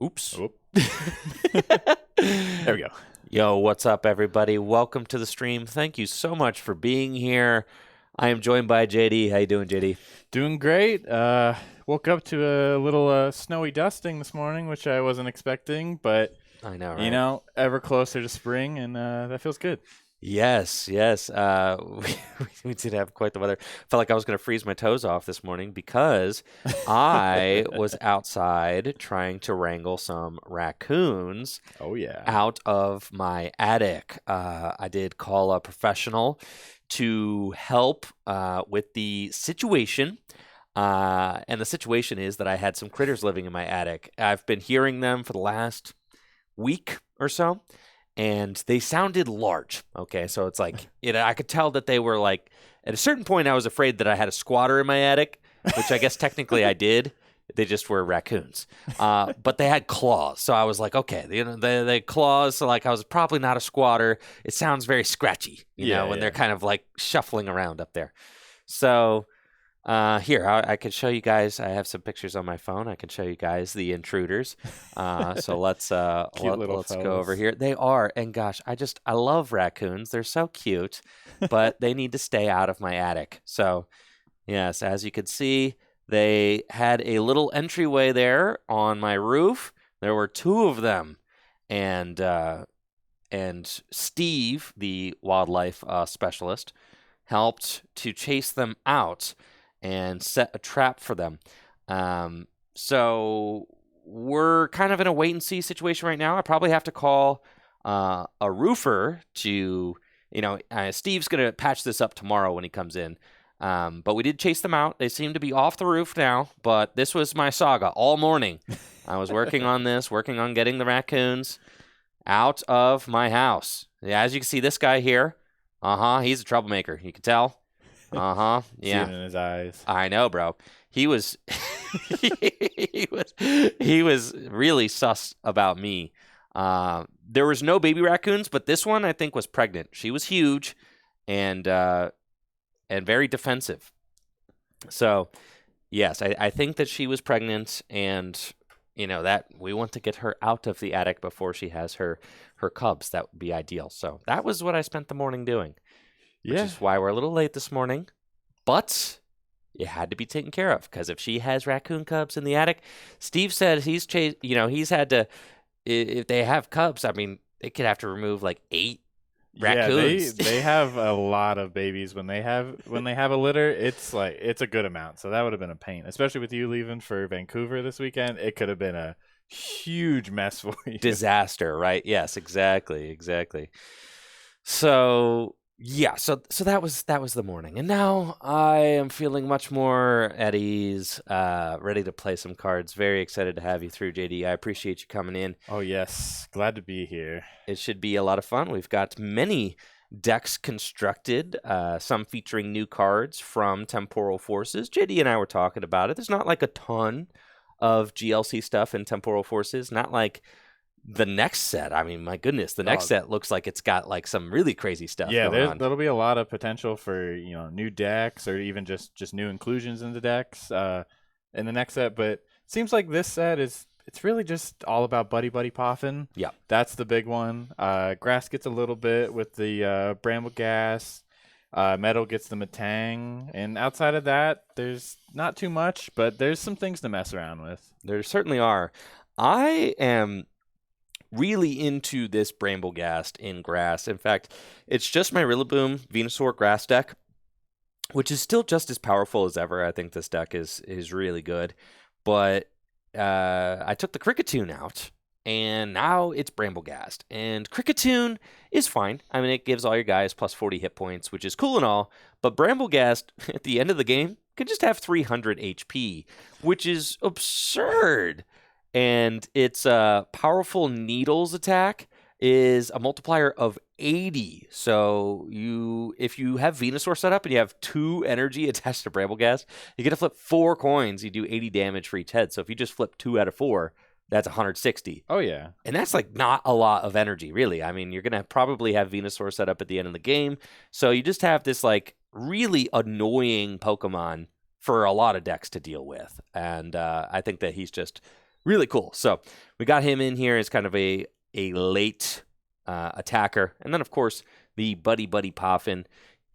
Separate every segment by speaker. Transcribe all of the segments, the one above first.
Speaker 1: Oops.
Speaker 2: Oop. There we go.
Speaker 1: Yo, what's up, everybody? Welcome to the stream. Thank you so much for being here. I am joined by JD. How you doing, JD?
Speaker 2: Doing great. Woke up to a little snowy dusting this morning, which I wasn't expecting, but
Speaker 1: I know, right?
Speaker 2: ever closer to spring, and that feels good.
Speaker 1: Yes. We did have quite the weather. Felt like I was going to freeze my toes off this morning because I was outside trying to wrangle some raccoons
Speaker 2: Oh yeah.
Speaker 1: out of my attic. I did call a professional to help with the situation. And the situation is that I had some critters living in my attic. I've been hearing them for the last week or so, and they sounded large. Okay, so it's like, I could tell that they were like, at a certain point, I was afraid that I had a squatter in my attic, which I guess technically I did. They just were raccoons, but they had claws. So I was like, okay, they claws. So like, I was probably not a squatter. It sounds very scratchy, when they're kind of like shuffling around up there. So here, I can show you guys. I have some pictures on my phone. I can show you guys the intruders. So let's go over here. They are, and gosh, I love raccoons. They're so cute, but they need to stay out of my attic. So yes, as you can see, they had a little entryway there on my roof. There were two of them, and Steve, the wildlife specialist, helped to chase them out and set a trap for them. So we're kind of in a wait and see situation right now. I probably have to call a roofer to, Steve's going to patch this up tomorrow when he comes in. But we did chase them out. They seem to be off the roof now, but this was my saga all morning. I was working on getting the raccoons out of my house. Yeah, as you can see, this guy here, he's a troublemaker. You can tell. Yeah.
Speaker 2: See it in his eyes.
Speaker 1: I know, bro. He was he was really sus about me. There was no baby raccoons, but this one I think was pregnant. She was huge and very defensive. So, yes, I think that she was pregnant, and that we want to get her out of the attic before she has her cubs. That would be ideal. So that was what I spent the morning doing. Which is why we're a little late this morning, but it had to be taken care of, because if she has raccoon cubs in the attic, Steve said he's had to, if they have cubs, I mean, they could have to remove like 8 raccoons.
Speaker 2: Yeah, they have a lot of babies when they have a litter. It's a good amount, so that would have been a pain, especially with you leaving for Vancouver this weekend. It could have been a huge mess for you.
Speaker 1: Disaster, right? Yes, exactly. So yeah, so that was the morning, and now I am feeling much more at ease, ready to play some cards. Very excited to have you through, JD. I appreciate you coming in.
Speaker 2: Oh yes, glad to be here.
Speaker 1: It should be a lot of fun. We've got many decks constructed, some featuring new cards from Temporal Forces. JD and I were talking about it. There's not like a ton of GLC stuff in Temporal Forces, not like the next set. I mean, my goodness, the next set looks like it's got like some really crazy stuff going on.
Speaker 2: There'll be a lot of potential for new decks, or even just new inclusions into decks in the next set. But it seems like this set it's really just all about buddy poffin.
Speaker 1: Yeah,
Speaker 2: that's the big one. Grass gets a little bit with the Bramble Gas. Metal gets the Matang, and outside of that, there's not too much, but there's some things to mess around with.
Speaker 1: There certainly are. I am really into this Bramblegast in grass. In fact, it's just my Rillaboom Venusaur grass deck, which is still just as powerful as ever. I think this deck is really good. But I took the Kricketune out, and now it's Bramblegast. And Kricketune is fine. I mean, it gives all your guys plus 40 hit points, which is cool and all. But Bramblegast, at the end of the game, could just have 300 HP, which is absurd. And its powerful Needles attack is a multiplier of 80. So if you have Venusaur set up and you have 2 energy attached to Bramblegast, you get to flip 4 coins. You do 80 damage for each head. So if you just flip 2 out of 4, that's 160.
Speaker 2: Oh, yeah.
Speaker 1: And that's like not a lot of energy, really. I mean, you're going to probably have Venusaur set up at the end of the game. So you just have this like really annoying Pokemon for a lot of decks to deal with. And I think that he's just Really cool. So we got him in here as kind of a late attacker. And then, of course, the Buddy Buddy Poffin.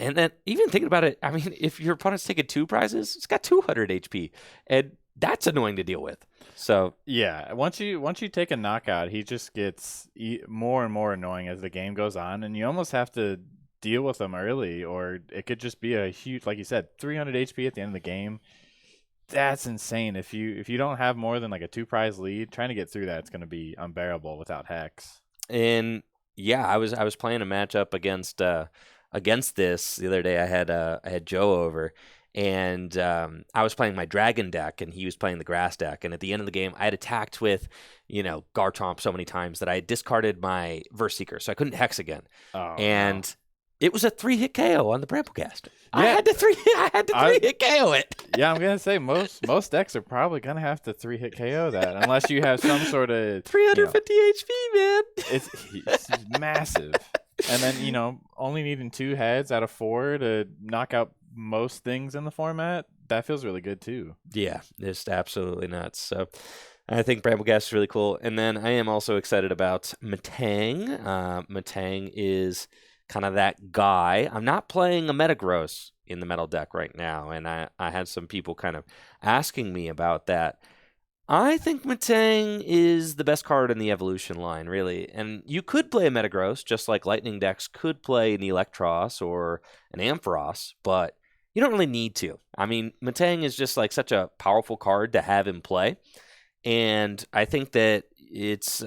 Speaker 1: And then even thinking about it, I mean, if your opponent's taking 2 prizes, it's got 200 HP. And that's annoying to deal with. So
Speaker 2: Yeah, once you take a knockout, he just gets more and more annoying as the game goes on, and you almost have to deal with him early, or it could just be a huge, like you said, 300 HP at the end of the game. That's insane. If you don't have more than like a 2 prize lead, trying to get through that, it's going to be unbearable without Hex.
Speaker 1: And yeah, I was playing a matchup against this the other day. I had Joe over, and I was playing my dragon deck, and he was playing the grass deck. And at the end of the game, I had attacked with, Garchomp so many times that I had discarded my Verse Seeker, so I couldn't hex again.
Speaker 2: Oh,
Speaker 1: And
Speaker 2: no.
Speaker 1: it was a 3-hit KO on the Bramblecast.
Speaker 2: Yeah.
Speaker 1: I had to 3-hit KO it.
Speaker 2: Yeah, I'm gonna say most decks are probably gonna have to 3-hit KO that unless you have some sort of
Speaker 1: 350 HP, man.
Speaker 2: It's massive. And then only needing 2 heads out of 4 to knock out most things in the format, that feels really good too.
Speaker 1: Yeah, just absolutely nuts. So I think Bramblegast is really cool. And then I am also excited about Matang. Matang is kind of that guy. I'm not playing a Metagross in the metal deck right now, and I had some people kind of asking me about that. I think Matang is the best card in the evolution line, really. And you could play a Metagross, just like Lightning decks could play an Electros or an Ampharos, but you don't really need to. I mean, Matang is just like such a powerful card to have in play. And I think that it's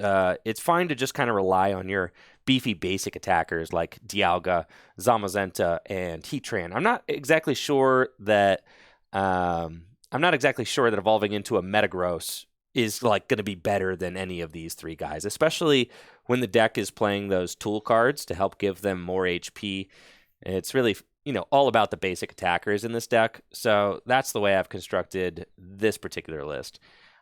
Speaker 1: fine to just kind of rely on your beefy basic attackers like Dialga, Zamazenta, and Heatran. I'm not exactly sure that evolving into a Metagross is like going to be better than any of these 3 guys, especially when the deck is playing those tool cards to help give them more HP. It's really all about the basic attackers in this deck. So that's the way I've constructed this particular list.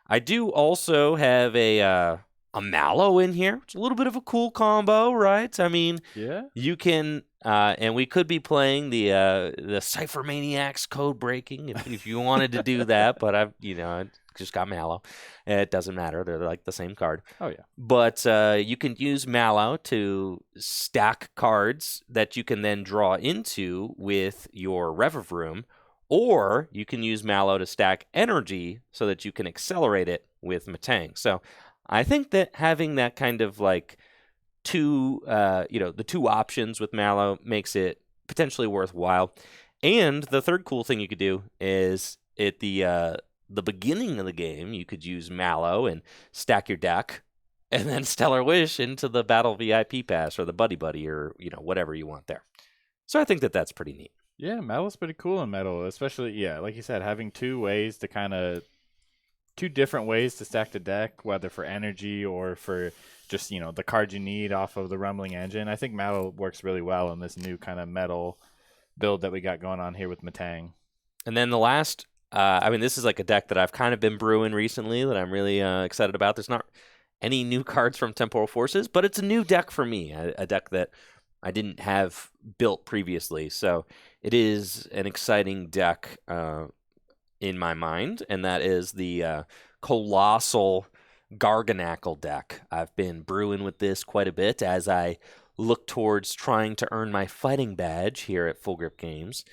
Speaker 1: I do also have a Mallow in here. It's a little bit of a cool combo, right? I mean,
Speaker 2: Yeah.
Speaker 1: you can, and we could be playing the Cypher Maniacs code breaking if you wanted to do that, but I just got Mallow. It doesn't matter. They're like the same card.
Speaker 2: Oh yeah.
Speaker 1: But you can use Mallow to stack cards that you can then draw into with your Rev Room, or you can use Mallow to stack energy so that you can accelerate it with Matang. So I think that having that kind of like the 2 options with Mallow makes it potentially worthwhile. And the third cool thing you could do is at the beginning of the game, you could use Mallow and stack your deck, and then Stellar Wish into the Battle VIP Pass or the Buddy Buddy or whatever you want there. So I think that that's pretty neat.
Speaker 2: Yeah, metal's pretty cool in metal, especially like you said, having 2 different ways to stack the deck, whether for energy or for just the cards you need off of the Rumbling Engine. I think metal works really well in this new kind of metal build that we got going on here with Matang.
Speaker 1: And then the last, this is like a deck that I've kind of been brewing recently that I'm really excited about. There's not any new cards from Temporal Forces, but it's a new deck for me, a deck that I didn't have built previously. So it is an exciting deck in my mind, and that is the Coalossal Garganackle deck. I've been brewing with this quite a bit as I look towards trying to earn my fighting badge here at Full Grip Games.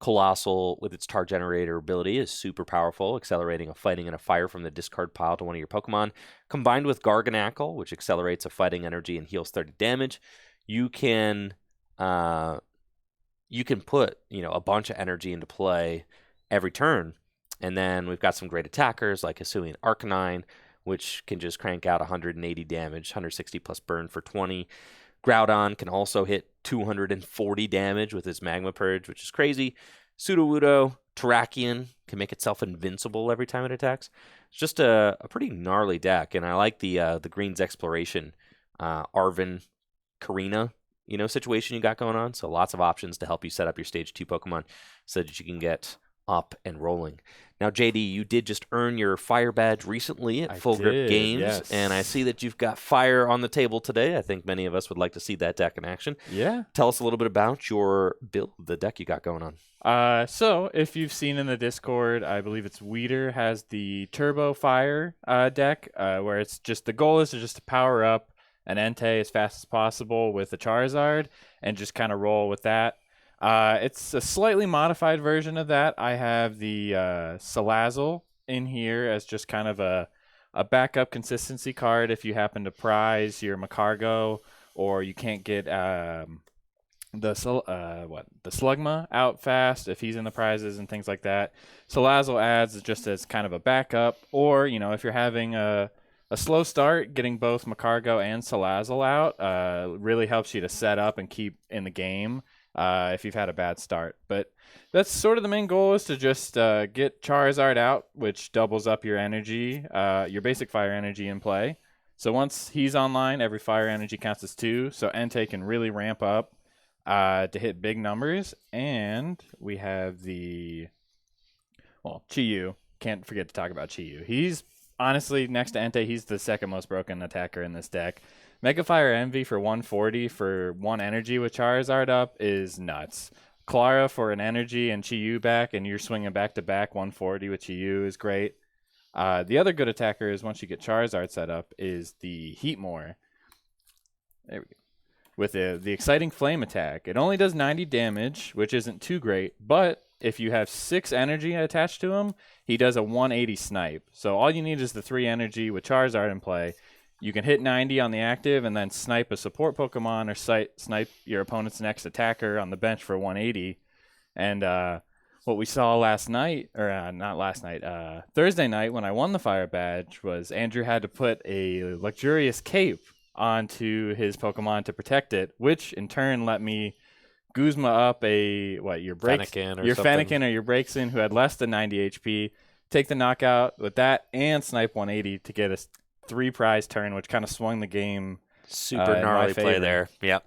Speaker 1: Coalossal, with its tar generator ability, is super powerful, accelerating a fighting and a fire from the discard pile to one of your Pokemon. Combined with Garganackle, which accelerates a fighting energy and heals 30 damage, you can put a bunch of energy into play every turn. And then we've got some great attackers like Hisuian Arcanine, which can just crank out 180 damage, 160 plus burn for 20. Groudon can also hit 240 damage with its Magma Purge, which is crazy. Sudowoodo, Terrakion can make itself invincible every time it attacks. It's just a pretty gnarly deck, and I like the Green's Exploration, Arven, Karina, situation you got going on. So lots of options to help you set up your Stage 2 Pokemon so that you can get up and rolling. Now, JD, you did just earn your fire badge recently at
Speaker 2: I
Speaker 1: Full Grip
Speaker 2: did,
Speaker 1: Games, and I
Speaker 2: yes.
Speaker 1: see that you've got fire on the table today. I think many of us would like to see that deck in action.
Speaker 2: Yeah.
Speaker 1: Tell us a little bit about your build, the deck you got going on.
Speaker 2: So if you've seen in the Discord, I believe it's Weeder has the Turbo Fire deck, where it's just the goal is to just to power up an Entei as fast as possible with the Charizard and just kind of roll with that. It's a slightly modified version of that. I have the Coalossal in here as just kind of a backup consistency card if you happen to prize your Macargo or you can't get the Slugma out fast if he's in the prizes and things like that. Coalossal adds just as kind of a backup, or if you're having a slow start, getting both Macargo and Coalossal out really helps you to set up and keep in the game if you've had a bad start. But that's sort of the main goal, is to just get Charizard out, which doubles up your energy, your basic fire energy in play. So once he's online, every fire energy counts as 2, so Entei can really ramp up to hit big numbers. And we have the Chi-Yu. Can't forget to talk about Chi-Yu. He's honestly, next to Entei, he's the second most broken attacker in this deck. Mega Fire Envy for 140 for 1 energy with Charizard up is nuts. Clara for an energy and Chi-Yu back, and you're swinging back to back 140 with Chi-Yu is great. The other good attacker is, once you get Charizard set up, is the Heatmore. There we go. With the exciting flame attack. It only does 90 damage, which isn't too great, but if you have 6 energy attached to him, he does a 180 snipe. So all you need is the 3 energy with Charizard in play. You can hit 90 on the active and then snipe a support Pokemon or snipe your opponent's next attacker on the bench for 180. And what we saw last night, or not last night, Thursday night when I won the Fire Badge, was Andrew had to put a luxurious cape onto his Pokemon to protect it, which in turn let me Guzma up your
Speaker 1: Fennekin or something.
Speaker 2: Fennekin or your Braixen, who had less than 90 HP, take the knockout with that and snipe 180 to get a 3 prize turn, which kind of swung the game.
Speaker 1: Super
Speaker 2: in
Speaker 1: gnarly
Speaker 2: my
Speaker 1: play
Speaker 2: favor.
Speaker 1: there. Yep.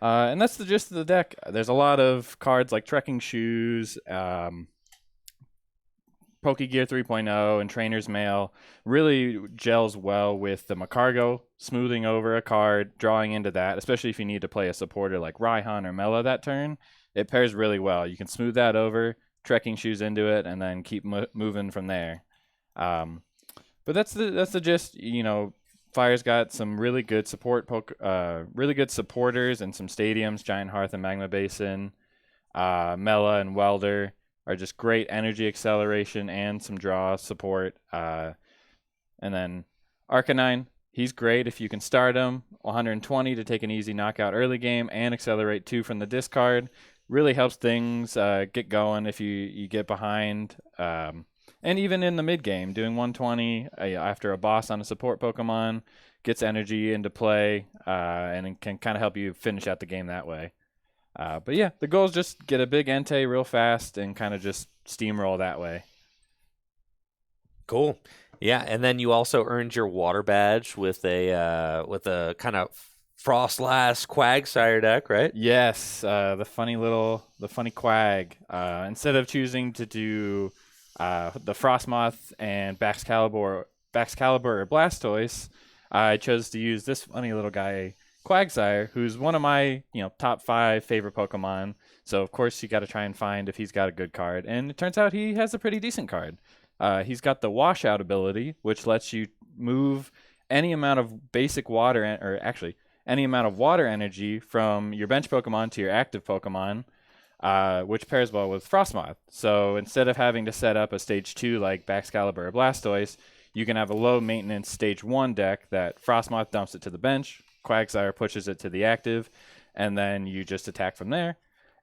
Speaker 2: And that's the gist of the deck. There's a lot of cards like Trekking Shoes, Pokegear 3.0, and Trainer's Mail. Really gels well with the Macargo, smoothing over a card, drawing into that, especially if you need to play a supporter like Raihan or Mela that turn. It pairs really well. You can smooth that over, Trekking Shoes into it, and then keep moving from there. But that's the gist. Fire's got some really good really good supporters and some stadiums, Giant Hearth and Magma Basin. Mela and Welder are just great energy acceleration and some draw support. And then Arcanine, he's great if you can start him. 120 to take an easy knockout early game and accelerate 2 from the discard. Really helps things get going if you get behind. And even in the mid game, doing 120 after a boss on a support Pokemon gets energy into play and it can kind of help you finish out the game that way. But yeah, the goal is just get a big Entei real fast and kind of just steamroll that way.
Speaker 1: Cool. Yeah, and then you also earned your water badge with a kind of Frostlass Quagsire deck, right?
Speaker 2: Yes, the funny Quag. Instead of choosing to do the Frostmoth and Baxcalibur or Blastoise, I chose to use this funny little guy, Quagsire, who's one of my top 5 favorite Pokemon. So of course you got to try and find if he's got a good card, and it turns out he has a pretty decent card. He's got the Washout ability, which lets you move any amount of basic water, or actually any amount of water energy from your bench Pokemon to your active Pokemon, which pairs well with Frostmoth. So instead of having to set up a stage 2 like Baxcalibur or Blastoise, you can have a low maintenance stage 1 deck that Frostmoth dumps it to the bench, Quagsire pushes it to the active, and then you just attack from there.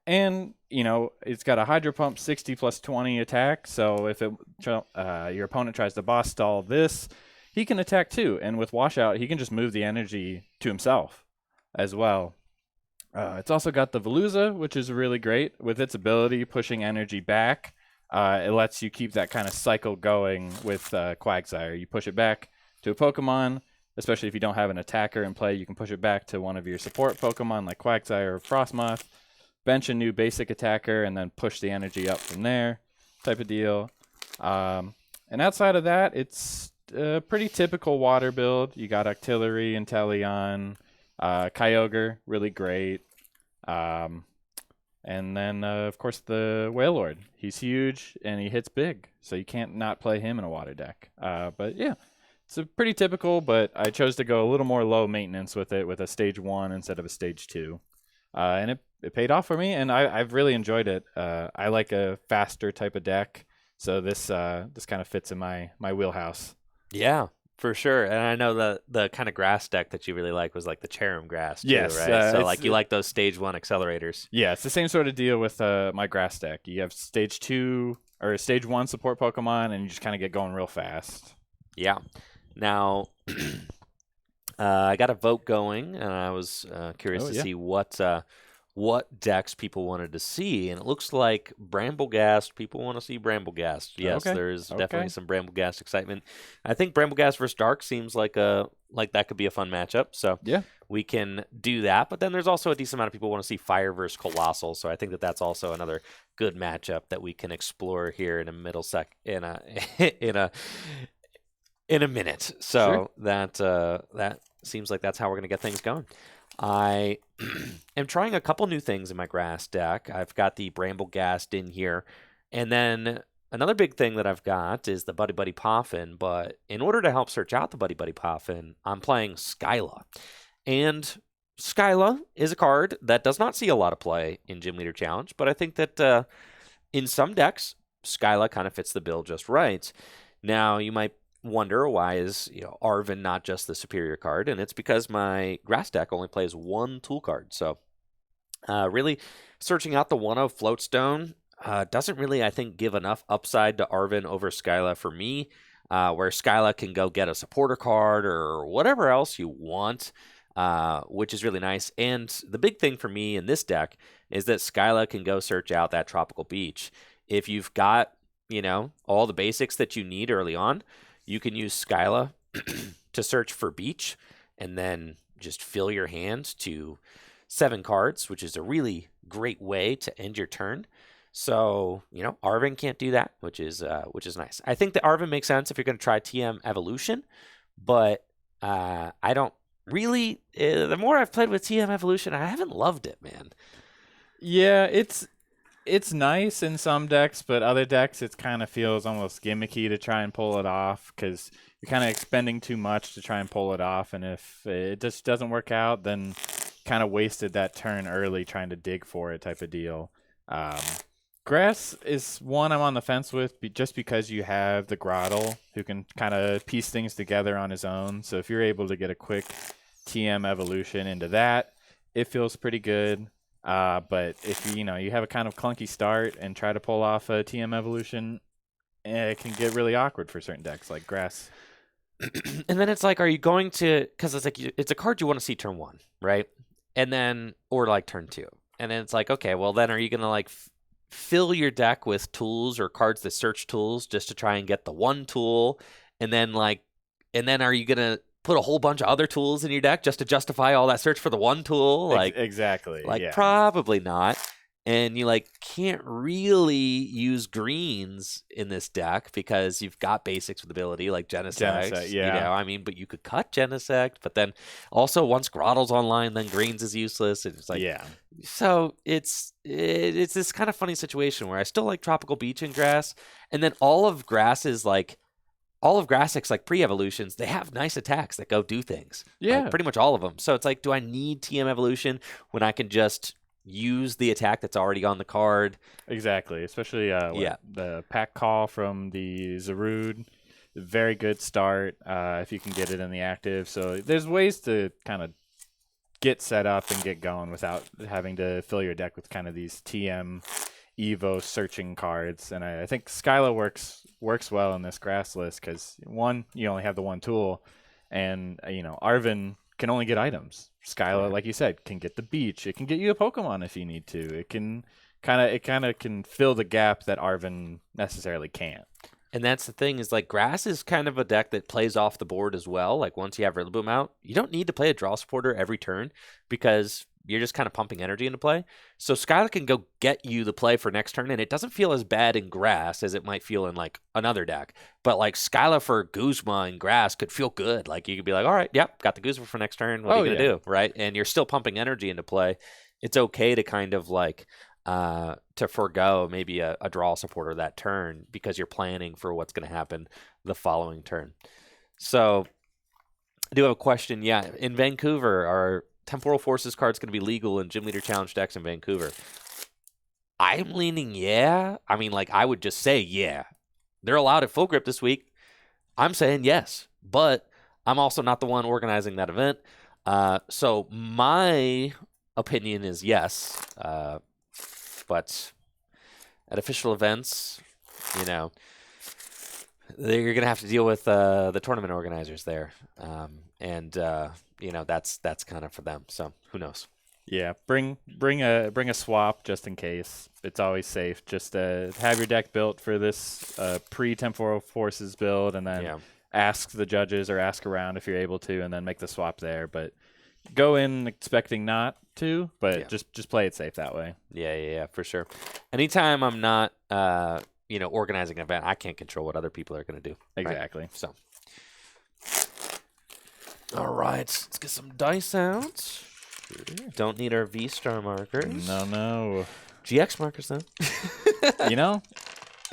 Speaker 2: And, it's got a Hydro Pump 60 plus 20 attack, so if your opponent tries to boss stall this, he can attack too. And with Washout, he can just move the energy to himself as well. It's also got the Veluza, which is really great. With its ability pushing energy back, it lets you keep that kind of cycle going with Quagsire. You push it back to a Pokemon, especially if you don't have an attacker in play, you can push it back to one of your support Pokemon like Quagsire or Frostmoth, bench a new basic attacker, and then push the energy up from there. type of deal. And outside of that, it's a pretty typical water build. You got Octillery, Inteleon, Kyogre, really great. Um, and then, of course, the Wailord. He's huge, and he hits big, so you can't not play him in a water deck. But yeah, it's a pretty typical, but I chose to go a little more low maintenance with it, with a stage 1 instead of a stage 2. And it paid off for me, and I've really enjoyed it. I like a faster type of deck, so this kind of fits in my wheelhouse.
Speaker 1: Yeah, for sure. And I know the kind of grass deck that you really like was like the Cherim grass too,
Speaker 2: Yes,
Speaker 1: right? So like you like those stage 1 accelerators.
Speaker 2: Yeah, it's the same sort of deal with my grass deck. You have stage 2 or stage 1 support Pokemon, and you just kind of get going real fast.
Speaker 1: Yeah. Now, I got a vote going, and I was curious to see what decks people wanted to see, and it looks like Bramblegast. People want to see Bramblegast. Yes,
Speaker 2: Okay.
Speaker 1: there's
Speaker 2: Okay.
Speaker 1: definitely some Bramblegast excitement. I think Bramblegast versus Dark seems like that could be a fun matchup. So
Speaker 2: Yeah.
Speaker 1: we can do that. But then there's also a decent amount of people want to see Fire versus Coalossal. So I think that's also another good matchup that we can explore here in a in a in a minute. So
Speaker 2: Sure.
Speaker 1: that seems like that's how we're gonna get things going. I am trying a couple new things in my grass deck. I've got the Bramblegast in here, and then another big thing that I've got is the Buddy Buddy Poffin. But in order to help search out the Buddy Buddy Poffin, I'm playing Skyla, and Skyla is a card that does not see a lot of play in Gym Leader Challenge, but I think that in some decks, Skyla kind of fits the bill just right. Now you might wonder why is Arven not just the superior card, and it's because my grass deck only plays 1 tool card. So really searching out the 1-of Floatstone doesn't really, I think, give enough upside to Arven over Skyla for me, where Skyla can go get a supporter card or whatever else you want, which is really nice. And the big thing for me in this deck is that Skyla can go search out that Tropical Beach. If you've got all the basics that you need early on, you can use Skyla to search for beach and then just fill your hand to 7 cards, which is a really great way to end your turn. So, Arven can't do that, which is nice. I think that Arven makes sense if you're going to try TM Evolution, but I don't really. The more I've played with TM Evolution, I haven't loved it, man.
Speaker 2: Yeah, it's nice in some decks, but other decks it kind of feels almost gimmicky to try and pull it off because you're kind of expending too much to try and pull it off, and if it just doesn't work out, then kind of wasted that turn early trying to dig for it type of deal. Grass is one I'm on the fence with just because you have the Grottle who can kind of piece things together on his own. So if you're able to get a quick TM evolution into that, it feels pretty good. But if you have a kind of clunky start and try to pull off a TM evolution, it can get really awkward for certain decks like grass.
Speaker 1: And then it's like, are you going to? Because it's like it's a card you want to see turn 1, right? And then or like turn 2, and then it's like, okay, well then are you gonna like fill your deck with tools or cards that search tools just to try and get the 1 tool, and then are you gonna put a whole bunch of other tools in your deck just to justify all that search for the 1 tool?
Speaker 2: Exactly. Yeah.
Speaker 1: Probably not. And you can't really use greens in this deck because you've got basics with ability like Genesect.
Speaker 2: Yeah.
Speaker 1: But you could cut Genesect, but then also once Grottle's online, then greens is useless. And it's like,
Speaker 2: yeah.
Speaker 1: So it's this kind of funny situation where I still like Tropical Beach and Grass, and then all of Grass's like pre-evolutions, they have nice attacks that go do things.
Speaker 2: Yeah.
Speaker 1: Pretty much all of them. So it's like, do I need TM evolution when I can just use the attack that's already on the card?
Speaker 2: Exactly. Especially the pack call from the Zarude. Very good start if you can get it in the active. So there's ways to kind of get set up and get going without having to fill your deck with kind of these TM Evo searching cards. And I think Skyla works well in this grass list because, one, you only have the 1 tool, and Arven can only get items. Skyla, like you said, can get the beach. It can get you a Pokemon if you need to. It can kind of can fill the gap that Arven necessarily can't.
Speaker 1: And that's the thing is, like, Grass is kind of a deck that plays off the board as well. Like, once you have Rillaboom out, you don't need to play a draw supporter every turn because you're just kind of pumping energy into play. So Skyla can go get you the play for next turn, and it doesn't feel as bad in grass as it might feel in like another deck. But like Skyla for Guzma in grass could feel good. Like you could be like, all right, yep, got the Guzma for next turn. What are you gonna do, right? And you're still pumping energy into play. It's okay to kind of like to forego maybe a draw supporter that turn because you're planning for what's going to happen the following turn. So I do have a question. Yeah, in Vancouver, are Temporal Forces cards going to be legal in Gym Leader Challenge decks in Vancouver? I'm leaning yeah. I mean, like, I would just say yeah. They're allowed at Full Grip this week. I'm saying yes, but I'm also not the one organizing that event. So my opinion is yes. But at official events, you know, you're going to have to deal with the tournament organizers there. And you know, that's kind of for them. So who knows?
Speaker 2: Yeah, bring a swap just in case. It's always safe. Just have your deck built for this pre-Temporal Forces build, and then ask the judges or ask around if you're able to, and then make the swap there. But go in expecting not to, but just play it safe that way.
Speaker 1: Yeah, for sure. Anytime I'm not organizing an event, I can't control what other people are going to do.
Speaker 2: Exactly.
Speaker 1: Right? So, all right, let's get some dice out. Don't need our V-Star markers.
Speaker 2: No.
Speaker 1: GX markers, though.
Speaker 2: You know,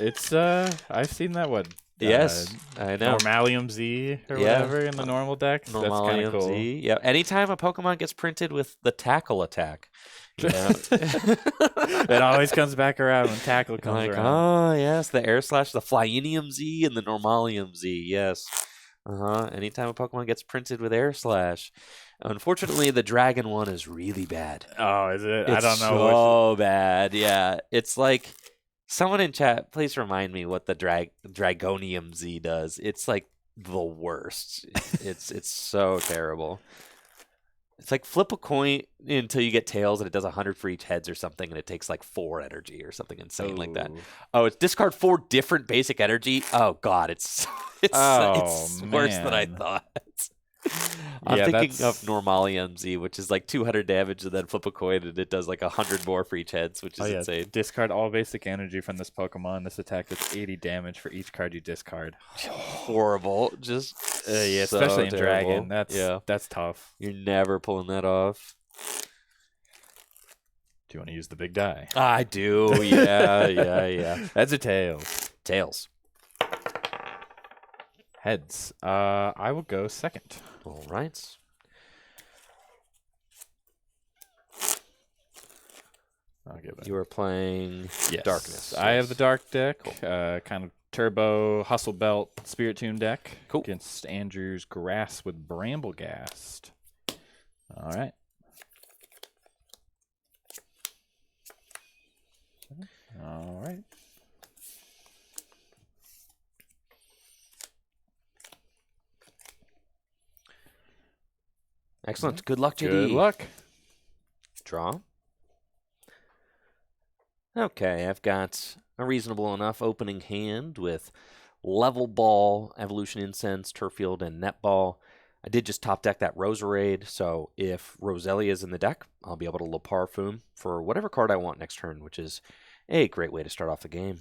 Speaker 2: it's I've seen that one.
Speaker 1: Yes, I know.
Speaker 2: Normalium Z or whatever in the normal decks. That's kind of cool.
Speaker 1: Z. Yeah. Anytime a Pokemon gets printed with the tackle attack, you know?
Speaker 2: It always comes back around when tackle comes around.
Speaker 1: Oh yes, the Air Slash, the Flyinium Z, and the Normalium Z. Yes. Anytime a Pokemon gets printed with Air Slash. Unfortunately, the Dragon one is really bad.
Speaker 2: Oh, is it?
Speaker 1: It's
Speaker 2: I don't know.
Speaker 1: So bad. Yeah. It's like, someone in chat, please remind me what the Dragonium Z does. It's like the worst. It's so terrible. It's like flip a coin until you get tails, and it does 100 for each heads or something, and it takes like 4 energy or something insane like that. Oh, it's discard 4 different basic energy. Oh God, it's worse than I thought. I'm thinking of Normalium Z, which is like 200 damage, and then flip a coin, and it does like 100 more for each heads, which is insane.
Speaker 2: Discard all basic energy from this Pokemon. This attack does 80 damage for each card you discard.
Speaker 1: Horrible. Just
Speaker 2: especially in Dragon. That's tough.
Speaker 1: You're never pulling that off.
Speaker 2: Do you want to use the big die?
Speaker 1: I do. Yeah.
Speaker 2: That's a tails.
Speaker 1: Tails.
Speaker 2: Heads. I will go second.
Speaker 1: All right.
Speaker 2: I'll give it.
Speaker 1: You are playing Darkness.
Speaker 2: I have the Dark deck. Cool. Kind of turbo Hustle Belt Spirit Tomb deck.
Speaker 1: Cool.
Speaker 2: Against Andrew's Grass with Bramblegast. All right.
Speaker 1: Excellent. Good luck, JD.
Speaker 2: Good luck.
Speaker 1: Draw. Okay, I've got a reasonable enough opening hand with Level Ball, Evolution Incense, Turffield, and Netball. I did just top deck that Roserade, so if Roselia is in the deck, I'll be able to Le Parfum for whatever card I want next turn, which is a great way to start off the game.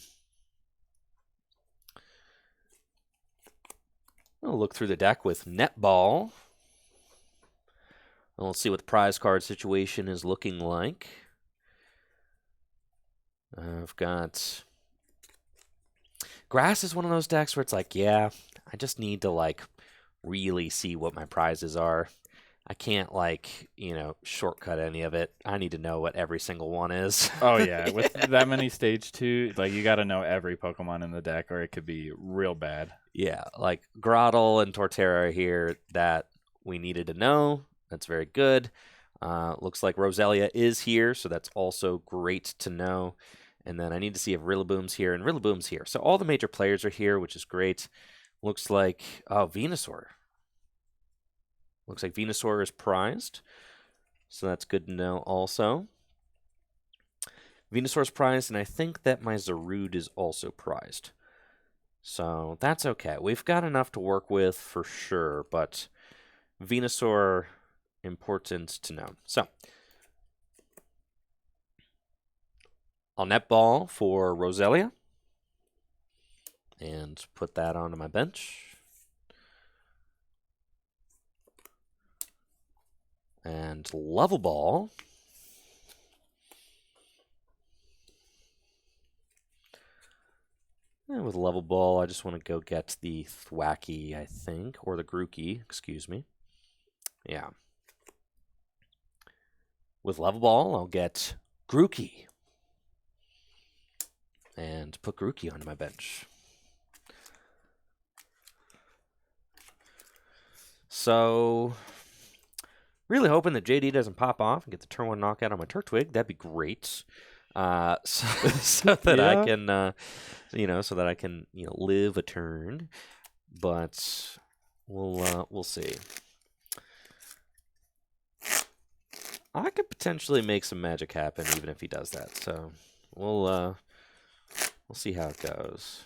Speaker 1: I'll look through the deck with Netball. And let's see what the prize card situation is looking like. I've got... Grass is one of those decks where it's like, yeah, I just need to, like, really see what my prizes are. I can't, like, shortcut any of it. I need to know what every single one is.
Speaker 2: Oh, yeah. With that many stage 2, like, you got to know every Pokemon in the deck or it could be real bad.
Speaker 1: Yeah, like, Grottle and Torterra here that we needed to know. That's very good. Looks like Roselia is here, so that's also great to know. And then I need to see if Rillaboom's here, and Rillaboom's here. So all the major players are here, which is great. Looks like, Venusaur. Looks like Venusaur is prized, so that's good to know also. Venusaur's prized, and I think that my Zarude is also prized. So that's okay. We've got enough to work with for sure, but Venusaur... important to know. So, I'll netball for Roselia and put that onto my bench. And Level Ball. And with Level Ball, I just want to go get the Thwacky, I think, or the Grookey, excuse me. Yeah. With Level Ball, I'll get Grookey. And put Grookey onto my bench. So, really hoping that JD doesn't pop off and get the turn 1 knockout on my Turtwig. That'd be great. So that I can, so that I can, live a turn. But we'll see. I could potentially make some magic happen even if he does that. So we'll see how it goes.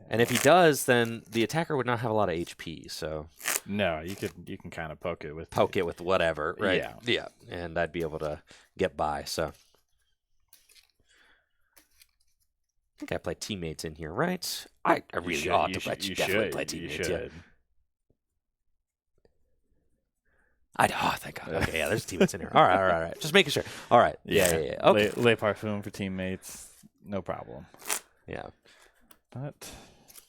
Speaker 1: And if he does, then the attacker would not have a lot of HP. So
Speaker 2: no, you can kind of poke it with
Speaker 1: whatever, right?
Speaker 2: Yeah,
Speaker 1: and I'd be able to get by. So I think I play teammates in here, right? I really ought to definitely play teammates. Yeah. Thank God. Okay, yeah, there's teammates in here. All right. Just making sure. All right. Yeah. Okay.
Speaker 2: Le Parfum for teammates, no problem.
Speaker 1: Yeah.
Speaker 2: But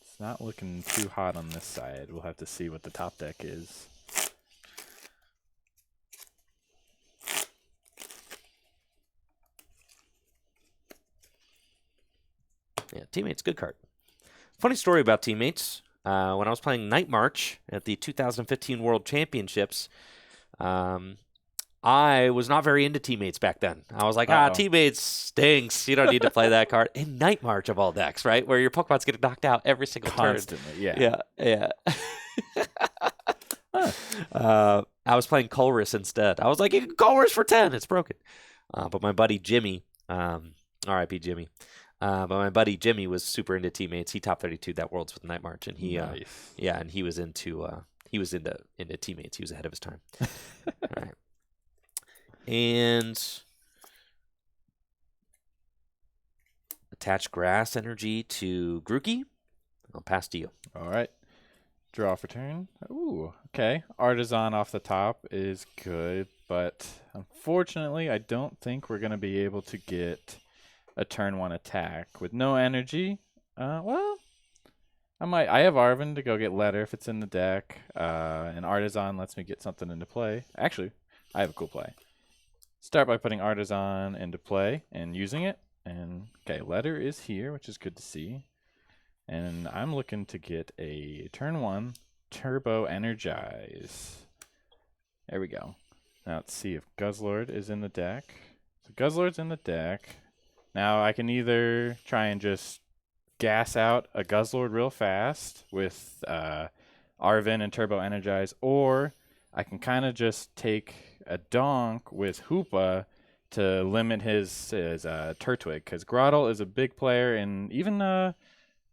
Speaker 2: it's not looking too hot on this side. We'll have to see what the top deck is.
Speaker 1: Yeah, teammates, good card. Funny story about teammates. When I was playing Night March at the 2015 World Championships, I was not very into teammates back then. I was like, teammates stinks. You don't need to play that card. In Night March of all decks, right? Where your Pokemon's getting knocked out every single
Speaker 2: Constantly,
Speaker 1: turn. Yeah. I was playing Colress instead. I was like, you can Colress for 10. It's broken. But my buddy Jimmy, R.I.P. Jimmy. But my buddy Jimmy was super into teammates. He top 32 that Worlds with Night March, and he,
Speaker 2: nice.
Speaker 1: And he was into teammates. He was ahead of his time. All right. And attach Grass Energy to Grookey. I'll pass to you.
Speaker 2: All right. Draw for turn. Ooh, okay. Artisan off the top is good, but unfortunately, I don't think we're going to be able to get a turn 1 attack. With no energy, well, I have Arven to go get Letter if it's in the deck, and Artisan lets me get something into play. Actually, I have a cool play. Start by putting Artisan into play and using it. And okay, Letter is here, which is good to see. And I'm looking to get a turn 1 Turbo Energize. There we go. Now let's see if Guzzlord is in the deck. So Guzzlord's in the deck. Now I can either try and just gas out a Guzzlord real fast with Arven and Turbo Energize, or I can kind of just take a donk with Hoopa to limit his Turtwig, because Groddle is a big player, and even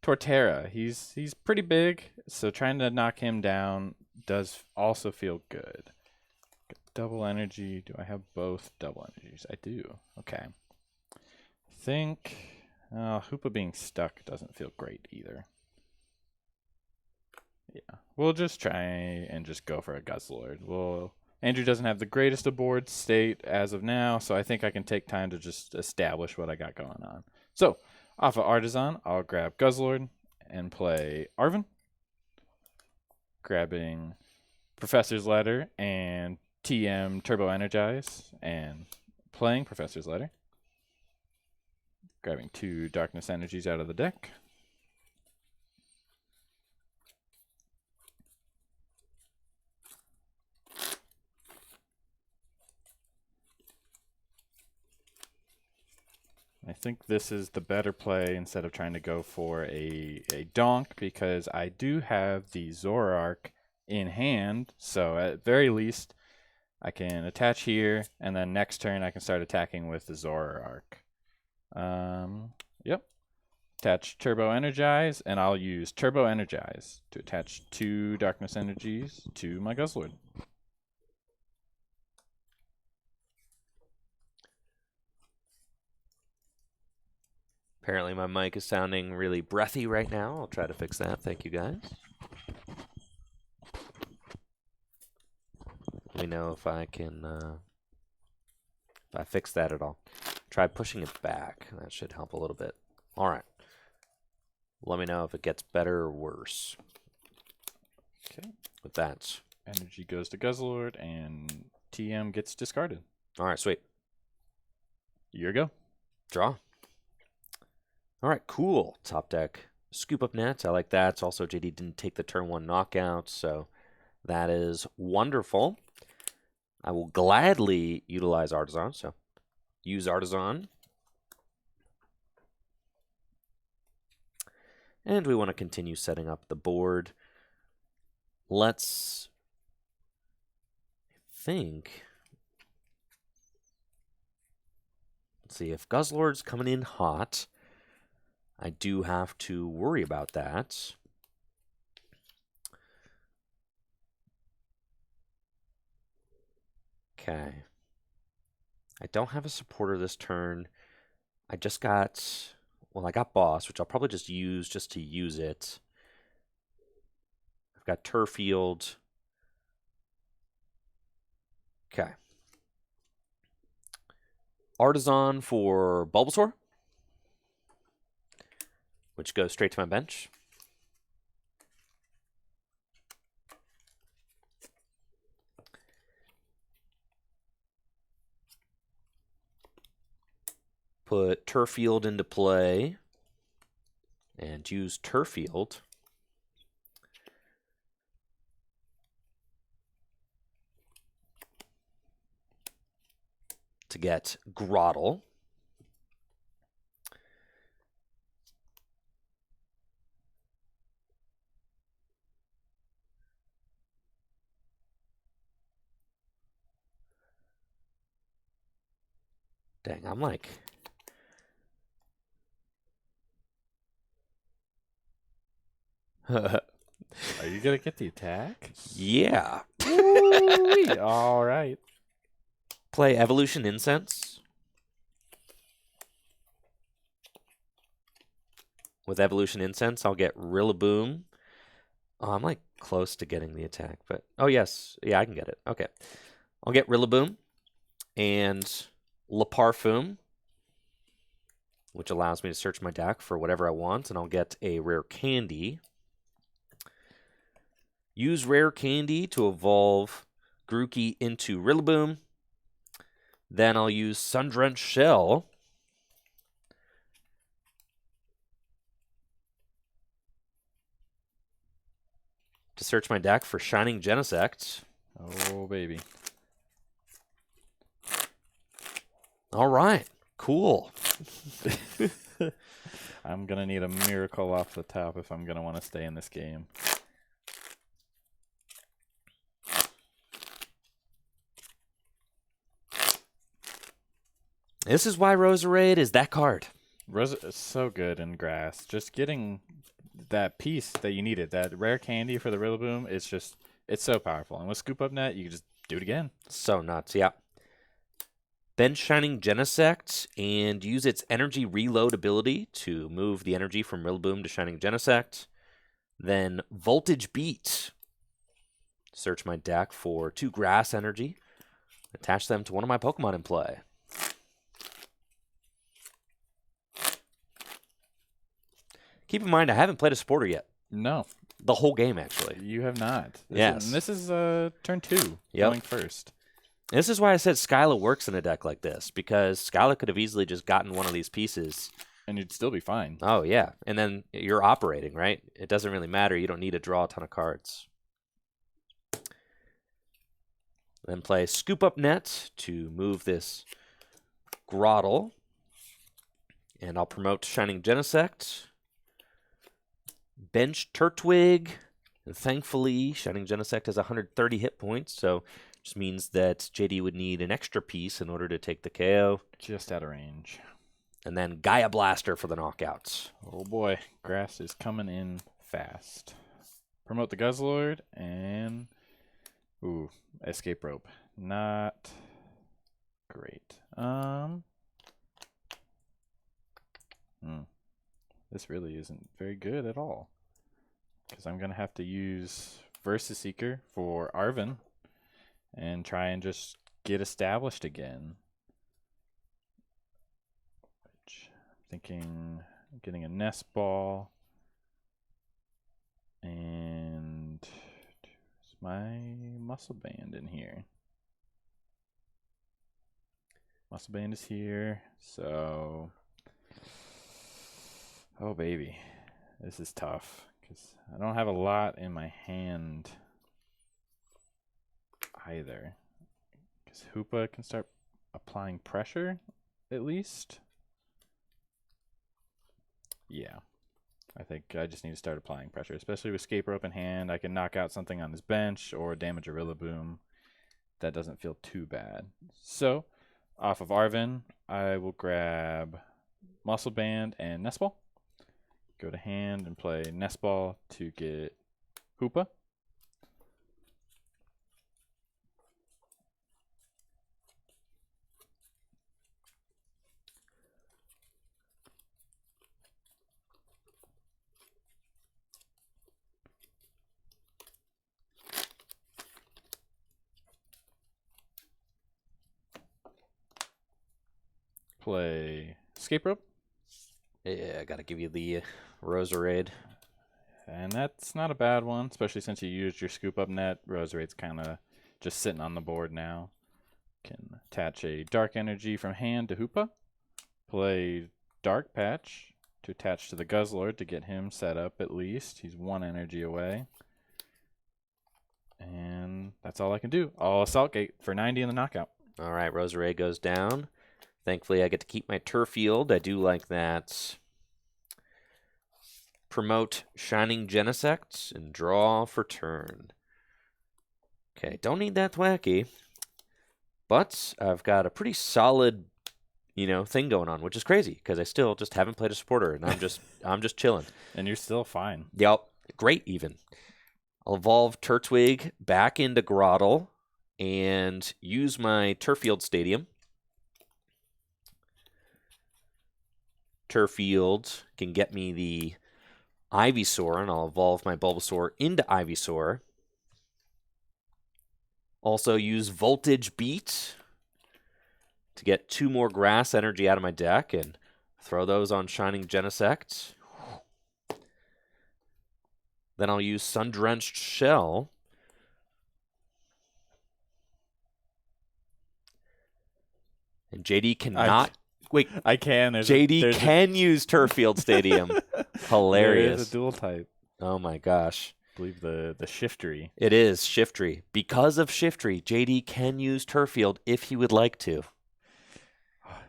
Speaker 2: Torterra, he's pretty big, so trying to knock him down does also feel good. Double energy. Do I have both double energies? I do. Okay. I think Hoopa being stuck doesn't feel great either. Yeah, we'll just try and just go for a Guzzlord. Andrew doesn't have the greatest aboard state as of now, so I think I can take time to just establish what I got going on. So, off of Artisan, I'll grab Guzzlord and play Arven. Grabbing Professor's Letter and TM Turbo Energize and playing Professor's Letter. Grabbing 2 Darkness Energies out of the deck. I think this is the better play instead of trying to go for a donk, because I do have the Zoroark in hand, so at very least I can attach here, and then next turn I can start attacking with the Zoroark. Yep. Attach Turbo Energize, and I'll use Turbo Energize to attach 2 Darkness Energies to my Guzzlord.
Speaker 1: Apparently my mic is sounding really breathy right now. I'll try to fix that. Thank you, guys. Let me know if I can if I fix that at all. Try pushing it back. That should help a little bit. All right. Let me know if it gets better or worse.
Speaker 2: Okay.
Speaker 1: With that.
Speaker 2: Energy goes to Guzzlord, and TM gets discarded.
Speaker 1: All right, sweet.
Speaker 2: Your go.
Speaker 1: Draw. All right, cool. Top deck. Scoop up nets. I like that. Also, JD didn't take the turn 1 knockout, so that is wonderful. I will gladly utilize Artisan, so use Artisan. And we want to continue setting up the board. Let's think. Let's see, if Guzzlord's coming in hot, I do have to worry about that. Okay. I don't have a supporter this turn. I just got, well, I got Boss, which I'll probably just use just to use it. I've got Turfield. Okay. Artisan for Bulbasaur, which goes straight to my bench. Put Turfield into play and use Turfield to get Grottle. Dang, I'm like...
Speaker 2: Are you going to get the attack?
Speaker 1: Yeah.
Speaker 2: All right.
Speaker 1: Play Evolution Incense. With Evolution Incense, I'll get Rillaboom. Oh, I'm like close to getting the attack, but... Oh, yes. Yeah, I can get it. Okay. I'll get Rillaboom and Le Parfum, which allows me to search my deck for whatever I want, and I'll get a Rare Candy. Use Rare Candy to evolve Grookey into Rillaboom. Then I'll use Sundrenched Shell to search my deck for Shining Genesect.
Speaker 2: Oh, baby.
Speaker 1: All right. Cool.
Speaker 2: I'm going to need a miracle off the top if I'm going to want to stay in this game.
Speaker 1: This is why Roserade is that card.
Speaker 2: Rosa is so good in grass. Just getting that piece that you needed, that rare candy for the Rillaboom, it's so powerful. And with Scoop Up Net, you can just do it again.
Speaker 1: So nuts, yeah. Then Shining Genesect and use its energy reload ability to move the energy from Rillaboom to Shining Genesect. Then Voltage Beat. Search my deck for 2 grass energy. Attach them to one of my Pokemon in play. Keep in mind, I haven't played a supporter yet.
Speaker 2: No.
Speaker 1: The whole game, actually.
Speaker 2: You have not.
Speaker 1: Yes.
Speaker 2: This is turn 2,
Speaker 1: Yep.
Speaker 2: going first.
Speaker 1: This is why I said Skyla works in a deck like this, because Skyla could have easily just gotten one of these pieces.
Speaker 2: And you'd still be fine.
Speaker 1: Oh, yeah. And then you're operating, right? It doesn't really matter. You don't need to draw a ton of cards. Then play Scoop Up Net to move this Grottle. And I'll promote Shining Genesect. Bench Turtwig. And thankfully, Shining Genesect has 130 hit points, so just means that JD would need an extra piece in order to take the KO.
Speaker 2: Just out of range.
Speaker 1: And then Gaia Blaster for the knockouts.
Speaker 2: Oh boy, grass is coming in fast. Promote the Guzzlord and escape rope. Not great. this really isn't very good at all. Because I'm going to have to use Versus Seeker for Arven and try and just get established again. Which I'm thinking getting a Nest Ball. And is my Muscle Band in here? Muscle Band is here, so oh baby, this is tough because I don't have a lot in my hand either. Because Hoopa can start applying pressure at least. Yeah, I think I just need to start applying pressure, especially with Escape Rope in hand. I can knock out something on his bench or damage a Rillaboom. That doesn't feel too bad. So off of Arven, I will grab Muscle Band and Nest Ball. Go to hand and play Nest Ball to get Hoopa. Play Escape Rope.
Speaker 1: Yeah, I gotta give you the Roserade.
Speaker 2: And that's not a bad one, especially since you used your Scoop Up Net. Roserade's kind of just sitting on the board now. Can attach a Dark Energy from hand to Hoopa. Play Dark Patch to attach to the Guzzlord to get him set up at least. He's 1 energy away. And that's all I can do. I'll Assault Gate for 90 in the knockout.
Speaker 1: All right, Roserade goes down. Thankfully, I get to keep my turf field. I do like that. Promote Shining Genesect and draw for turn. Okay, don't need that Thwacky. But I've got a pretty solid, thing going on, which is crazy because I still just haven't played a supporter and I'm just chilling.
Speaker 2: And you're still fine.
Speaker 1: Yep, great even. I'll evolve Turtwig back into Groddle and use my Turffield Stadium. Turffield can get me the Ivysaur, and I'll evolve my Bulbasaur into Ivysaur. Also use Voltage Beat to get 2 more grass energy out of my deck and throw those on Shining Genesect. Then I'll use Sun-Drenched Shell. And JD cannot... Wait,
Speaker 2: I can.
Speaker 1: JD can use Turffield Stadium. Hilarious.
Speaker 2: There is a dual type.
Speaker 1: Oh my gosh.
Speaker 2: I believe the Shiftry.
Speaker 1: It is Shiftry. Because of Shiftry, JD can use Turffield if he would like to.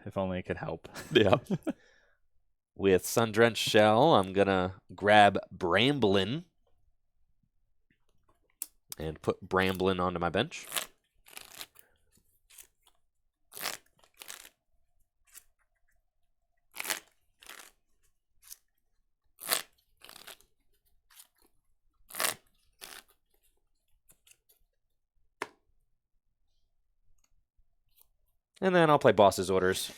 Speaker 2: If only it could help.
Speaker 1: Yeah. With Sun-Drenched Shell, I'm going to grab Bramblin and put Bramblin onto my bench. And then I'll play Boss's Orders.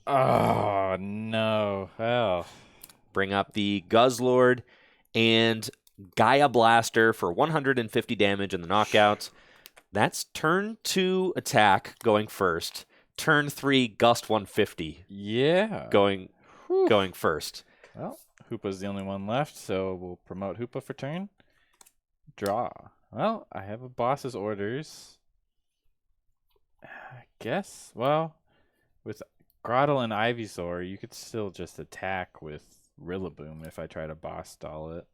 Speaker 2: Oh, no. Oh.
Speaker 1: Bring up the Guzzlord and Gaia Blaster for 150 damage in the knockout. That's turn 2 attack going first. Turn 3 Gust 150.
Speaker 2: Yeah.
Speaker 1: Going first.
Speaker 2: Well, Hoopa's the only one left, so we'll promote Hoopa for turn. Draw. Well, I have a Boss's Orders. I guess. Well, with Groddle and Ivysaur, you could still just attack with Rillaboom if I try to boss stall it.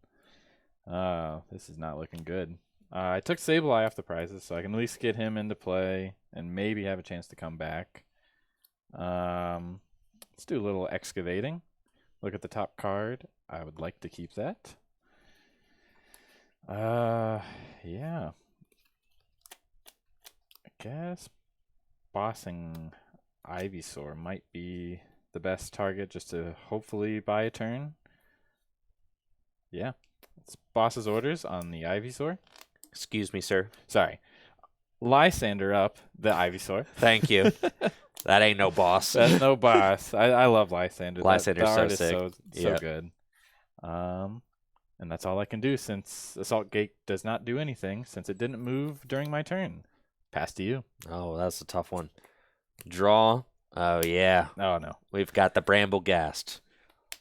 Speaker 2: This is not looking good. I took Sableye off the prizes, so I can at least get him into play and maybe have a chance to come back. Let's do a little excavating. Look at the top card. I would like to keep that. Yeah. I guess bossing Ivysaur might be the best target just to hopefully buy a turn. Yeah. It's Boss's Orders on the Ivysaur.
Speaker 1: Excuse me, sir.
Speaker 2: Sorry. Lysander up the Ivysaur.
Speaker 1: Thank you. That ain't no boss.
Speaker 2: That's no boss. I love Lysander.
Speaker 1: Lysander's
Speaker 2: the
Speaker 1: so
Speaker 2: art is
Speaker 1: sick.
Speaker 2: so
Speaker 1: Yeah.
Speaker 2: good. And that's all I can do since Assault Gate does not do anything since it didn't move during my turn. Pass to you.
Speaker 1: Oh, that's a tough one. Draw. Oh, yeah.
Speaker 2: Oh, no.
Speaker 1: We've got the Bramblegast.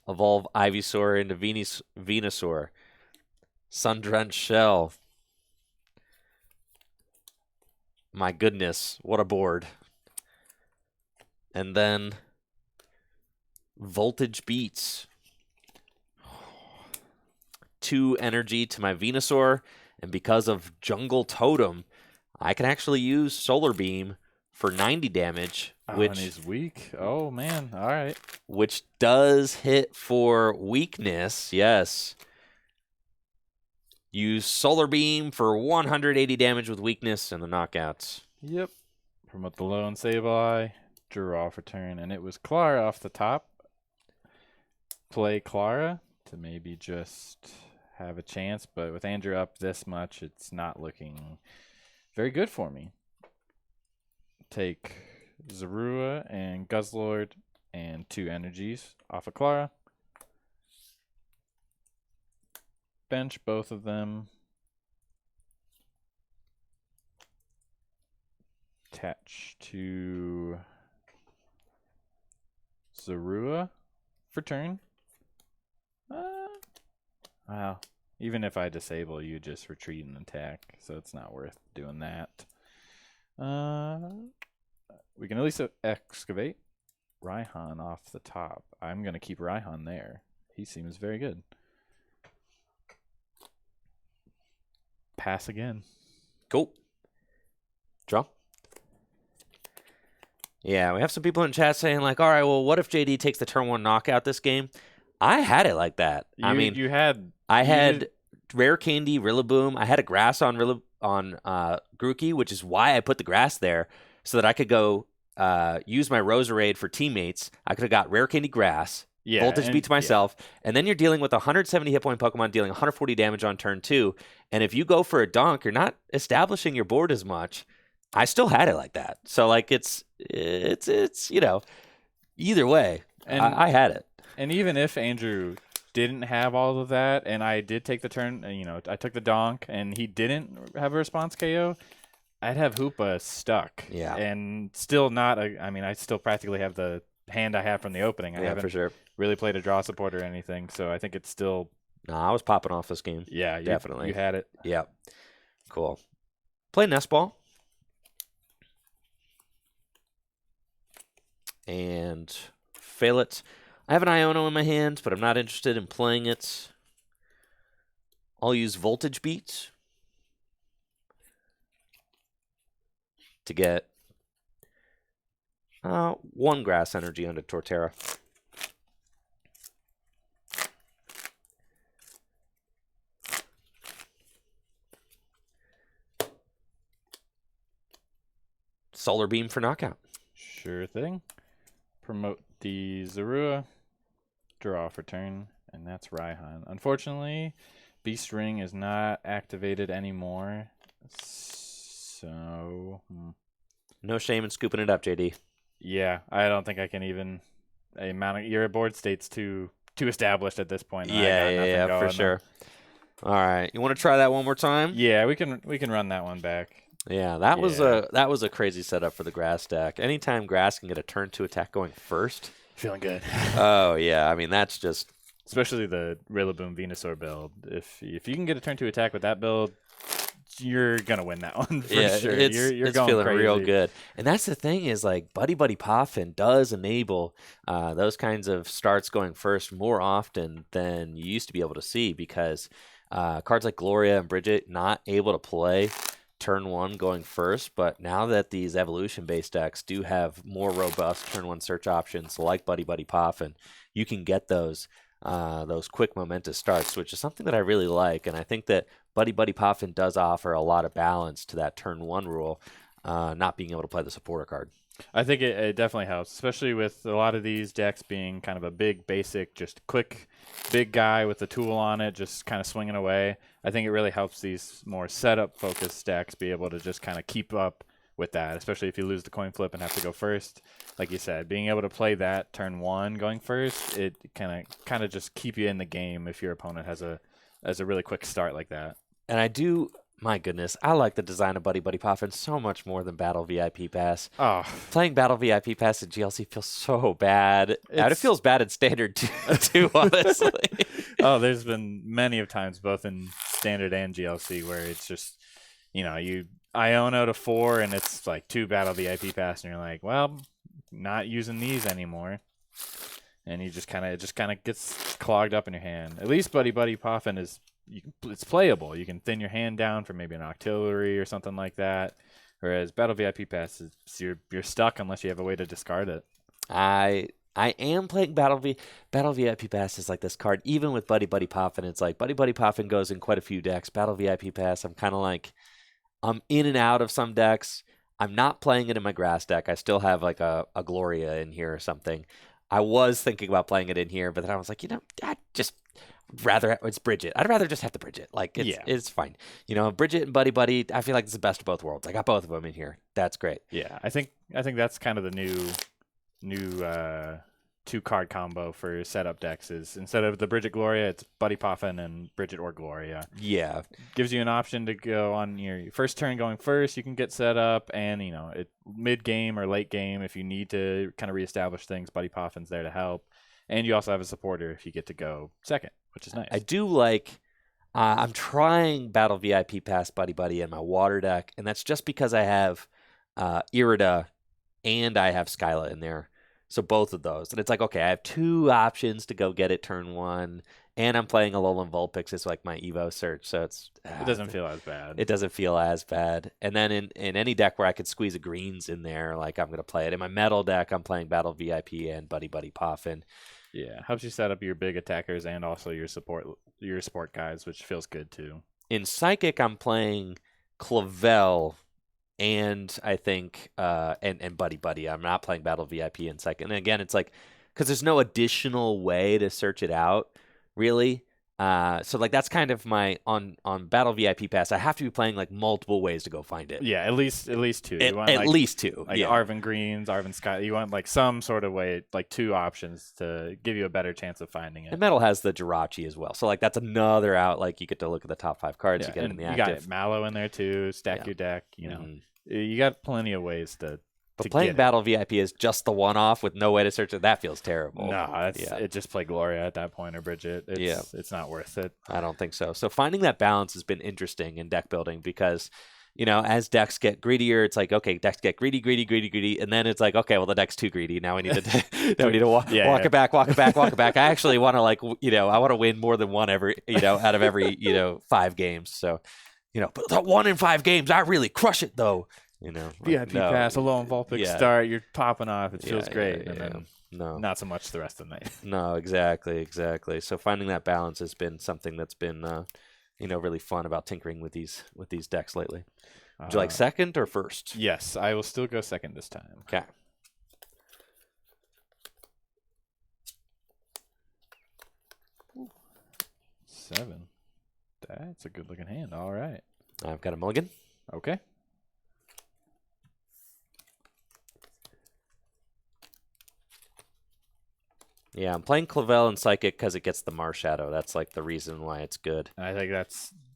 Speaker 1: Evolve Ivysaur into Venusaur. Sun-Drenched Shell. My goodness, what a board. And then Voltage Beats. 2 energy to my Venusaur, and because of Jungle Totem, I can actually use Solar Beam for 90 damage,
Speaker 2: And he's weak. Oh, man. All right.
Speaker 1: Which does hit for weakness, yes. Use Solar Beam for 180 damage with weakness and the knockouts.
Speaker 2: Yep. Promote the Lone Sableye. Draw for turn. And it was Clara off the top. Play Clara to maybe just have a chance. But with Andrew up this much, it's not looking very good for me. Take Zorua and Guzzlord and 2 energies off of Clara. Bench both of them. Attach to Zorua for turn. Wow. Even if I disable, you just retreat and attack, so it's not worth doing that. We can at least excavate Raihan off the top. I'm going to keep Raihan there. He seems very good. Pass again.
Speaker 1: Cool. Draw. Yeah, we have some people in chat saying like, all right, well, what if JD takes the turn 1 knockout this game? I had it like that. I had Rare Candy, Rillaboom. I had a grass on Grookey, which is why I put the grass there, so that I could go use my Roserade for teammates. I could have got Rare Candy Grass, Voltage Beats myself, and then you're dealing with a 170 hit point Pokemon dealing 140 damage on turn 2. And if you go for a dunk, you're not establishing your board as much. I still had it like that. So like it's either way, and I had it.
Speaker 2: And even if Andrew didn't have all of that, and I did take the turn, I took the donk, and he didn't have a response KO, I'd have Hoopa stuck.
Speaker 1: Yeah.
Speaker 2: And still not I still practically have the hand I have from the opening. I haven't
Speaker 1: for sure.
Speaker 2: really played a draw support or anything, so I think it's still.
Speaker 1: No, I was popping off this game.
Speaker 2: Yeah,
Speaker 1: definitely.
Speaker 2: You had it.
Speaker 1: Yeah. Cool. Play Nest Ball. And fail it. I have an Iono in my hand, but I'm not interested in playing it. I'll use Voltage Beat to get 1 grass energy onto Torterra. Solar Beam for knockout.
Speaker 2: Sure thing. Promote the Zorua. Draw for turn, and that's Raihan. Unfortunately, Beast Ring is not activated anymore. So.
Speaker 1: No shame in scooping it up, JD.
Speaker 2: Yeah, I don't think I can even. Your board state's too established at this point.
Speaker 1: Yeah, for sure. All right, you want to try that one more time?
Speaker 2: Yeah, we can run that one back.
Speaker 1: Yeah, that was a crazy setup for the grass deck. Anytime grass can get a turn 2 attack going first,
Speaker 2: feeling good.
Speaker 1: Oh yeah, I mean that's just
Speaker 2: especially the Rillaboom Venusaur build. If you can get a turn 2 attack with that build, you're gonna win that one for sure. You're going
Speaker 1: feeling
Speaker 2: crazy.
Speaker 1: Real good. And that's the thing is like Buddy Poffin does enable those kinds of starts going first more often than you used to be able to see, because cards like Gloria and Bridget not able to play turn 1 going first, but now that these evolution based decks do have more robust turn 1 search options like Buddy Poffin, you can get those quick momentous starts, which is something that I really like. And I think that Buddy Poffin does offer a lot of balance to that turn 1 rule, not being able to play the supporter card.
Speaker 2: I think it definitely helps, especially with a lot of these decks being kind of a big, basic, just quick, big guy with a tool on it, just kind of swinging away. I think it really helps these more setup-focused decks be able to just kind of keep up with that, especially if you lose the coin flip and have to go first. Like you said, being able to play that turn 1 going first, it kind of just keep you in the game if your opponent has a really quick start like that.
Speaker 1: And I do, my goodness, I like the design of Buddy Buddy Poffin so much more than Battle VIP Pass.
Speaker 2: Oh,
Speaker 1: Playing Battle VIP Pass in GLC feels so bad. And it feels bad in Standard too, honestly.
Speaker 2: Oh, there's been many of times, both in Standard and GLC, where it's just, you Iono to 4, and it's like 2 Battle VIP Pass, and you're like, well, not using these anymore. And it just kind of gets clogged up in your hand. At least Buddy Buddy Poffin it's playable. You can thin your hand down for maybe an auxiliary or something like that. Whereas Battle VIP Pass, you're stuck unless you have a way to discard it.
Speaker 1: I am playing Battle VIP Pass is like this card. Even with Buddy Buddy Poffin, it's like Buddy Buddy Poffin goes in quite a few decks. Battle VIP Pass, I'm kind of like, I'm in and out of some decks. I'm not playing it in my grass deck. I still have like a Gloria in here or something. I was thinking about playing it in here, but then I was like, it's Bridget. I'd rather just have the Bridget. Like, it's fine. Bridget and Buddy Buddy, I feel like it's the best of both worlds. I got both of them in here. That's great.
Speaker 2: Yeah, I think that's kind of the new 2-card combo for setup decks is instead of the Bridget Gloria, it's Buddy Poffin and Bridget or Gloria.
Speaker 1: Yeah.
Speaker 2: Gives you an option to go on your first turn going first, you can get set up, and mid-game or late game, if you need to kind of reestablish things, Buddy Poffin's there to help. And you also have a supporter if you get to go second, which is nice.
Speaker 1: I do like, I'm trying Battle VIP Pass Buddy Buddy in my water deck, and that's just because I have Irida and I have Skyla in there. So both of those. And it's like, okay, I have 2 options to go get it turn 1, and I'm playing Alolan Vulpix as like my Evo search. So it
Speaker 2: doesn't feel as bad.
Speaker 1: It doesn't feel as bad. And then in any deck where I could squeeze a greens in there, like I'm going to play it. In my metal deck, I'm playing Battle VIP and Buddy Buddy Poffin.
Speaker 2: Yeah, helps you set up your big attackers and also your support guys, which feels good too.
Speaker 1: In Psychic, I'm playing Clavel and I think and Buddy Buddy. I'm not playing Battle VIP in Psychic. And again, it's like because there's no additional way to search it out, really. So like that's kind of my on Battle VIP Pass. I have to be playing like multiple ways to go find it.
Speaker 2: Yeah, at least 2. You want,
Speaker 1: at least 2.
Speaker 2: Like Arven Greens, Arven Sky. You want like some sort of way, like 2 options to give you a better chance of finding it.
Speaker 1: And Metal has the Jirachi as well. So like that's another out. Like you get to look at the top 5 cards. You get it in the active.
Speaker 2: You got Mallow in there too. Stack your deck. You got plenty of ways to.
Speaker 1: But playing Battle VIP is just the one-off with no way to search it. That feels terrible.
Speaker 2: No, it just play Gloria at that point or Bridget. It's not worth it.
Speaker 1: I don't think so. So finding that balance has been interesting in deck building because, as decks get greedier, it's like, okay, decks get greedy, and then it's like, okay, well, the deck's too greedy. Now we need to walk it back. I actually want to I want to win more than one out of every 5 games. So, but the 1 in 5 games, I really crush it though.
Speaker 2: VIP Pass, Alolan Vulpix start, you're popping off. It feels great.
Speaker 1: Yeah,
Speaker 2: and then not so much the rest of the night.
Speaker 1: No, exactly. So finding that balance has been something that's been, really fun about tinkering with these decks lately. Would you like second or first?
Speaker 2: Yes, I will still go second this time.
Speaker 1: Okay.
Speaker 2: Ooh, 7. That's a good looking hand. All right.
Speaker 1: I've got a mulligan.
Speaker 2: Okay.
Speaker 1: Yeah, I'm playing Clavel and Psychic because it gets the Marshadow. That's like the reason why it's good.
Speaker 2: And I think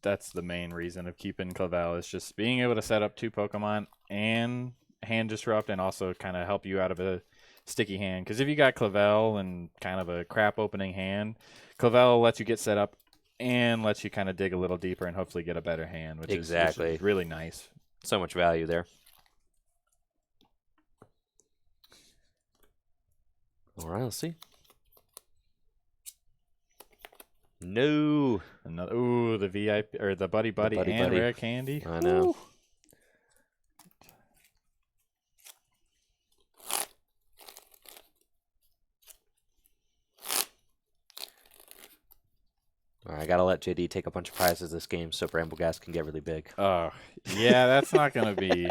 Speaker 2: that's the main reason of keeping Clavel is just being able to set up 2 Pokemon and hand disrupt and also kind of help you out of a sticky hand. Because if you got Clavel and kind of a crap opening hand, Clavel lets you get set up and lets you kind of dig a little deeper and hopefully get a better hand, which is really nice.
Speaker 1: So much value there. All right, let's see. No.
Speaker 2: Ooh, the VIP or the Buddy Buddy and Rare Candy.
Speaker 1: I know.
Speaker 2: Ooh.
Speaker 1: All right, I gotta let JD take a bunch of prizes this game so Brambleghast can get really big.
Speaker 2: Oh, yeah, that's not gonna be.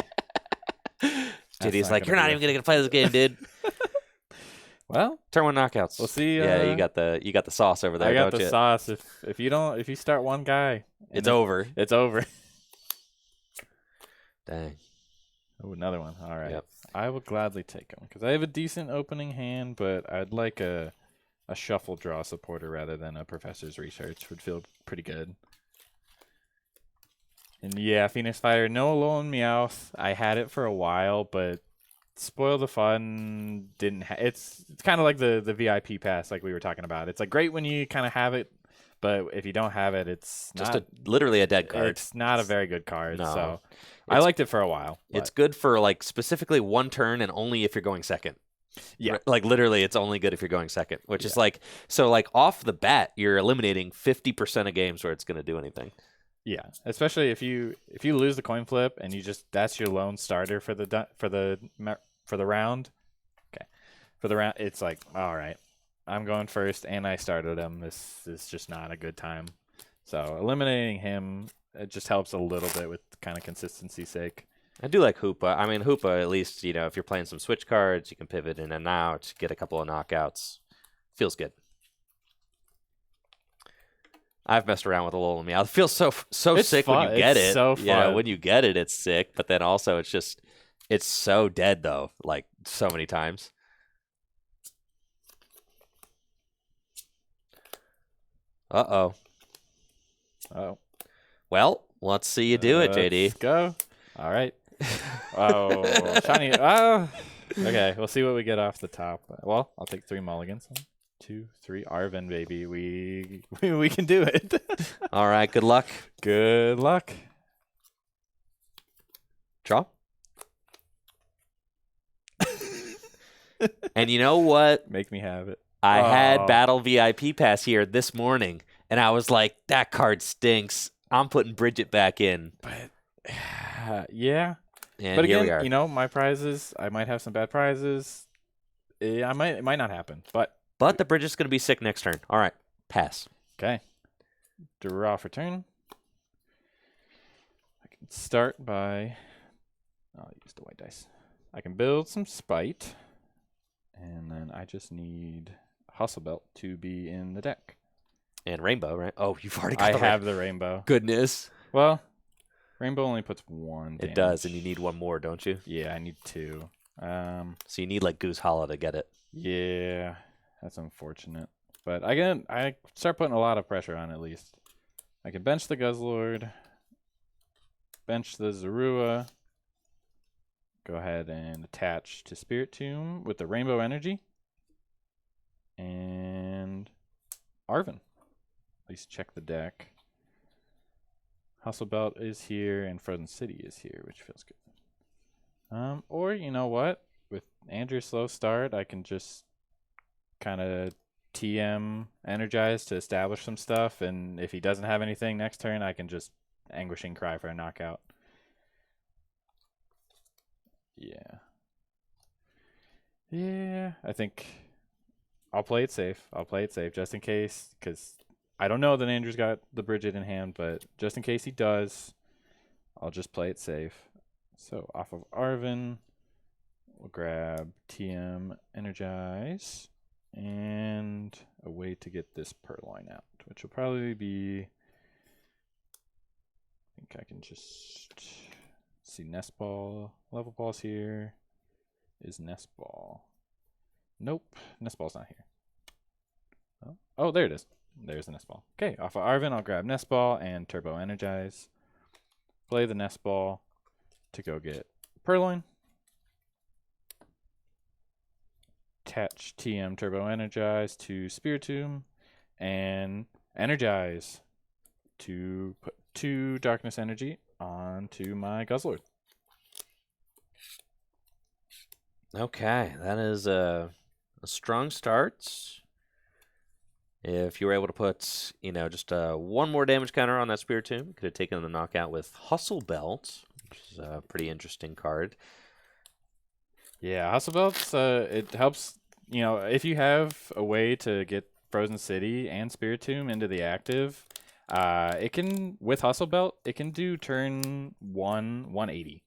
Speaker 1: JD's like, you're not even gonna play this game, dude.
Speaker 2: Well,
Speaker 1: turn 1 knockouts.
Speaker 2: We'll see.
Speaker 1: Yeah, you got the sauce over there.
Speaker 2: I got
Speaker 1: don't
Speaker 2: the
Speaker 1: you?
Speaker 2: sauce. If you start one guy,
Speaker 1: it's over.
Speaker 2: It's over.
Speaker 1: Dang.
Speaker 2: Oh, another one. All right.
Speaker 1: Yep.
Speaker 2: I will gladly take him because I have a decent opening hand, but I'd like a shuffle draw supporter rather than a Professor's Research. Would feel pretty good. And yeah, Phoenix Fighter, no Alolan Meowth. I had it for a while, but spoil the fun didn't. It's kind of like the VIP pass, like we were talking about. It's like great when you kind of have it, but if you don't have it, it's
Speaker 1: Just
Speaker 2: not.
Speaker 1: literally a dead card.
Speaker 2: It's not a very good card.
Speaker 1: No.
Speaker 2: So I liked it for a while.
Speaker 1: It's good for like specifically one turn and only if you're going second.
Speaker 2: Yeah.
Speaker 1: Like literally it's only good if you're going second, which is like, so like off the bat, you're eliminating 50% of games where it's going to do anything.
Speaker 2: Yeah, especially if you lose the coin flip and you just that's your lone starter for the round. Okay, for the round, it's like, all right, I'm going first and I started him. This is just not a good time. So eliminating him, it just helps a little bit with kind of consistency's sake.
Speaker 1: I do like Hoopa. I mean, Hoopa, at least, you know, if you're playing some switch cards, you can pivot in and out, get a couple of knockouts. Feels good. I've messed around with a little Meowth. It feels so sick
Speaker 2: fun.
Speaker 1: when you get it.
Speaker 2: So fun.
Speaker 1: You know, when you get it, it's sick. But then also, it's so dead though. Like so many times. Uh-oh.
Speaker 2: Oh.
Speaker 1: Well, let's see you do it, JD.
Speaker 2: Let's go. All right. Oh, shiny. Oh. Okay, we'll see what we get off the top. Well, I'll take 3 mulligans. 1, 2, 3. Arven, baby. We can do it.
Speaker 1: All right, good luck.
Speaker 2: Good luck.
Speaker 1: Draw. And you know what?
Speaker 2: Make me have it.
Speaker 1: I had Battle VIP Pass here this morning, and I was like, that card stinks. I'm putting Bridget back in.
Speaker 2: But, yeah.
Speaker 1: And
Speaker 2: but
Speaker 1: here
Speaker 2: again,
Speaker 1: we are.
Speaker 2: you know, my prizes, I might have some bad prizes. It might not happen, but
Speaker 1: the Bridget's going to be sick next turn. All right, pass.
Speaker 2: okay. Draw for turn. I can start by, I'll use the white dice. I can build some Spite, and then I just need Hustle Belt to be in the deck.
Speaker 1: And Rainbow, right? Oh, you've already got
Speaker 2: I
Speaker 1: the
Speaker 2: have the Rainbow.
Speaker 1: Goodness.
Speaker 2: Well, Rainbow only puts 1 damage.
Speaker 1: It does, and you need one more, don't you?
Speaker 2: Yeah, I need 2.
Speaker 1: So you need like Goose Hollow to get it.
Speaker 2: Yeah, that's unfortunate. But I start putting a lot of pressure on at least. I can bench the Guzzlord, bench the Zorua, go ahead and attach to Spirit Tomb with the Rainbow Energy, and Arven. At least check the deck. Hustle Belt is here, and Frozen City is here, which feels good. Or, you know what? With Andrew's slow start, I can just kind of TM Energize to establish some stuff, and if he doesn't have anything next turn, I can just Anguishing Cry for a knockout. Yeah. Yeah, I think I'll play it safe. I'll play it safe just in case, because I don't know that Andrew's got the Bridget in hand, but just in case he does, I'll just play it safe. So off of Arven, we'll grab TM Energize and a way to get this Purloin out, which will probably be, I think I can just see Nest Ball. Level Ball's here. Is Nest Ball? Nope, Nest Ball's not here. Oh, there it is. There's the Nest Ball. Okay, off of Arven, I'll grab Nest Ball and Turbo Energize. Play the Nest Ball to go get Purloin. Attach TM Turbo Energize to Spiritomb and Energize to put 2 Darkness Energy onto my Guzzlord.
Speaker 1: Okay, that is a strong start. If you were able to put, you know, just one more damage counter on that Spiritomb, you could have taken the knockout with Hustle Belt, which is a pretty interesting card.
Speaker 2: Yeah, Hustle Belts, it helps, you know, if you have a way to get Frozen City and Spiritomb into the active, it can, with Hustle Belt, it can do turn 180.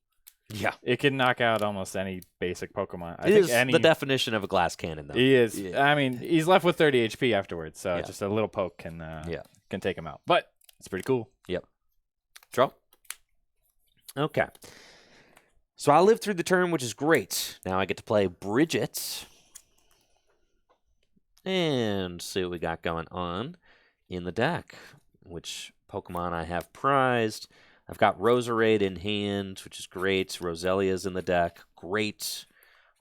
Speaker 1: Yeah.
Speaker 2: It can knock out almost any basic Pokemon.
Speaker 1: I think the definition of a glass cannon, though.
Speaker 2: He is. Yeah. I mean, he's left with 30 HP afterwards, so
Speaker 1: yeah.
Speaker 2: just a little poke can take him out. But it's pretty cool.
Speaker 1: Yep. Draw. Okay. So I lived through the turn, which is great. Now I get to play Bridget. And see what we got going on in the deck. Which Pokemon I have prized. I've got Roserade in hand, which is great. Roselia's in the deck. Great.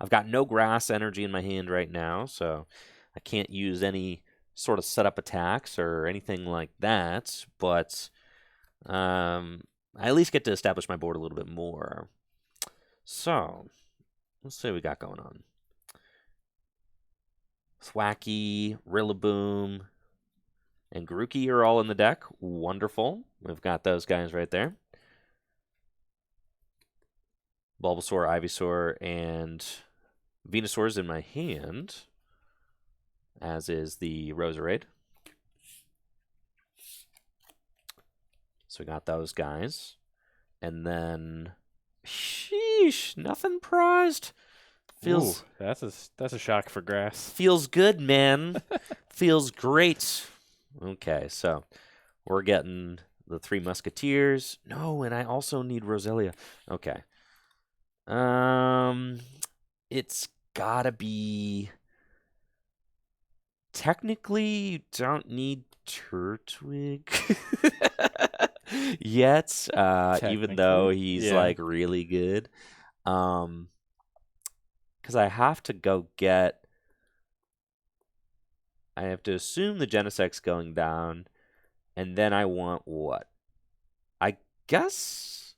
Speaker 1: I've got no grass energy in my hand right now, so I can't use any sort of setup attacks or anything like that. But I at least get to establish my board a little bit more. So, let's see what we got going on. Thwacky, Rillaboom, and Grookey are all in the deck. Wonderful. We've got those guys right there. Bulbasaur, Ivysaur, and Venusaur's in my hand, as is the Roserade. So we got those guys. And then, sheesh, nothing prized.
Speaker 2: Ooh, that's a shock for grass.
Speaker 1: Feels good, man. Feels great. Okay, so we're getting the Three Musketeers. No, and I also need Roselia. Okay. It's gotta be. Technically, you don't need Turtwig yet, even though he's like really good. Because I have to go get. I have to assume the Genesec's going down, and then I want what? I guess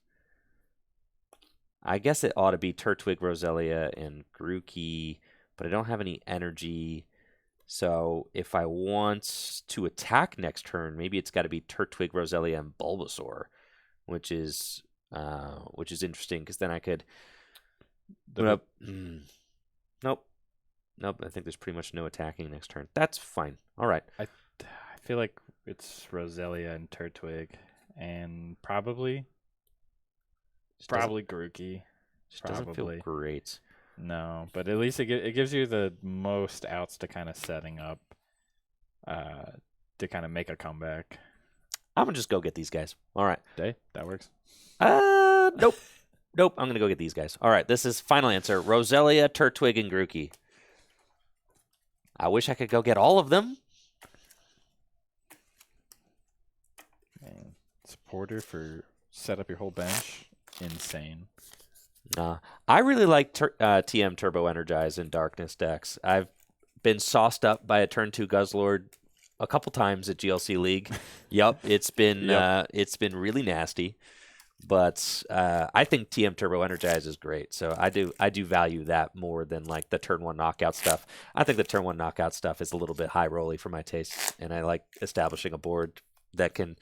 Speaker 1: it ought to be Turtwig, Roselia, and Grookey, but I don't have any energy. So if I want to attack next turn, maybe it's got to be Turtwig, Roselia, and Bulbasaur, which is interesting because then I could. Nope. Nope. I think there's pretty much no attacking next turn. That's fine. All right.
Speaker 2: I feel like it's Roselia and Turtwig, and probably Grookey.
Speaker 1: Just doesn't feel great.
Speaker 2: No, but at least it gives you the most outs to kind of setting up to kind of make a comeback.
Speaker 1: I'm gonna just go get these guys. All right.
Speaker 2: That works.
Speaker 1: Nope. Nope. I'm gonna go get these guys. All right. This is final answer: Roselia, Turtwig, and Grookey. I wish I could go get all of them.
Speaker 2: Man, supporter for set up your whole bench. Insane.
Speaker 1: I really like TM Turbo Energize and Darkness decks. I've been sauced up by a turn 2 Guzzlord a couple times at GLC League. Yep, it's been really nasty. But I think TM Turbo Energize is great. So I do value that more than like the turn 1 knockout stuff. I think the turn 1 knockout stuff is a little bit high rolly for my taste, and I like establishing a board that can,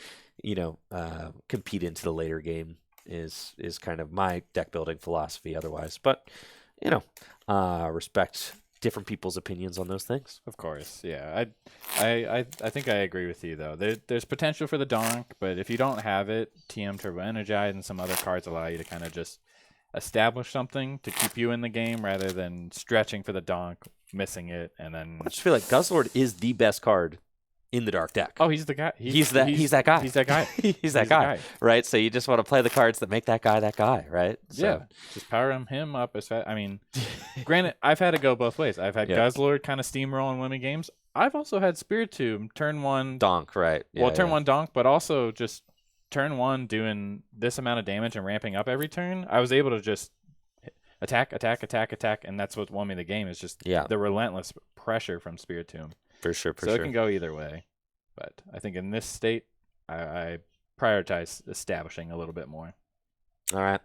Speaker 1: compete into the later game. Is kind of my deck building philosophy otherwise, but respect different people's opinions on those things.
Speaker 2: Of course, yeah. I think I agree with you though. There's potential for the donk, but if you don't have it, TM Turbo Energize and some other cards allow you to kind of just establish something to keep you in the game rather than stretching for the donk, missing it, and then.
Speaker 1: I just feel like Guzzlord is the best card in the dark deck.
Speaker 2: Oh, he's the guy.
Speaker 1: He's that guy.
Speaker 2: He's that guy.
Speaker 1: He's that guy. Right? So you just want to play the cards that make that guy, right? So.
Speaker 2: Yeah. Just power him up as fast. I mean, granted, I've had to go both ways. I've had Guzzlord kind of steamroll and winning games. I've also had Spiritomb turn 1
Speaker 1: donk, right?
Speaker 2: Yeah, turn 1 donk, but also just turn 1 doing this amount of damage and ramping up every turn. I was able to just attack, and that's what won me the game. Is just the relentless pressure from Spiritomb.
Speaker 1: For sure.
Speaker 2: It can go either way. But I think in this state, I prioritize establishing a little bit more.
Speaker 1: All right.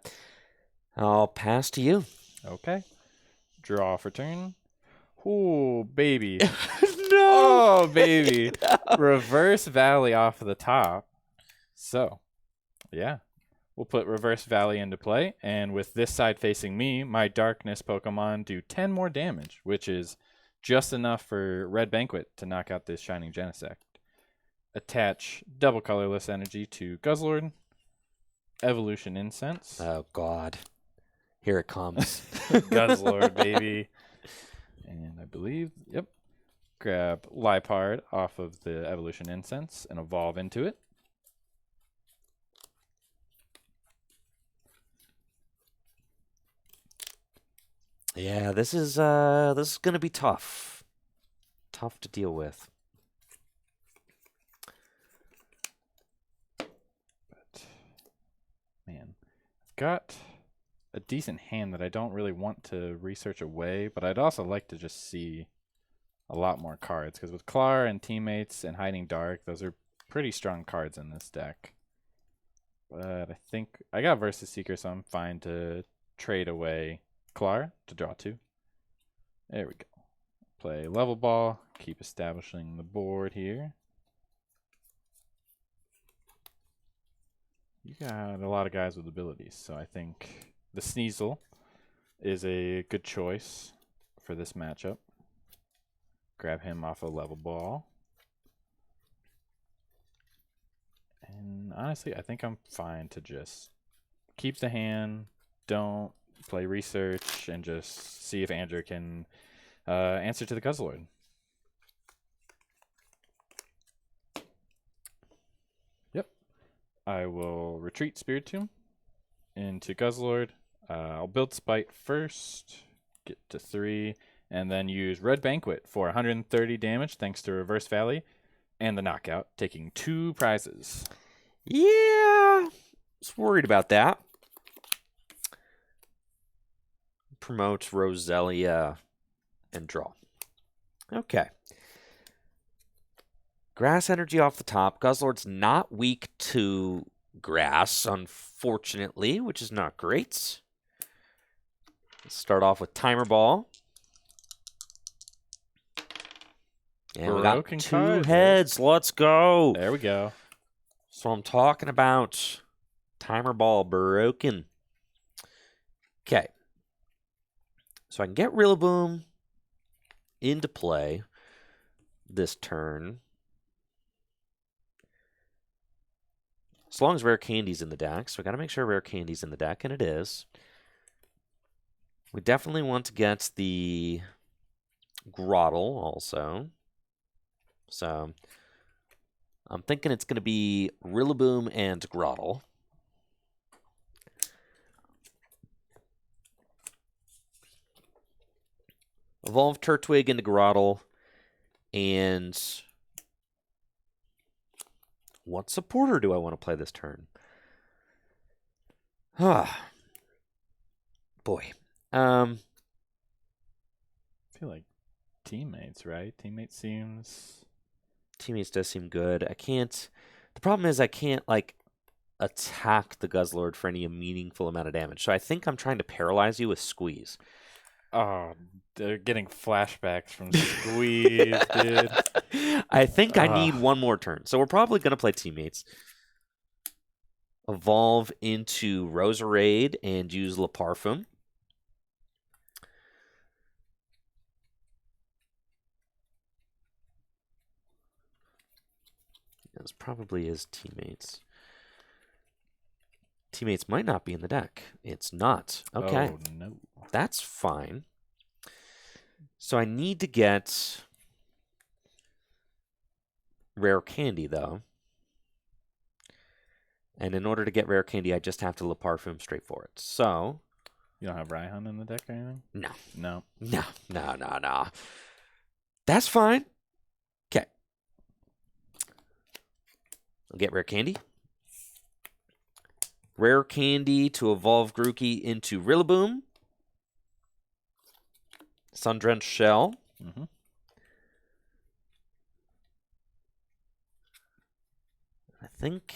Speaker 1: I'll pass to you.
Speaker 2: Okay. Draw for turn. Ooh, baby.
Speaker 1: No.
Speaker 2: Oh, baby. No. Reverse Valley off of the top. So, yeah. We'll put Reverse Valley into play. And with this side facing me, my Darkness Pokemon do 10 more damage, which is just enough for Red Banquet to knock out this Shining Genesect. Attach double colorless energy to Guzzlord. Evolution Incense.
Speaker 1: Oh, God. Here it comes.
Speaker 2: Guzzlord, baby. And I believe, grab Liepard off of the Evolution Incense and evolve into it.
Speaker 1: Yeah, this is gonna be tough. Tough to deal with.
Speaker 2: But man, I've got a decent hand that I don't really want to research away, but I'd also like to just see a lot more cards, because with Clar and Teammates and Hiding Dark, those are pretty strong cards in this deck. But I think I got Versus Seeker, so I'm fine to trade away Clar to draw 2. There we go. Play Level Ball, keep establishing the board here. You got a lot of guys with abilities, so I think the Sneasel is a good choice for this matchup. Grab him off a Level Ball. And honestly, I think I'm fine to just keep the hand, don't play research, and just see if Andrew can answer to the Guzzlord. Yep. I will retreat Spirit Tomb into Guzzlord. I'll build Spite first, get to 3, and then use Red Banquet for 130 damage thanks to Reverse Valley and the knockout, taking 2 prizes.
Speaker 1: Yeah, I was worried about that. Promote Roselia and draw. Okay. Grass energy off the top. Guzzlord's not weak to grass, unfortunately, which is not great. Let's start off with Timer Ball. And we got
Speaker 2: Broken
Speaker 1: 2
Speaker 2: card.
Speaker 1: heads. Let's go.
Speaker 2: There we go.
Speaker 1: So I'm talking about Timer Ball broken. Okay. So I can get Rillaboom into play this turn. As long as Rare Candy's in the deck. So we got to make sure Rare Candy's in the deck, and it is. We definitely want to get the Grottle also. So I'm thinking it's going to be Rillaboom and Grottle. Evolve Turtwig into Grottle. And what supporter do I want to play this turn? Ah, boy.
Speaker 2: I feel like Teammates, right? Teammates
Speaker 1: does seem good. I can't. The problem is I can't like attack the Guzzlord for any meaningful amount of damage. So I think I'm trying to paralyze you with Squeeze.
Speaker 2: Oh, they're getting flashbacks from Squeeze, dude.
Speaker 1: I think I need one more turn. So we're probably going to play Teammates. Evolve into Roserade and use La Parfum. This probably is Teammates. Teammates might not be in the deck. It's not. Okay.
Speaker 2: Oh, no.
Speaker 1: That's fine. So I need to get Rare Candy, though. And in order to get Rare Candy, I just have to La Parfum straight for it. So...
Speaker 2: You don't have Raihan in the deck or anything?
Speaker 1: No.
Speaker 2: No.
Speaker 1: No. That's fine. Okay. I'll get Rare Candy. Rare Candy to evolve Grookey into Rillaboom. Sun-Drenched Shell.
Speaker 2: Mm-hmm.
Speaker 1: I think...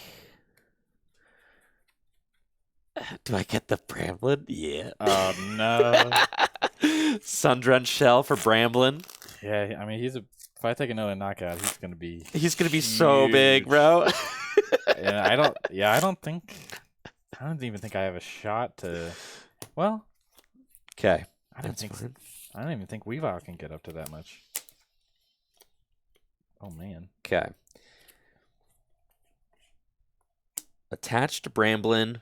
Speaker 1: Do I get the Bramblin? Yeah.
Speaker 2: Oh, no.
Speaker 1: Sun-Drenched Shell for Bramblin.
Speaker 2: Yeah, I mean, if I take another knockout, he's going to be
Speaker 1: He's so big, bro.
Speaker 2: And I don't even think I have a shot to, well.
Speaker 1: Okay.
Speaker 2: I don't even think Weavile can get up to that much. Oh, man.
Speaker 1: Okay. Attached to Bramblin.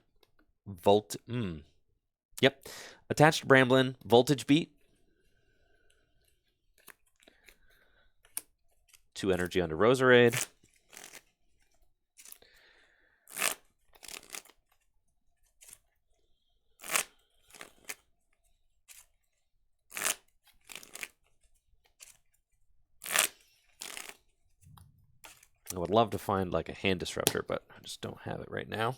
Speaker 1: Yep. Attached to Bramblin. Voltage Beat. 2 energy onto Roserade. I would love to find like a hand disruptor, but I just don't have it right now.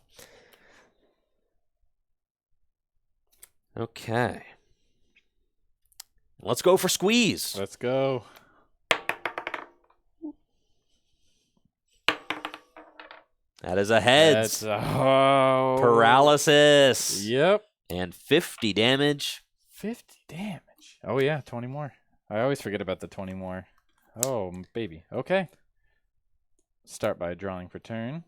Speaker 1: Okay. Let's go for squeeze.
Speaker 2: Let's go.
Speaker 1: That is a heads.
Speaker 2: Oh.
Speaker 1: Paralysis.
Speaker 2: Yep.
Speaker 1: And 50 damage.
Speaker 2: 50 damage. Oh, yeah, 20 more. I always forget about the 20 more. Oh, baby. Okay. Start by drawing for turn.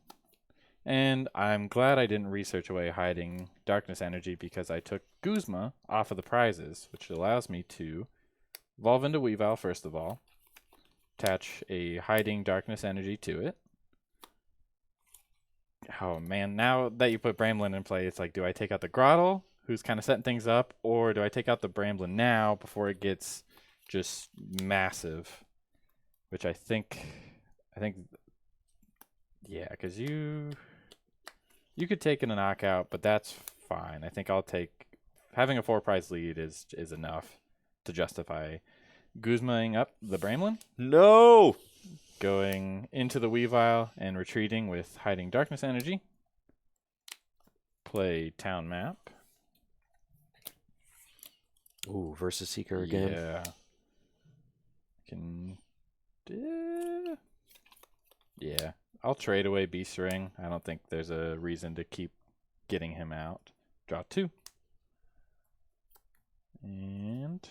Speaker 2: And I'm glad I didn't research away hiding darkness energy because I took Guzma off of the prizes, which allows me to evolve into Weavile first of all, attach a hiding darkness energy to it. Oh man, now that you put Bramblin in play, it's like, do I take out the Grottle, who's kind of setting things up, or do I take out the Bramblin now before it gets just massive? Which I think, yeah, because you could take in a knockout, but that's fine. I think I'll take having a 4-prize lead is enough to justify Guzmaing up the Bramblin.
Speaker 1: No!
Speaker 2: Going into the Weavile and retreating with hiding darkness energy. Play town map.
Speaker 1: Ooh, versus Seeker again.
Speaker 2: Yeah. Yeah. I'll trade away Beast Ring. I don't think there's a reason to keep getting him out. Draw 2. And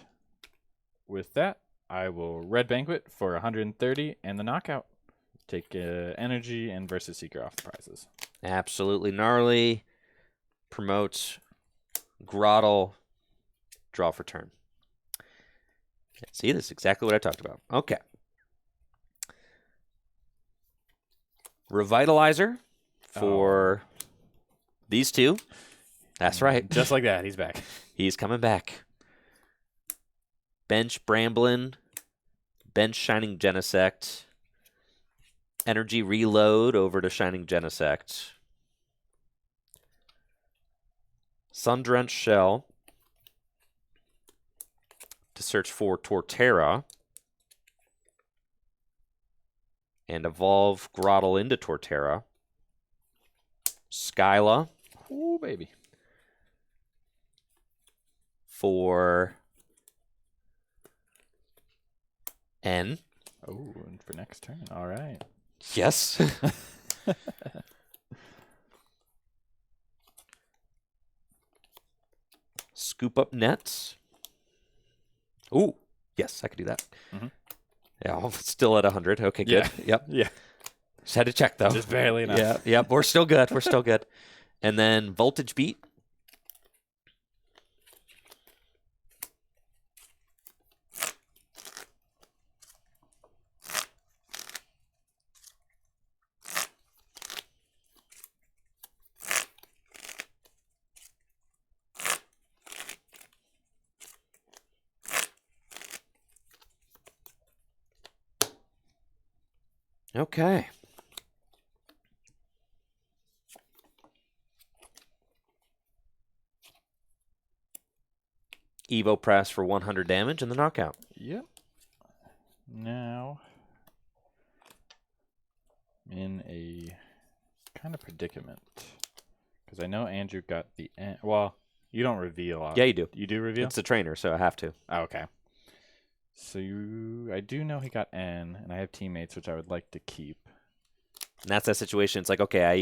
Speaker 2: with that, I will Red Banquet for 130 and the knockout. Take energy and versus Seeker off the prizes.
Speaker 1: Absolutely gnarly. Promotes Grottle. Draw for turn. See, this is exactly what I talked about. Okay. Revitalizer for these two. That's right.
Speaker 2: Just like that, he's back.
Speaker 1: He's coming back. Bench Bramblin. Bench Shining Genesect. Energy reload over to Shining Genesect. Sun-Drenched Shell to search for Torterra. And evolve Grottle into Torterra. Skyla.
Speaker 2: Ooh, baby.
Speaker 1: For N.
Speaker 2: Oh, and for next turn. All right.
Speaker 1: Yes. Scoop up nets. Ooh, yes, I could do that.
Speaker 2: Mm-hmm.
Speaker 1: Yeah, I'm still at 100. Okay, good.
Speaker 2: Yeah.
Speaker 1: Yep.
Speaker 2: Yeah.
Speaker 1: Just had to check, though.
Speaker 2: Just barely enough.
Speaker 1: Yeah, yep. We're still good. We're still good. And then Voltage Beat. Okay. Evo Press for 100 damage and the knockout.
Speaker 2: Yep. Now, I'm in a kind of predicament. Because I know Andrew got the N. Well, you don't reveal.
Speaker 1: Yeah, you do.
Speaker 2: You do reveal?
Speaker 1: It's a trainer, so I have to.
Speaker 2: Oh, okay. So I do know he got N, and I have teammates, which I would like to keep.
Speaker 1: And that's that situation. It's like, okay,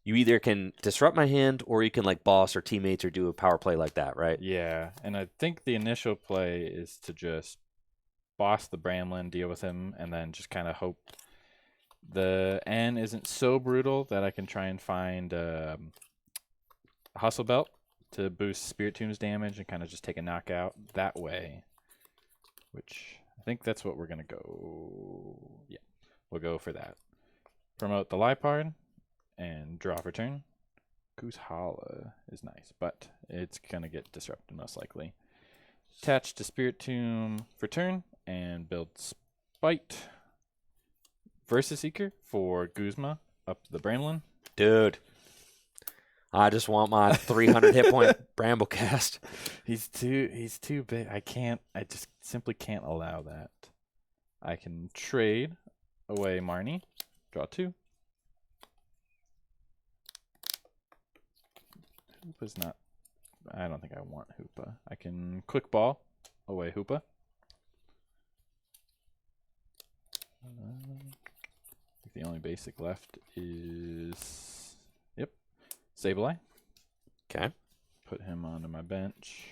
Speaker 1: you either can disrupt my hand or you can like boss or teammates or do a power play like that, right?
Speaker 2: Yeah, and I think the initial play is to just boss the Bramblin, deal with him, and then just kind of hope the N isn't so brutal that I can try and find a Hustle Belt to boost Spirit Tomb's damage and kind of just take a knockout that way, which I think that's what we're going to go. Yeah, we'll go for that. Promote the Lipard and draw for turn. Coalossal is nice, but it's going to get disrupted most likely. Attach to Spirit Tomb for turn and build Spite. Versus Seeker for Guzma up the Bramblin.
Speaker 1: Dude, I just want my 300 hit point Bramblecast.
Speaker 2: He's too big. I just simply can't allow that. I can trade away Marnie Draw 2. Hoopa's not... I don't think I want Hoopa. I can quick ball away Hoopa. I think the only basic left is... Yep. Sableye.
Speaker 1: Okay.
Speaker 2: Put him onto my bench.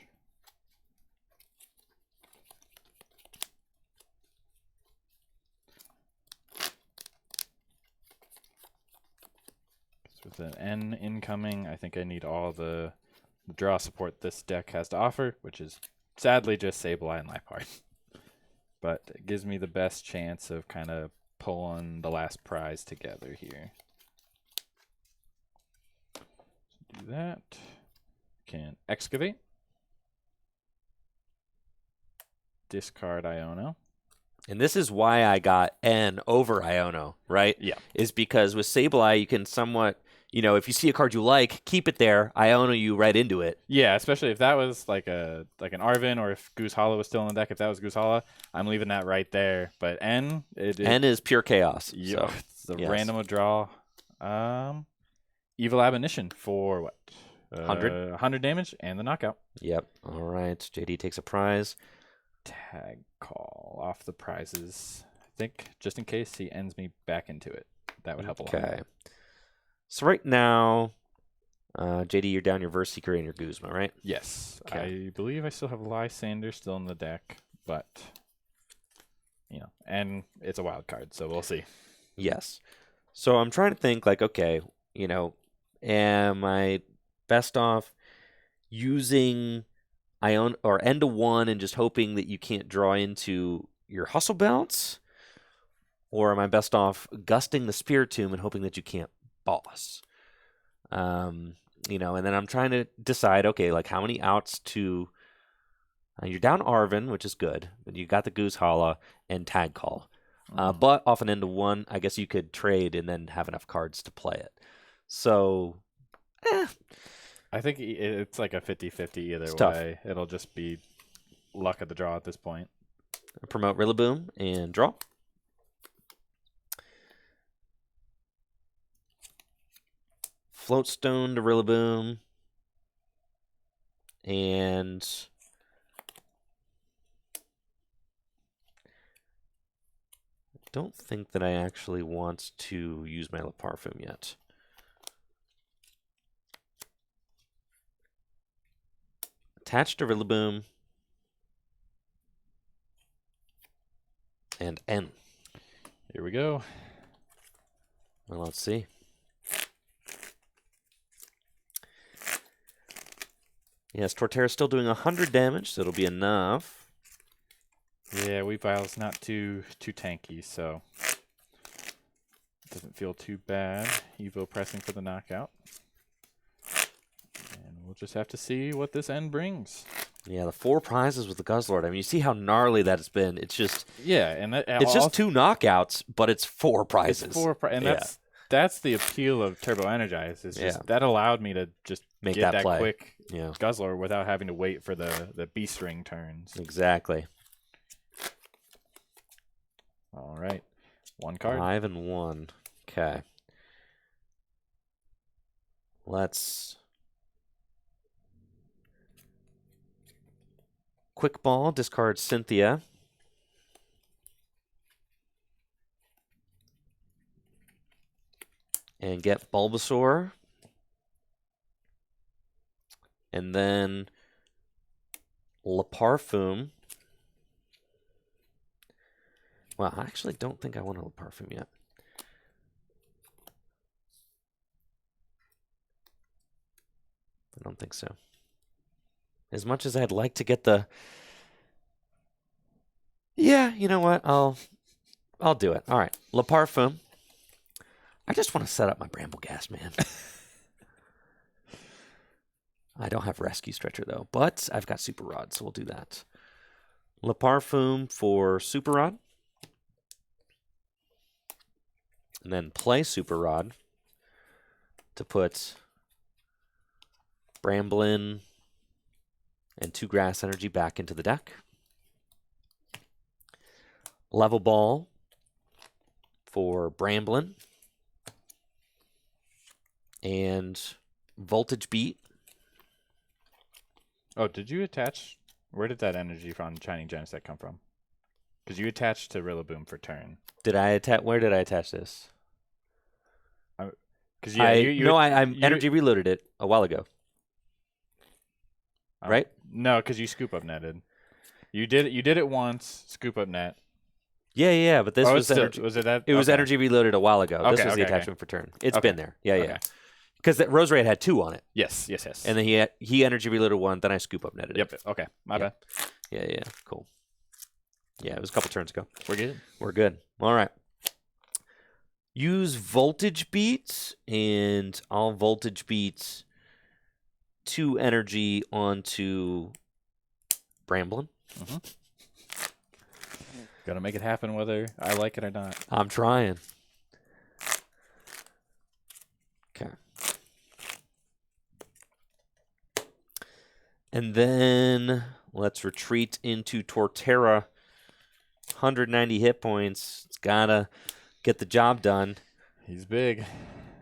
Speaker 2: With an N incoming, I think I need all the draw support this deck has to offer, which is sadly just Sableye and Liepard. But it gives me the best chance of kind of pulling the last prize together here. Do that. Can excavate. Discard Iono.
Speaker 1: And this is why I got N over Iono, right?
Speaker 2: Yeah.
Speaker 1: Is because with Sableye, you can somewhat, if you see a card you like, keep it there. Iono you right into it.
Speaker 2: Yeah, especially if that was like an Arven, or if Goose Hollow was still in the deck. If that was Goose Hollow, I'm leaving that right there. But N,
Speaker 1: N is pure chaos.
Speaker 2: Yeah,
Speaker 1: so,
Speaker 2: it's the
Speaker 1: yes.
Speaker 2: random draw. Evil Admonition for what?
Speaker 1: 100.
Speaker 2: 100 damage and the knockout.
Speaker 1: Yep. All right. JD takes a prize.
Speaker 2: Tag call off the prizes. I think just in case he ends me back into it. That would help a lot.
Speaker 1: Okay. So right now, JD, you're down your Verse Seeker and your Guzma, right?
Speaker 2: Yes.
Speaker 1: Okay.
Speaker 2: I believe I still have Lysander still in the deck, but and it's a wild card, so we'll see.
Speaker 1: Yes. So I'm trying to think like, okay, am I best off using Ion or end of 1 and just hoping that you can't draw into your Hustle Bounce? Or am I best off gusting the Spiritomb and hoping that you can't boss? And then I'm trying to decide, okay, like how many outs to... you're down Arven, which is good, but you got the Goose Hollow and Tag Call. But off an end of 1, I guess you could trade and then have enough cards to play it. So,
Speaker 2: I think it's like a 50-50 either way.
Speaker 1: Tough.
Speaker 2: It'll just be luck of the draw at this point.
Speaker 1: Promote Rillaboom and draw. Floatstone to Rillaboom. And I don't think that I actually want to use my Parfum yet. Attach to Rillaboom. And N.
Speaker 2: Here we go.
Speaker 1: Well, let's see. Yes, Torterra's still doing 100 damage, so it'll be enough.
Speaker 2: Yeah, Weepile's not too tanky, so doesn't feel too bad. Evo pressing for the knockout. And we'll just have to see what this end brings.
Speaker 1: Yeah, the 4 prizes with the Guzzlord. I mean, you see how gnarly that has been. It's just
Speaker 2: and
Speaker 1: it's just 2 knockouts, but it's 4 prizes.
Speaker 2: It's 4 that's the appeal of Turbo Energize. Is just that allowed me to just
Speaker 1: make
Speaker 2: get that
Speaker 1: play.
Speaker 2: Quick Guzzler without having to wait for the Beast Ring turns.
Speaker 1: Exactly.
Speaker 2: All right, 1 card.
Speaker 1: 5 and 1. Okay. Let's quick ball, discard Cynthia. And get Bulbasaur. And then Parfum. Well, I actually don't think I want a Parfum yet. I don't think so. As much as I'd like to get the... Yeah, you know what? I'll do it. All right. Parfum. I just want to set up my Bramble Gas, man. I don't have Rescue Stretcher, though, but I've got Super Rod, so we'll do that. Parfum for Super Rod. And then play Super Rod to put Bramblin and 2 Grass Energy back into the deck. Level Ball for Bramblin. And Voltage Beat.
Speaker 2: Oh, did you attach? Where did that energy from Shining Genesect come from? Because you attached to Rillaboom for turn.
Speaker 1: Did I attach? Where did I attach this?
Speaker 2: Because yeah,
Speaker 1: I energy reloaded it a while ago. Right?
Speaker 2: No, because you scoop up netted. You did it once. Scoop up net.
Speaker 1: Yeah. But this was energy.
Speaker 2: Was it that?
Speaker 1: It was energy reloaded a while ago. This was the
Speaker 2: okay.
Speaker 1: attachment for turn. It's been there. Yeah.
Speaker 2: Okay.
Speaker 1: Because Roserade had 2 on it.
Speaker 2: Yes.
Speaker 1: And then he energy reloaded 1. Then I scoop up netted.
Speaker 2: Yep. Okay. My bad.
Speaker 1: Yeah. Cool. Yeah, it was a couple turns ago.
Speaker 2: We're good.
Speaker 1: All right. Use Voltage Beats, and I'll Voltage Beats 2 energy onto Bramblin.
Speaker 2: Gotta make it happen whether I like it or not.
Speaker 1: I'm trying. Okay. And then let's retreat into Torterra. 190 hit points. It's gotta get the job done.
Speaker 2: He's big.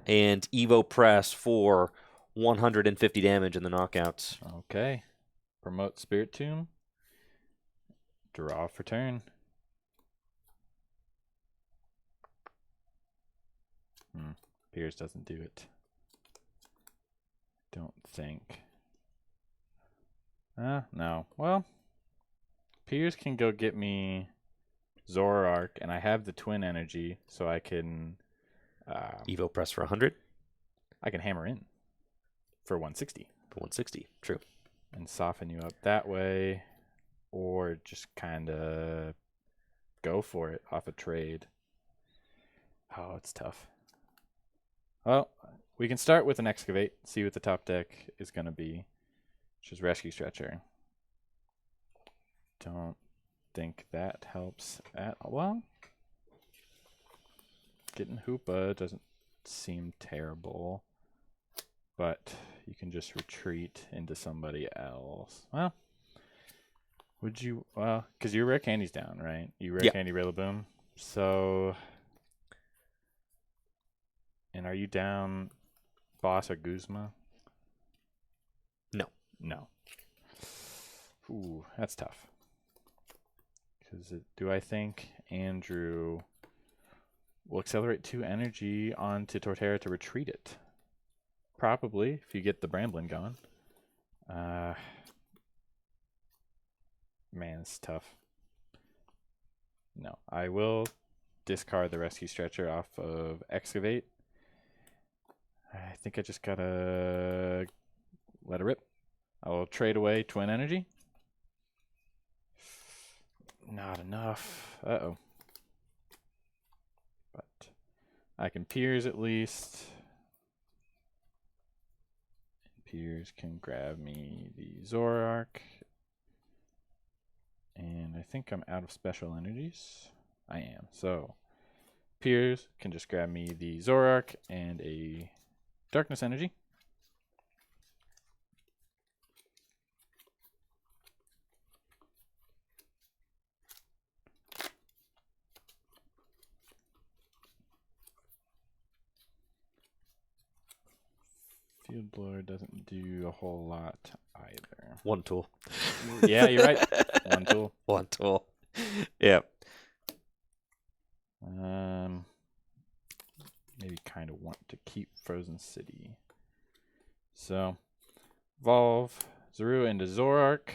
Speaker 1: And Evo Press for 150 damage in the knockouts.
Speaker 2: Okay. Promote Spirit Tomb. Draw for turn. Piers doesn't do it. Don't think. No. Well, Piers can go get me Zoroark, and I have the twin energy, so I can
Speaker 1: Evo Press for 100.
Speaker 2: I can hammer in for 160.
Speaker 1: For 160, true.
Speaker 2: And soften you up that way, or just kind of go for it off a trade. Oh, it's tough. Well, we can start with an Excavate, see what the top deck is going to be, which is Rescue Stretcher. Don't think that helps at all. Well, getting Hoopa doesn't seem terrible, but you can just retreat into somebody else. Well, would you? Well, because your Rare Candy's down, right? You Rare Candy Rillaboom. So, and are you down Boss or Guzma? No. Ooh, that's tough. Because do I think Andrew will accelerate 2 energy onto Torterra to retreat it? Probably, if you get the Bramblin going. Man, it's tough. No, I will discard the Rescue Stretcher off of Excavate. I think I just gotta let it rip. I will trade away Twin Energy. Not enough. Uh-oh. But I can Piers at least. And Piers can grab me the Zoroark. And I think I'm out of special energies. I am. So Piers can just grab me the Zoroark and a Darkness Energy. Field Blower doesn't do a whole lot either.
Speaker 1: 1 tool.
Speaker 2: Yeah, you're right. 1 tool.
Speaker 1: 1 tool. Yeah.
Speaker 2: Maybe kind of want to keep Frozen City. So, evolve Zorua into Zoroark.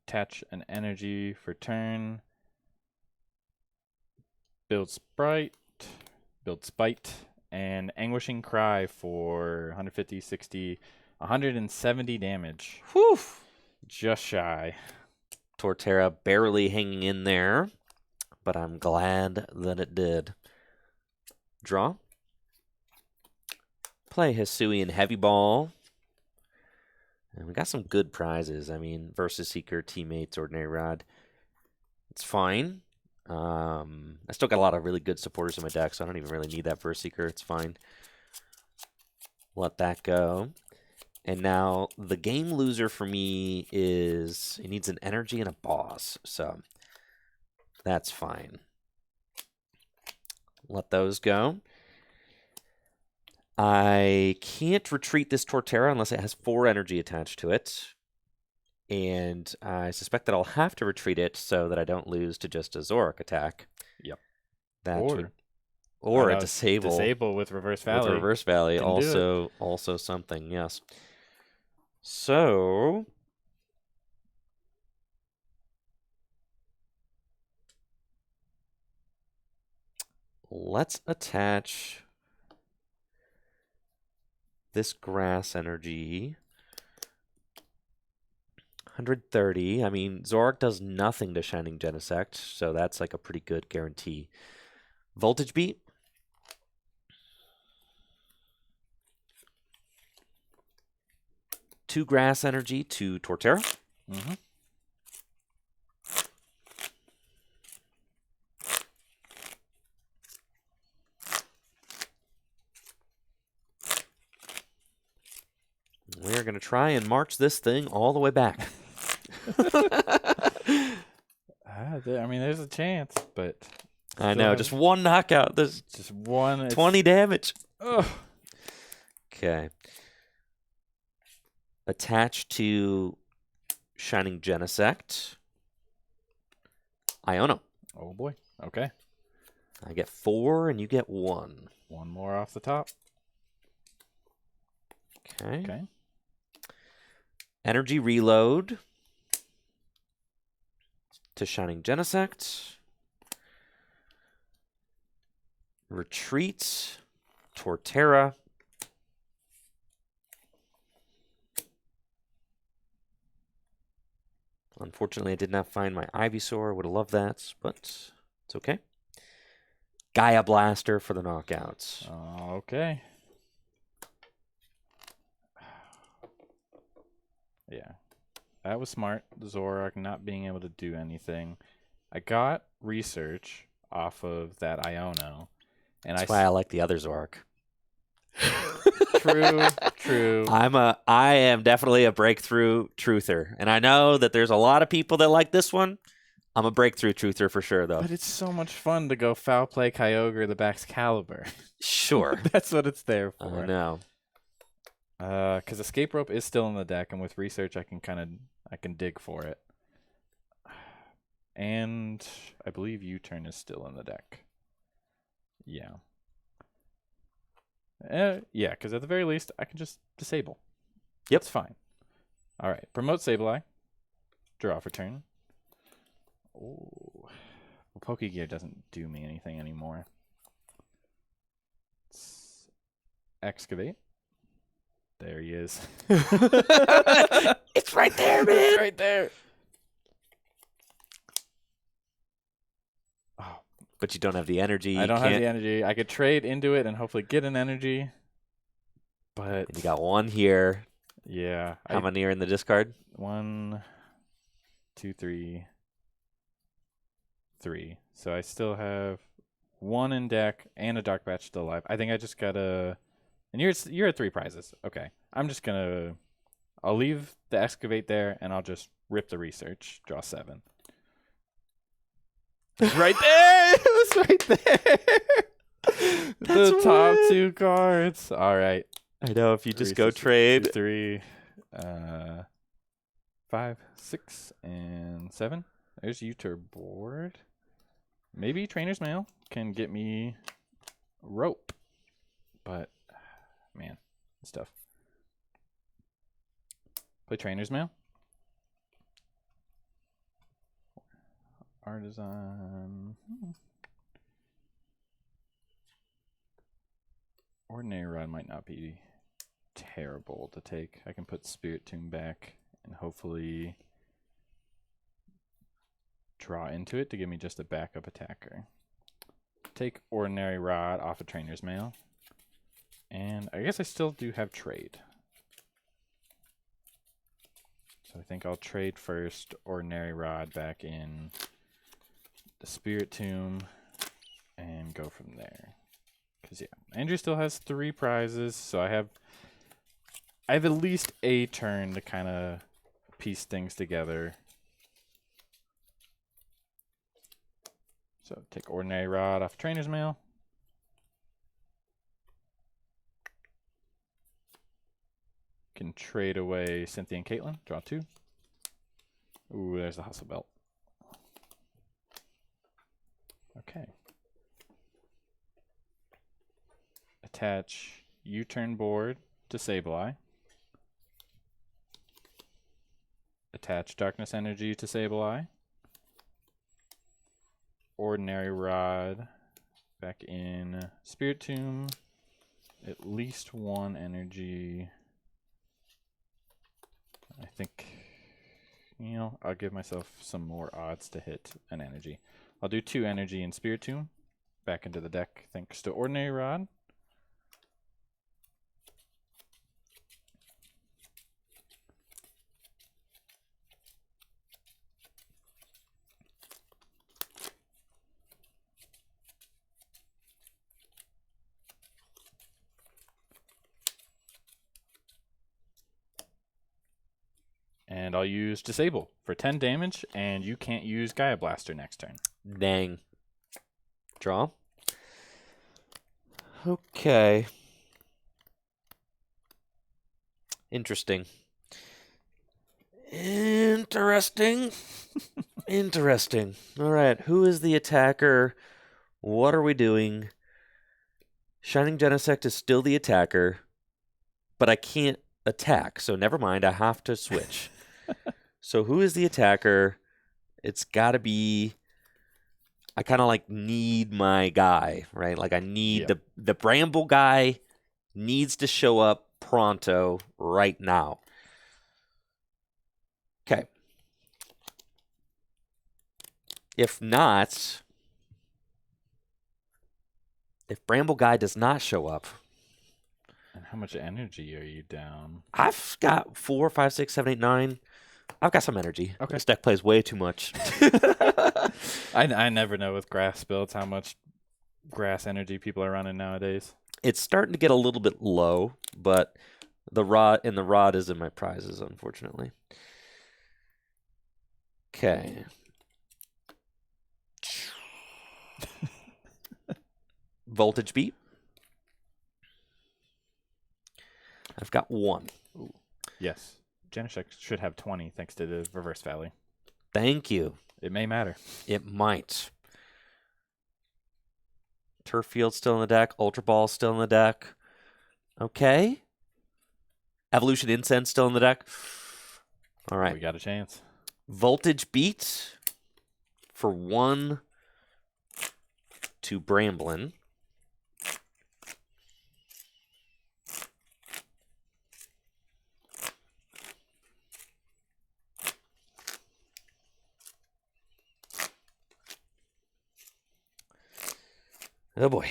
Speaker 2: Attach an energy for turn. Build Sprite. Build Spite. And Anguishing Cry for 150, 60, 170 damage.
Speaker 1: Whew.
Speaker 2: Just shy.
Speaker 1: Torterra barely hanging in there, but I'm glad that it did. Draw. Play Hisuian Heavy Ball. And we got some good prizes. I mean, Versus Seeker, Teammates, Ordinary Rod. It's fine. I still got a lot of really good supporters in my deck, so I don't even really need that Versus Seeker. It's fine. Let that go. And now the game loser for me is it needs an energy and a boss. So that's fine. let those go. I can't retreat this Torterra unless it has 4 energy attached to it. And I suspect that I'll have to retreat it so that I don't lose to just a Zorak attack.
Speaker 2: Yep.
Speaker 1: That
Speaker 2: Or,
Speaker 1: or a
Speaker 2: no,
Speaker 1: disable.
Speaker 2: Disable with Reverse Valley.
Speaker 1: With Reverse Valley,
Speaker 2: Can do
Speaker 1: also something, yes. So let's attach this grass energy. 130. I mean, Zorak does nothing to Shining Genesect, so that's like a pretty good guarantee. Voltage Beat. Two grass energy to Torterra.
Speaker 2: Mm-hmm.
Speaker 1: We're going to try and march this thing all the way back.
Speaker 2: I mean, there's a chance, but...
Speaker 1: I know, just one knockout. There's
Speaker 2: just one.
Speaker 1: 20 damage.
Speaker 2: Ugh.
Speaker 1: Okay. Attached to Shining Genesect. Iono.
Speaker 2: Oh, boy. Okay.
Speaker 1: I get 4 and you get 1.
Speaker 2: One more off the top.
Speaker 1: Okay.
Speaker 2: Okay.
Speaker 1: Energy Reload to Shining Genesect. Retreat Torterra. Unfortunately, I did not find my Ivysaur. Would have loved that, but it's okay. Gaia Blaster for the knockouts.
Speaker 2: Okay. Yeah. That was smart. Zorak not being able to do anything. I got research off of that Iono. And
Speaker 1: That's why I like the other Zorak.
Speaker 2: True.
Speaker 1: I am definitely a breakthrough truther. And I know that there's a lot of people that like this one. I'm a breakthrough truther for sure, though.
Speaker 2: But it's so much fun to go foul play Kyogre the Baxcalibur.
Speaker 1: Sure.
Speaker 2: That's what it's there for.
Speaker 1: I know.
Speaker 2: Because Escape Rope is still in the deck, and with research I can dig for it. And I believe U-Turn is still in the deck. Yeah. Yeah, because at the very least, I can just disable.
Speaker 1: Yep.
Speaker 2: It's fine. All right. Promote Sableye. Draw for turn. Oh. Well, Pokegear doesn't do me anything anymore. Let's excavate. There he is.
Speaker 1: It's right there, man.
Speaker 2: It's right there. Oh.
Speaker 1: But you don't have the energy.
Speaker 2: I don't have the energy. I could trade into it and hopefully get an energy. But
Speaker 1: you got 1 here.
Speaker 2: Yeah.
Speaker 1: How many are in the discard?
Speaker 2: 1, 2, 3. So I still have 1 in deck and a Dark Patch still alive. I think I just gotta. And you're at 3 prizes. Okay. I'm just gonna. I'll leave the excavate there and I'll just rip the research. Draw 7. Right there. It was right there. The top 2 cards. All right.
Speaker 1: I know. If you just go trade
Speaker 2: 3, 5, 6, and 7. There's U-Turn board. Maybe Trainer's Mail can get me Rope. But, man, it's tough. Play Trainer's Mail. Artisan. Ordinary Rod might not be terrible to take. I can put Spirit Tomb back and hopefully draw into it to give me just a backup attacker. Take Ordinary Rod off of Trainer's Mail. And I guess I still do have trade. So I think I'll trade first Ordinary Rod back in the Spirit Tomb and go from there. Because, yeah, Andrew still has 3 prizes, so I have at least a turn to kind of piece things together. So take Ordinary Rod off Trainer's Mail. Can trade away Cynthia and Caitlin. Draw 2. Ooh, there's the hustle belt. Okay. Attach U-turn board to Sableye. Attach Darkness Energy to Sableye. Ordinary Rod back in Spirit Tomb. At least 1 energy. I think, I'll give myself some more odds to hit an energy. I'll do 2 energy in Spirit Tomb. Back into the deck thanks to Ordinary Rod. And I'll use Disable for 10 damage, and you can't use Gaia Blaster next turn.
Speaker 1: Dang. Draw. Okay. Interesting. Interesting. Interesting. All right. Who is the attacker? What are we doing? Shining Genesect is still the attacker, but I can't attack, so never mind. I have to switch. So who is the attacker? It's got to be... I kind of need my guy, right? I need the Bramble guy needs to show up pronto right now. Okay. If not, if Bramble guy does not show up,
Speaker 2: and how much energy are you down?
Speaker 1: I've got 4, 5, 6, 7, 8, 9. I've got some energy.
Speaker 2: Okay.
Speaker 1: This deck plays way too much.
Speaker 2: I never know with grass builds how much grass energy people are running nowadays.
Speaker 1: It's starting to get a little bit low, but the rod is in my prizes, unfortunately. Okay. Voltage beat. I've got 1.
Speaker 2: Ooh. Yes. Genesect should have 20 thanks to the Reverse Valley.
Speaker 1: Thank you.
Speaker 2: It may matter.
Speaker 1: It might. Turf Field's still in the deck. Ultra Ball's still in the deck. Okay. Evolution Incense still in the deck. All right.
Speaker 2: We got a chance.
Speaker 1: Voltage beat for 1 to Bramblin. Oh boy.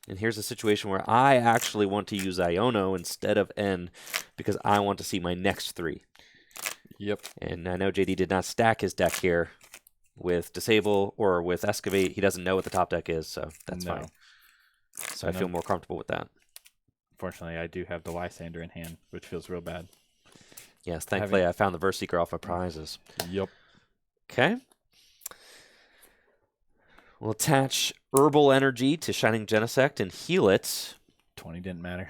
Speaker 1: And here's a situation where I actually want to use Iono instead of N because I want to see my next 3.
Speaker 2: Yep.
Speaker 1: And I know JD did not stack his deck here with Disable or with Excavate. He doesn't know what the top deck is, so that's fine. So I feel more comfortable with that.
Speaker 2: Fortunately, I do have the Lysander in hand, which feels real bad.
Speaker 1: Yes, thankfully I found the Verse Seeker off my prizes.
Speaker 2: Yep.
Speaker 1: Okay. We'll attach Herbal Energy to Shining Genesect and heal it.
Speaker 2: 20 didn't matter.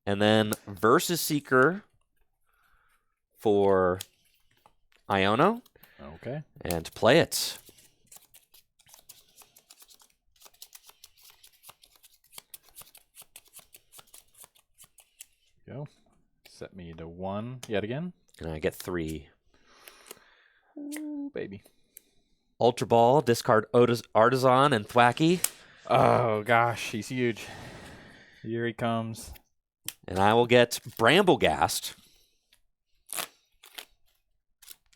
Speaker 1: And then Versus Seeker for Iono.
Speaker 2: Okay.
Speaker 1: And play it.
Speaker 2: Go. Set me to 1 yet again.
Speaker 1: And I get 3.
Speaker 2: Ooh, baby.
Speaker 1: Ultra Ball, discard Artisan and Thwacky.
Speaker 2: Oh, gosh. He's huge. Here he comes.
Speaker 1: And I will get Bramblegast.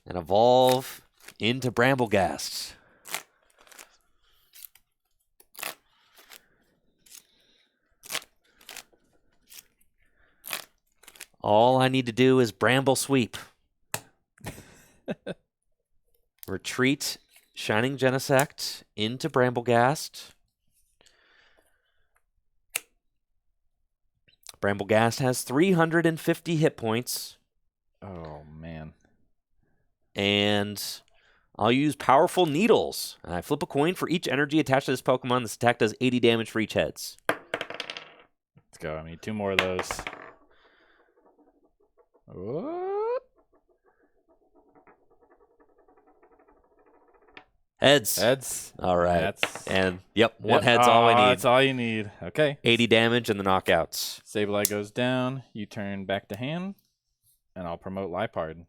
Speaker 1: And evolve into Bramblegast. All I need to do is Bramble Sweep. Retreat Shining Genesect into Bramblegast. Bramblegast has 350 hit points.
Speaker 2: Oh, man.
Speaker 1: And I'll use Powerful Needles. I flip a coin for each energy attached to this Pokemon. This attack does 80 damage for each heads.
Speaker 2: Let's go. I need 2 more of those. What?
Speaker 1: Heads.
Speaker 2: Heads.
Speaker 1: All right. And yep, one
Speaker 2: Yep.
Speaker 1: head's all I need.
Speaker 2: That's all you need. Okay.
Speaker 1: 80 damage and the knockouts.
Speaker 2: Sableye goes down. You turn back to hand, and I'll promote Lipard.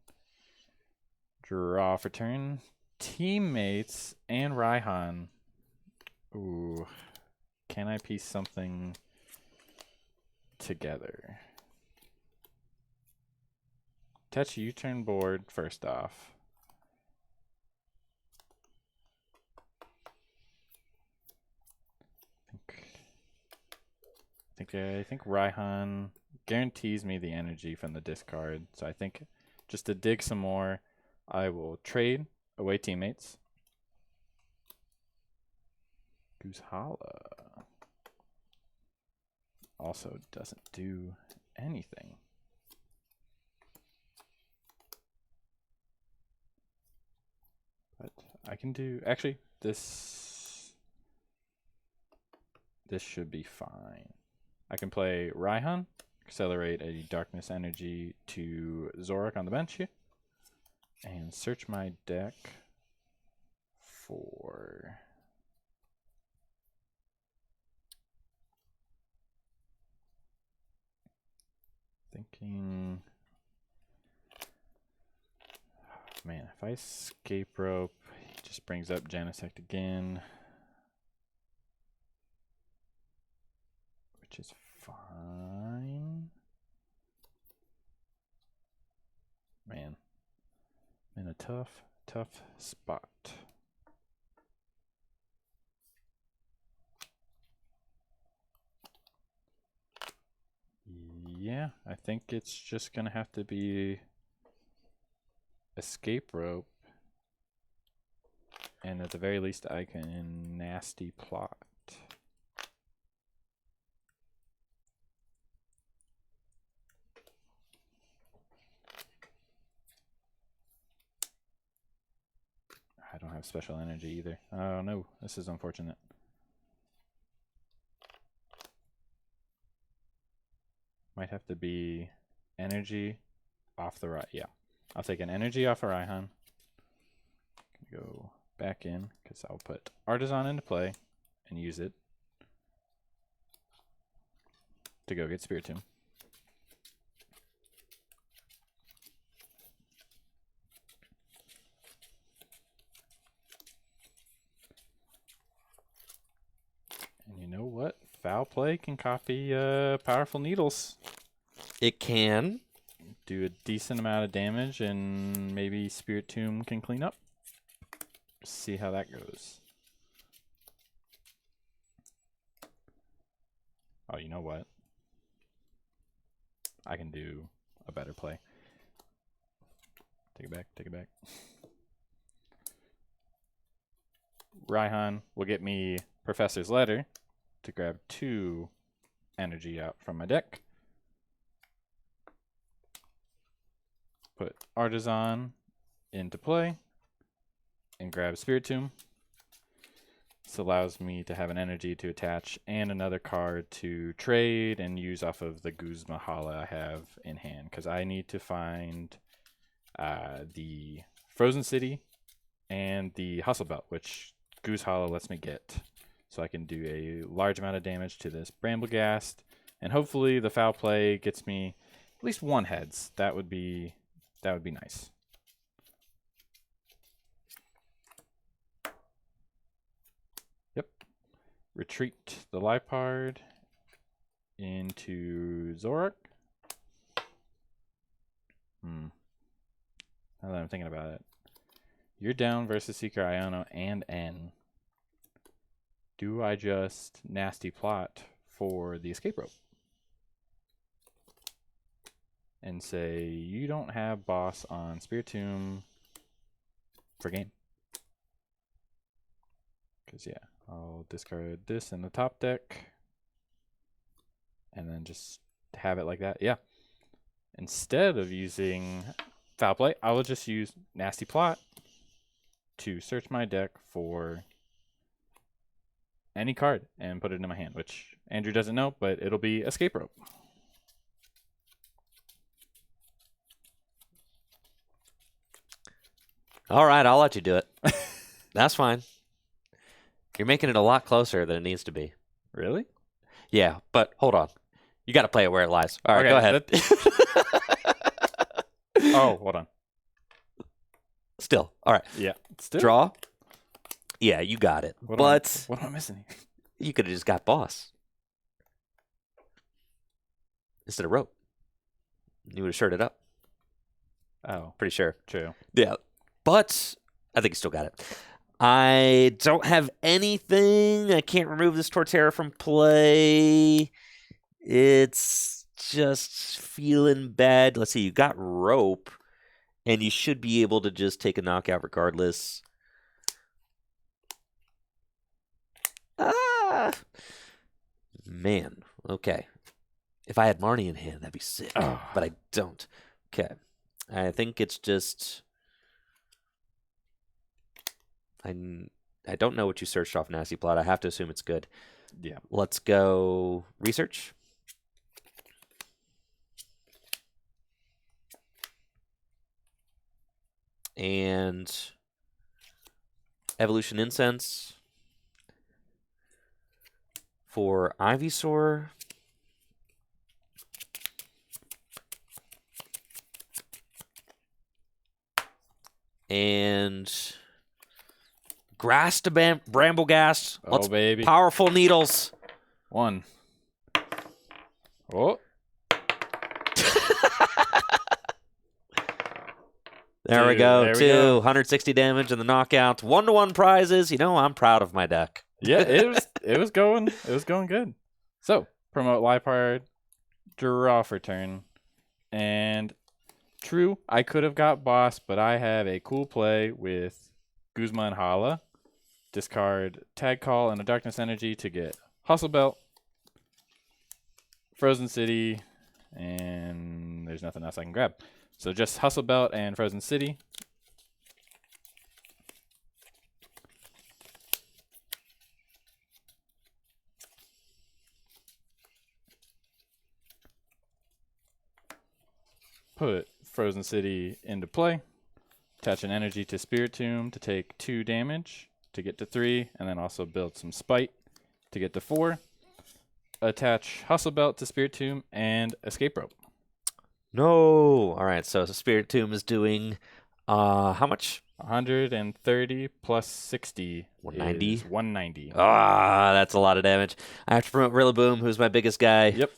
Speaker 2: Draw for turn. Teammates and Raihan. Ooh. Can I piece something together? Touch U-turn board first off. I think Raihan guarantees me the energy from the discard. So I think just to dig some more, I will trade away teammates. Coalossal also doesn't do anything. But I can do, actually, this should be fine. I can play Raihan, accelerate a Darkness Energy to Zoroark on the bench here, and search my deck for thinking. Man, if I escape rope, it just brings up Genesect again, which is fine. Man, I'm in a tough spot. Yeah, I think it's just gonna have to be escape rope, and at the very least I can nasty plot. I don't have special energy either. Oh no, this is unfortunate. Might have to be energy off the right. Yeah, I'll take an energy off of Raihan. Go back in because I'll put Artisan into play and use it to go get Spiritomb. And you know what? Foul play can copy Powerful Needles.
Speaker 1: It can.
Speaker 2: Do a decent amount of damage, and maybe Spiritomb can clean up. See how that goes. Oh, you know what? I can do a better play. Take it back, take it back. Raihan will get me Professor's Letter to grab 2 energy out from my deck. Put Artisan into play and grab Spiritomb. This allows me to have an energy to attach and another card to trade and use off of the Guzma Hala I have in hand, because I need to find the Frozen City and the Hustle Belt, which Goose Hala lets me get. So I can do a large amount of damage to this Bramblegast, and hopefully the foul play gets me at least 1 heads. That would be nice. Yep. Retreat the Lipard into Zoroark. Now that I'm thinking about it, you're down versus Seeker Iono and N. Do I just nasty plot for the escape rope and say you don't have boss on Spiritomb for game? Because yeah, I'll discard this in the top deck and then just have it like that. Yeah. Instead of using foul play, I will just use nasty plot to search my deck for any card and put it in my hand, which Andrew doesn't know, but it'll be Escape Rope.
Speaker 1: All right, I'll let you do it. That's fine. You're making it a lot closer than it needs to be.
Speaker 2: Really?
Speaker 1: Yeah, but hold on. You got to play it where it lies. All right,
Speaker 2: Okay,
Speaker 1: go ahead.
Speaker 2: Oh, hold on.
Speaker 1: Still. All right.
Speaker 2: Yeah. Still?
Speaker 1: Draw. Yeah, you got it.
Speaker 2: What
Speaker 1: but
Speaker 2: am I missing?
Speaker 1: you could have just got boss instead of rope. You would have shirted up.
Speaker 2: Oh,
Speaker 1: Pretty sure.
Speaker 2: true.
Speaker 1: Yeah. But I think you still got it. I don't have anything. I can't remove this Torterra from play. It's just feeling bad. Let's see. You got rope, and you should be able to just take a knockout regardless. Ah, man. Okay. If I had Marnie in hand, that'd be sick.
Speaker 2: Oh.
Speaker 1: But I don't. Okay. I think it's just. I don't know what you searched off Nasty Plot. I have to assume it's good.
Speaker 2: Yeah.
Speaker 1: Let's go research. And Evolution Incense for Ivysaur. And Grass to Brambleghast.
Speaker 2: Oh, baby.
Speaker 1: Powerful Needles.
Speaker 2: 1. Oh.
Speaker 1: There we go.
Speaker 2: There we
Speaker 1: 2.
Speaker 2: go.
Speaker 1: 160 damage in the knockout. 1-to-1 prizes. You know, I'm proud of my deck.
Speaker 2: Yeah, it was going good. So, promote Liepard, draw for turn. And true, I could have got boss, but I have a cool play with Guzma and Hala. Discard Tag Call and a Darkness Energy to get Hustle Belt, Frozen City, and there's nothing else I can grab. So just Hustle Belt and Frozen City. Put Frozen City into play. Attach an energy to Spirit Tomb to take 2 damage to get to 3, and then also build some Spite to get to 4. Attach Hustle Belt to Spirit Tomb and Escape Rope.
Speaker 1: No. All right, so Spirit Tomb is doing how much?
Speaker 2: 130 plus 60
Speaker 1: 190?
Speaker 2: is 190.
Speaker 1: Ah, that's a lot of damage. I have to promote Rillaboom, who's my biggest guy.
Speaker 2: Yep.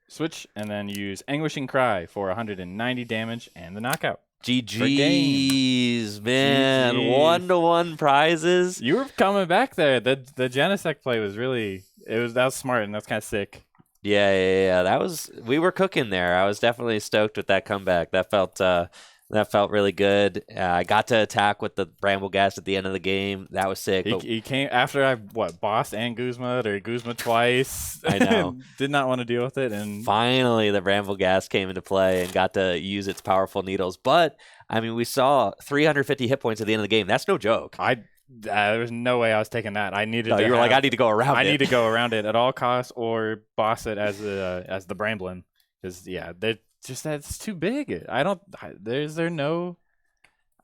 Speaker 2: Switch and then use Anguishing Cry for 190 damage and the knockout.
Speaker 1: GG's, man.
Speaker 2: GGs.
Speaker 1: 1-to-1 prizes.
Speaker 2: You were coming back there. The Genesect play was really that was smart, and that's kind of sick.
Speaker 1: Yeah. We were cooking there. I was definitely stoked with that comeback. That felt really good. I got to attack with the Brambleghast at the end of the game. That was sick.
Speaker 2: He came after I bossed and Guzma or Guzma twice.
Speaker 1: I know.
Speaker 2: Did not want to deal with it, and
Speaker 1: finally the Brambleghast came into play and got to use its powerful needles. But I mean, we saw 350 hit points at the end of the game. That's no joke.
Speaker 2: There was no way I was taking that. I needed.
Speaker 1: No, you were like, I need to go around it.
Speaker 2: I need to go around it at all costs, or boss it as the Bramblin. Because that's too big. I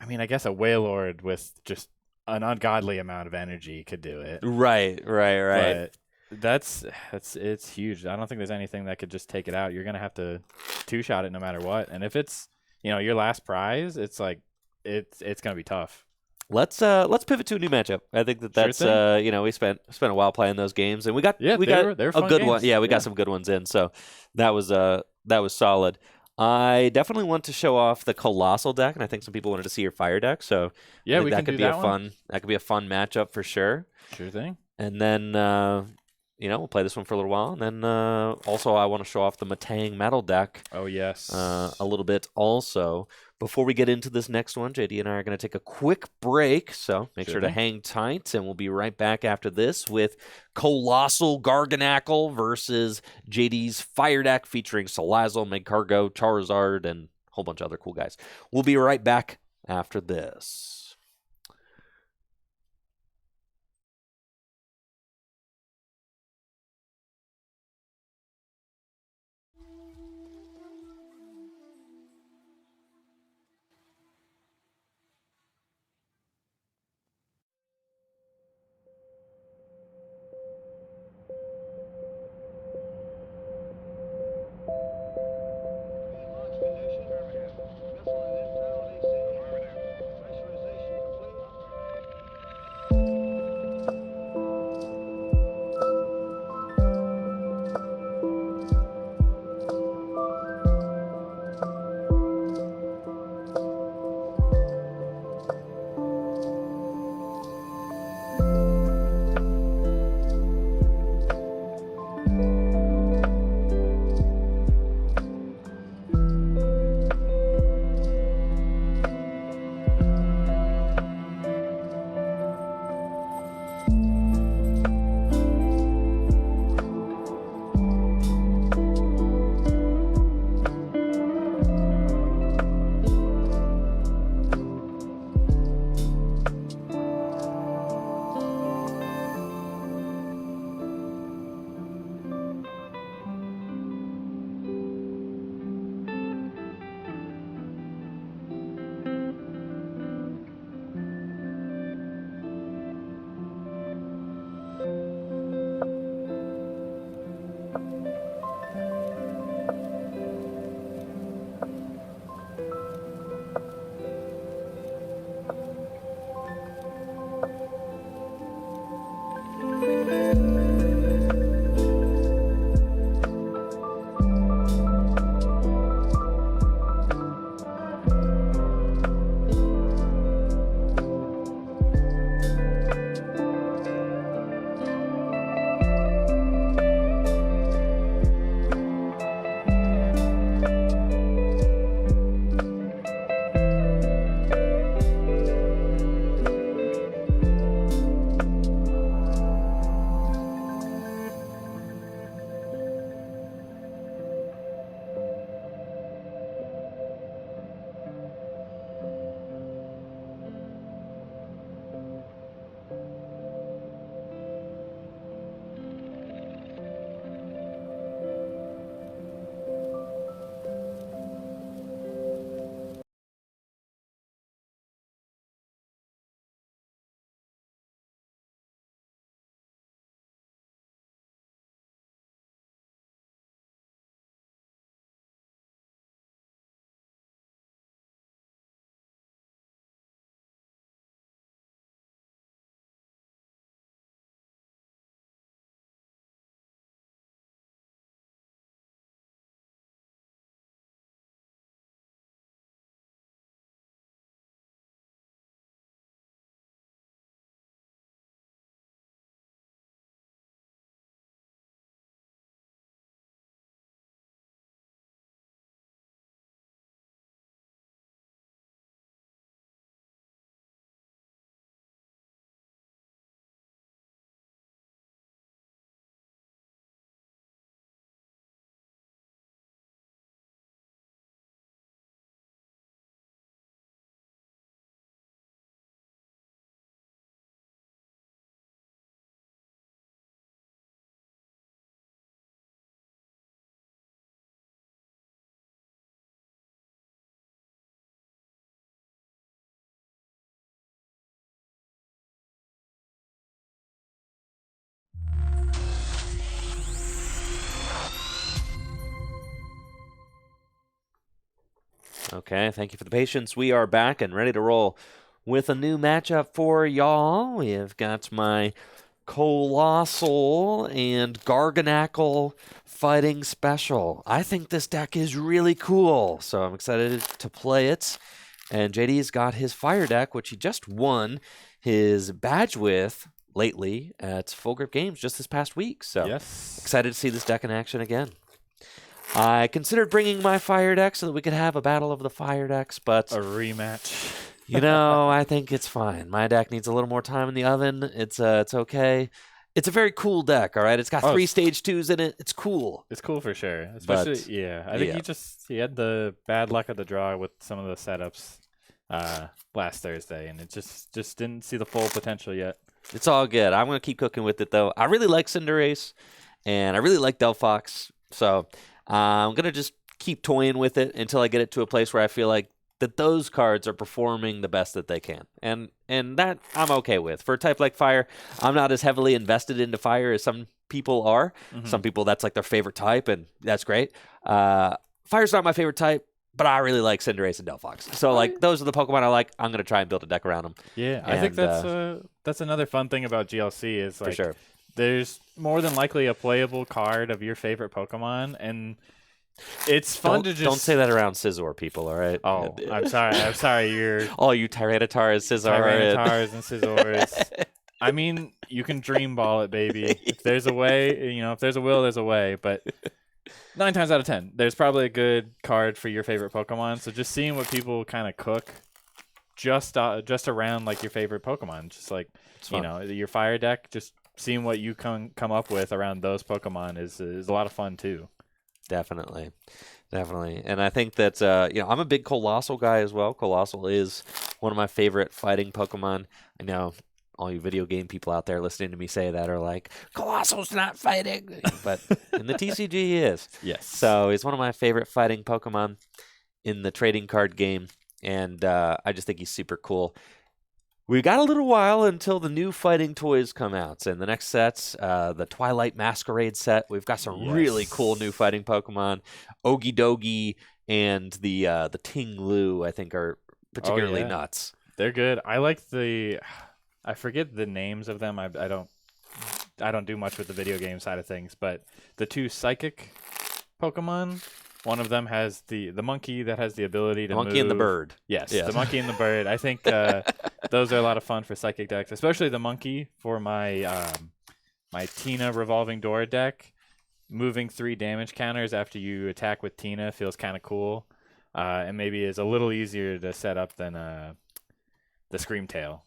Speaker 2: mean, I guess a Wailord with just an ungodly amount of energy could do it.
Speaker 1: Right.
Speaker 2: But it's huge. I don't think there's anything that could just take it out. You're gonna have to 2-shot it no matter what. And if it's your last prize, it's like it's gonna be tough.
Speaker 1: Let's pivot to a new matchup. I think that's
Speaker 2: Sure
Speaker 1: we spent a while playing those games, and we got
Speaker 2: they were
Speaker 1: a
Speaker 2: fun
Speaker 1: good
Speaker 2: games.
Speaker 1: one. Yeah, we got some good ones in. So that was solid. I definitely want to show off the Coalossal deck, and I think some people wanted to see your fire deck. So
Speaker 2: Yeah,
Speaker 1: I think
Speaker 2: we
Speaker 1: that
Speaker 2: can
Speaker 1: could
Speaker 2: do
Speaker 1: be
Speaker 2: that
Speaker 1: a
Speaker 2: one.
Speaker 1: that could be a fun matchup for sure.
Speaker 2: Sure thing.
Speaker 1: And then we'll play this one for a little while, and then also I want to show off the Matang Metal deck.
Speaker 2: Oh yes.
Speaker 1: A little bit also. Before we get into this next one, JD and I are going to take a quick break, so make sure to hang tight, and we'll be right back after this with Coalossal Garganackle versus JD's Fire deck featuring Salazzle, Magcargo, Charizard, and a whole bunch of other cool guys. We'll be right back after this. Okay, thank you for the patience. We are back and ready to roll with a new matchup for y'all. We have got my Coalossal and Garganackle fighting special. I think this deck is really cool, so I'm excited to play it. And JD's got his fire deck, which he just won his badge with lately at Full Grip Games just this past week. So
Speaker 2: Yes.
Speaker 1: excited to see this deck in action again. I considered bringing my fire deck so that we could have a battle of the fire decks, but
Speaker 2: A rematch.
Speaker 1: I think it's fine. My deck needs a little more time in the oven. It's okay. It's a very cool deck, all right? It's got 3 stage 2s in it. It's cool.
Speaker 2: It's cool for sure. Especially, I think he had the bad luck of the draw with some of the setups last Thursday, and it just didn't see the full potential yet.
Speaker 1: It's all good. I'm going to keep cooking with it, though. I really like Cinderace, and I really like Delphox, so I'm going to just keep toying with it until I get it to a place where I feel like that those cards are performing the best that they can. And that I'm okay with. For a type like Fire, I'm not as heavily invested into Fire as some people are. Mm-hmm. Some people, that's like their favorite type, and that's great. Fire's not my favorite type, but I really like Cinderace and Delphox. So, like, those are the Pokemon I like. I'm going to try and build a deck around them.
Speaker 2: Yeah, I think that's another fun thing about GLC is, like,
Speaker 1: for sure,
Speaker 2: there's more than likely a playable card of your favorite Pokemon, and it's fun to just...
Speaker 1: Don't say that around Scizor, people, all right?
Speaker 2: Oh, I'm sorry. You're...
Speaker 1: all you Tyrannotars,
Speaker 2: Tyrannotars and Scizors. I mean, you can dream ball it, baby. If there's a way, if there's a will, there's a way. But 9 times out of 10, there's probably a good card for your favorite Pokemon. So just seeing what people kind of cook just around, like, your favorite Pokemon. Just like, your fire deck, just seeing what you come up with around those Pokemon is a lot of fun, too.
Speaker 1: Definitely. And I think that, I'm a big Coalossal guy as well. Coalossal is one of my favorite fighting Pokemon. I know all you video game people out there listening to me say that are like, Coalossal's not fighting. But in the TCG, he is.
Speaker 2: Yes.
Speaker 1: So he's one of my favorite fighting Pokemon in the trading card game. And I just think he's super cool. We got a little while until the new fighting toys come out. And the next set's the Twilight Masquerade set. We've got some really cool new fighting Pokemon. Ogidogi and the Ting Lu, I think, are particularly nuts.
Speaker 2: They're good. I like I forget the names of them. I don't do much with the video game side of things, but the 2 psychic Pokemon, one of them has the monkey that has the ability to move.
Speaker 1: The monkey and the bird.
Speaker 2: Yes, the monkey and the bird. I think those are a lot of fun for psychic decks, especially the monkey for my my Tina revolving door deck. Moving 3 damage counters after you attack with Tina feels kind of cool, and maybe is a little easier to set up than the Screamtail.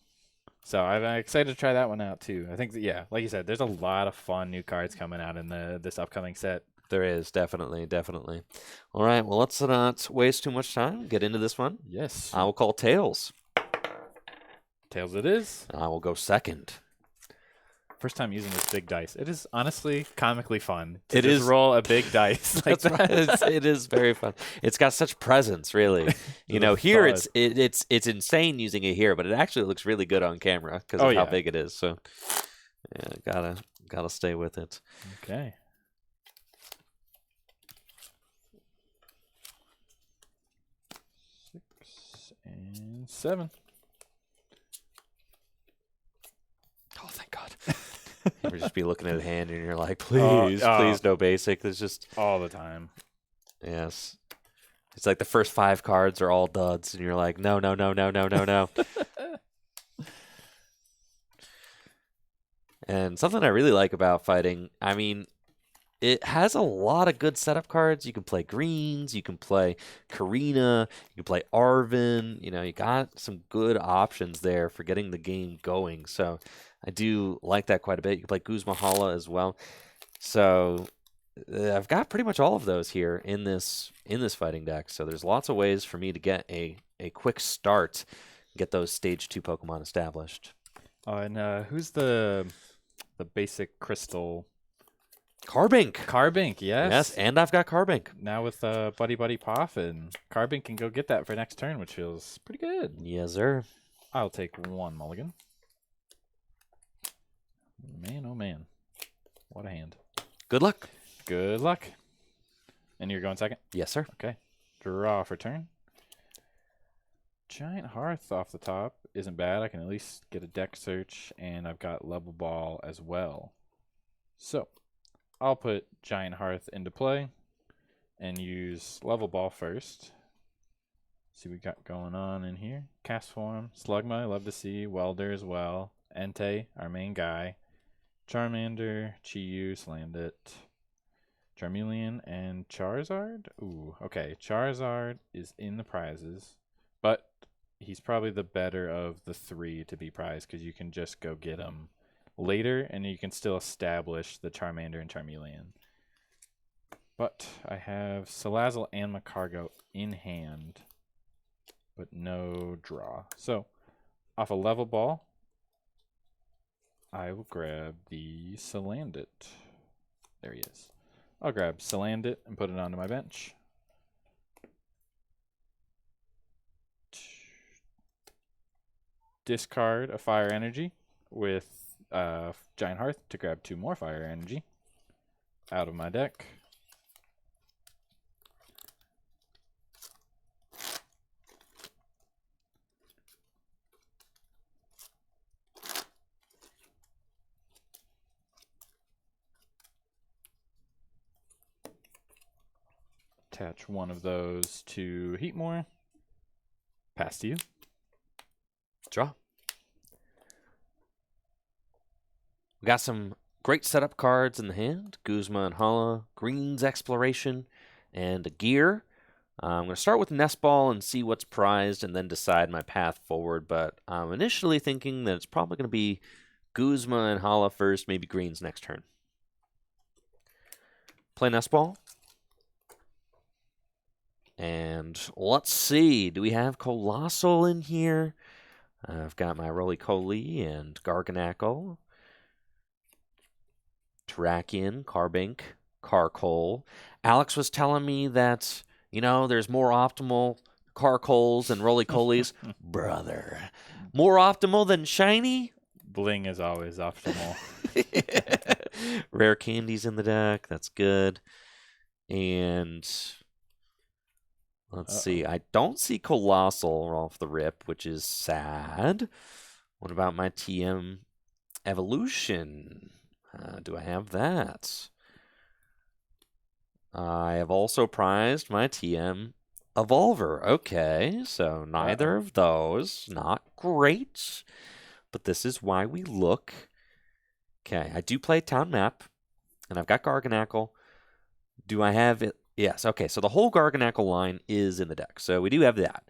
Speaker 2: So I'm excited to try that one out too. I think like you said, there's a lot of fun new cards coming out in this upcoming set.
Speaker 1: There is, definitely. All right, well, let's not waste too much time. Get into this one.
Speaker 2: Yes.
Speaker 1: I will call Tails.
Speaker 2: Tails it is.
Speaker 1: I will go second.
Speaker 2: First time using this big dice. It is honestly comically fun to
Speaker 1: it
Speaker 2: just
Speaker 1: is
Speaker 2: roll a big dice like that.
Speaker 1: It is very fun. It's got such presence, really. Here it's insane using it here, but it actually looks really good on camera because of how big it is. So yeah, gotta stay with it.
Speaker 2: Okay. 6 and 7.
Speaker 1: Oh, thank God. You would just be looking at a hand and you're like, please no basic. There's just
Speaker 2: all the time.
Speaker 1: Yes. It's like the first 5 cards are all duds and you're like, no. And something I really like about fighting, I mean, it has a lot of good setup cards. You can play greens, you can play Karina, you can play Arven. You got some good options there for getting the game going. So I do like that quite a bit. You can play Guzmahala as well. So I've got pretty much all of those here in this fighting deck. So there's lots of ways for me to get a quick start, get those stage 2 Pokemon established.
Speaker 2: Oh, and who's the basic crystal?
Speaker 1: Carbink,
Speaker 2: yes.
Speaker 1: Yes, and I've got Carbink.
Speaker 2: Now with Buddy Poff, and Carbink can go get that for next turn, which feels pretty good.
Speaker 1: Yes, sir.
Speaker 2: I'll take 1 mulligan. Man, oh man. What a hand.
Speaker 1: Good luck.
Speaker 2: Good luck. And you're going second?
Speaker 1: Yes, sir.
Speaker 2: Okay. Draw for turn. Giant Hearth off the top isn't bad. I can at least get a deck search, and I've got Level Ball as well. So I'll put Giant Hearth into play and use Level Ball first. See what we got going on in here. Cast Form, Slugma, I love to see. Welder as well. Entei, our main guy. Charmander, Chi-Yu, Slandit. Charmeleon, and Charizard? Ooh, okay. Charizard is in the prizes, but he's probably the better of the three to be prized because you can just go get him later and you can still establish the Charmander and Charmeleon. But I have Salazzle and Macargo in hand, but no draw. So, off a level ball, I will grab the Salandit. There he is. I'll grab Salandit and put it onto my bench. Discard a Fire Energy with Giant Hearth to grab 2 more Fire Energy out of my deck. Attach one of those to Heatmore. Pass to you.
Speaker 1: Draw. We got some great setup cards in the hand. Guzma and Hala, Green's Exploration, and a Gear. I'm going to start with Nest Ball and see what's prized and then decide my path forward, but I'm initially thinking that it's probably going to be Guzma and Hala first, maybe Green's next turn. Play Nest Ball. And let's see, do we have Coalossal in here? I've got my Roly-Poly and Garganacl. Terrakion, Carbink, Carkol. Alex was telling me that, there's more optimal Carkols and Roly-Colys. Brother, more optimal than shiny?
Speaker 2: Bling is always optimal.
Speaker 1: Rare candies in the deck, that's good. And let's see, I don't see Coalossal off the rip, which is sad. What about my TM Evolution? Do I have that? I have also prized my TM Evolver. Okay, so neither of those. Not great. But this is why we look. Okay, I do play Town Map, and I've got Garganacl. Do I have it? Yes, okay, so the whole Garganacl line is in the deck. So we do have that.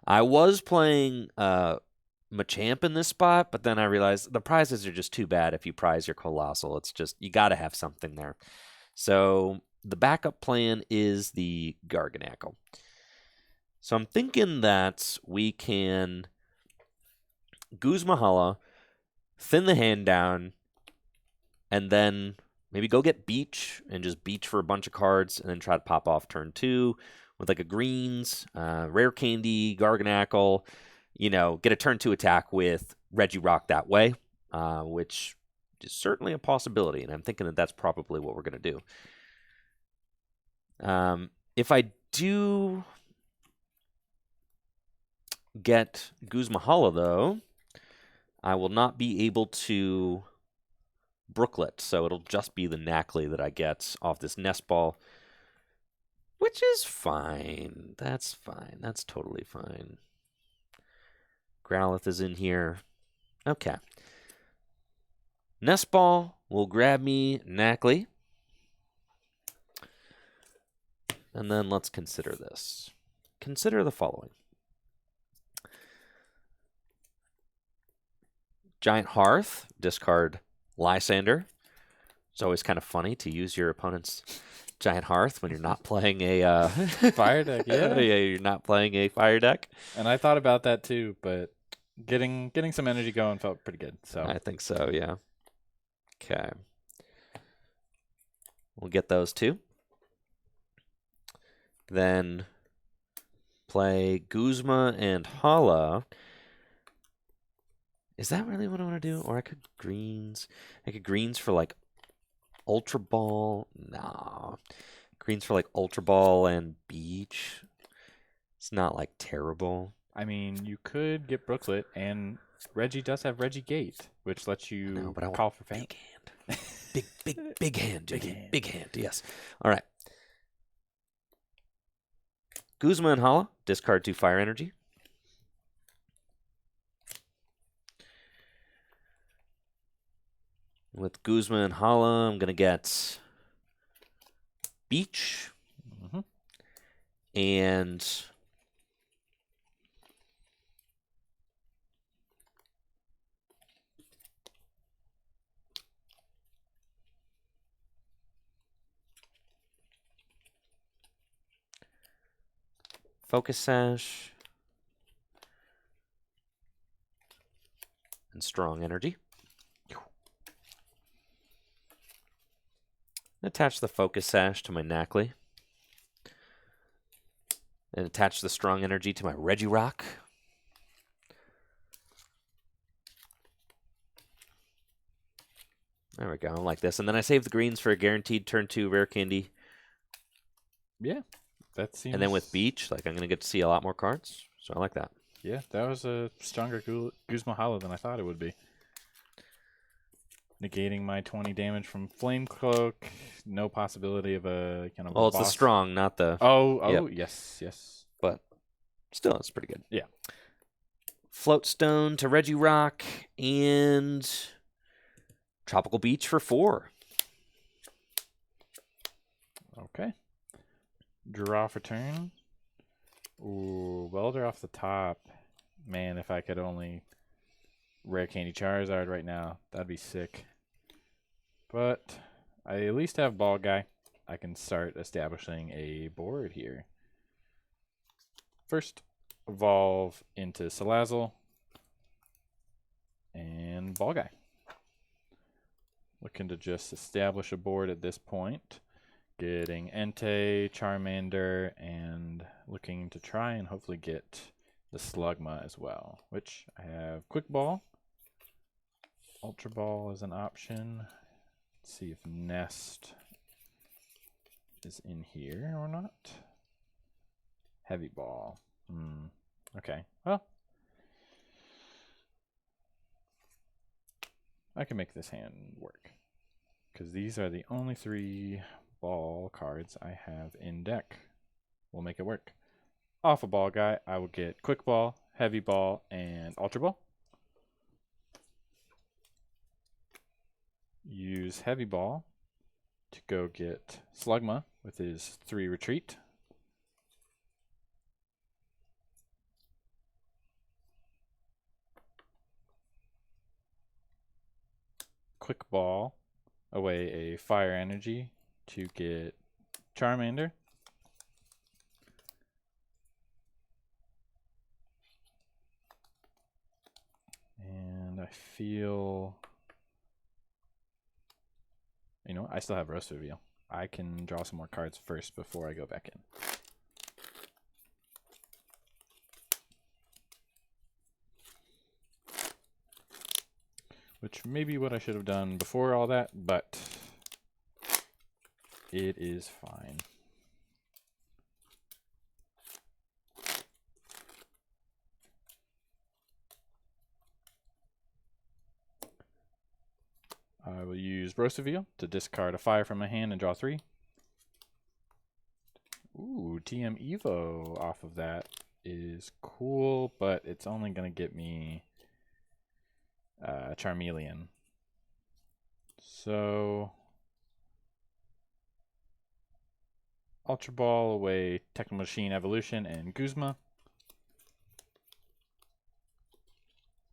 Speaker 1: I was playing Machamp in this spot, but then I realized the prizes are just too bad if you prize your Coalossal. It's just, you got to have something there. So the backup plan is the Garganacl. So I'm thinking that we can Guzma, thin the hand down, and then maybe go get Beach and just Beach for a bunch of cards and then try to pop off turn 2 with like a Greens, Rare Candy, Garganacl, get a turn 2 attack with Regirock that way, which is certainly a possibility, and I'm thinking that that's probably what we're going to do. If I do get Guzma, though, I will not be able to Brooklet, so it'll just be the Knackley that I get off this Nest Ball, which is fine. That's fine. That's totally fine. Growlithe is in here. Okay. Nest Ball will grab me Knackley. And then let's consider this. Consider the following. Giant Hearth, discard Lysander. It's always kind of funny to use your opponent's Giant Hearth when you're not playing a
Speaker 2: Fire deck, yeah.
Speaker 1: Yeah, you're not playing a fire deck.
Speaker 2: And I thought about that too, but getting some energy going felt pretty good. So
Speaker 1: I think so, yeah. Okay. We'll get those two. Then play Guzma and Hala. Is that really what I want to do? Or I could Greens. I could Greens for like Ultra Ball. Nah. Greens for like Ultra Ball and Beach. It's not like terrible.
Speaker 2: I mean, you could get Brooklet, and Reggie does have Reggie Gate, which lets
Speaker 1: I know,
Speaker 2: you
Speaker 1: but I want
Speaker 2: call for
Speaker 1: big
Speaker 2: family.
Speaker 1: hand. Big hand,
Speaker 2: Big
Speaker 1: dude.
Speaker 2: hand.
Speaker 1: Big hand, yes. All right. Guzma and Hala, discard 2 fire energy. With Guzma and Hala, I'm going to get Beach
Speaker 2: Mm-hmm.
Speaker 1: and Focus Sash and Strong Energy. Attach the Focus Sash to my Knackley. And attach the Strong Energy to my Regirock. There we go, like this. And then I save the greens for a guaranteed turn 2 rare candy.
Speaker 2: Yeah, that seems.
Speaker 1: And then with Beach, like I'm going to get to see a lot more cards. So I like that.
Speaker 2: Yeah, that was a stronger Guzma Hala than I thought it would be. Negating my 20 damage from Flame Cloak. No possibility of a kind of
Speaker 1: Well,
Speaker 2: a
Speaker 1: it's the
Speaker 2: boss.
Speaker 1: strong, not the...
Speaker 2: Oh,
Speaker 1: Yep.
Speaker 2: yes.
Speaker 1: But still, it's pretty good.
Speaker 2: Yeah.
Speaker 1: Floatstone to Regirock and Tropical Beach for 4.
Speaker 2: Okay. Draw for turn. Ooh, Welder off the top. Man, if I could only rare candy Charizard right now, that'd be sick. But I at least have Ball Guy. I can start establishing a board here. First, evolve into Salazzle and Ball Guy. Looking to just establish a board at this point. Getting Entei, Charmander, and looking to try and hopefully get the Slugma as well, which I have Quick Ball. Ultra Ball is an option. Let's see if Nest is in here or not. Heavy Ball. Okay, well, I can make this hand work because these are the only 3 ball cards I have in deck. We'll make it work. Off a Ball Guy, I will get Quick Ball, Heavy Ball, and Ultra Ball. Use Heavy Ball to go get Slugma with his 3 retreat. Quick Ball away a Fire Energy to get Charmander. And I feel, you know, I still have Roast Reveal. I can draw some more cards first before I go back in. Which may be what I should have done before all that, but it is fine. I will use Roast Reveal to discard a 5 from my hand and draw 3. Ooh, TM Evo off of that is cool, but it's only going to get me Charmeleon. So, Ultra Ball away Techno Machine Evolution and Guzma.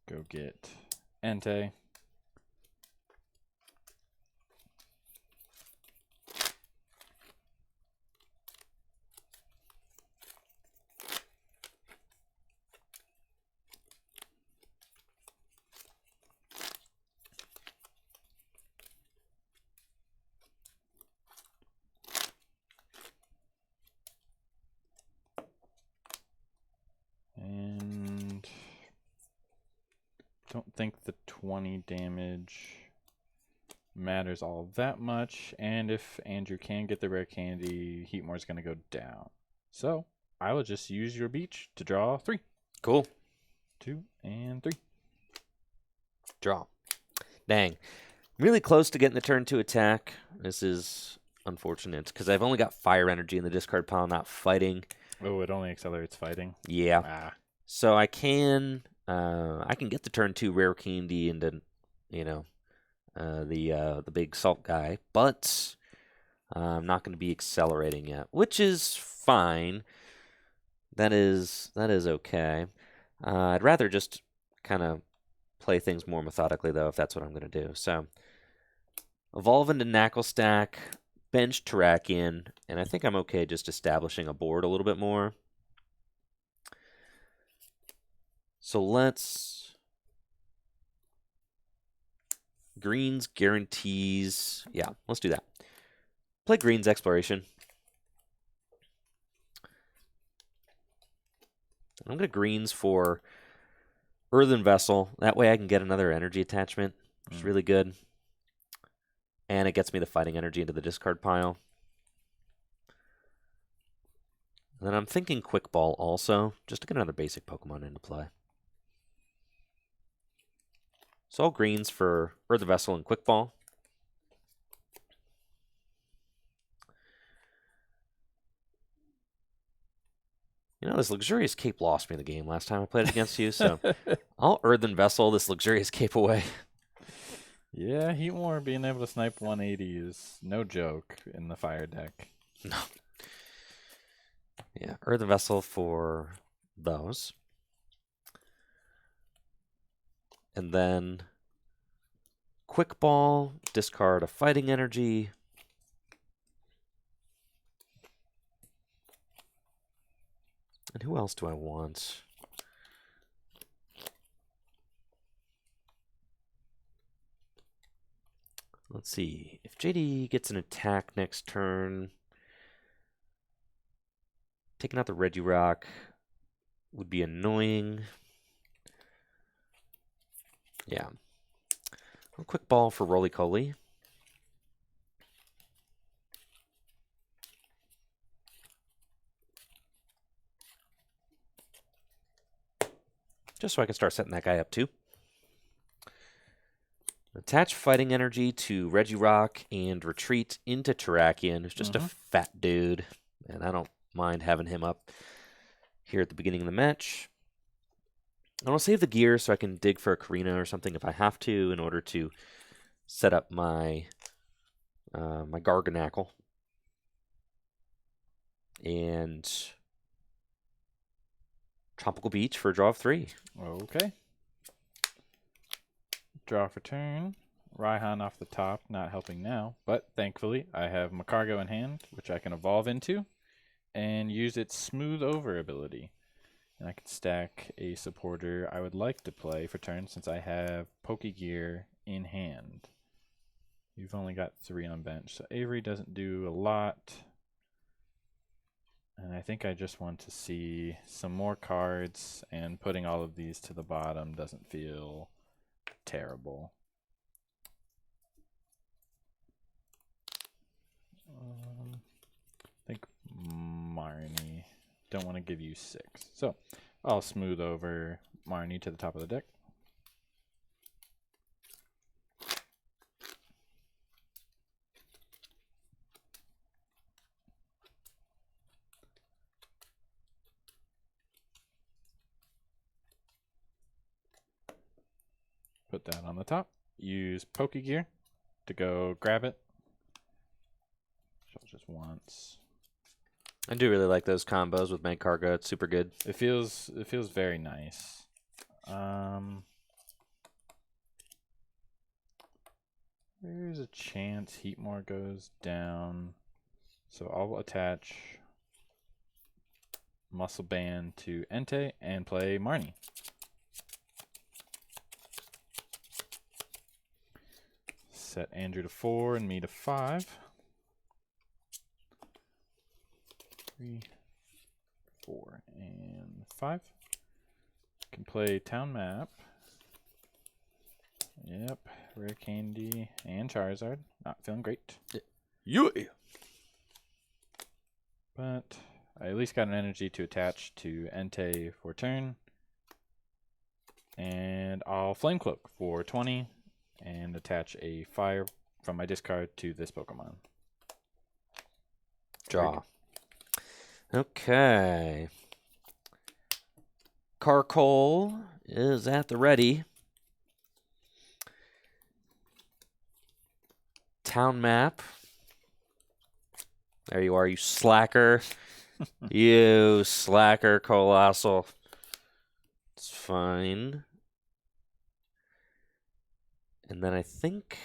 Speaker 2: Go get Entei. And don't think the 20 damage matters all that much. And if Andrew can get the rare candy, Heatmore's going to go down. So I will just use your Beach to draw 3.
Speaker 1: Cool.
Speaker 2: 2 and 3.
Speaker 1: Draw. Dang. Really close to getting the turn 2 attack. This is unfortunate because I've only got fire energy in the discard pile, not fighting.
Speaker 2: Oh, it only accelerates fighting.
Speaker 1: Yeah.
Speaker 2: Ah.
Speaker 1: So I can get the turn 2 rare candy into, you know, the big salt guy, but I'm not going to be accelerating yet, which is fine. That is okay. I'd rather just kind of play things more methodically, though, if that's what I'm going to do. So, evolve into Knuckle Stack, bench Terrakion, and I think I'm okay just establishing a board a little bit more. So let's... Greens guarantees... Yeah, let's do that. Play Greens Exploration. I'm going to Greens for Earthen Vessel. That way I can get another energy attachment, which is really good. And it gets me the fighting energy into the discard pile. And then I'm thinking Quick Ball also, just to get another basic Pokemon into play. So all greens for Earthen Vessel and Quick Ball. You know, this Luxurious Cape lost me the game last time I played it against you, so I'll Earthen Vessel this Luxurious Cape away.
Speaker 2: Yeah, Heatmore being able to snipe 180 is no joke in the fire deck.
Speaker 1: No. Yeah, Earthen Vessel for those. And then Quick Ball, discard a fighting energy. And who else do I want? Let's see. If JD gets an attack next turn, taking out the Regirock would be annoying. Yeah. A Quick Ball for Roly-Coly. Just so I can start setting that guy up too. Attach fighting energy to Regirock and retreat into Terrakion, who's just a fat dude. And I don't mind having him up here at the beginning of the match. And I'll save the gear so I can dig for a Karina or something if I have to in order to set up my my Garganackle. And Tropical Beach for a draw of 3.
Speaker 2: Okay. Draw for turn. Raihan off the top, not helping now, but thankfully I have Macargo in hand, which I can evolve into, and use its Smooth Over ability. And I can stack a supporter I would like to play for turn since I have Pokegear in hand. You've only got 3 on bench, so Avery doesn't do a lot. And I think I just want to see some more cards, and putting all of these to the bottom doesn't feel terrible. I think Marnie. Don't want to give you 6. So I'll smooth over Marnie to the top of the deck. Put that on the top. Use Pokegear to go grab it. So just once.
Speaker 1: I do really like those combos with Magcargo. It's super good.
Speaker 2: It feels very nice. There's a chance Heatmore goes down. So I'll attach Muscle Band to Entei and play Marnie. Set Andrew to 4 and me to 5. 3, 4, and 5. Can play Town Map. Yep, Rare Candy and Charizard. Not feeling great.
Speaker 1: Yeah.
Speaker 2: But I at least got an energy to attach to Entei for turn. And I'll Flame Cloak for 20 and attach a fire from my discard to this Pokemon.
Speaker 1: Draw. Okay. Carcole is at the ready. Town map. There you are, you slacker. You slacker, Coalossal. It's fine. And then I think...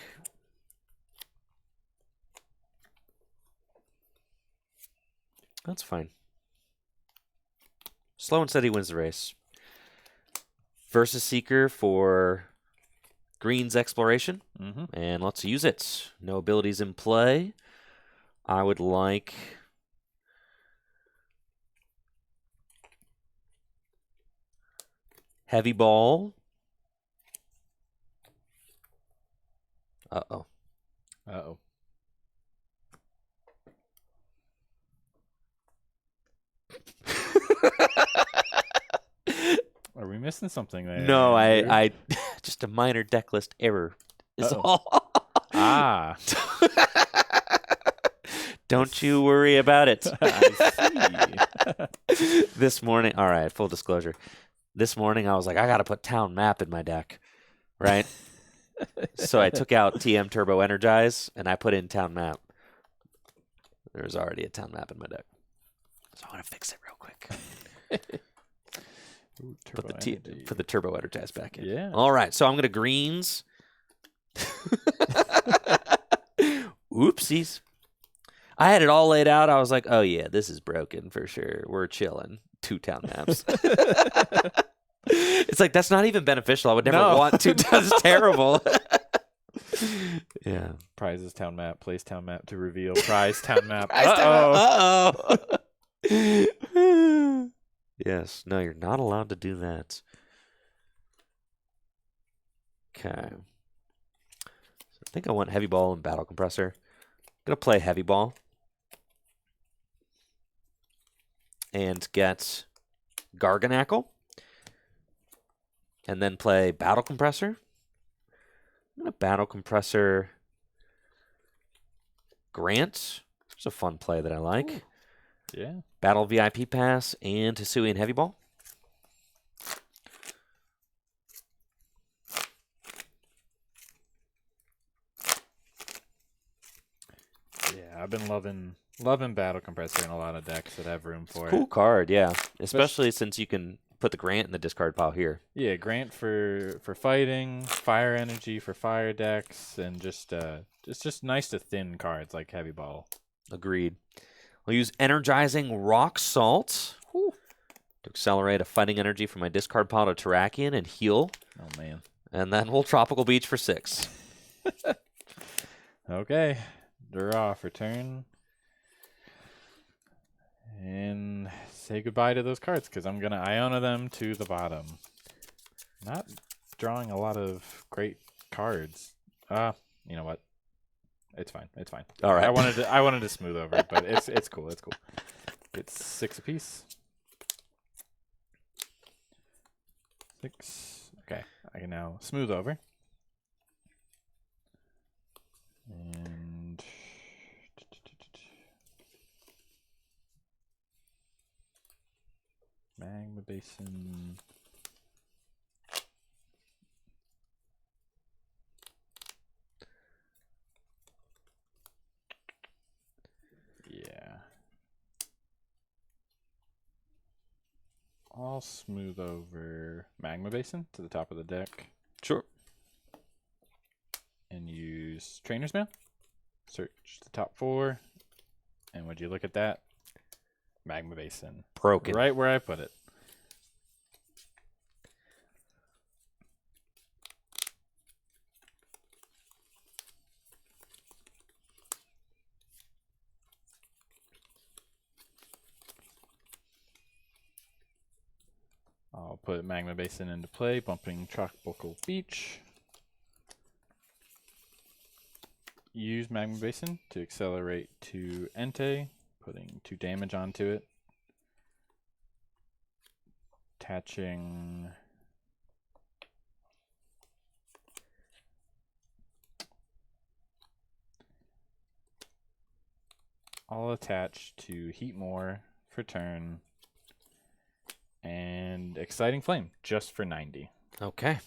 Speaker 1: That's fine. Slow and steady wins the race. Versus Seeker for Green's Exploration. And let's use it. No abilities in play. I would like... Heavy Ball. Uh-oh.
Speaker 2: Uh-oh. Are we missing something there?
Speaker 1: No, I just a minor deck list error is all.
Speaker 2: Ah.
Speaker 1: Don't you worry about it.
Speaker 2: I see.
Speaker 1: This morning, all right, full disclosure. This morning I was like, I got to put Town Map in my deck, right? So I took out TM Turbo Energize and I put in Town Map. There's already a Town Map in my deck. So I want to fix it real quick.
Speaker 2: Ooh,
Speaker 1: Put the Turbo Energize back in.
Speaker 2: Yeah.
Speaker 1: All right, so I'm going to Greens. Oopsies. I had it all laid out. I was like, oh, yeah, this is broken for sure. We're chilling. 2 Town Maps. It's like, that's not even beneficial. I would never want 2 towns. It's terrible. Yeah.
Speaker 2: Prizes Town Map. Place Town Map to reveal prize Town Map.
Speaker 1: Uh-oh. Yes. No, you're not allowed to do that. Okay. So I think I want Heavy Ball and Battle Compressor. I'm going to play Heavy Ball. And get Garganackle. And then play Battle Compressor. I'm going to Battle Compressor Grant. It's a fun play that I like.
Speaker 2: Ooh. Yeah.
Speaker 1: Battle VIP Pass and Hisuian Heavy Ball.
Speaker 2: Yeah, I've been loving Battle Compressor in a lot of decks that have room for it.
Speaker 1: Cool card, yeah. Especially since you can put the Grant in the discard pile here.
Speaker 2: Yeah, Grant for fighting, Fire Energy for fire decks, and just it's just nice to thin cards like Heavy Ball.
Speaker 1: Agreed. I'll use Energizing Rock Salt to accelerate a fighting energy from my discard pile to Terrakion and heal.
Speaker 2: Oh, man.
Speaker 1: And then we'll Tropical Beach for 6.
Speaker 2: Okay. Draw for turn. And say goodbye to those cards because I'm going to Iona them to the bottom. Not drawing a lot of great cards. You know what? It's fine. It's fine.
Speaker 1: All right.
Speaker 2: I wanted to smooth over it, but it's cool. It's cool. It's 6 apiece. 6. Okay. I can now smooth over. And Magma Basin. Yeah. I'll smooth over Magma Basin to the top of the deck.
Speaker 1: Sure.
Speaker 2: And use Trainer's Mail. Search the top 4. And would you look at that? Magma Basin.
Speaker 1: Broken.
Speaker 2: Right where I put it. I'll put Magma Basin into play, bumping Tropical Beach. Use Magma Basin to accelerate to Entei, putting 2 damage onto it. Attaching I'll attach to Heat More for turn. And Exciting Flame, just for 90.
Speaker 1: Okay.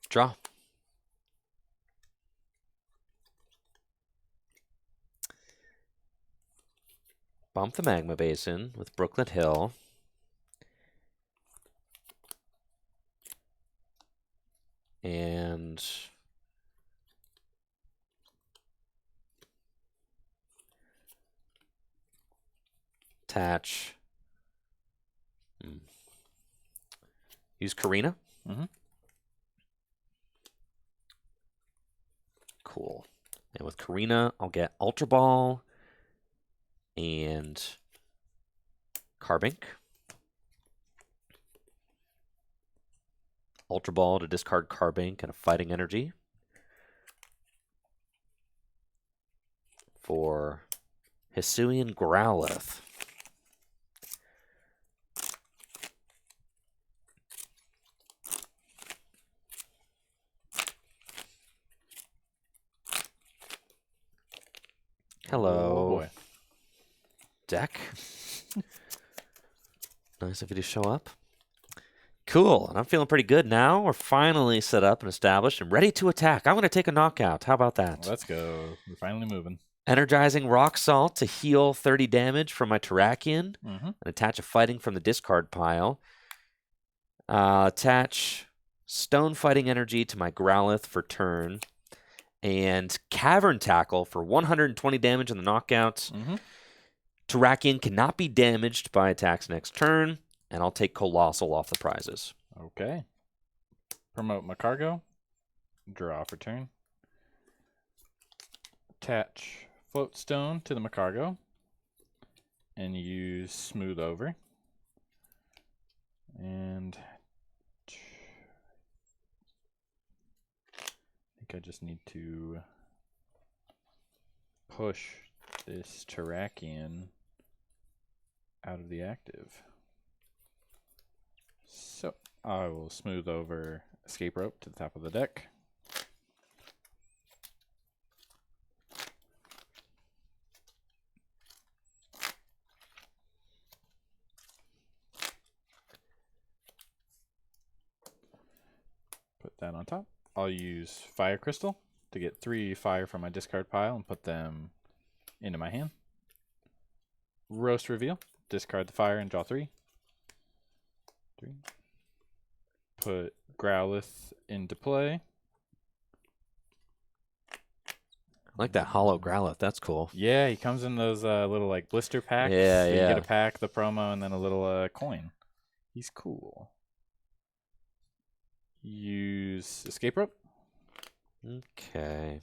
Speaker 1: Draw. Bump the Magma Basin with Brooklet Hill. And attach. Use Karina.
Speaker 2: Mm-hmm.
Speaker 1: Cool. And with Karina, I'll get Ultra Ball and Carbink. Ultra Ball to discard Carbink and a Fighting Energy for Hisuian Growlithe. Hello.
Speaker 2: Oh boy.
Speaker 1: Deck. Nice of you to show up. Cool. And I'm feeling pretty good now. We're finally set up and established and ready to attack. I'm going to take a knockout. How about that?
Speaker 2: Let's go. We're finally moving.
Speaker 1: Energizing Rock Salt to heal 30 damage from my Terrakion.
Speaker 2: Mm-hmm.
Speaker 1: And attach a Fighting from the discard pile. Attach Stone Fighting Energy to my Growlithe for turn. And Cavern Tackle for 120 damage on the knockout.
Speaker 2: Mm-hmm.
Speaker 1: Terrakion cannot be damaged by attacks next turn. And I'll take Coalossal off the prizes.
Speaker 2: Okay. Promote my cargo. Draw for turn. Attach Float Stone to the Macargo. And use Smooth Over. And I think I just need to push this Terrakion out of the active. So I will smooth over Escape Rope to the top of the deck. Put that on top. I'll use Fire Crystal to get 3 fire from my discard pile and put them into my hand. Roast Reveal. Discard the fire and draw 3. Put Growlithe into play.
Speaker 1: I like that hollow Growlithe. That's cool.
Speaker 2: Yeah, he comes in those little like blister packs.
Speaker 1: Yeah,
Speaker 2: so
Speaker 1: yeah.
Speaker 2: You get a pack, the promo, and then a little coin. He's cool. Use Escape Rope.
Speaker 1: Okay.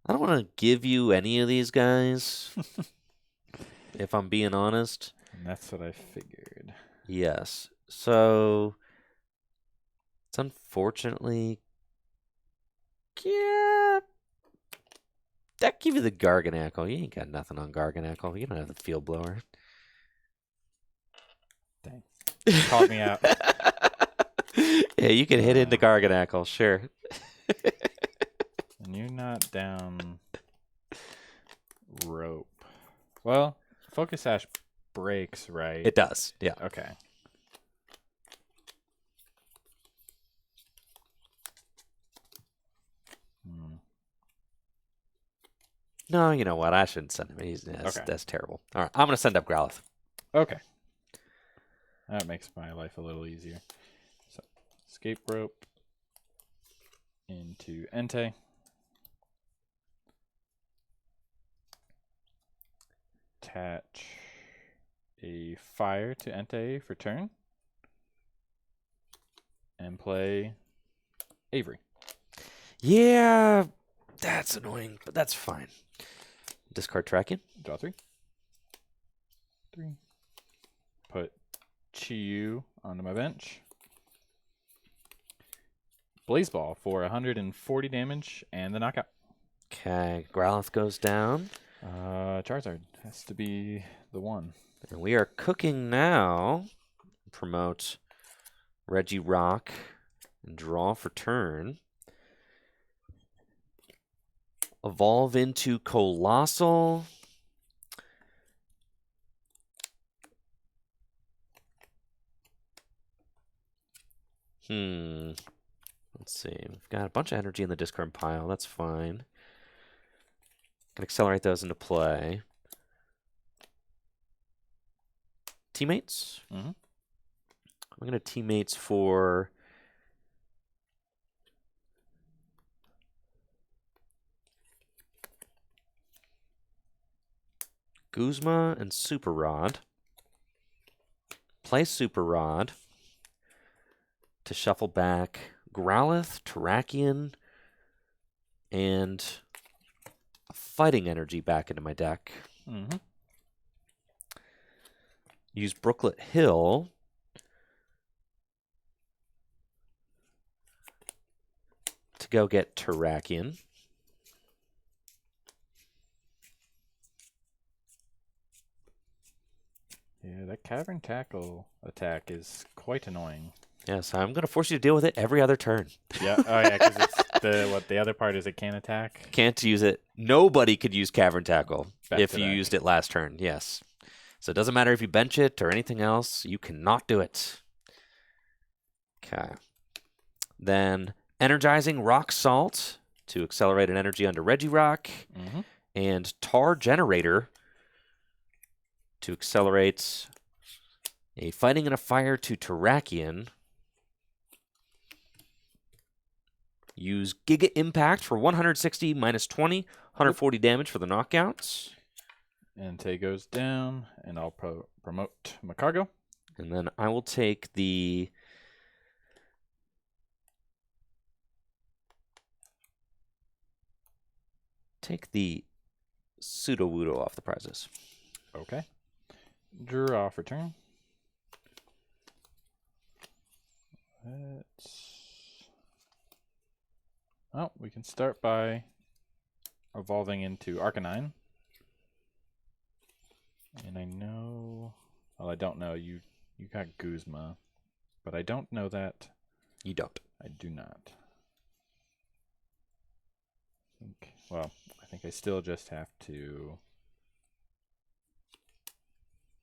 Speaker 1: I don't want to give you any of these guys, if I'm being honest.
Speaker 2: And that's what I figured.
Speaker 1: Yes. So, it's unfortunately... Yeah. That give you the Garganacl. You ain't got nothing on Garganacl. You don't have the Field Blower.
Speaker 2: Dang. Caught me out.
Speaker 1: Yeah, you can hit into Garganacl, sure.
Speaker 2: And you're not down rope. Well, Focus Sash breaks, right?
Speaker 1: It does, yeah.
Speaker 2: Okay.
Speaker 1: No, you know what? I shouldn't send him. That's terrible. All right, I'm going to send up Growlithe.
Speaker 2: Okay. That makes my life a little easier. So, Escape Rope into Entei. Attach a fire to Entei for turn. And play Avery.
Speaker 1: Yeah, that's annoying, but that's fine. Discard Terrakion.
Speaker 2: Draw 3. Put Chi-Yu onto my bench. Blaze Ball for 140 damage and the knockout.
Speaker 1: Okay, Growlithe goes down.
Speaker 2: Charizard has to be the one.
Speaker 1: And we are cooking now. Promote Regirock and draw for turn. evolve into Coalossal. Let's see. We've got a bunch of energy in the discard pile. That's fine. Can accelerate those into play. Teammates?
Speaker 2: Mm-hmm.
Speaker 1: I'm going to teammates for Guzma and Super Rod. Play Super Rod to shuffle back Growlithe, Terrakion, and Fighting Energy back into my deck.
Speaker 2: Mm-hmm.
Speaker 1: Use Brooklet Hill to go get Terrakion.
Speaker 2: Yeah, that Cavern Tackle attack is quite annoying.
Speaker 1: Yes, I'm going to force you to deal with it every other turn.
Speaker 2: Yeah. Oh yeah, because it's the other part is it can attack.
Speaker 1: Can't use it. Nobody could use Cavern Tackle
Speaker 2: Back
Speaker 1: if
Speaker 2: to
Speaker 1: you
Speaker 2: back.
Speaker 1: used it last turn. Yes. So it doesn't matter if you bench it or anything else. You cannot do it. Okay. Then Energizing Rock Salt to accelerate an energy onto Regirock.
Speaker 2: Mm-hmm.
Speaker 1: And Tar Generator to accelerate a Fighting and a Fire to Terrakion. Use Giga Impact for 160 minus 20, 140 damage for the knockouts.
Speaker 2: And Tay goes down, and I'll promote Macargo.
Speaker 1: And then I will take the Sudowoodo off the prizes.
Speaker 2: Okay. Draw for turn. We can start by evolving into Arcanine. And I know... Well, I don't know. You got Guzma. But I don't know that.
Speaker 1: You don't.
Speaker 2: I do not. I think I still just have to...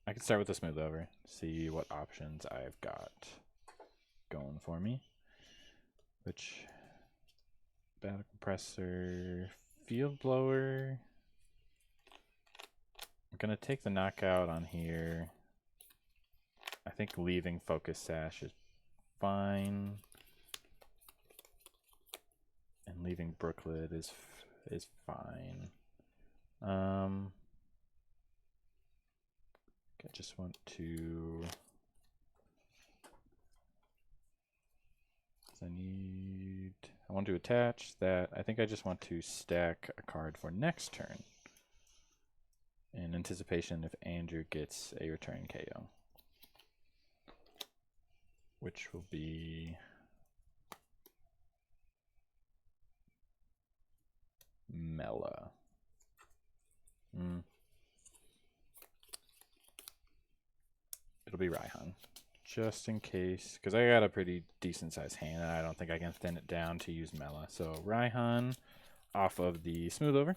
Speaker 2: I can start with the smooth over. See what options I've got going for me. Which... Battle Compressor... Field Blower... I'm going to take the knockout on here. I think leaving Focus Sash is fine. And leaving Brooklet is fine. I just want to... I want to attach that. I think I just want to stack a card for next turn. In anticipation if Andrew gets a return KO. Which will be... Mela. It'll be Raihan. Just in case. Because I got a pretty decent sized hand and I don't think I can thin it down to use Mela. So Raihan off of the smooth over.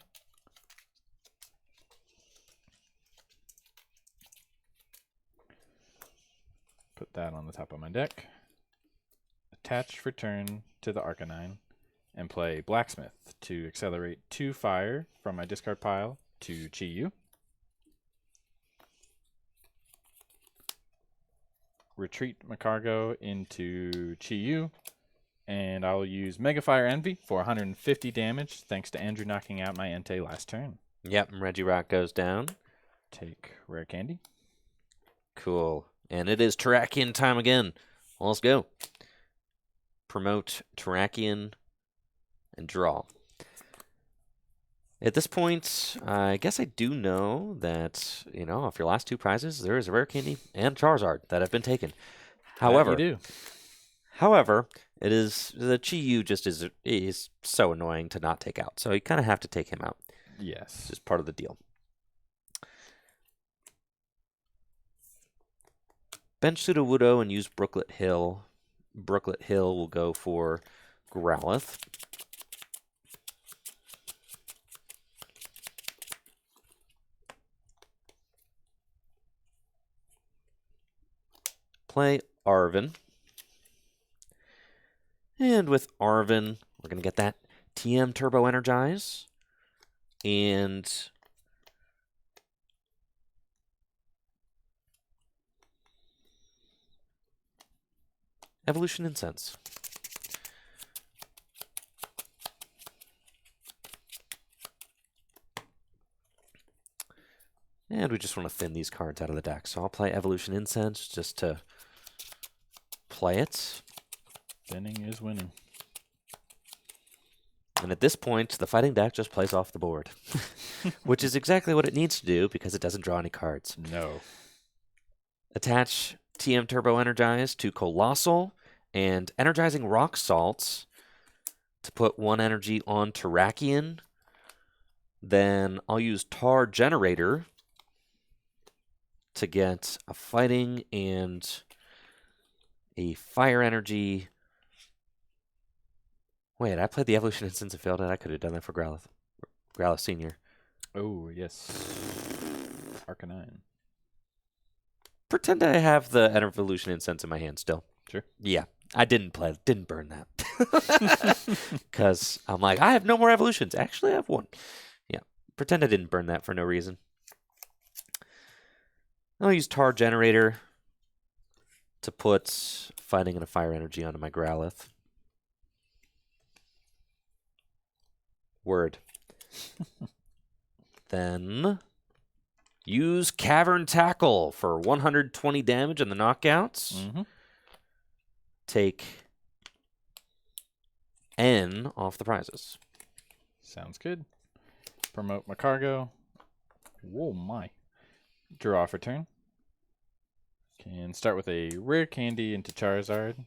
Speaker 2: Put that on the top of my deck. Attach for turn to the Arcanine. And play Blacksmith to accelerate 2 fire from my discard pile to Chi-Yu. Retreat Macargo into Chi-Yu. And I'll use Mega Fire Envy for 150 damage, thanks to Andrew knocking out my Entei last turn.
Speaker 1: Yep, Regirock goes down.
Speaker 2: Take Rare Candy.
Speaker 1: Cool. And it is Terrakion time again. Well, let's go. Promote Terrakion and draw. At this point, I guess I do know that, off your last 2 prizes, there is a Rare Candy and Charizard that have been taken. However, it is the Chi-Yu just is so annoying to not take out. So you kind of have to take him out.
Speaker 2: Yes.
Speaker 1: It's just part of the deal. Bench Sudowoodo and use Brooklet Hill. Brooklet Hill will go for Growlithe. play Arvin. And with Arvin, we're going to get that TM Turbo Energize. And Evolution Incense. And we just want to thin these cards out of the deck. So I'll play Evolution Incense just to play it.
Speaker 2: Thinning is winning.
Speaker 1: And at this point, the fighting deck just plays off the board. Which is exactly what it needs to do because it doesn't draw any cards.
Speaker 2: No.
Speaker 1: Attach TM Turbo Energize to Coalossal and Energizing Rock Salts to put 1 energy on Terrakion. Then I'll use Tar Generator to get a fighting and a fire energy. Wait, I played the Evolution Instance and failed it. I could have done that for Growlithe. Growlithe Senior.
Speaker 2: Oh, yes. Arcanine.
Speaker 1: Pretend I have the Evolution Incense in my hand still.
Speaker 2: Sure.
Speaker 1: Yeah, I didn't burn that. Because I'm like, I have no more evolutions. Actually, I have 1. Yeah, pretend I didn't burn that for no reason. I'll use Tar Generator to put fighting and a fire energy onto my Growlithe. Word. Then use Cavern Tackle for 120 damage in the knockouts.
Speaker 2: Mm-hmm.
Speaker 1: Take N off the prizes.
Speaker 2: Sounds good. Promote my cargo. Whoa, my. Draw for turn. Can start with a rare candy into Charizard.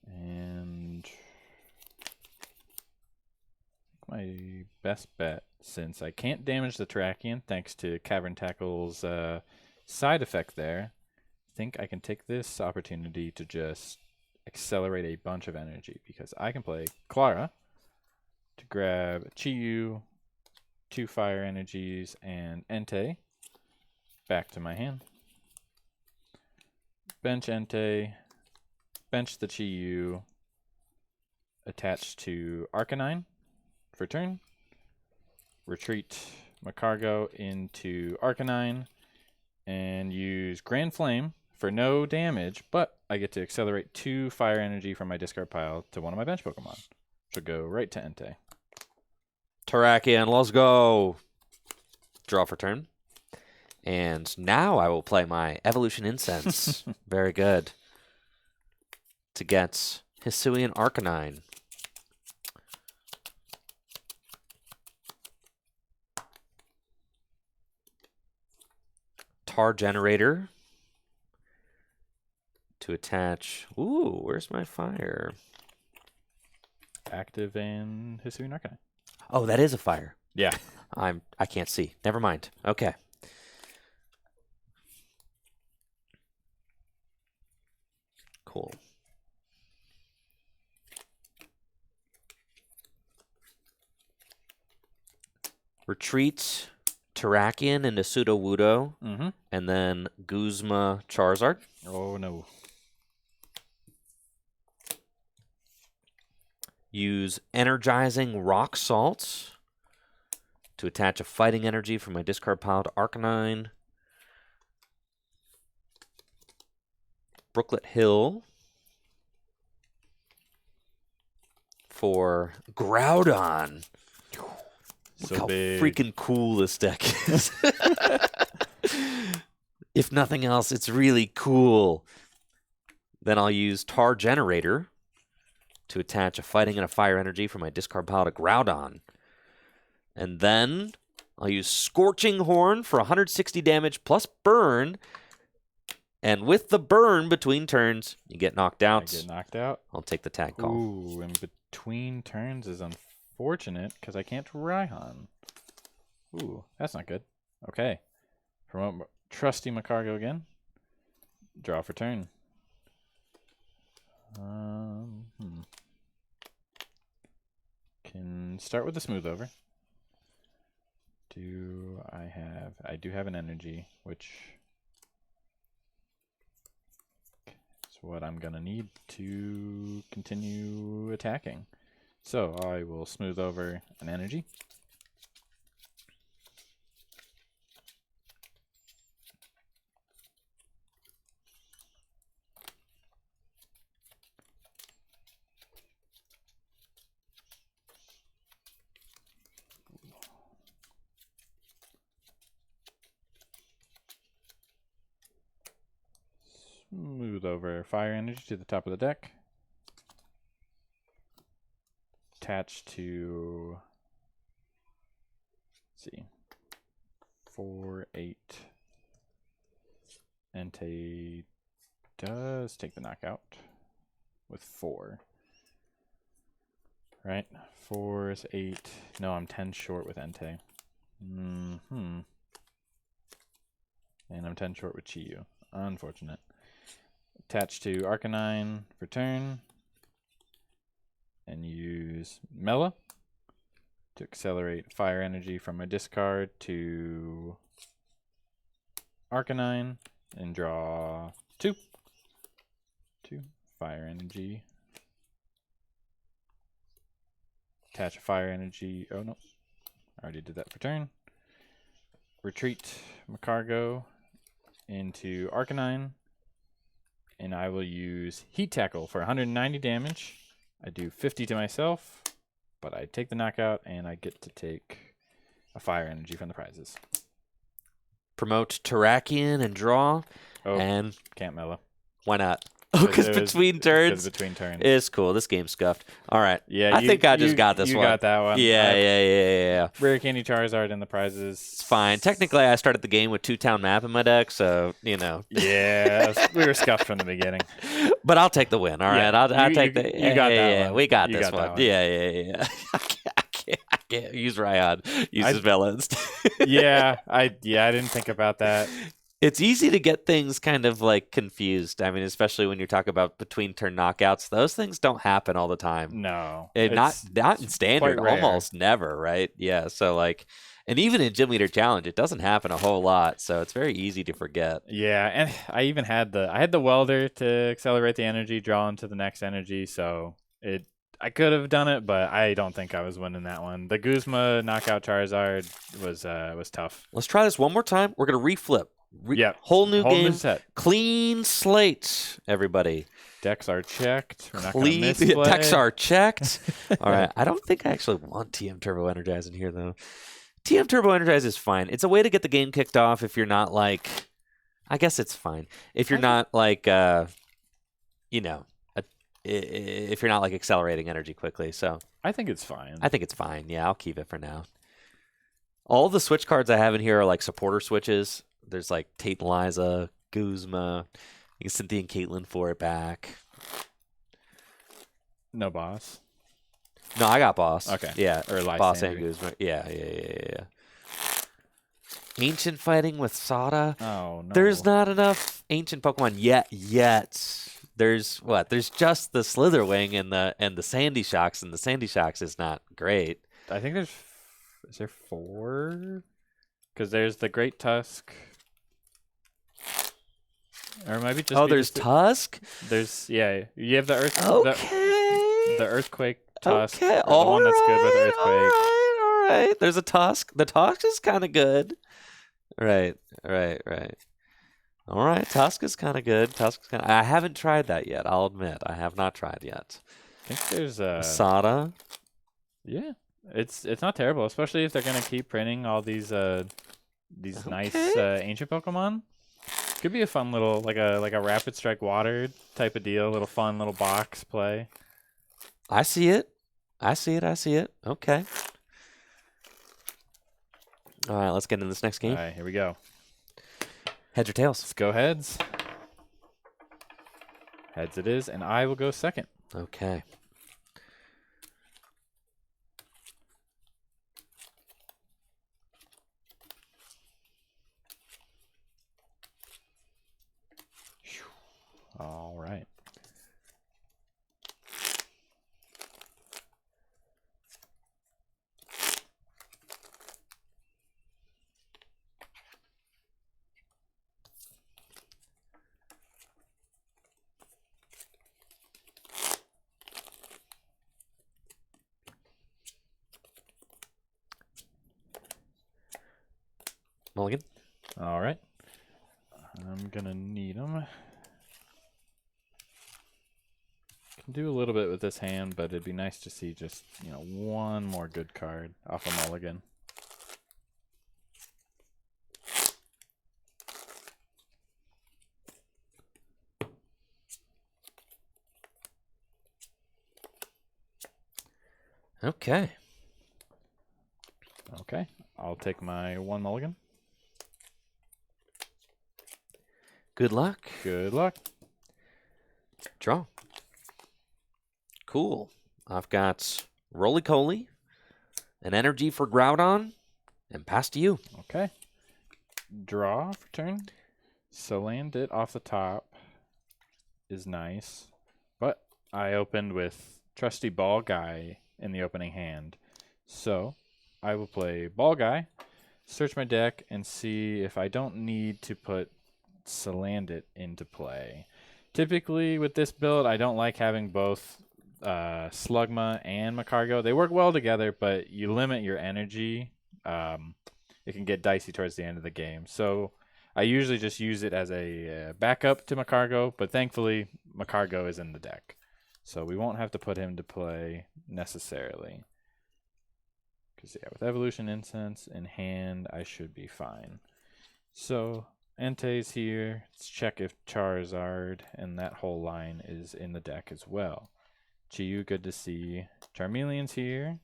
Speaker 2: And my best bet, since I can't damage the Terrakion thanks to Cavern Tackle's side effect there, I think I can take this opportunity to just accelerate a bunch of energy because I can play Clara to grab Chi-Yu, 2 fire energies, and Entei back to my hand. Bench Entei, bench the Chi-Yu, attached to Arcanine for turn. Retreat my cargo into Arcanine and use Grand Flame for no damage, but I get to accelerate 2 fire energy from my discard pile to one of my bench Pokemon, which will go right to Entei.
Speaker 1: Terrakion, let's go. Draw for turn. And now I will play my Evolution Incense. Very good. To get Hisuian Arcanine. Tar Generator. To attach. Ooh, where's my fire?
Speaker 2: Active and Hisuian Arcanine.
Speaker 1: Oh, that is a fire.
Speaker 2: Yeah.
Speaker 1: I can't see. Never mind. Okay. Cool. Retreat Terrakion into Sudowoodo,
Speaker 2: Mm-hmm.
Speaker 1: and then Guzma Charizard.
Speaker 2: Oh, no.
Speaker 1: Use Energizing Rock Salt to attach a fighting energy from my discard pile to Arcanine. Brooklet Hill for Groudon. Look
Speaker 2: So
Speaker 1: how
Speaker 2: big.
Speaker 1: freaking cool this deck is. If nothing else, it's really cool. Then I'll use Tar Generator to attach a fighting and a fire energy from my discard pile to Groudon. And then I'll use Scorching Horn for 160 damage plus burn. And with the burn between turns, you get knocked
Speaker 2: I
Speaker 1: out.
Speaker 2: get knocked out.
Speaker 1: I'll take the tag call.
Speaker 2: Ooh, and between turns is unfortunate because I can't Raihan. Ooh, that's not good. Okay. Promote Trusty Macargo again. Draw for turn. Can start with the Smooth Over. I do have an energy, which That's what I'm going to need to continue attacking. So I will smooth over an energy. Smooth over fire energy to the top of the deck. Attach to, let's see, 4, 8. Entei does take the knockout with 4. Right? 4 is 8. No, I'm 10 short with Entei. And I'm 10 short with Chiyu. Unfortunate. Attach to Arcanine for turn. And use Mela to accelerate fire energy from my discard to Arcanine and draw 2. 2 fire energy. Attach a fire energy. Oh no, I already did that for turn. Retreat Macargo into Arcanine, and I will use Heat Tackle for 190 damage. I do 50 to myself, but I take the knockout, and I get to take a fire energy from the prizes.
Speaker 1: Promote Terrakion and draw.
Speaker 2: Oh,
Speaker 1: and
Speaker 2: can't Mela.
Speaker 1: why not? Oh, because between turns.
Speaker 2: Between turns.
Speaker 1: It's cool. This game's scuffed. All right.
Speaker 2: Yeah,
Speaker 1: I think I just got this
Speaker 2: you
Speaker 1: one.
Speaker 2: You got that one.
Speaker 1: Yeah.
Speaker 2: Rare Candy Charizard in the prizes.
Speaker 1: It's fine. Technically, I started the game with 2-town map in my deck, so, you know.
Speaker 2: Yeah, we were scuffed from the beginning.
Speaker 1: But I'll take the win. All right. I'll take the.
Speaker 2: You got that one.
Speaker 1: We got
Speaker 2: you
Speaker 1: this
Speaker 2: got
Speaker 1: one. Yeah. I can't use Ryan. Use Vela instead.
Speaker 2: I didn't think about that.
Speaker 1: It's easy to get things kind of like confused. I mean, especially when you talk about between turn knockouts. Those things don't happen all the time.
Speaker 2: No.
Speaker 1: Not in standard,
Speaker 2: quite rare.
Speaker 1: almost never, right? Yeah, so like, and even in Gym Leader Challenge, it doesn't happen a whole lot, so it's very easy to forget.
Speaker 2: Yeah, and I even had the welder to accelerate the energy, draw into the next energy, so I could have done it, but I don't think I was winning that one. The Guzma knockout Charizard was tough.
Speaker 1: Let's try this one more time. We're gonna reflip. Whole new
Speaker 2: Whole
Speaker 1: game,
Speaker 2: new set.
Speaker 1: Clean slate, everybody.
Speaker 2: Decks are checked. We're not gonna misplay.
Speaker 1: Decks are checked. All right. I don't think I actually want TM Turbo Energize in here, though. TM Turbo Energize is fine. It's a way to get the game kicked off if you're not like... I guess it's fine. If you're not like, if you're not like accelerating energy quickly. So
Speaker 2: I think it's fine.
Speaker 1: I think it's fine. Yeah, I'll keep it for now. All the switch cards I have in here are like supporter switches. There's like Tate and Liza, Guzma. You can Cynthia and Caitlin for it back.
Speaker 2: No boss.
Speaker 1: No, I got boss.
Speaker 2: Okay.
Speaker 1: Yeah.
Speaker 2: Or
Speaker 1: boss and
Speaker 2: Lysander.
Speaker 1: Guzma. Yeah. Ancient fighting with Sada.
Speaker 2: Oh no.
Speaker 1: There's not enough ancient Pokemon yet. There's what? There's just the Slitherwing and the Sandy Shocks, and the Sandy Shocks is not great.
Speaker 2: I think is there 4? Because there's the Great Tusk. Or it might be just
Speaker 1: there's Tusk?
Speaker 2: You have the Earth
Speaker 1: Okay.
Speaker 2: the Earthquake Tusk.
Speaker 1: Okay.
Speaker 2: Or the one that's good with Earthquake.
Speaker 1: All right. There's a Tusk. The Tusk is kind of good. Right. All right. Tusk is kind of good. I haven't tried that yet. I'll admit. I have not tried yet.
Speaker 2: I think there's
Speaker 1: Sada.
Speaker 2: Yeah. It's not terrible, especially if they're going to keep printing all these nice ancient Pokemon. Could be a fun little like a Rapid Strike Water type of deal, little fun little box play.
Speaker 1: I see it. Okay. All right, let's get into this next game.
Speaker 2: All right, here we go.
Speaker 1: Heads or tails?
Speaker 2: Let's go heads. Heads it is, and I will go second.
Speaker 1: Okay.
Speaker 2: All right.
Speaker 1: Mulligan.
Speaker 2: All right. I'm going to need them. Can do a little bit with this hand, but it'd be nice to see just, one more good card off a mulligan.
Speaker 1: Okay.
Speaker 2: Okay. I'll take my 1 mulligan.
Speaker 1: Good luck.
Speaker 2: Good luck.
Speaker 1: Draw. Cool. I've got Roly-Coly, an energy for Groudon, and pass to you.
Speaker 2: Okay. Draw for turn. So land it off the top is nice. But I opened with trusty Ball Guy in the opening hand. So I will play Ball Guy, search my deck, and see if I don't need to put Salandit into play. Typically with this build, I don't like having both Slugma and Macargo. They work well together, but you limit your energy. It can get dicey towards the end of the game. So I usually just use it as a backup to Macargo, but thankfully Macargo is in the deck. So we won't have to put him to play necessarily. Because yeah, with Evolution Incense in hand, I should be fine. So Entei's here. Let's check if Charizard and that whole line is in the deck as well. Chiyu, good to see. Charmeleon's here.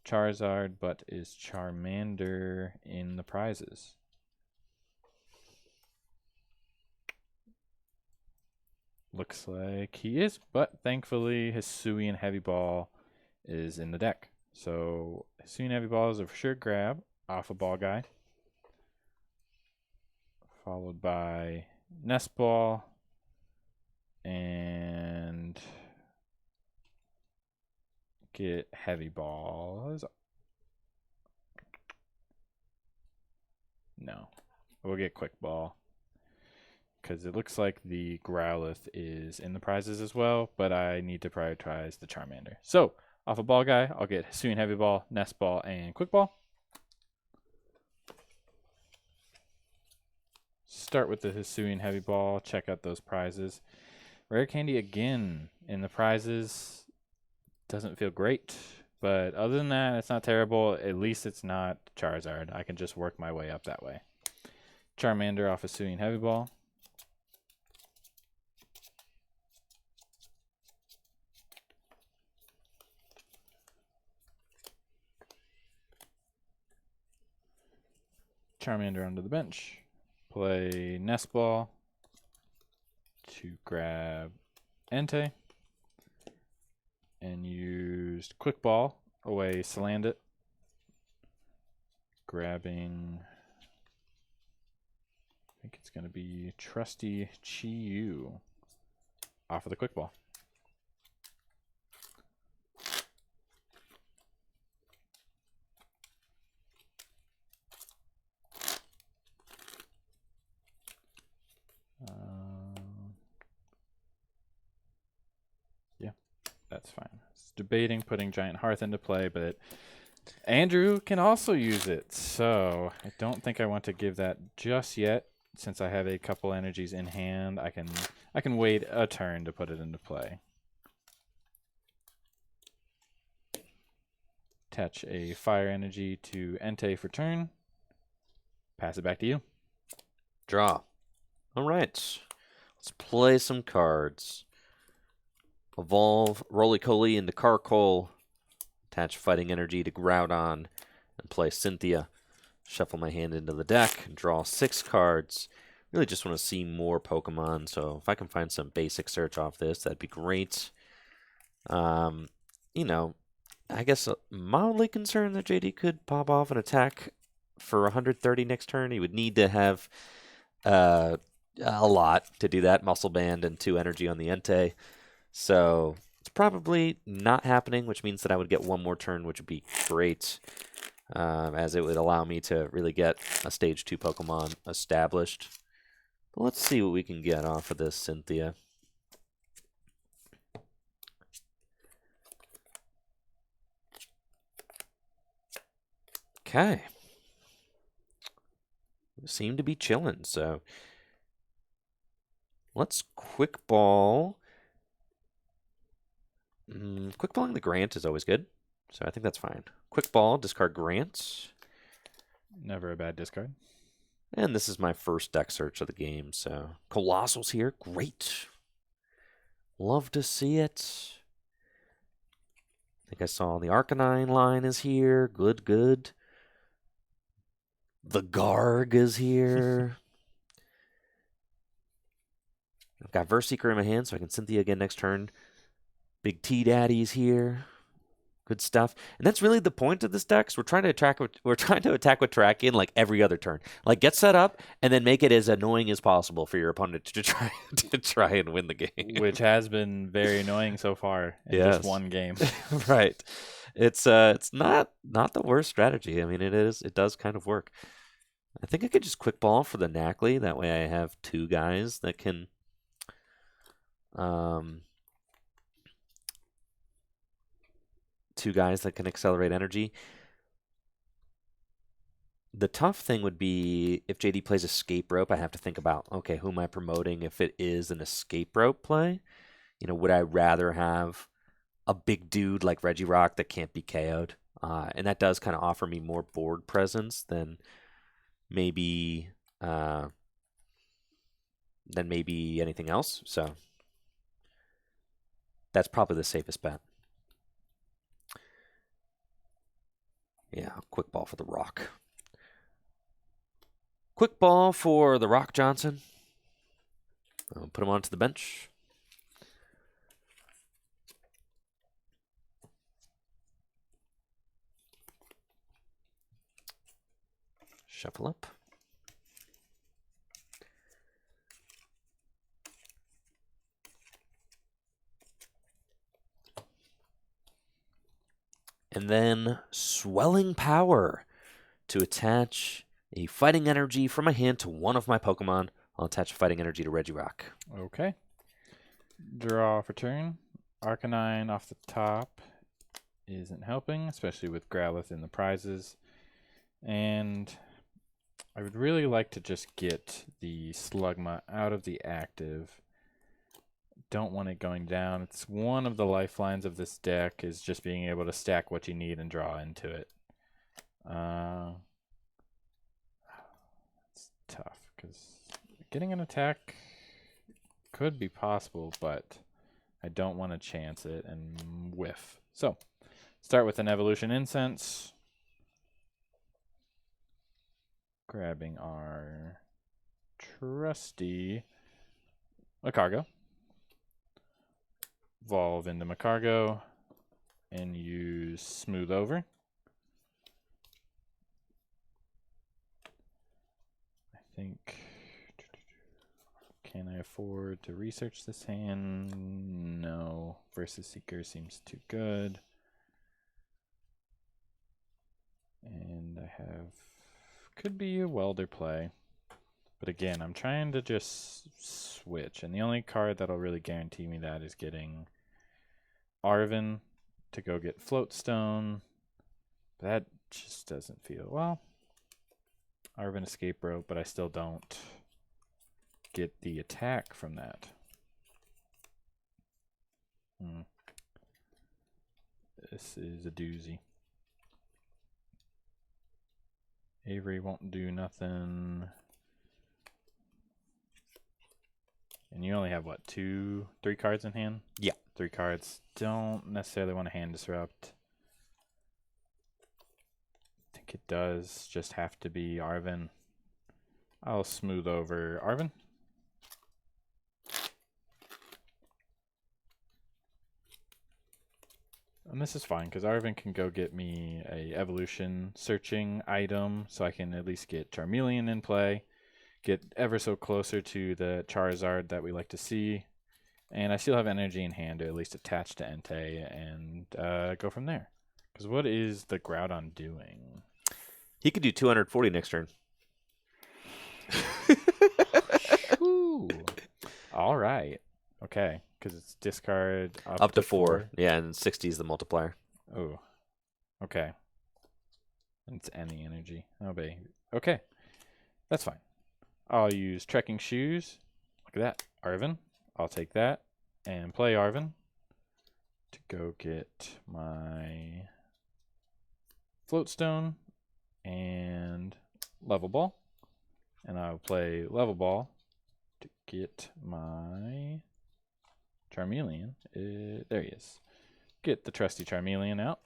Speaker 2: Charizard, but is Charmander in the prizes? Looks like he is, but thankfully Hisuian Heavy Ball is in the deck. So Hisuian Heavy Ball is a for sure grab off a Ball Guy. Followed by Nest Ball and get Heavy Balls. No, we'll get Quick Ball because it looks like the Growlithe is in the prizes as well, but I need to prioritize the Charmander. So off a Ball Guy, I'll get Hisuian Heavy Ball, Nest Ball, and Quick Ball. Start with the Hisuian Heavy Ball, check out those prizes. Rare Candy again in the prizes. Doesn't feel great, but other than that, it's not terrible. At least it's not Charizard. I can just work my way up that way. Charmander off Hisuian Heavy Ball. Charmander onto the bench. Play Nest Ball to grab Entei. And used Quick Ball away Salandit. Grabbing, I think it's going to be trusty Chiyu off of the Quick Ball. Yeah, that's fine. It's debating putting Giant Hearth into play, but Andrew can also use it, so I don't think I want to give that just yet. Since I have a couple energies in hand, I can wait a turn to put it into play. Attach a fire energy to Entei for turn. Pass it back to you.
Speaker 1: Draw. All right. Let's play some cards. Evolve Roly-Coly into Carkol. Attach Fighting Energy to Groudon. And play Cynthia. Shuffle my hand into the deck. And draw 6 cards. Really just want to see more Pokemon. So if I can find some basic search off this, that'd be great. You know, I guess mildly concerned that JD could pop off an attack for 130 next turn. He would need to have a lot to do that. Muscle Band and 2 energy on the Entei. So it's probably not happening, which means that I would get one more turn, which would be great, as it would allow me to really get a Stage 2 Pokemon established. But let's see what we can get off of this Cynthia. Okay. seem to be chilling. So let's quick ball. Quick balling the Grant is always good, so I think that's fine. Quick ball, discard Grant.
Speaker 2: Never a bad discard.
Speaker 1: And this is my first deck search of the game, so Coalossal's here. Great. Love to see it. I think I saw the Arcanine line is here. Good, good. The Garg is here. I've got Verseeker in my hand, so I can Cynthia again next turn. Big T Daddy's here. Good stuff. And that's really the point of this deck. Is we're trying to attack with Terrakion like every other turn. Like get set up and then make it as annoying as possible for your opponent to try and win the game.
Speaker 2: Which has been very annoying so far in just one game.
Speaker 1: Right. It's not the worst strategy. I mean it does kind of work. I think I could just quick ball for the Knackley. That way I have two guys that can accelerate energy. The tough thing would be if JD plays Escape Rope, I have to think about, okay, who am I promoting if it is an Escape Rope play? You know, would I rather have a big dude like Regirock that can't be KO'd? And that does kind of offer me more board presence than maybe anything else. So that's probably the safest bet. Yeah, quick ball for the Rock. Quick ball for the Rock Johnson. I'll put him onto the bench. Shuffle up. And then Swelling Power to attach a Fighting Energy from my hand to one of my Pokemon. I'll attach Fighting Energy to Regirock.
Speaker 2: Okay. Draw for turn. Arcanine off the top isn't helping, especially with Growlithe in the prizes. And I would really like to just get the Slugma out of the active. Don't want it going down. It's one of the lifelines of this deck is just being able to stack what you need and draw into it. It's tough because getting an attack could be possible, but I don't want to chance it and whiff. So, start with an Evolution Incense. Grabbing our trusty Macargo. Evolve into Macargo and use Smooth Over. I think, can I afford to research this hand? No. Versus Seeker seems too good. And I have, could be a Welder play. But again, I'm trying to just switch. And the only card that'll really guarantee me that is getting Arven to go get Floatstone. That just doesn't feel well. Arven Escape Rope, but I still don't get the attack from that. This is a doozy. Avery won't do nothing. And you only have, what, 3 cards in hand?
Speaker 1: Yeah.
Speaker 2: 3 cards. Don't necessarily want to hand disrupt. I think it does just have to be Arven. I'll smooth over Arven. And this is fine, because Arven can go get me a evolution searching item, so I can at least get Charmeleon in play. Get ever so closer to the Charizard that we like to see. And I still have energy in hand to at least attach to Entei and go from there. Because what is the Groudon doing?
Speaker 1: He could do 240 next turn.
Speaker 2: All right. Okay. Because it's discard
Speaker 1: up to 4. Yeah, and 60 is the multiplier.
Speaker 2: Oh. Okay. And it's any energy. Oh, baby. Okay. That's fine. I'll use Trekking Shoes. Look at that. Arvin. I'll take that and play Arvin to go get my Floatstone and Level Ball. And I'll play Level Ball to get my Charmeleon. There he is. Get the trusty Charmeleon out.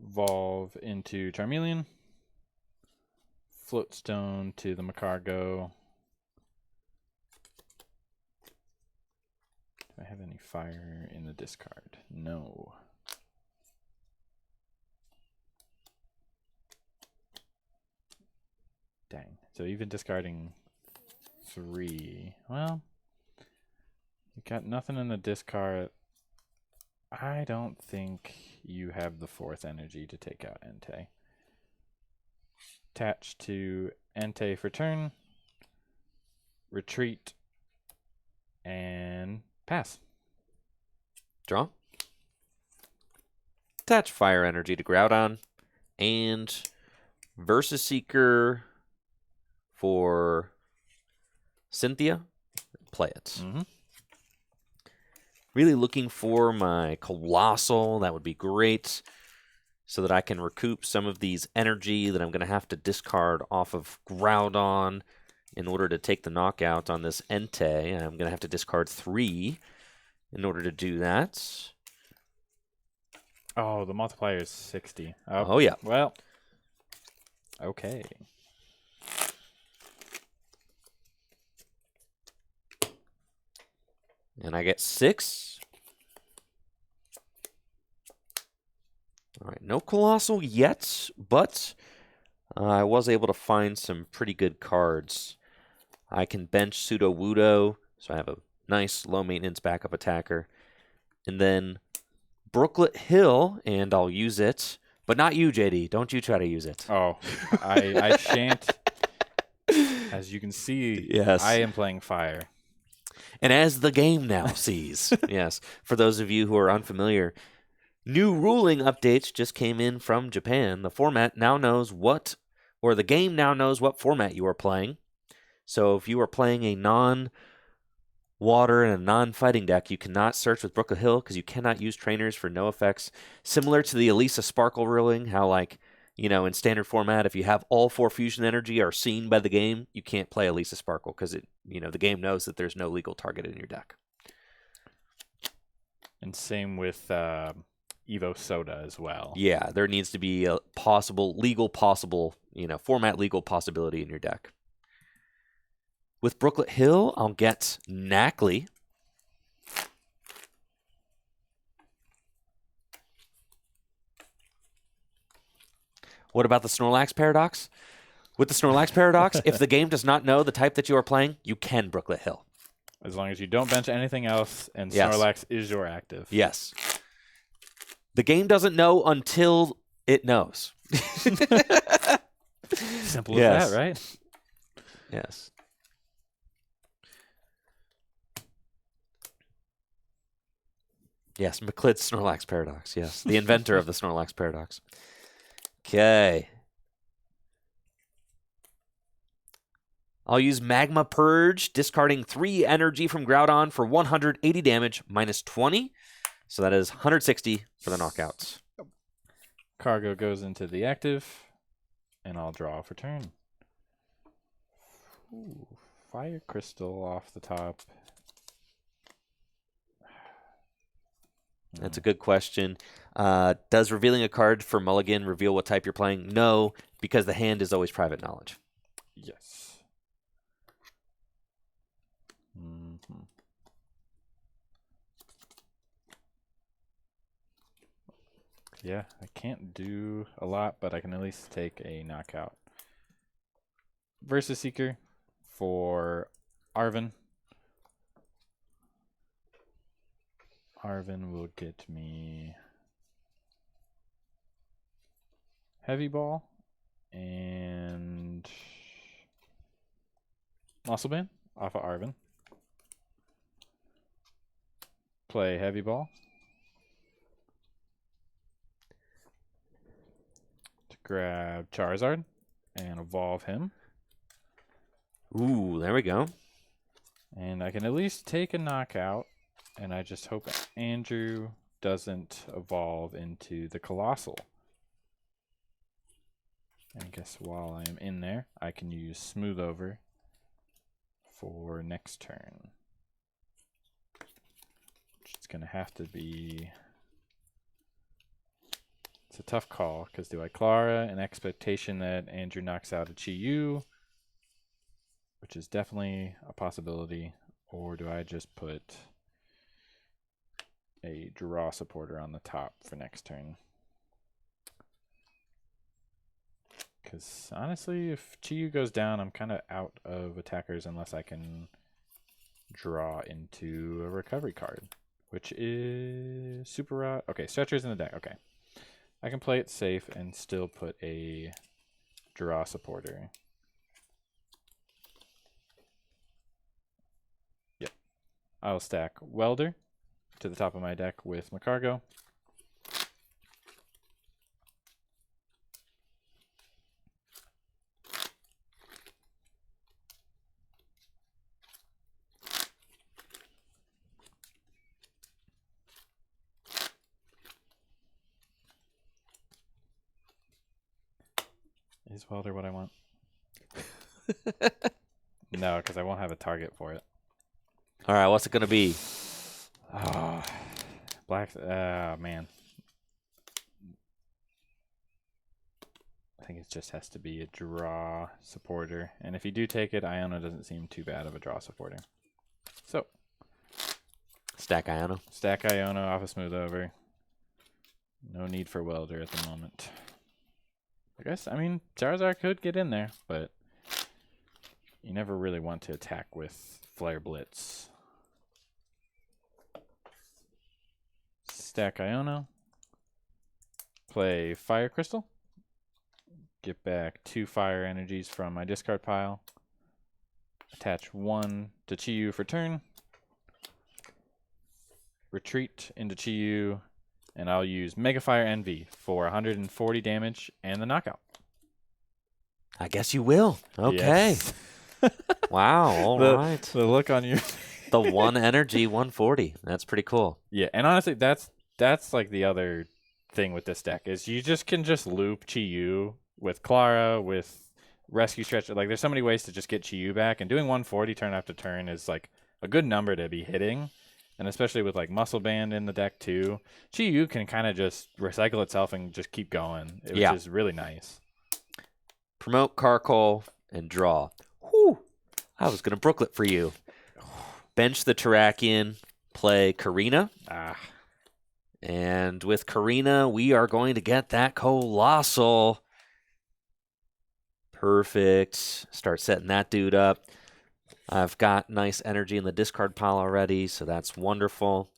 Speaker 2: Evolve into Charmeleon. Floatstone to the Macargo. Do I have any fire in the discard? No. Dang. So even discarding 3. Well, you got nothing in the discard. I don't think you have the 4th energy to take out Entei. Attach to Entei for turn. Retreat. And pass.
Speaker 1: Draw. Attach fire energy to Groudon. And Versus Seeker for Cynthia. Play it.
Speaker 2: Mm-hmm.
Speaker 1: Really looking for my Coalossal. That would be great. So that I can recoup some of these energy that I'm going to have to discard off of Groudon in order to take the knockout on this Entei. And I'm going to have to discard 3 in order to do that.
Speaker 2: Oh, the multiplier is 60.
Speaker 1: Oh yeah.
Speaker 2: Well, okay.
Speaker 1: And I get 6. All right, no Coalossal yet, but I was able to find some pretty good cards. I can bench Sudowoodo, so I have a nice low-maintenance backup attacker. And then Brooklet Hill, and I'll use it. But not you, JD. Don't you try to use it.
Speaker 2: Oh, I shan't. As you can see,
Speaker 1: Yes.
Speaker 2: I am playing fire.
Speaker 1: And as the game now sees, yes, for those of you who are unfamiliar, new ruling updates just came in from Japan. The format now knows what, or the game now knows what format you are playing. So if you are playing a non-water and a non-fighting deck, you cannot search with Brooklet Hill because you cannot use trainers for no effects. Similar to the Elisa Sparkle ruling, how like, you know, in standard format, if you have all 4 fusion energy are seen by the game, you can't play Elisa Sparkle because it, you know, the game knows that there's no legal target in your deck.
Speaker 2: And same with Evo Soda as well.
Speaker 1: Yeah, there needs to be a legal possible, you know, format legal possibility in your deck. With Brooklet Hill, I'll get Knackley. What about the Snorlax Paradox? With the Snorlax Paradox, if the game does not know the type that you are playing, you can Brooklet Hill.
Speaker 2: As long as you don't bench anything else and
Speaker 1: Yes.
Speaker 2: Snorlax is your active.
Speaker 1: Yes. The game doesn't know until it knows.
Speaker 2: Simple
Speaker 1: Yes.
Speaker 2: as that, right?
Speaker 1: Yes. Yes, McClid's Snorlax Paradox. Yes, the inventor of the Snorlax Paradox. Okay. I'll use Magma Purge, discarding 3 energy from Groudon for 180 damage, minus 20. So that is 160 for the knockouts.
Speaker 2: Cargo goes into the active, and I'll draw for turn. Ooh, Fire Crystal off the top.
Speaker 1: That's a good question. Does revealing a card for Mulligan reveal what type you're playing? No, because the hand is always private knowledge.
Speaker 2: Yes. Mm-hmm. Yeah, I can't do a lot, but I can at least take a knockout. Versus Seeker for Arvin. Arvin will get me Heavy Ball and Muscle Band off of Arvin. Play Heavy Ball. To grab Charizard and evolve him.
Speaker 1: Ooh, there we go.
Speaker 2: And I can at least take a knockout, and I just hope Andrew doesn't evolve into the Coalossal. And I guess while I am in there, I can use Smooth Over for next turn. It's going to have to be... It's a tough call, because do I Clara in expectation that Andrew knocks out a Chi-Yu, which is definitely a possibility, or do I just put a draw supporter on the top for next turn? Because honestly, if Chi-Yu goes down, I'm kind of out of attackers unless I can draw into a recovery card, which is Super Rod. Okay, Stretcher's in the deck. Okay. I can play it safe and still put a draw supporter. Yep. I'll stack Welder to the top of my deck with Macargo. Is Welder what I want? No, because I won't have a target for it.
Speaker 1: All right, what's it going to be?
Speaker 2: Oh, black. Man. I think it just has to be a draw supporter. And if you do take it, Iona doesn't seem too bad of a draw supporter. So,
Speaker 1: Stack Iona.
Speaker 2: stack Iona off a Smooth Over. No need for Welder at the moment. I guess, I mean, Charizard could get in there, but you never really want to attack with Flare Blitz. Stack Iona. Play Fire Crystal. Get back 2 fire energies from my discard pile. Attach 1 to Chi-Yu for turn. Retreat into Chi-Yu. And I'll use Mega Fire Envy for 140 damage and the knockout.
Speaker 1: I guess you will. Okay.
Speaker 2: Yes.
Speaker 1: Wow. All right.
Speaker 2: The look on your
Speaker 1: The 1 energy 140. That's pretty cool.
Speaker 2: Yeah, and honestly, that's like the other thing with this deck is you can just loop Chi-Yu with Clara, with Rescue Stretch. Like, there's so many ways to just get Chi-Yu back, and doing 140 turn after turn is like a good number to be hitting. And especially with like Muscle Band in the deck too, Chi-Yu can kind of just recycle itself and just keep going, which is really nice.
Speaker 1: Promote Carkol and draw. Whew. I was going to Brooklet for you. Bench the Terrakion, play Karina. And with Karina, we are going to get that Coalossal. Perfect. Start setting that dude up. I've got nice energy in the discard pile already, so that's wonderful.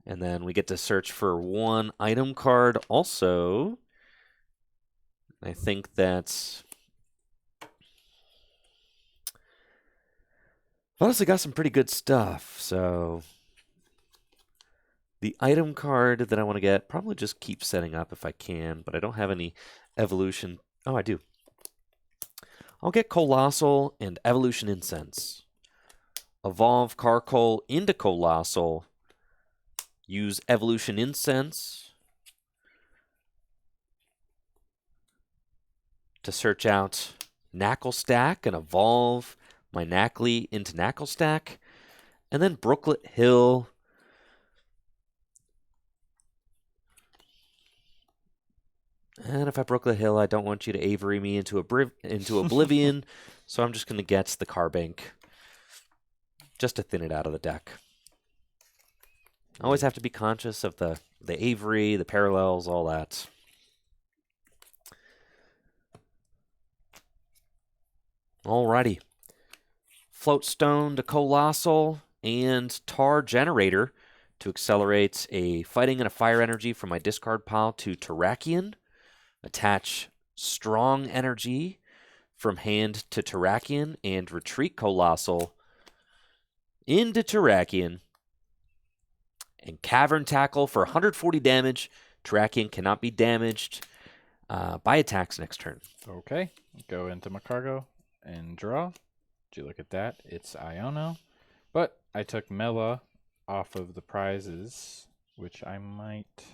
Speaker 1: And then we get to search for 1 item card also. I think that's... honestly got some pretty good stuff, so... the item card that I want to get, probably just keep setting up if I can, but I don't have any evolution. Oh, I do. I'll get Coalossal and Evolution Incense. Evolve Carkol into Coalossal. Use Evolution Incense to search out Knackle Stack and evolve my Knackley into Knackle Stack. And then Brooklet Hill. And if I Brooklet Hill, I don't want you to Avery me into Oblivion, so I'm just going to get the Carbank just to thin it out of the deck. I always have to be conscious of the Avery, the parallels, all that. Alrighty. Floatstone to Coalossal and Tar Generator to accelerate a fighting and a fire energy from my discard pile to Terrakion. Attach strong energy from hand to Terrakion and retreat Coalossal into Terrakion. And Cavern Tackle for 140 damage. Terrakion cannot be damaged by attacks next turn.
Speaker 2: Okay. Go into my cargo and draw. Did you look at that? It's Iono. But I took Mela off of the prizes, which I might...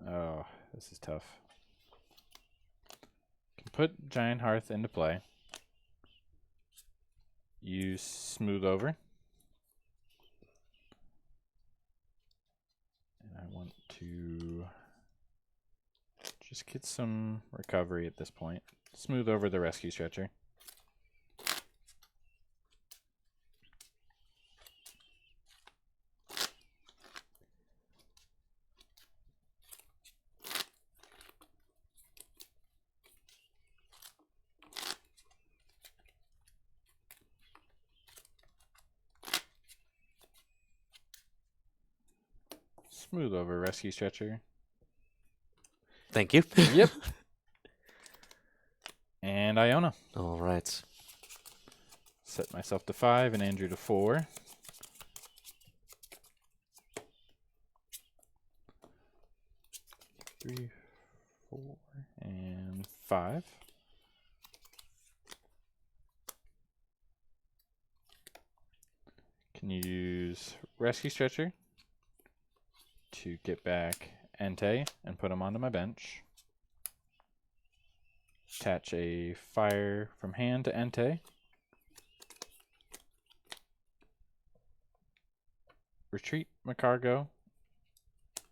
Speaker 2: Oh, this is tough. Can put Giant Hearth into play. Use Smooth Over. And I want to just get some recovery at this point. Smooth over the Rescue Stretcher. Smooth over Rescue Stretcher.
Speaker 1: Thank you.
Speaker 2: Yep. And Iona.
Speaker 1: All right.
Speaker 2: Set myself to 5 and Andrew to 4. Three, 4, and 5. Can use Rescue Stretcher to get back Entei and put him onto my bench. Attach a fire from hand to Entei. Retreat my cargo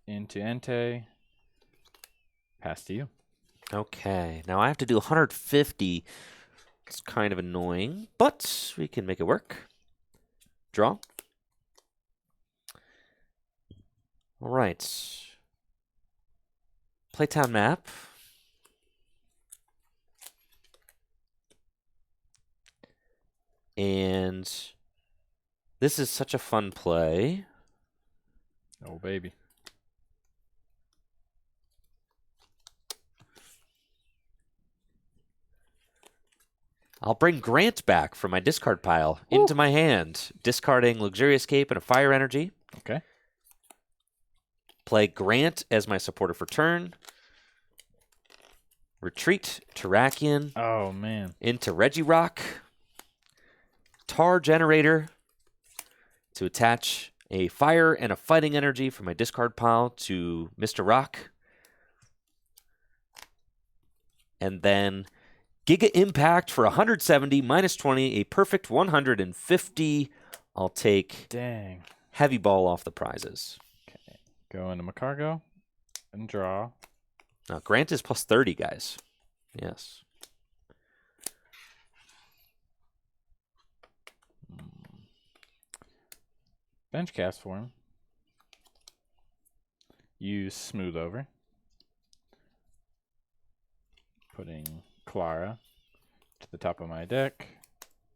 Speaker 2: into Entei. Pass to you.
Speaker 1: Okay. Now I have to do 150. It's kind of annoying, but we can make it work. Draw. All right. Playtown map. And this is such a fun play.
Speaker 2: Oh, baby.
Speaker 1: I'll bring Grant back from my discard pile into my hand, discarding Luxurious Cape and a fire energy.
Speaker 2: Okay.
Speaker 1: Play Grant as my supporter for turn. Retreat Terrakion
Speaker 2: Oh, man.
Speaker 1: into Regirock. Tar Generator to attach a fire and a fighting energy from my discard pile to Mr. Rock. And then Giga Impact for 170, minus 20, a perfect 150. I'll take
Speaker 2: Dang.
Speaker 1: Heavy Ball off the prizes.
Speaker 2: Okay. Go into my cargo and draw.
Speaker 1: Now, Grant is plus 30, guys. Yes.
Speaker 2: Bench cast for him. Use Smooth Over. Putting Clara to the top of my deck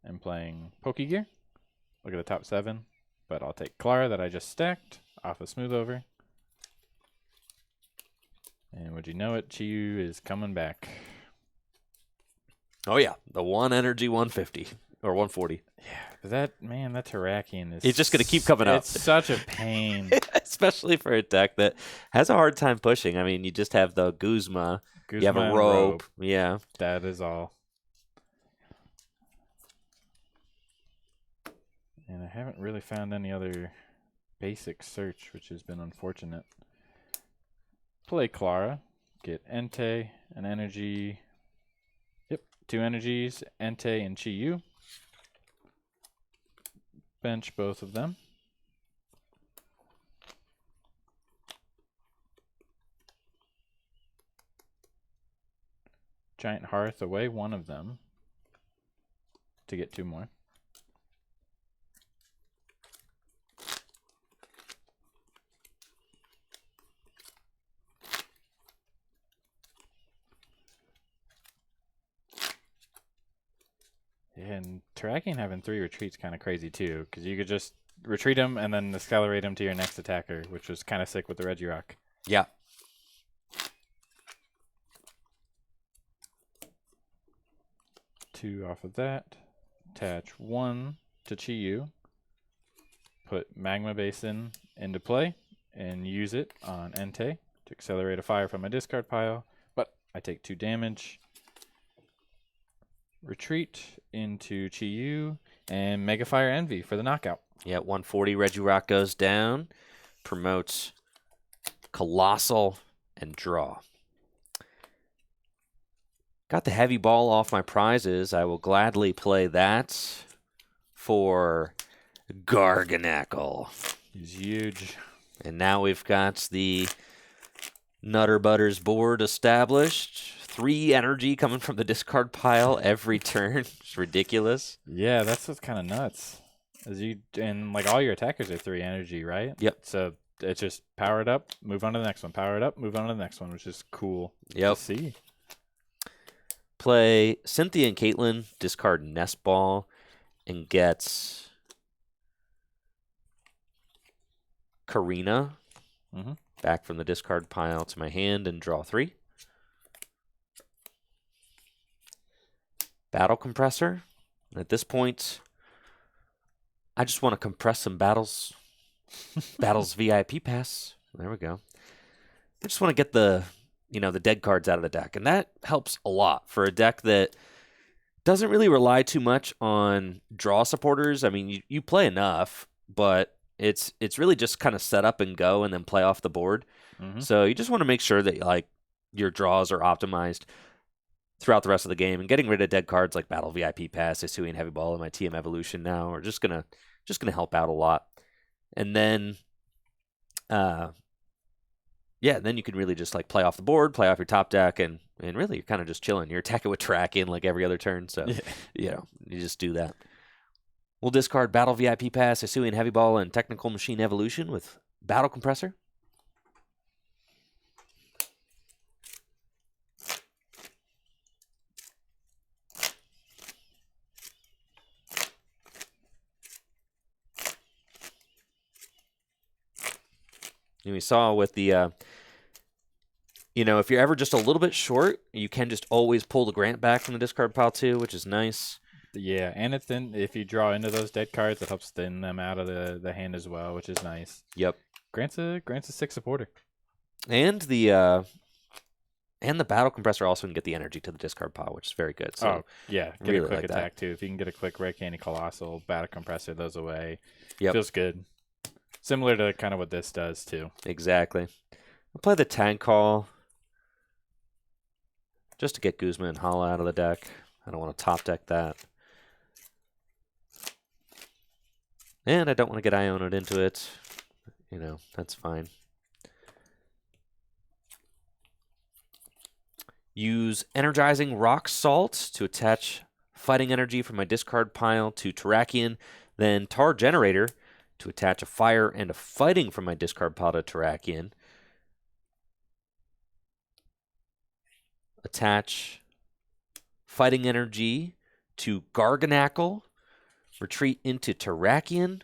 Speaker 2: and playing Pokegear. Look at the top 7. But I'll take Clara that I just stacked off of Smooth Over. And would you know it, Chiyu is coming back.
Speaker 1: Oh, yeah. The 1 energy 150 or 140.
Speaker 2: Yeah, that Terrakion is...
Speaker 1: It's just going to keep coming up.
Speaker 2: It's such a pain.
Speaker 1: Especially for a deck that has a hard time pushing. I mean, you just have the Guzma. You have a
Speaker 2: and
Speaker 1: rope. Yeah.
Speaker 2: That is all. And I haven't really found any other basic search, which has been unfortunate. Play Clara. Get Entei, an energy. Yep, 2 energies, Entei and Chiyu. Bench both of them. Giant Hearth away one of them to get 2 more. And Terrakion having 3 retreats kind of crazy too, because you could just retreat him and then accelerate him to your next attacker, which was kind of sick with the Regirock.
Speaker 1: Yeah.
Speaker 2: Two off of that. Attach one to Chi-Yu. Put Magma Basin into play and use it on Entei to accelerate a fire from my discard pile. But I take 2 damage. Retreat into Chi-Yu and Mega Fire Envy for the knockout.
Speaker 1: Yeah, 140 Regirock goes down, promotes Coalossal, and draw. Got the heavy ball off my prizes. I will gladly play that for Garganackle.
Speaker 2: He's huge.
Speaker 1: And now we've got the Nutter Butters board established. 3 energy coming from the discard pile every turn. It's ridiculous.
Speaker 2: Yeah, that's what's kind of nuts. And like all your attackers are 3 energy, right?
Speaker 1: Yep.
Speaker 2: So it's just power it up, move on to the next one. Power it up, move on to the next one, which is cool
Speaker 1: Yep.
Speaker 2: to see.
Speaker 1: Play Cynthia and Caitlin, discard Nest Ball, and get Karina back from the discard pile to my hand and draw 3. Battle Compressor. At this point, I just want to compress some battles. Battles VIP pass. There we go. I just want to get the dead cards out of the deck, and that helps a lot for a deck that doesn't really rely too much on draw supporters. I mean, you play enough, but it's really just kind of set up and go and then play off the board. So you just want to make sure that like your draws are optimized throughout the rest of the game, and getting rid of dead cards like Battle VIP Pass, Hisuian Heavy Ball, and my TM Evolution now are just gonna help out a lot. And then then you can really just like play off the board, play off your top deck, and really you're kind of just chilling. You're attacking with track in like every other turn, so you just do that. We'll discard Battle VIP Pass, Hisuian Heavy Ball, and Technical Machine Evolution with Battle Compressor. And we saw with the, if you're ever just a little bit short, you can just always pull the Grant back from the discard pile too, which is nice.
Speaker 2: Yeah, and if you draw into those dead cards, it helps thin them out of the hand as well, which is nice.
Speaker 1: Yep.
Speaker 2: Grant's a sick supporter.
Speaker 1: And the Battle Compressor also can get the energy to the discard pile, which is very good. So
Speaker 2: get
Speaker 1: really
Speaker 2: a quick
Speaker 1: like
Speaker 2: attack too. If you can get a quick Ray Candy Coalossal, Battle Compressor those away.
Speaker 1: Yep.
Speaker 2: Feels good. Similar to kind of what this does too.
Speaker 1: Exactly. I'll play the Tank Call just to get Guzma and Hala out of the deck. I don't want to top deck that. And I don't want to get Iono'd into it. That's fine. Use Energizing Rock Salt to attach fighting energy from my discard pile to Terrakion, then Tar Generator to attach a fire and a fighting from my discard pile to Terrakion. Attach fighting energy to Garganackle. Retreat into Terrakion.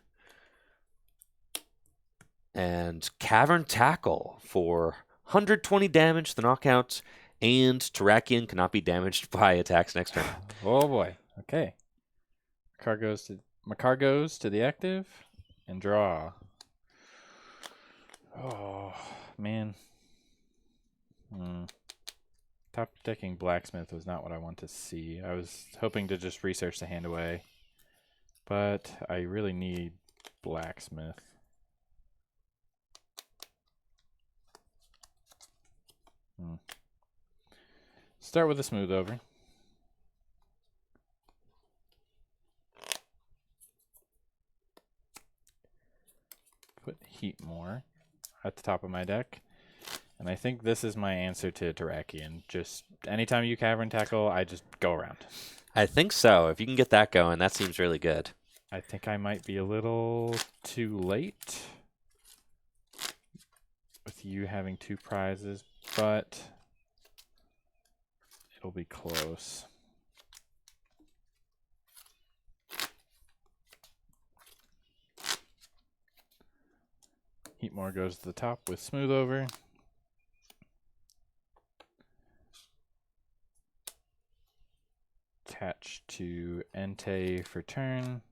Speaker 1: And Cavern Tackle for 120 damage, the knockout. And Terrakion cannot be damaged by attacks next turn.
Speaker 2: Oh boy. Okay. Makar goes to the active and draw. Oh man. Top decking Blacksmith was not what I want to see. I was hoping to just research the hand away. But I really need Blacksmith. Start with a smooth over. Put Heatmore at the top of my deck. And I think this is my answer to Terrakion. Just anytime you Cavern Tackle, I just go around.
Speaker 1: I think so. If you can get that going, that seems really good.
Speaker 2: I think I might be a little too late with you having 2 prizes, but it'll be close. Heatmore goes to the top with Smooth Over. Attach to Entei for turn.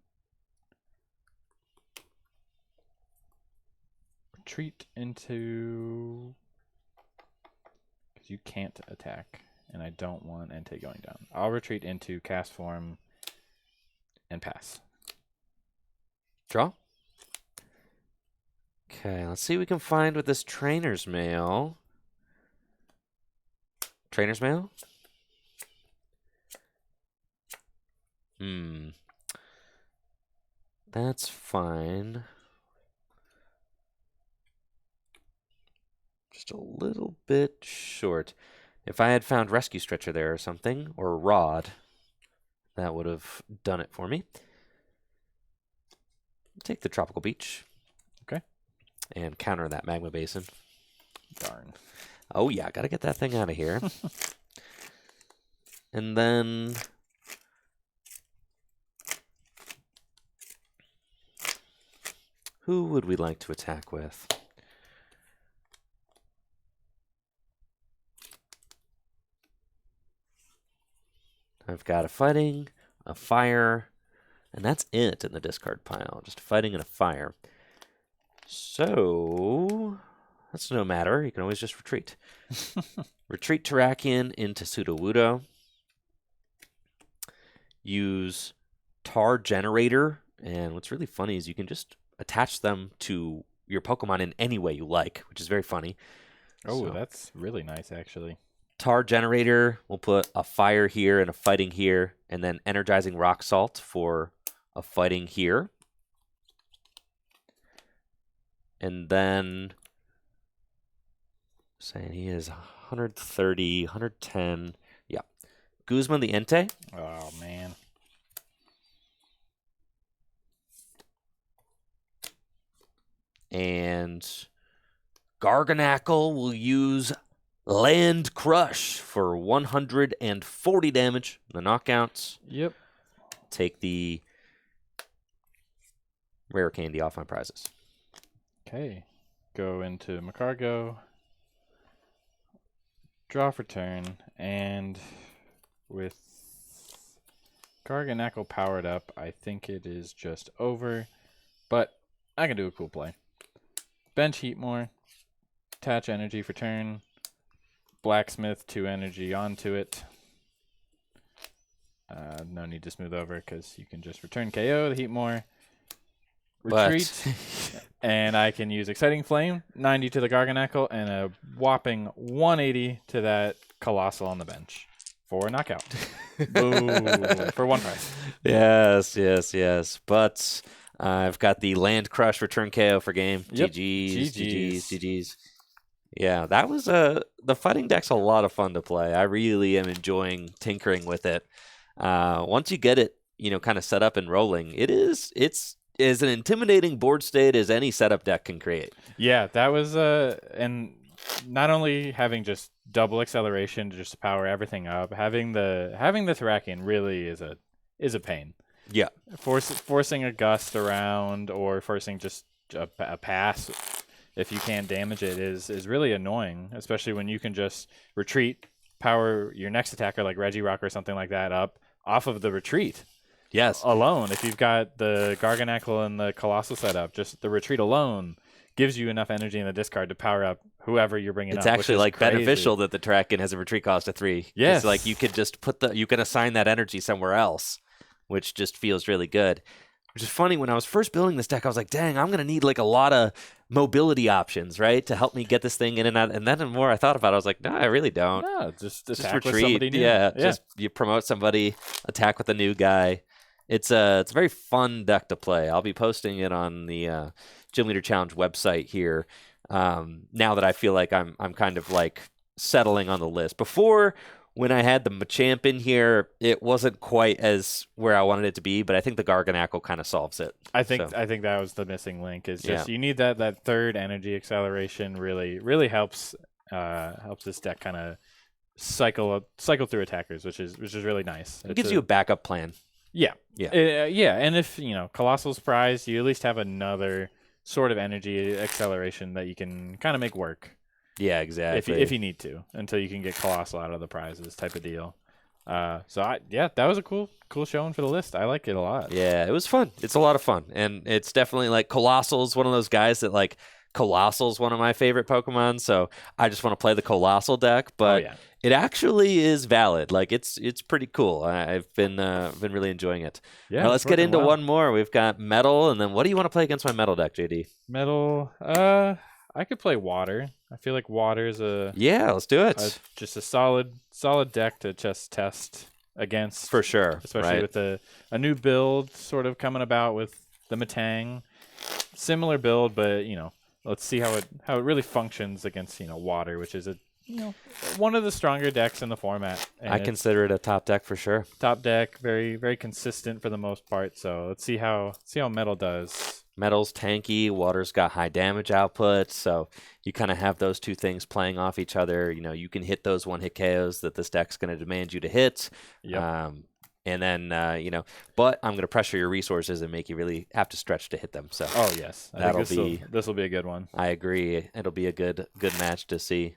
Speaker 2: Retreat into... because you can't attack, and I don't want Entei going down. I'll retreat into Cast Form and pass.
Speaker 1: Draw. Okay, let's see what we can find with this Trainer's Mail. Trainer's Mail? That's fine. Just a little bit short. If I had found Rescue Stretcher there or something, or Rod, that would have done it for me. Take the Tropical Beach.
Speaker 2: Okay.
Speaker 1: And counter that Magma Basin.
Speaker 2: Darn.
Speaker 1: Oh yeah, gotta get that thing out of here. And then... who would we like to attack with? I've got a fighting, a fire, and that's it in the discard pile. Just a fighting and a fire. So, that's no matter. You can always just retreat. Retreat Terrakion into Sudowoodo. Use Tar Generator. And what's really funny is you can just attach them to your Pokemon in any way you like, which is very funny.
Speaker 2: Oh, so, that's really nice, actually.
Speaker 1: Tar Generator, we'll put a fire here and a fighting here, and then Energizing Rock Salt for a fighting here. And then, saying he is 130, 110. Yeah. Guzma the Entei.
Speaker 2: Oh, man.
Speaker 1: And Garganackle will use Land Crush for 140 damage. The knockouts.
Speaker 2: Yep.
Speaker 1: Take the rare candy off my prizes.
Speaker 2: Okay. Go into Macargo. Draw for turn. And with Garganackle powered up, I think it is just over. But I can do a cool play. Bench Heatmore. Attach energy for turn. Blacksmith 2 energy onto it. No need to smooth over because you can just return KO the Heatmore. Retreat. And I can use Exciting Flame, 90 to the Garganackle, and a whopping 180 to that Coalossal on the bench for a knockout. Boom. For 1 price.
Speaker 1: Yes, yes, yes. But I've got the Land Crush return KO for game.
Speaker 2: Yep.
Speaker 1: GG's, GG's, GG's. Yeah, that was the fighting deck's a lot of fun to play. I really am enjoying tinkering with it. Once you get it, kind of set up and rolling, it's as an intimidating board state as any setup deck can create.
Speaker 2: Yeah, that was and not only having just double acceleration to just power everything up, having the Terrakion really is a pain.
Speaker 1: Yeah,
Speaker 2: forcing a gust around or forcing just a pass. If you can't damage it is really annoying, especially when you can just retreat, power your next attacker like Regirock or something like that up off of the retreat.
Speaker 1: Yes.
Speaker 2: Alone. If you've got the Garganackle and the Coalossal set up, just the retreat alone gives you enough energy in the discard to power up whoever you're bringing up.
Speaker 1: It's actually like
Speaker 2: crazy.
Speaker 1: beneficial that the Terrakion has a retreat cost of 3.
Speaker 2: Yes.
Speaker 1: It's like you could just you can assign that energy somewhere else, which just feels really good. Which is funny, when I was first building this deck, I was like, dang, I'm going to need like a lot of mobility options, right, to help me get this thing in and out. And then the more I thought about it, I was like, no, I really don't.
Speaker 2: No, just attack
Speaker 1: retreat.
Speaker 2: with somebody new.
Speaker 1: Yeah, just you promote somebody, attack with a new guy. It's a very fun deck to play. I'll be posting it on the Gym Leader Challenge website here now that I feel like I'm kind of like settling on the list. Before, when I had the Machamp in here, it wasn't quite as where I wanted it to be, but I think the Garganackle kind of solves it.
Speaker 2: I think that was the missing link. Is just you need that third energy acceleration. Really helps this deck kind of cycle through attackers, which is really nice.
Speaker 1: It gives you a backup plan.
Speaker 2: Yeah. And if Colossal's prize, you at least have another sort of energy acceleration that you can kind of make work
Speaker 1: Yeah,
Speaker 2: if
Speaker 1: exactly.
Speaker 2: if you need to, until you can get Coalossal out of the prizes type of deal. Yeah, that was a cool showing for the list. I like it a lot.
Speaker 1: Yeah, it was fun. It's a lot of fun. And it's definitely like Coalossal's one of those guys that like Coalossal's one of my favorite Pokemon, so I just want to play the Coalossal deck,
Speaker 2: Oh
Speaker 1: but
Speaker 2: yeah.
Speaker 1: it actually is valid. Like it's pretty cool. I've been really enjoying it. All
Speaker 2: Yeah,
Speaker 1: right,
Speaker 2: it's
Speaker 1: let's get
Speaker 2: working
Speaker 1: into
Speaker 2: well.
Speaker 1: one more. We've got Metal, and then what do you want to play against my Metal deck, JD?
Speaker 2: Metal. I could play Water. I feel like Water is
Speaker 1: Yeah, let's do it.
Speaker 2: just a solid deck to just test against,
Speaker 1: For sure,
Speaker 2: especially
Speaker 1: right?
Speaker 2: with a new build sort of coming about with the Matang. Similar build, but let's see how it really functions against Water, which is one of the stronger decks in the format. And
Speaker 1: I
Speaker 2: it's
Speaker 1: consider it a top deck for sure.
Speaker 2: top deck, very very consistent for the most part. So let's see how Metal does.
Speaker 1: Metal's tanky, Water's got high damage output, so you kind of have those two things playing off each other. You can hit those one-hit KOs that this deck's going to demand you to hit.
Speaker 2: Yep.
Speaker 1: And then, but I'm going to pressure your resources and make you really have to stretch to hit them. So
Speaker 2: Oh yes, I
Speaker 1: that'll
Speaker 2: think this will be a good one.
Speaker 1: I agree. It'll be a good match to see.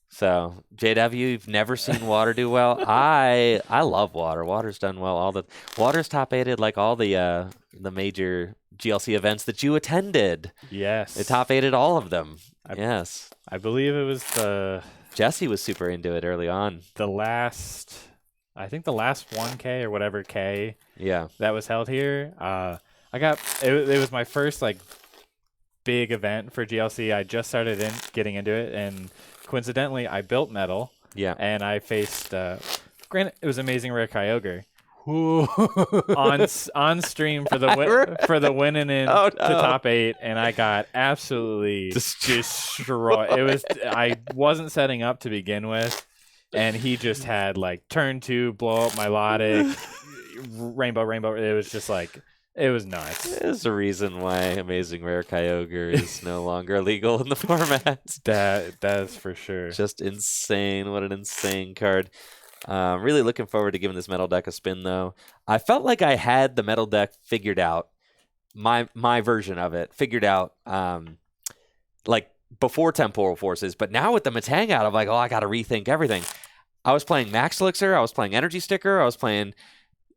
Speaker 1: So, JW, you've never seen Water do well. I love Water. Water's done well. Water's top aided like all the major GLC events that you attended.
Speaker 2: Yes,
Speaker 1: It top aided all of them. Yes.
Speaker 2: I believe it was
Speaker 1: Jesse was super into it early on.
Speaker 2: the last 1K or whatever K
Speaker 1: Yeah.
Speaker 2: that was held here. I got it was my first like big event for GLC. I just started getting into it, and coincidentally, I built Metal.
Speaker 1: Yeah.
Speaker 2: And I faced. Granted, it was Amazing Rare Kyogre. on stream for the winning in to top 8, and I got absolutely destroyed. It was I wasn't setting up to begin with, and he just had like turn 2 blow up Milotic, rainbow. It was just like it was nuts.
Speaker 1: There's a reason why Amazing Rare Kyogre is no longer legal in the format.
Speaker 2: That's for sure.
Speaker 1: Just insane. What an insane card. Really looking forward to giving this Metal deck a spin, though. I felt like I had the Metal deck figured out, my version of it figured out, like before Temporal Forces. But now with the Matang out, I'm like, oh, I got to rethink everything. I was playing Max Elixir. I was playing Energy Sticker. I was playing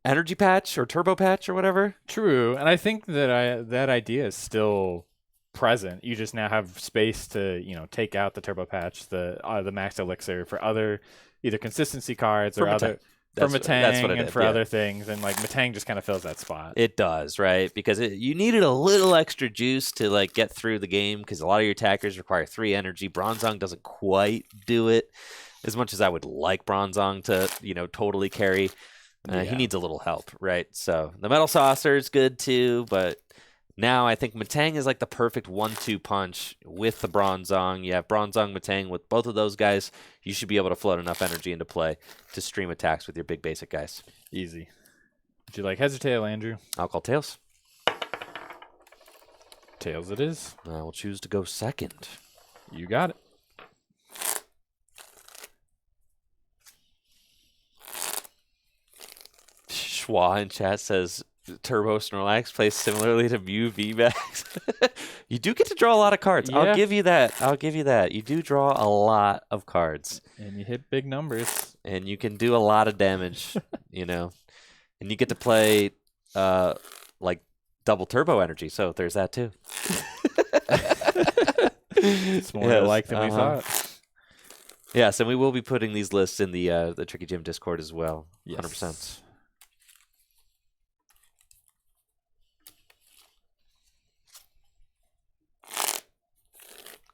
Speaker 1: Energy Patch or Turbo Patch or whatever.
Speaker 2: True, and I think that that idea is still present. You just now have space to take out the Turbo Patch, the Max Elixir for other either consistency cards or other for Matang and for other things, and like Matang just kind of fills that spot.
Speaker 1: It does, right? Because you needed a little extra juice to like get through the game because a lot of your attackers require 3 energy. Bronzong doesn't quite do it as much as I would like Bronzong to totally carry. He needs a little help, right? So the Metal Saucer is good too, but now I think Matang is like the perfect 1-2 punch with the Bronzong. You have Bronzong, Matang. With both of those guys, you should be able to float enough energy into play to stream attacks with your big basic guys.
Speaker 2: Easy. Would you like heads or tail, Andrew?
Speaker 1: I'll call tails.
Speaker 2: Tails it is.
Speaker 1: I will choose to go second.
Speaker 2: You got it.
Speaker 1: Schwa in chat says Turbo Snorlax plays similarly to Mew VMAX. You do get to draw a lot of cards.
Speaker 2: Yeah.
Speaker 1: I'll give you that. You do draw a lot of cards.
Speaker 2: And you hit big numbers.
Speaker 1: And you can do a lot of damage, And you get to play like double turbo energy, so there's that too.
Speaker 2: It's more alike than we thought.
Speaker 1: Yes, and we will be putting these lists in the Tricky Gym Discord as well.
Speaker 2: Yes.
Speaker 1: 100%.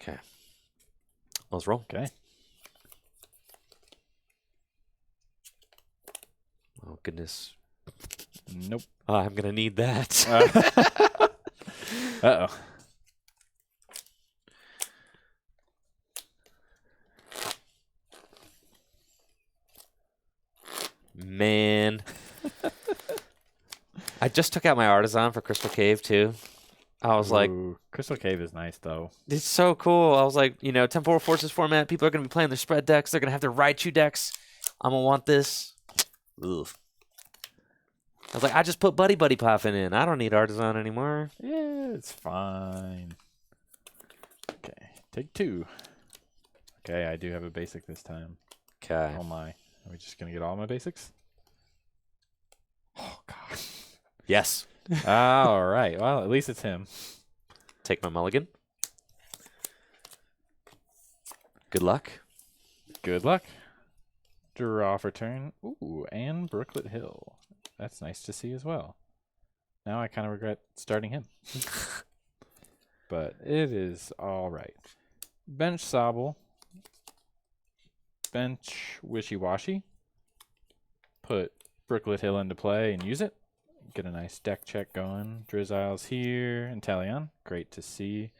Speaker 1: Okay. Let's roll.
Speaker 2: Okay.
Speaker 1: Oh, goodness.
Speaker 2: Nope.
Speaker 1: Oh, I'm going to need that.
Speaker 2: Uh-oh.
Speaker 1: Man. I just took out my Artisan for Crystal Cave, too. I was like,
Speaker 2: Crystal Cave is nice, though.
Speaker 1: it's so cool. I was like, Temporal Forces format, people are going to be playing their spread decks. They're going to have their Raichu decks. I'm going to want this. Ugh. I was like, I just put Buddy Buddy Poffin in. I don't need Artisan anymore.
Speaker 2: Yeah, it's fine. Okay, take 2. Okay, I do have a basic this time.
Speaker 1: Okay.
Speaker 2: Oh my. Are we just going to get all my basics? Oh, God.
Speaker 1: Yes.
Speaker 2: All right. Well, at least it's him.
Speaker 1: Take my mulligan. Good luck.
Speaker 2: Good luck. Draw for turn. Ooh, and Brooklet Hill. That's nice to see as well. Now I kind of regret starting him. But it is all right. Bench Sobble. Bench Wishy-Washy. Put Brooklet Hill into play and use it. Get a nice deck check going. Drizzile's here. And Talion. Great to see.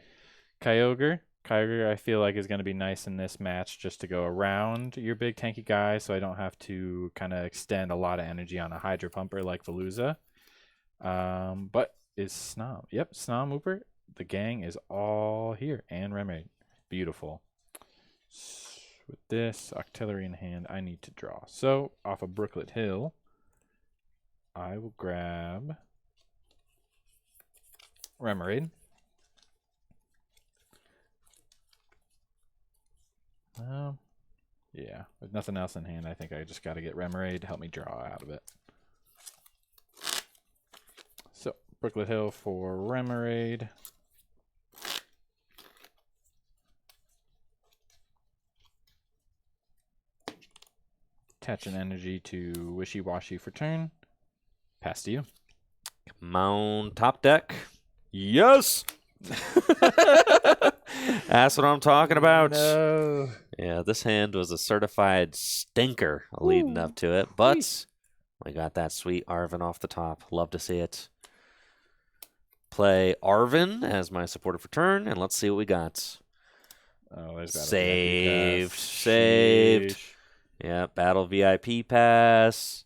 Speaker 2: Kyogre. Kyogre, I feel like, is going to be nice in this match just to go around your big tanky guy so I don't have to kind of extend a lot of energy on a Hydro Pumper like Veluza. But is Snom. Yep, Snom Wooper. The gang is all here. And Remoraid. Beautiful. With this Octillery in hand, I need to draw. So, off of Brooklet Hill, I will grab Remoraid. Yeah, with nothing else in hand, I think I just got to get Remoraid to help me draw out of it. So, Brooklet Hill for Remoraid. Attach an energy to Wishy-Washy for turn. Pass to you.
Speaker 1: Come on, top deck. Yes. That's what I'm talking about.
Speaker 2: No.
Speaker 1: Yeah, this hand was a certified stinker leading up to it, but I got that sweet Arven off the top. Love to see it. Play Arven as my supporter for turn, and let's see what we got.
Speaker 2: Oh, there's Battle
Speaker 1: Saved.
Speaker 2: VIP pass.
Speaker 1: Saved.
Speaker 2: Sheesh.
Speaker 1: Yeah, Battle VIP Pass.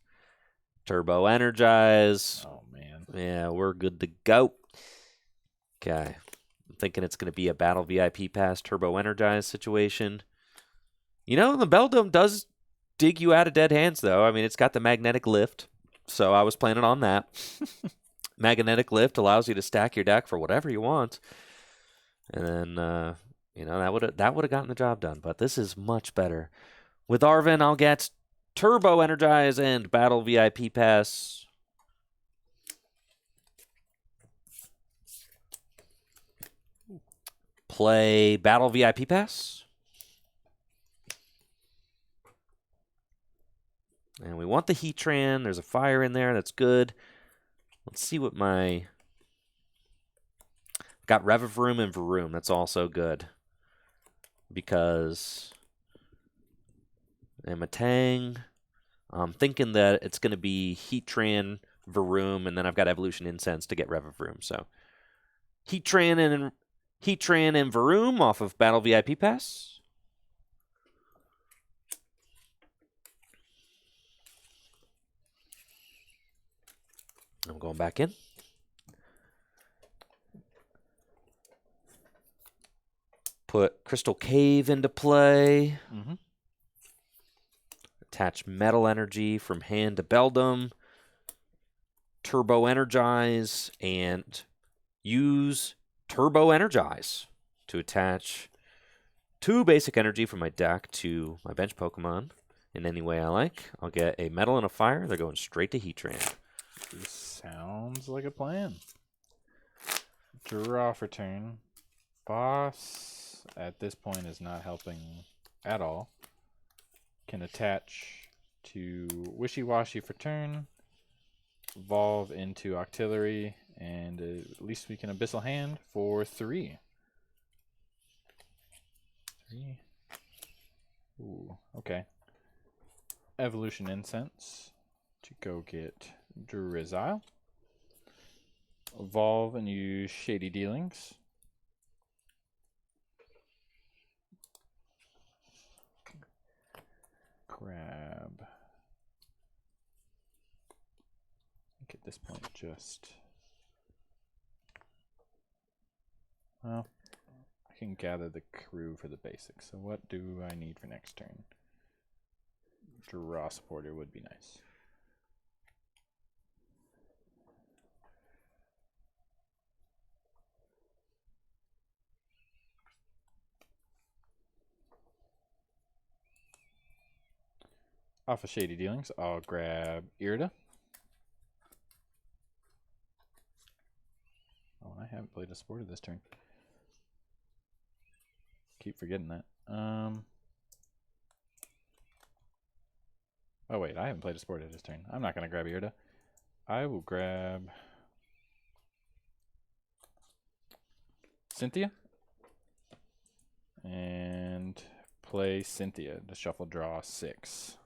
Speaker 1: Turbo Energize.
Speaker 2: Oh, man.
Speaker 1: Yeah, we're good to go. Okay. I'm thinking it's going to be a Battle VIP Pass Turbo Energize situation. You know, the Beldum does dig you out of dead hands, though. I mean, it's got the Magnetic Lift, so I was planning on that. Magnetic Lift allows you to stack your deck for whatever you want. And then, you know, that would have gotten the job done. But this is much better. With Arven, I'll get Turbo Energize and Battle VIP Pass. Play Battle VIP Pass. And we want the Heatran. There's a fire in there. That's good. Let's see what my... Got Revavroom and Varoom. That's also good. Because... And Matang. I'm thinking that it's going to be Heatran, Varoom, and then I've got Evolution Incense to get Revavroom. So Heatran and Varoom off of Battle VIP Pass. I'm going back in. Put Crystal Cave into play.
Speaker 2: Mm-hmm.
Speaker 1: Attach Metal Energy from hand to Beldum. Turbo Energize and use Turbo Energize to attach 2 basic energy from my deck to my bench Pokemon in any way I like. I'll get a Metal and a Fire. They're going straight to Heatran.
Speaker 2: This sounds like a plan. Draw for turn. Boss, at this point, is not helping at all. Can attach to Wishy-Washy for turn. Evolve into Octillery, and at least we can Abyssal Hand for 3. 3. Ooh, okay. Evolution Incense to go get Drizzile. Evolve and use Shady Dealings. Grab. I think at this point just... Well, I can gather the crew for the basics. So what do I need for next turn? Draw supporter would be nice. Off of Shady Dealings, I'll grab Irida. Oh, I haven't played a Sporter this turn. Keep forgetting that. Oh wait, I haven't played a Sporter this turn. I'm not gonna grab Irida. I will grab Cynthia and play Cynthia to shuffle draw 6.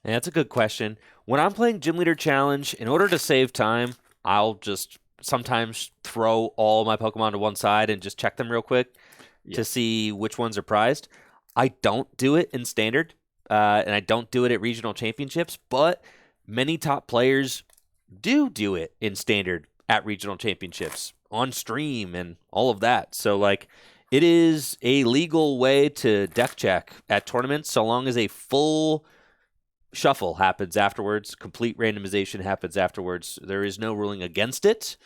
Speaker 1: Yeah, that's a good question. When I'm playing Gym Leader Challenge, in order to save time, I'll just sometimes throw all my Pokemon to one side and just check them real quick to see which ones are prized. I don't do it in Standard, and I don't do it at regional championships, but many top players do it in Standard at regional championships on stream and all of that. So, like, it is a legal way to deck check at tournaments so long as a full shuffle happens afterwards. Complete randomization happens afterwards. There is no ruling against it.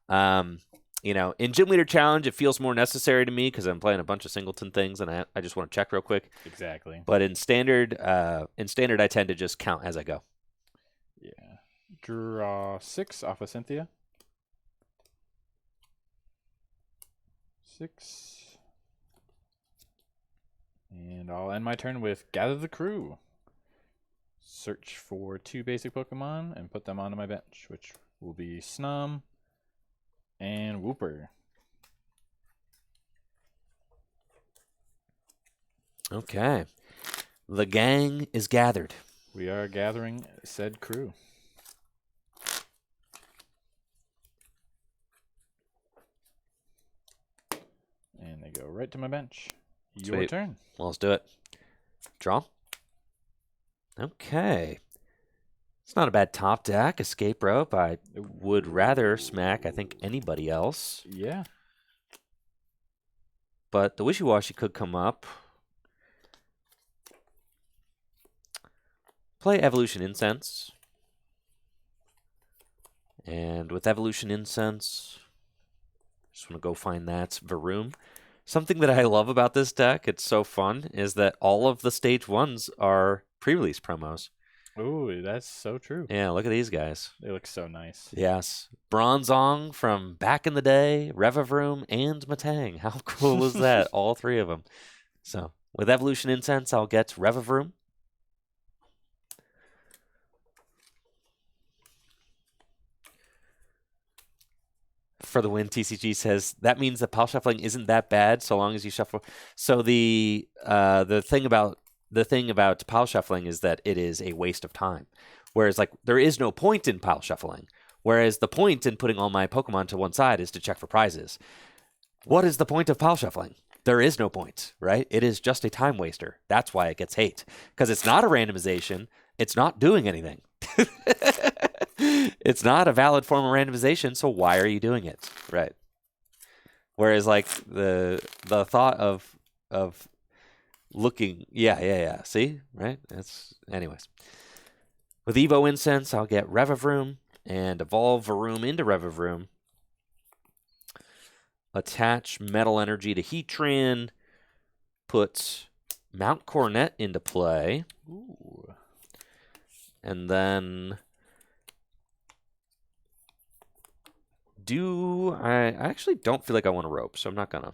Speaker 1: In Gym Leader Challenge, it feels more necessary to me because I'm playing a bunch of singleton things and I just want to check real quick.
Speaker 2: Exactly.
Speaker 1: But in Standard, I tend to just count as I go.
Speaker 2: Yeah. Draw 6 off of Cynthia. 6. And I'll end my turn with Gather the Crew. Search for 2 basic Pokemon and put them onto my bench, which will be Snum and Wooper.
Speaker 1: Okay. The gang is gathered.
Speaker 2: We are gathering said crew. And they go right to my bench. Your
Speaker 1: Sweet.
Speaker 2: turn.
Speaker 1: Well, let's do it. Draw. Okay. It's not a bad top deck. Escape Rope. I would rather smack, I think, anybody else.
Speaker 2: Yeah.
Speaker 1: But the Wishy-Washy could come up. Play Evolution Incense. And with Evolution Incense, just want to go find that Varoom. Something that I love about this deck, it's so fun, is that all of the stage 1s are pre-release promos.
Speaker 2: Ooh, that's so true.
Speaker 1: Yeah, look at these guys.
Speaker 2: They look so nice.
Speaker 1: Yes. Bronzong from back in the day, Revavroom, and Matang. How cool is that? All 3 of them. So, with Evolution Incense, I'll get Revavroom. For the win, TCG says that means that pile shuffling isn't that bad so long as you shuffle. So the thing about pile shuffling is that it is a waste of time. Whereas like there is no point in pile shuffling. Whereas the point in putting all my Pokemon to one side is to check for prizes. What is the point of pile shuffling? There is no point, right? It is just a time waster. That's why it gets hate. Because it's not a randomization. It's not doing anything. It's not a valid form of randomization, so why are you doing it? Right. Whereas like the thought of looking yeah. See? Right? That's anyways. With Evo Incense, I'll get Revavroom and evolve Varoom into Revavroom. Attach Metal Energy to Heatran. Put Mount Coronet into play.
Speaker 2: Ooh.
Speaker 1: And then I actually don't feel like I want to rope, so I'm not gonna.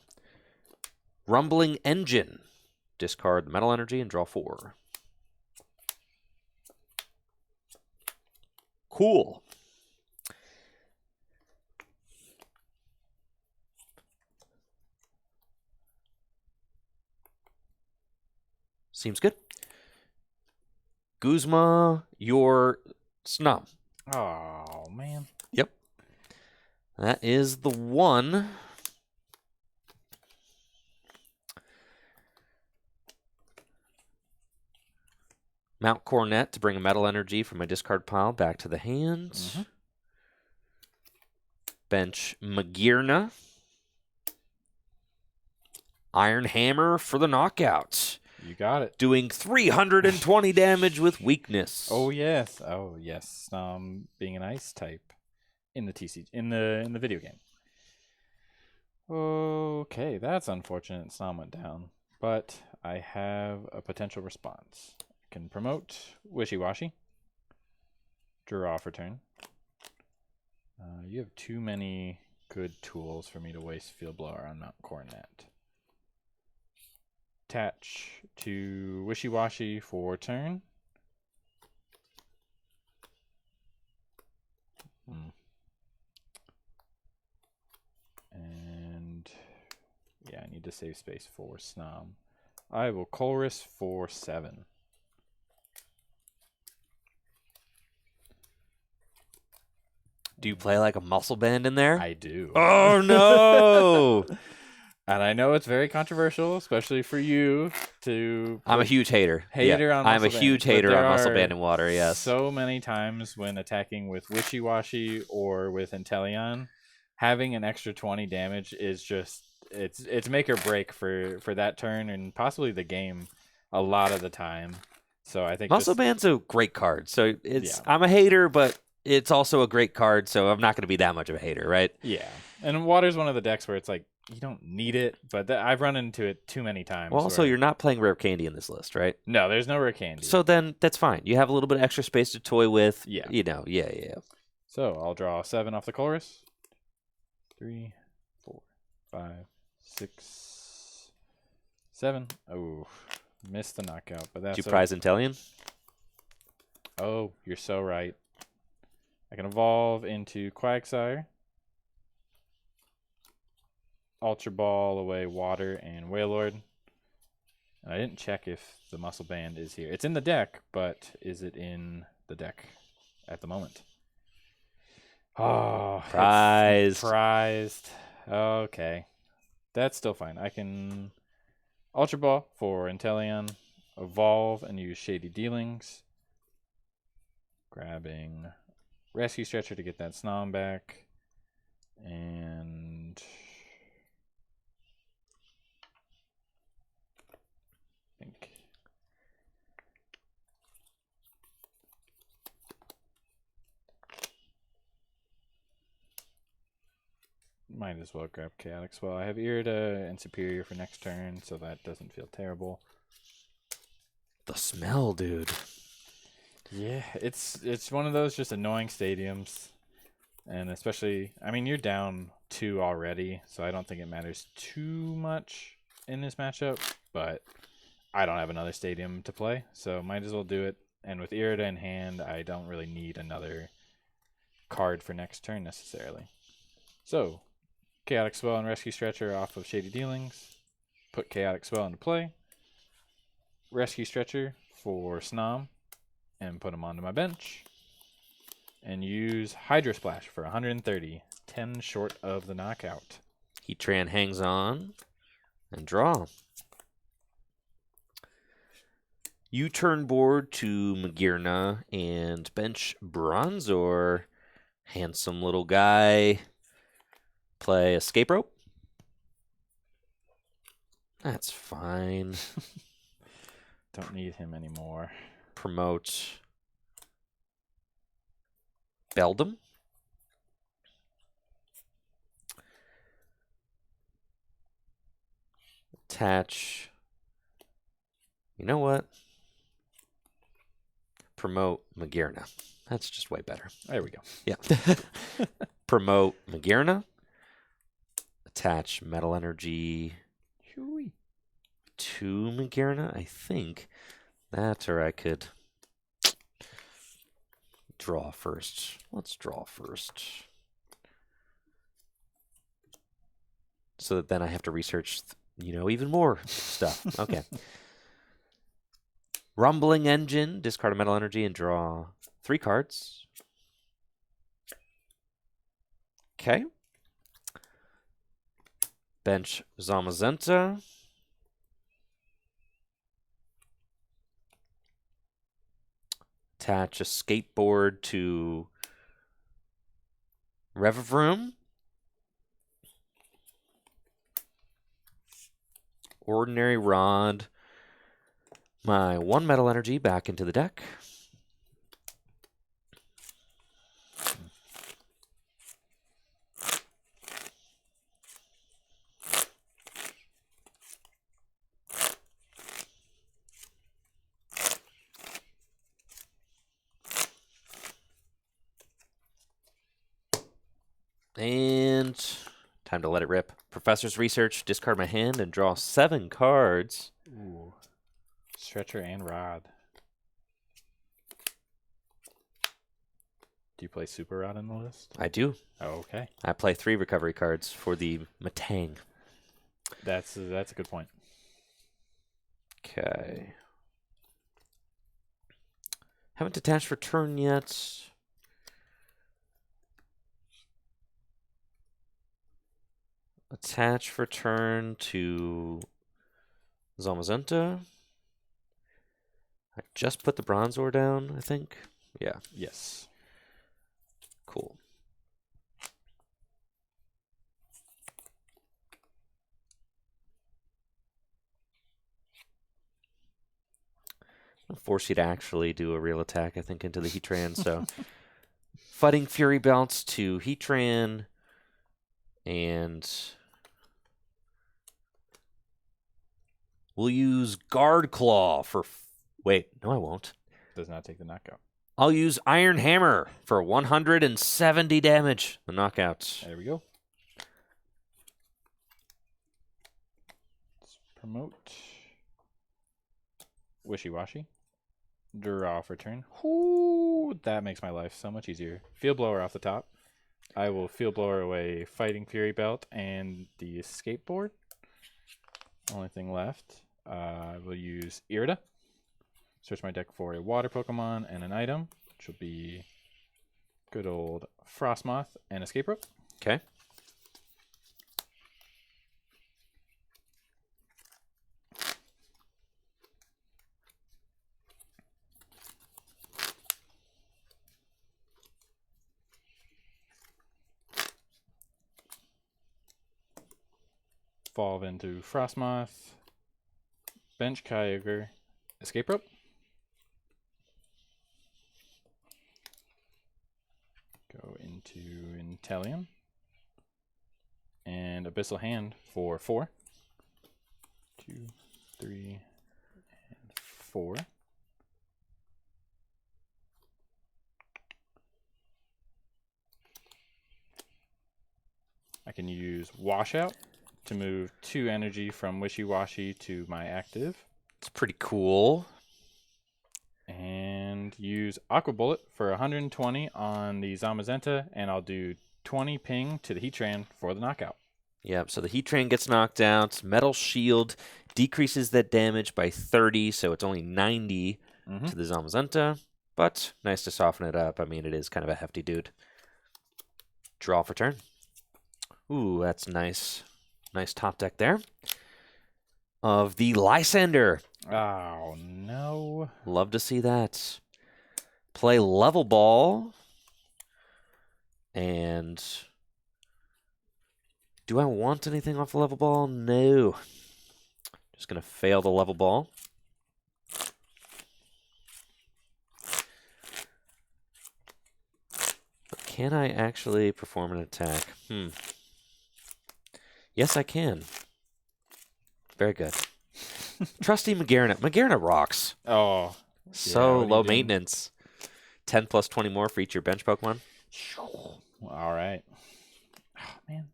Speaker 1: Rumbling Engine. Discard the Metal Energy and draw 4. Cool. Seems good. Guzma, your Snum.
Speaker 2: Oh, man.
Speaker 1: Yep. That is the one. Mount Coronet to bring a Metal Energy from my discard pile back to the hand.
Speaker 2: Mm-hmm.
Speaker 1: Bench Magearna. Iron Hammer for the knockout.
Speaker 2: You got it.
Speaker 1: Doing 320 damage with weakness.
Speaker 2: Oh yes. Oh yes. Being an ice type in the TCG in the video game. Okay, that's unfortunate. Snom went down. But I have a potential response. I can promote Wishy-Washy. Draw for turn. You have too many good tools for me to waste Field Blower on Mount Coronet. Attach to Wishy-Washy for turn. And yeah, I need to save space for Snom. I will Colress for 7.
Speaker 1: Do you play like a muscle band in there?
Speaker 2: I do.
Speaker 1: Oh no!
Speaker 2: And I know it's very controversial, especially for you to.
Speaker 1: I'm a huge hater.
Speaker 2: Hater on
Speaker 1: I'm a
Speaker 2: muscle
Speaker 1: huge
Speaker 2: band,
Speaker 1: hater on muscle band in water. Yes.
Speaker 2: So many times when attacking with Wishy-Washy or with Inteleon, having an extra 20 damage is just it's make or break for that turn and possibly the game a lot of the time. So I think
Speaker 1: muscle band's a great card. So
Speaker 2: Yeah.
Speaker 1: I'm a hater, but it's also a great card. So I'm not going to be that much of a hater, right?
Speaker 2: Yeah. And water's one of the decks where it's like you don't need it, but I've run into it too many times.
Speaker 1: Well, also you're not playing rare candy in this list, right?
Speaker 2: No, there's no rare candy.
Speaker 1: So then that's fine. You have a little bit of extra space to toy with.
Speaker 2: Yeah.
Speaker 1: Yeah.
Speaker 2: So I'll draw 7 off the chorus. 3, 4, 5, 6, 7. Oh, missed the knockout, but that's.
Speaker 1: Did you prize Inteleon?
Speaker 2: Oh, you're so right. I can evolve into Quagsire. Ultra Ball away Water and Wailord. And I didn't check if the Muscle Band is here. It's in the deck, but is it in the deck at the moment? Oh, prized. Okay. That's still fine. I can Ultra Ball for Inteleon, evolve and use Shady Dealings. Grabbing Rescue Stretcher to get that Snom back. And I think might as well grab Chaotic Swell. I have Irida and Superior for next turn, so that doesn't feel terrible.
Speaker 1: The smell, dude.
Speaker 2: Yeah, it's one of those just annoying stadiums. And especially, I mean, you're down 2 already, so I don't think it matters too much in this matchup, but I don't have another stadium to play, so might as well do it. And with Irida in hand, I don't really need another card for next turn necessarily. So, Chaotic Swell and Rescue Stretcher off of Shady Dealings. Put Chaotic Swell into play. Rescue Stretcher for Snom, and put him onto my bench. And use Hydro Splash for 130, 10 short of the knockout.
Speaker 1: Heatran hangs on and draw. You turn board to Magearna and bench Bronzor. Handsome little guy. Play Escape Rope. That's fine.
Speaker 2: Don't need him anymore.
Speaker 1: Promote Beldum. Attach. You know what? Promote Magearna. That's just way better.
Speaker 2: There we go.
Speaker 1: Yeah. Promote Magearna. Attach Metal Energy to Magearna, I think. That, or I could draw first. Let's draw first. So that then I have to research, even more stuff. Okay. Rumbling Engine, discard a Metal Energy and draw 3 cards. Okay. Bench Zamazenta. Attach a skateboard to Revavroom. Ordinary Rod. My 1 Metal Energy back into the deck. And time to let it rip. Professor's Research, discard my hand and draw 7 cards.
Speaker 2: Ooh. Stretcher and Rod. Do you play Super Rod in the list?
Speaker 1: I do.
Speaker 2: Oh, okay.
Speaker 1: I play 3 recovery cards for the Matang.
Speaker 2: That's a good point.
Speaker 1: Okay. Haven't detached for turn yet. Attach for turn to Zamazenta. I just put the Bronzor down, I think. Yeah.
Speaker 2: Yes.
Speaker 1: Cool. I'll force you to actually do a real attack, I think, into the Heatran. So, Fighting Fury Belts to Heatran. And we'll use Guard Claw for... Wait, no, I won't.
Speaker 2: Does not take the knockout.
Speaker 1: I'll use Iron Hammer for 170 damage. The knockout.
Speaker 2: There we go. Let's promote. Wishy-washy. Draw for turn. Ooh, that makes my life so much easier. Field Blower off the top. I will Field Blower away Fighting Fury Belt and the Escape Board. Only thing left. I will use Irida. Search my deck for a water Pokemon and an item, which will be good old Frostmoth and Escape Rope.
Speaker 1: Okay.
Speaker 2: Evolve into Frostmoth, Bench Kyogre, Escape Rope. Go into Inteleon. And Abyssal Hand for 4. 2, 3, and 4. I can use Washout to move 2 energy from Wishy-Washy to my active.
Speaker 1: It's pretty cool.
Speaker 2: And use Aqua Bullet for 120 on the Zamazenta, and I'll do 20 ping to the Heatran for the knockout.
Speaker 1: Yep, so the Heatran gets knocked out. Metal Shield decreases that damage by 30, so it's only 90 to the Zamazenta. But nice to soften it up. I mean, it is kind of a hefty dude. Draw for turn. Ooh, that's nice. Nice top deck there. Of the Lysander.
Speaker 2: Oh, no.
Speaker 1: Love to see that. Play Level Ball. And do I want anything off the Level Ball? No. Just going to fail the Level Ball. But can I actually perform an attack? Yes, I can. Very good. Trusty Magearna. Magearna rocks.
Speaker 2: Oh.
Speaker 1: So
Speaker 2: yeah,
Speaker 1: low maintenance. 10 plus 20 more for each of your bench Pokemon.
Speaker 2: All right. Oh, man.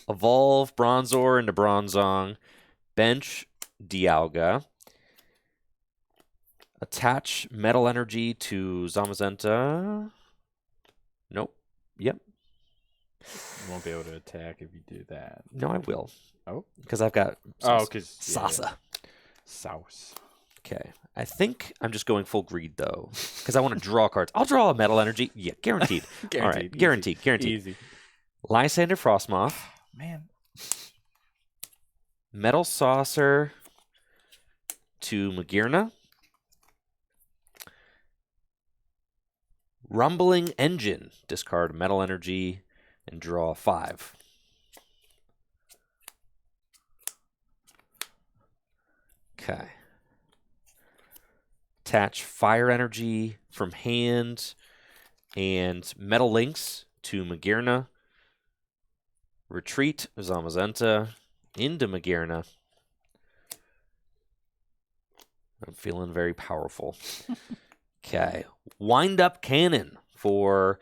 Speaker 1: Evolve Bronzor into Bronzong. Bench Dialga. Attach Metal Energy to Zamazenta. Nope. Yep.
Speaker 2: You won't be able to attack if you do that.
Speaker 1: No, I will.
Speaker 2: Oh.
Speaker 1: Because I've got Sasa.
Speaker 2: Sauce.
Speaker 1: Okay. I think I'm just going full greed, though. Because I want to draw cards. I'll draw a Metal Energy. Yeah, guaranteed.
Speaker 2: Guaranteed.
Speaker 1: All right. Guaranteed.
Speaker 2: Easy.
Speaker 1: Guaranteed.
Speaker 2: Easy.
Speaker 1: Lysander Frostmoth.
Speaker 2: Man.
Speaker 1: Metal Saucer to Magearna. Rumbling Engine. Discard Metal Energy and draw 5. Okay. Attach Fire Energy from hand and Metal Links to Magearna. Retreat Zamazenta into Magearna. I'm feeling very powerful. Okay. Wind Up Cannon for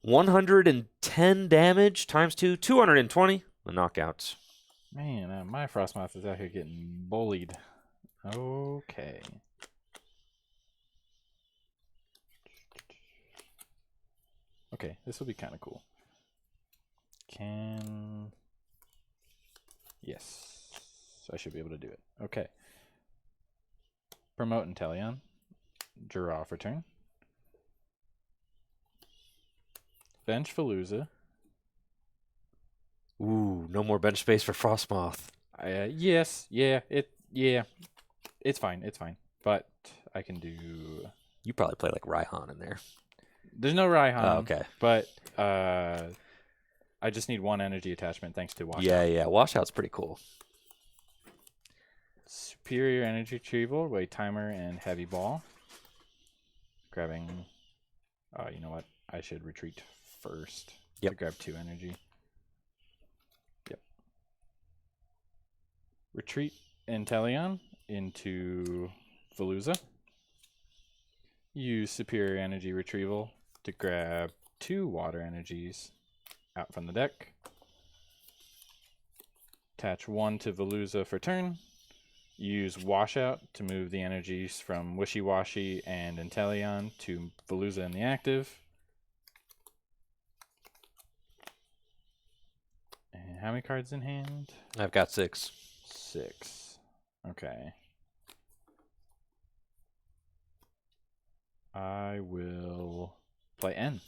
Speaker 1: 110 damage times 2, 220. The knockouts.
Speaker 2: Man, my Frostmoth is out here getting bullied. Okay. Okay, this will be kind of cool. Yes. I should be able to do it. Okay. Promote Inteleon. Draw for turn. Bench Veluza.
Speaker 1: Ooh, no more bench space for Frostmoth.
Speaker 2: Yes. Yeah. It's fine. It's fine. But I can do...
Speaker 1: You probably play like Raihan in there.
Speaker 2: There's no Raihan.
Speaker 1: Oh, okay.
Speaker 2: But I just need one energy attachment thanks to Washout.
Speaker 1: Yeah. Washout's pretty cool.
Speaker 2: Superior Energy Retrieval, Weight Timer, and Heavy Ball. Grabbing... you know what? I should retreat first.
Speaker 1: Yep.
Speaker 2: To grab 2 energy. Yep. Retreat Inteleon into Veluza. Use Superior Energy Retrieval to grab 2 water energies out from the deck. Attach 1 to Veluza for turn. Use Washout to move the energies from Wishy Washy and Inteleon to Veluza in the active. And how many cards in hand?
Speaker 1: I've got 6.
Speaker 2: 6. Okay. I will play N.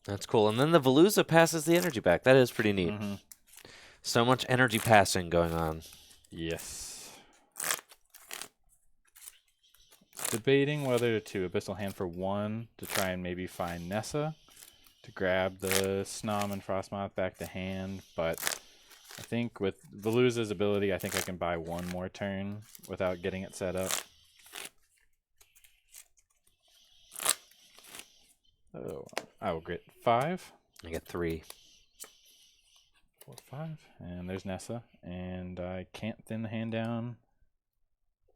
Speaker 1: That's cool. And then the Veluza passes the energy back. That is pretty neat.
Speaker 2: Mm-hmm.
Speaker 1: So much energy passing going on.
Speaker 2: Yes. Debating whether to Abyssal Hand for 1 to try and maybe find Nessa to grab the Snom and Frostmoth back to hand, but I think with Veluza's ability, I think I can buy 1 more turn without getting it set up. Oh, I will get 5.
Speaker 1: I get 3.
Speaker 2: 4, 5, and there's Nessa, and I can't thin the hand down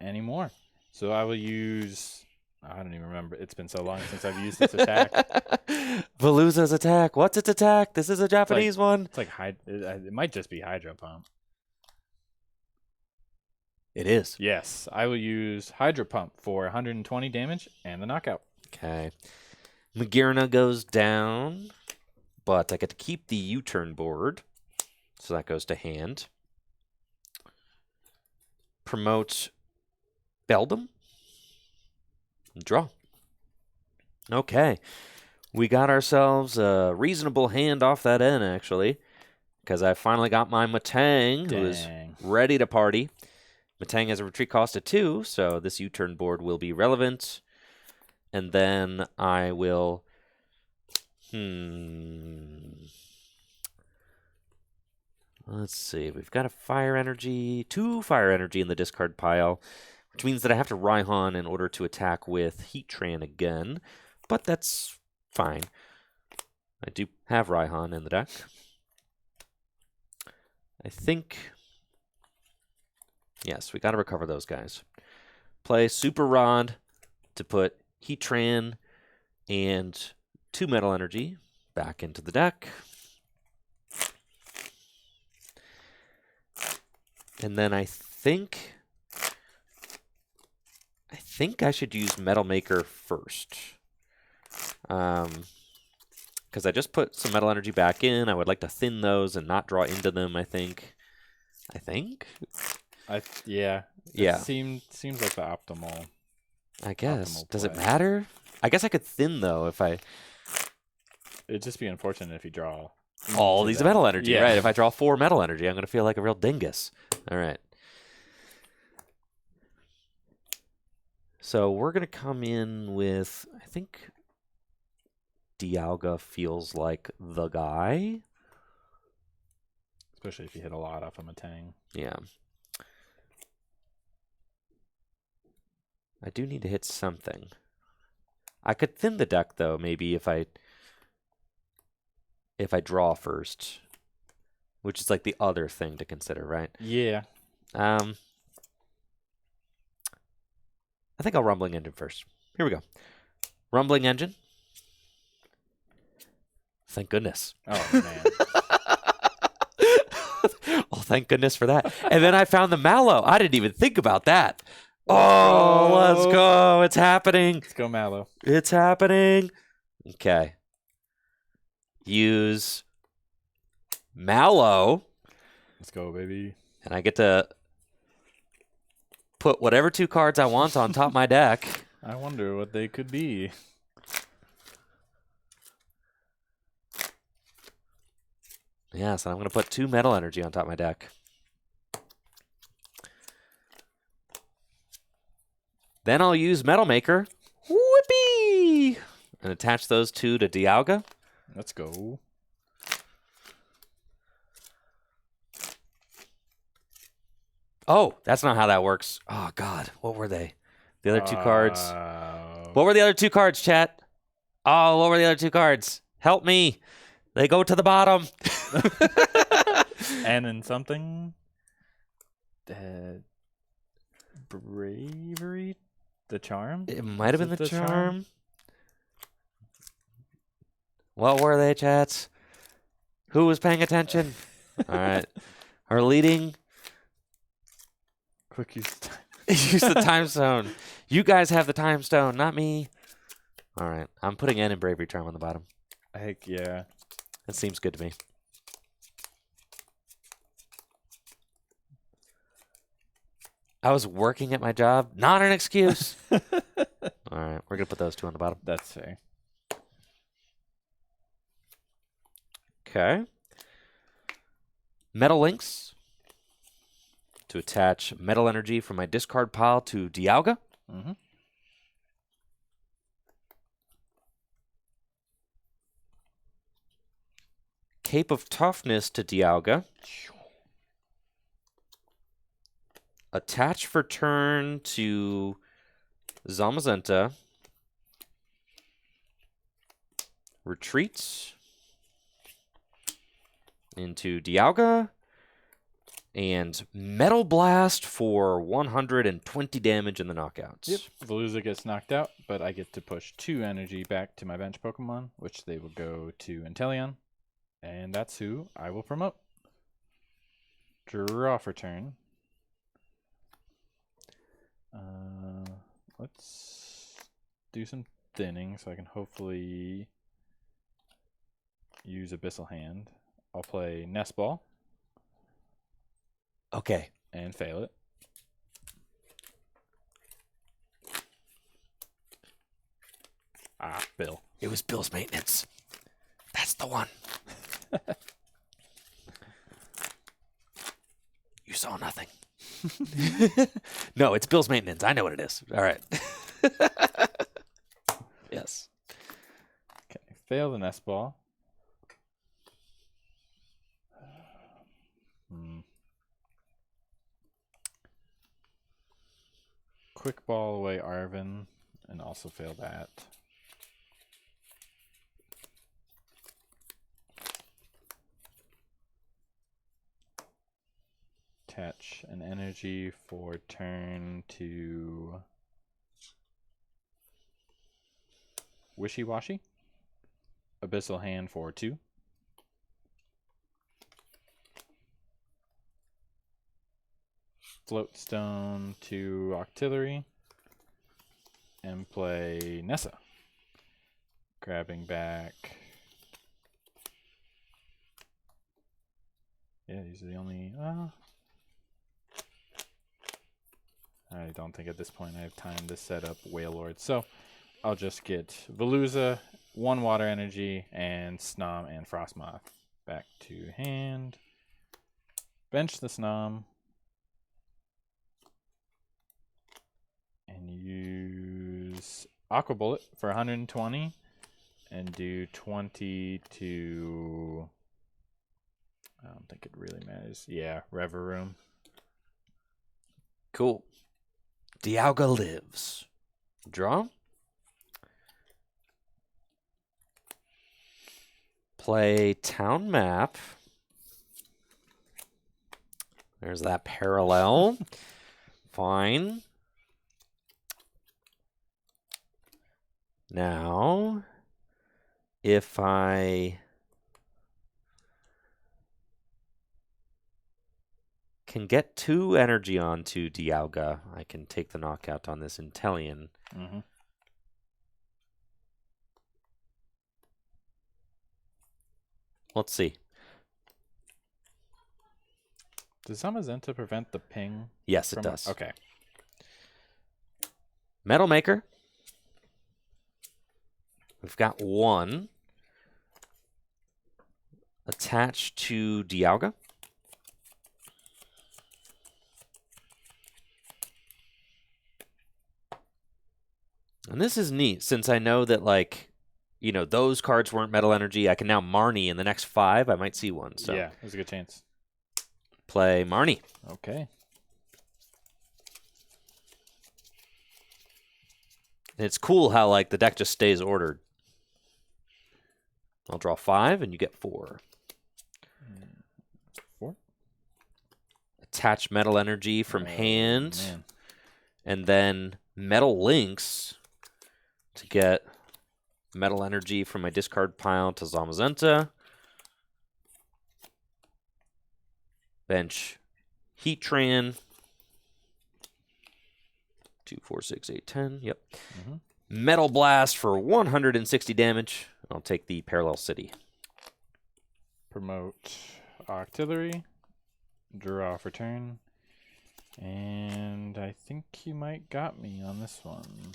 Speaker 2: anymore. So I will use... I don't even remember. It's been so long since I've used this attack.
Speaker 1: Veluza's attack. What's its attack? This is a Japanese one.
Speaker 2: It's like it might just be Hydro Pump.
Speaker 1: It is.
Speaker 2: Yes, I will use Hydro Pump for 120 damage and the knockout.
Speaker 1: Okay. Magearna goes down, but I get to keep the U-turn board, so that goes to hand. Promote Beldum. Draw. Okay. We got ourselves a reasonable hand off that end, actually, because I finally got my Matang, who is ready to party. Matang has a retreat cost of 2, so this U-turn board will be relevant. And then I will... Let's see. We've got a fire energy, 2 fire energy in the discard pile, which means that I have to Raihan in order to attack with Heatran again, but that's fine. I do have Raihan in the deck. I think... Yes, we got to recover those guys. Play Super Rod to put Heatran and 2 Metal Energy back into the deck. And then I think I should use Metal Maker first. Because I just put some Metal Energy back in. I would like to thin those and not draw into them, I think.
Speaker 2: Yeah.
Speaker 1: Yeah.
Speaker 2: Seems like the optimal.
Speaker 1: I guess.
Speaker 2: Optimal
Speaker 1: Does it
Speaker 2: play.
Speaker 1: matter? I guess I could thin, though, if I...
Speaker 2: It'd just be unfortunate if you draw
Speaker 1: all
Speaker 2: into
Speaker 1: these
Speaker 2: that.
Speaker 1: Metal Energy,
Speaker 2: Yeah.
Speaker 1: right? If I draw 4 Metal Energy, I'm going to feel like a real dingus. All right. So we're going to come in with, I think, Dialga feels like the guy.
Speaker 2: Especially if you hit a lot off of Matang.
Speaker 1: Yeah. I do need to hit something. I could thin the deck, though, maybe if I draw first, which is like the other thing to consider, right?
Speaker 2: Yeah.
Speaker 1: I think I'll Rumbling Engine first. Here we go. Rumbling Engine. thank goodness.
Speaker 2: Oh, man.
Speaker 1: Oh, thank goodness for that. And then I found the Mallow. I didn't even think about that. Let's go. It's happening.
Speaker 2: Let's go, Mallow.
Speaker 1: It's happening. Okay. Use Mallow.
Speaker 2: Let's go, baby.
Speaker 1: And I get to put whatever 2 cards I want on top of my deck.
Speaker 2: I wonder what they could be.
Speaker 1: Yes, and I'm going to put 2 Metal Energy on top of my deck. Then I'll use Metal Maker. Whoopee! And attach those 2 to Dialga.
Speaker 2: Let's go.
Speaker 1: Oh, that's not how that works. Oh, God. What were they? The other 2 cards. What were the other 2 cards, chat? Oh, what were the other 2 cards? Help me. They go to the bottom.
Speaker 2: And in something. Bravery? The charm?
Speaker 1: It might have been the charm. What were they, chats? Who was paying attention? All right. Our leading.
Speaker 2: Quick use of time.
Speaker 1: Use the time stone. You guys have the time stone, not me. All right. I'm putting N in Bravery Charm on the bottom.
Speaker 2: Heck yeah.
Speaker 1: That seems good to me. I was working at my job. Not an excuse. All right. We're going to put those 2 on the bottom.
Speaker 2: That's fair.
Speaker 1: Okay. Metal Links. To attach Metal Energy from my discard pile to Dialga.
Speaker 2: Mm-hmm.
Speaker 1: Cape of Toughness to Dialga. Attach for turn to Zamazenta. Retreat into Dialga. And Metal Blast for 120 damage in the knockouts.
Speaker 2: Yep. Veluza gets knocked out, but I get to push 2 energy back to my bench Pokemon, which they will go to Inteleon. And that's who I will promote. Draw for turn. Let's do some thinning so I can hopefully use Abyssal Hand. I'll play Nest Ball.
Speaker 1: Okay.
Speaker 2: And fail it. Bill.
Speaker 1: It was Bill's maintenance. That's the one. You saw nothing. No, it's Bill's maintenance. I know what it is. All right. Yes.
Speaker 2: Okay, fail the Nest Ball. Quick Ball away Arvin, and also fail that. Attach an energy for turn to Wishy Washy. Abyssal Hand for 2. Floatstone to Octillery. And play Nessa. Grabbing back. Yeah, these are the only. I don't think at this point I have time to set up Wailord. So I'll just get Veluza, 1 water energy, and Snom and Frostmoth. Back to hand. Bench the Snom. And use Aqua Bullet for 120. And do 20 to. I don't think it really matters. Yeah, Reverum.
Speaker 1: Cool. Dialga lives. Draw. Play Town Map. There's that parallel. Fine. Now, if I can get 2 energy onto Dialga. I can take the knockout on this Inteleon.
Speaker 2: Mm-hmm.
Speaker 1: Let's see.
Speaker 2: Does Zamazenta prevent the ping?
Speaker 1: Yes, it does.
Speaker 2: Okay.
Speaker 1: Metal Maker. We've got 1 attached to Dialga. And this is neat, since I know that, like, you know, those cards weren't Metal Energy. I can now Marnie in the next 5. I might see one. So
Speaker 2: Yeah, there's a good chance.
Speaker 1: play Marnie.
Speaker 2: Okay.
Speaker 1: It's cool how, like, the deck just stays ordered. I'll draw 5, and you get 4.
Speaker 2: 4.
Speaker 1: Attach Metal Energy from hand.
Speaker 2: Man.
Speaker 1: And then Metal Links to get Metal Energy from my discard pile to Zamazenta. Bench Heatran. 2, 4, 6, 8, 10. Yep.
Speaker 2: Mm-hmm.
Speaker 1: Metal Blast for 160 damage. I'll take the Parallel City.
Speaker 2: Promote Artillery. Draw for turn. And I think you might got me on this one.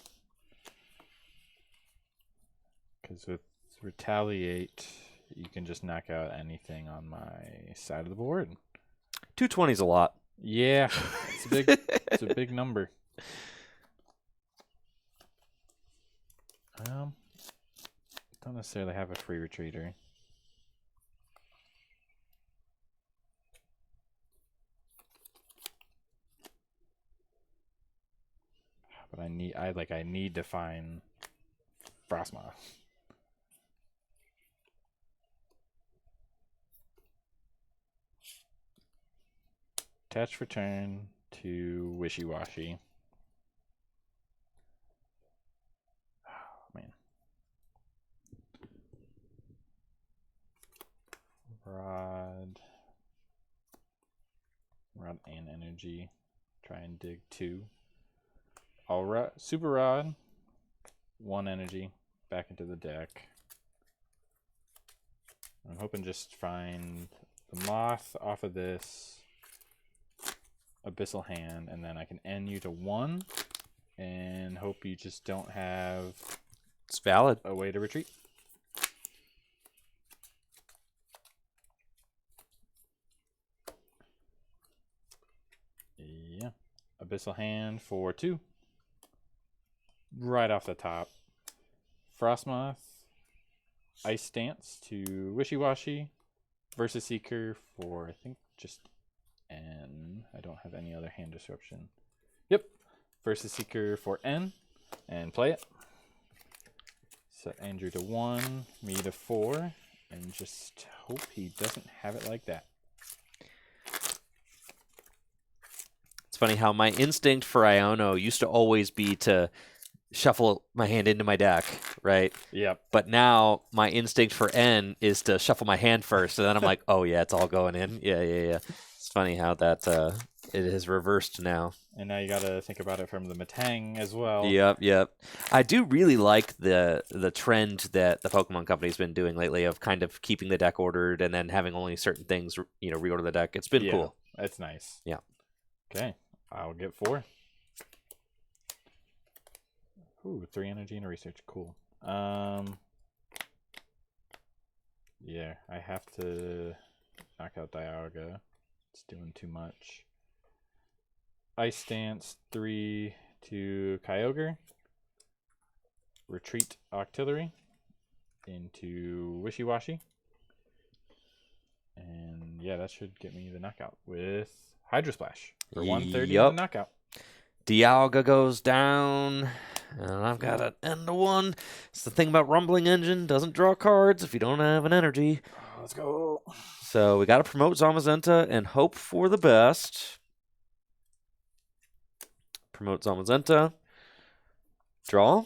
Speaker 2: Because with Retaliate, you can just knock out anything on my side of the board.
Speaker 1: 220 is a lot.
Speaker 2: Yeah, it's a big, it's a big number. Don't necessarily have a free retreater. But I need to find Frostmoth. Attach for turn to Wishy-Washy. Oh, man. Rod and energy. Try and dig 2. All right, Super Rod. 1 energy back into the deck. I'm hoping just find the Moth off of this Abyssal Hand, and then I can end you to 1 and hope you just don't have
Speaker 1: It's valid.
Speaker 2: a way to retreat. Yeah. Abyssal Hand for 2. Right off the top. Frostmoth. Ice Dance to Wishy-Washy. Versus Seeker for, I think, just N. I don't have any other hand disruption. Yep. Versus Seeker for N. And play it. Set Andrew to 1, me to 4. And just hope he doesn't have it like that.
Speaker 1: It's funny how my instinct for Iono used to always be to shuffle my hand into my deck, right?
Speaker 2: Yep.
Speaker 1: But now my instinct for N is to shuffle my hand first, and then I'm like, oh yeah, it's all going in. Yeah. It's funny how that it has reversed now.
Speaker 2: And now you got to think about it from the Matang as well.
Speaker 1: Yep. I do really like the trend that the Pokemon Company's been doing lately of kind of keeping the deck ordered and then having only certain things, reorder the deck. It's been cool.
Speaker 2: That's nice.
Speaker 1: Yeah.
Speaker 2: Okay, I'll get 4. Ooh, 3 energy and a research. Cool. Yeah, I have to knock out Dialga. It's doing too much. Ice Dance 3 to Kyogre. Retreat Octillery into Wishy-Washy. And yeah, that should get me the knockout with Hydro Splash for 130
Speaker 1: Yup.
Speaker 2: the knockout.
Speaker 1: Dialga goes down, and I've got an end to 1. It's the thing about Rumbling Engine, doesn't draw cards if you don't have an energy.
Speaker 2: Let's go.
Speaker 1: So we got to promote Zamazenta and hope for the best. Promote Zamazenta. Draw.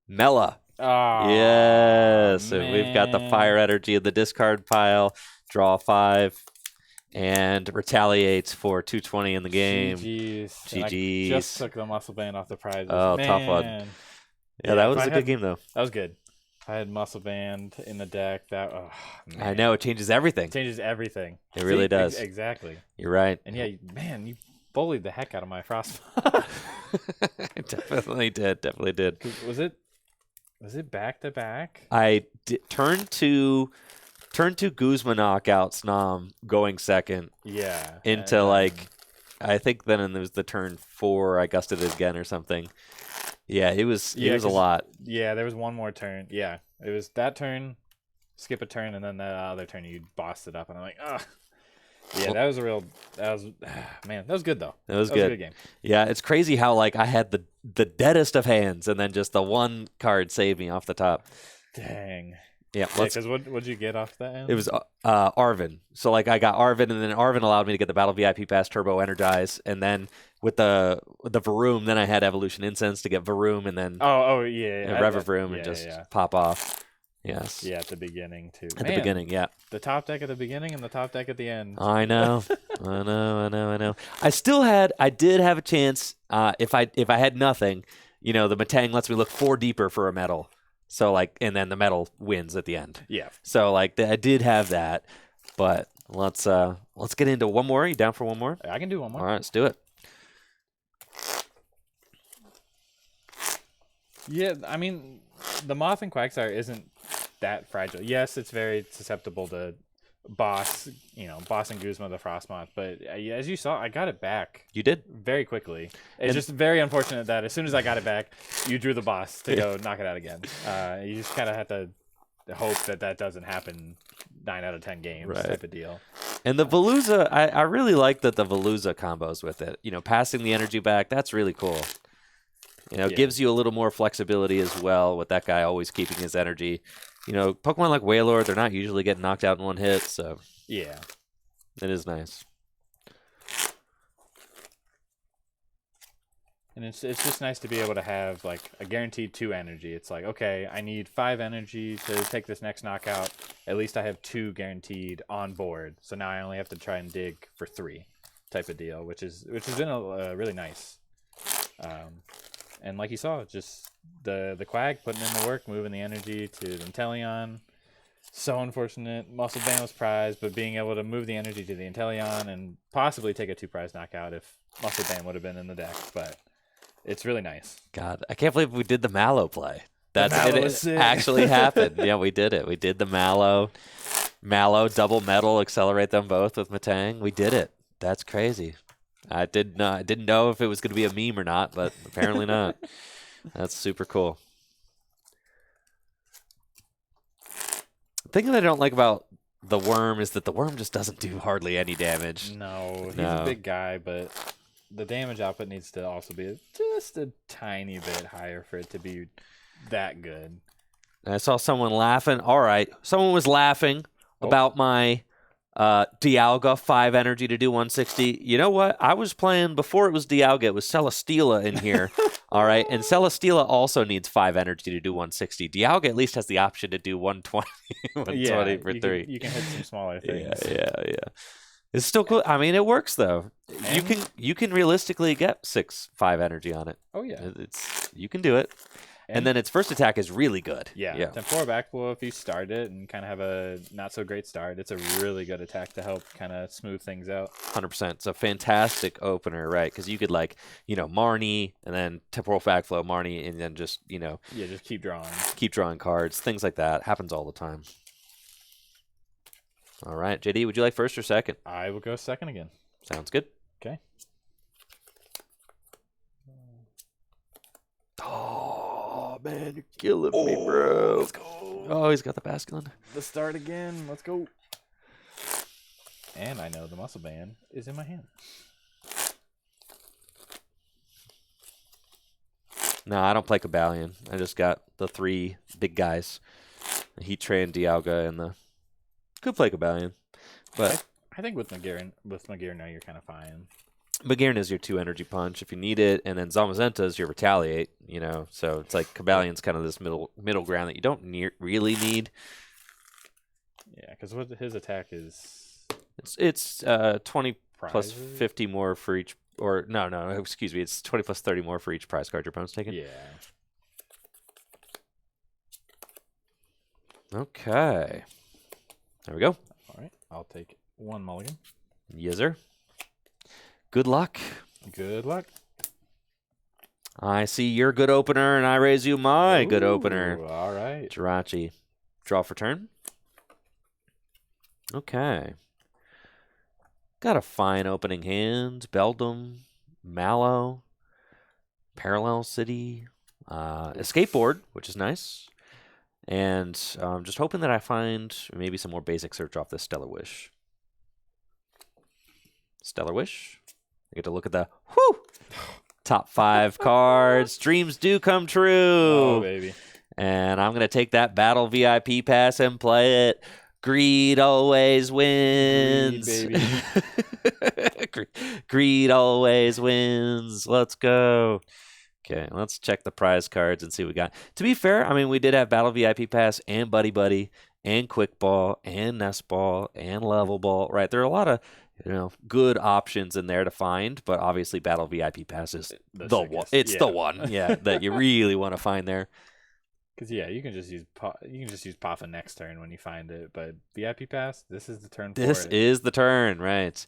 Speaker 1: Mela.
Speaker 2: Oh,
Speaker 1: Yes. So we've got the
Speaker 2: man.
Speaker 1: fire energy in the discard pile. Draw 5. and retaliates for 220 in the game.
Speaker 2: GG's. And I
Speaker 1: GG's.
Speaker 2: just took the muscle band off the prizes.
Speaker 1: Oh,
Speaker 2: Man.
Speaker 1: tough one. Yeah, that was a good game, though.
Speaker 2: That was good. If I had muscle band in the deck, that man.
Speaker 1: I know, it changes everything.
Speaker 2: It changes everything.
Speaker 1: It really does.
Speaker 2: Exactly.
Speaker 1: You're right.
Speaker 2: And yeah, man, you bullied the heck out of my frost.
Speaker 1: Definitely did.
Speaker 2: Was it back to back?
Speaker 1: I turned to Guzma knockout Snom going second.
Speaker 2: Yeah.
Speaker 1: Into I think then there was the turn 4. I gusted it again or something. Yeah, it was a lot.
Speaker 2: Yeah, there was one more turn. Yeah, it was that turn, skip a turn, and then the other turn you bossed it up, and I'm like, ugh. Yeah, that was man, that was good though.
Speaker 1: That was
Speaker 2: a
Speaker 1: good.
Speaker 2: Good game.
Speaker 1: Yeah, it's crazy how I had the deadest of hands, and then just the one card saved me off the top.
Speaker 2: Dang.
Speaker 1: Yeah,
Speaker 2: because what'd you get off that end?
Speaker 1: It was Arvin. So I got Arvin, and then Arvin allowed me to get the Battle VIP Pass Turbo Energize, and then with the Varoom, then I had Evolution Incense to get Varoom, and then Revavroom and just pop off. Yes.
Speaker 2: Yeah, at the beginning too.
Speaker 1: At the beginning, yeah.
Speaker 2: The top deck at the beginning and the top deck at the end.
Speaker 1: I know. I know. I did have a chance. If I had nothing, the Matang lets me look 4 deeper for a medal. So and then the medal wins at the end.
Speaker 2: Yeah.
Speaker 1: So I did have that, but let's get into one more. Are you down for one more?
Speaker 2: I can do one more.
Speaker 1: All right, let's do it.
Speaker 2: Yeah, I mean, the Moth and Quagsire isn't that fragile. Yes, it's very susceptible to boss and Guzma the Frostmoth, but as you saw, I got it back.
Speaker 1: You did
Speaker 2: very quickly. It's just very unfortunate that as soon as I got it back, you drew the boss to go knock it out again. You just kind of have to hope that doesn't happen 9 out of 10 games type of deal.
Speaker 1: And the Veluza, I really like that the Veluza combos with it. Passing the energy back, that's really cool. It gives you a little more flexibility as well with that guy always keeping his energy. Pokemon like Wailord, they're not usually getting knocked out in one hit, so
Speaker 2: yeah,
Speaker 1: it is nice.
Speaker 2: And it's just nice to be able to have a guaranteed 2 energy. It's okay, I need 5 energy to take this next knockout. At least I have 2 guaranteed on board. So now I only have to try and dig for 3 type of deal, which has been really nice. And like you saw, just the Quag putting in the work, moving the energy to the Inteleon. So unfortunate. Muscle Band was prized, but being able to move the energy to the Inteleon and possibly take a 2-prize knockout if Muscle Band would have been in the deck. But it's really nice.
Speaker 1: God, I can't believe we did the Mallow play. It actually happened. Yeah, we did it. We did the Mallow double metal, accelerate them both with Matang. We did it. That's crazy. I didn't know if it was going to be a meme or not, but apparently not. That's super cool. The thing that I don't like about the Worm is that the Worm just doesn't do hardly any damage.
Speaker 2: No, he's a big guy, but the damage output needs to also be just a tiny bit higher for it to be that good.
Speaker 1: And I saw someone laughing. All right, someone was laughing about my Dialga 5 energy to do 160. You know what? I was playing before it was Dialga. It was Celesteela in here. All right. And Celesteela also needs 5 energy to do 160. Dialga at least has the option to do 120, 120 for 3.
Speaker 2: You can hit some smaller things.
Speaker 1: Yeah. It's still cool. I mean, it works though. You can realistically get 5 energy on it.
Speaker 2: Oh yeah.
Speaker 1: You can do it. And then its first attack is really good.
Speaker 2: Yeah. 10-4 backflow, if you start it and kind of have a not so great start, it's a really good attack to help kind of smooth things out.
Speaker 1: 100%. It's a fantastic opener, right? Because you could Marnie and then temporal backflow Marnie and then just,
Speaker 2: just keep drawing.
Speaker 1: Keep drawing cards. Things like that. Happens all the time. All right. JD, would you like first or second?
Speaker 2: I will go second again.
Speaker 1: Sounds good.
Speaker 2: Okay.
Speaker 1: Oh, man, you're killing me, bro.
Speaker 2: Let's go.
Speaker 1: Oh, he's got the Basculin.
Speaker 2: The start again. Let's go. And I know the Muscle Band is in my hand.
Speaker 1: No, I don't play Cobalion. I just got the 3 big guys. Heatran, Dialga, and the... Could play Cobalion. But
Speaker 2: I think with Magear now you're kind of fine.
Speaker 1: Magearn is your 2 energy punch if you need it, and then Zamazenta is your retaliate, so it's like Cobalion's kind of this middle ground that you don't really need.
Speaker 2: Yeah, because what his attack is
Speaker 1: It's 20 plus
Speaker 2: Prizes?
Speaker 1: 50 more for each, or no, excuse me, it's 20 plus 30 more for each prize card your opponent's taking.
Speaker 2: Yeah.
Speaker 1: Okay. There we go.
Speaker 2: All right. I'll take 1 mulligan.
Speaker 1: Yes, sir. Good luck.
Speaker 2: Good luck.
Speaker 1: I see your good opener, and I raise you my good opener.
Speaker 2: All right.
Speaker 1: Jirachi. Draw for turn. Okay. Got a fine opening hand. Beldum, Mallow, Parallel City, Escape Board, which is nice. And just hoping that I find maybe some more basic search off this Stellar Wish. Stellar Wish. I get to look at the top 5 cards. Dreams do come true.
Speaker 2: Oh, baby.
Speaker 1: And I'm going to take that Battle VIP pass and play it. Greed always wins.
Speaker 2: Greed, baby.
Speaker 1: Greed always wins. Let's go. Okay, let's check the prize cards and see what we got. To be fair, I mean, we did have Battle VIP Pass and Buddy Buddy and Quick Ball and Nest Ball and Level Ball, right? There are a lot of good options in there to find, but obviously Battle VIP Pass is the one. It's the one, that you really want to find there.
Speaker 2: Because you can just use Paffa next turn when you find it, but VIP Pass, this is the turn for it.
Speaker 1: This is the turn, right?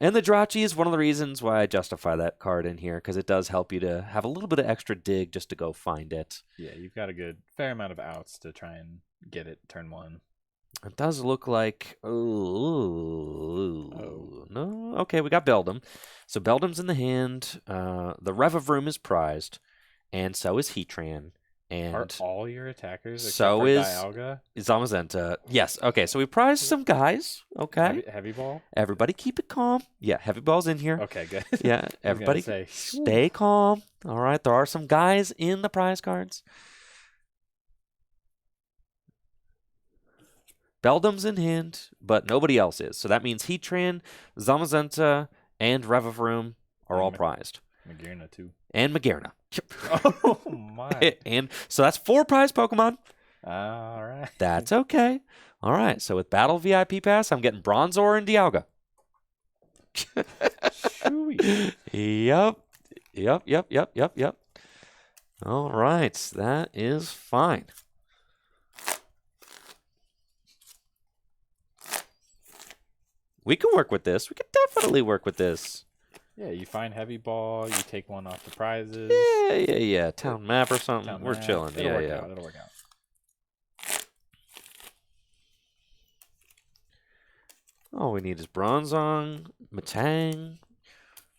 Speaker 1: And the Jirachi is one of the reasons why I justify that card in here, because it does help you to have a little bit of extra dig just to go find it.
Speaker 2: Yeah, you've got a fair amount of outs to try and get it turn 1.
Speaker 1: It does look like... Oh. No? Okay, we got Beldum. So Beldum's in the hand. The Rev of Room is prized, and so is Heatran. And
Speaker 2: are all your attackers except
Speaker 1: so
Speaker 2: for
Speaker 1: is
Speaker 2: Dialga?
Speaker 1: Zamazenta. Yes. Okay, so we prized some guys. Okay.
Speaker 2: Heavy Ball?
Speaker 1: Everybody keep it calm. Yeah, Heavy Ball's in here.
Speaker 2: Okay, good.
Speaker 1: Yeah, everybody stay calm. All right, there are some guys in the prize cards. Beldum's in hand, but nobody else is. So that means Heatran, Zamazenta, and Revavroom are all prized.
Speaker 2: Magearna, too.
Speaker 1: And Magearna.
Speaker 2: Oh, my.
Speaker 1: And so that's 4 prize Pokemon.
Speaker 2: All right.
Speaker 1: That's okay. All right, so with Battle VIP Pass, I'm getting Bronzor and Dialga. Yep. All right, that is fine. We can work with this. We can definitely work with this.
Speaker 2: Yeah, you find Heavy Ball, you take one off the prizes.
Speaker 1: Yeah. Town map or something. We're chilling.
Speaker 2: It'll work out. It'll work out.
Speaker 1: All we need is Bronzong, Matang.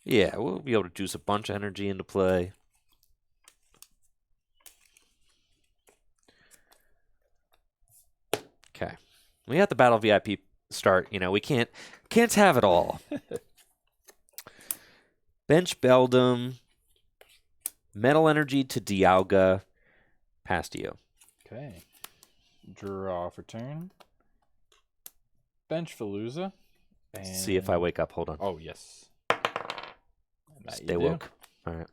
Speaker 1: Yeah, we'll be able to juice a bunch of energy into play. Okay. We got the Battle VIP start. We can't have it all. Bench Beldum, Metal Energy to Dialga, pass to you.
Speaker 2: Okay. Draw for turn. Bench Veluza. And...
Speaker 1: See if I wake up. Hold on.
Speaker 2: Oh, yes.
Speaker 1: Stay woke. All right.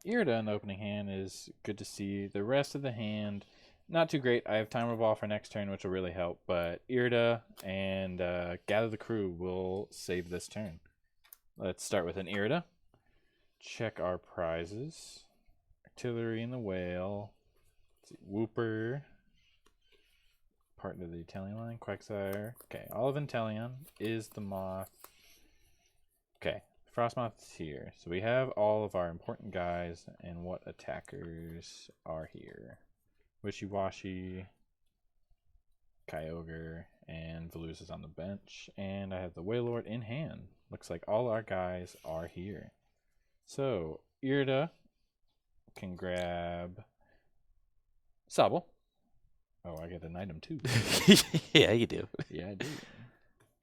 Speaker 2: Irida in the opening hand is good to see. The rest of the hand, not too great. I have Time Revolve for next turn, which will really help. But Irida and Gather the Crew will save this turn. Let's start with an Irida. Check our prizes. Artillery and the Whale. Let's see, Wooper. Part of the Italian line. Quagsire. Okay, all of Inteleon is the Moth. Okay, Frostmoth is here. So we have all of our important guys and what attackers are here. Wishy-Washy, Kyogre, and Veluza's on the bench. And I have the Wailord in hand. Looks like all our guys are here. So, Irida can grab Sobble. Oh, I get an item too.
Speaker 1: Yeah, you do.
Speaker 2: Yeah, I do.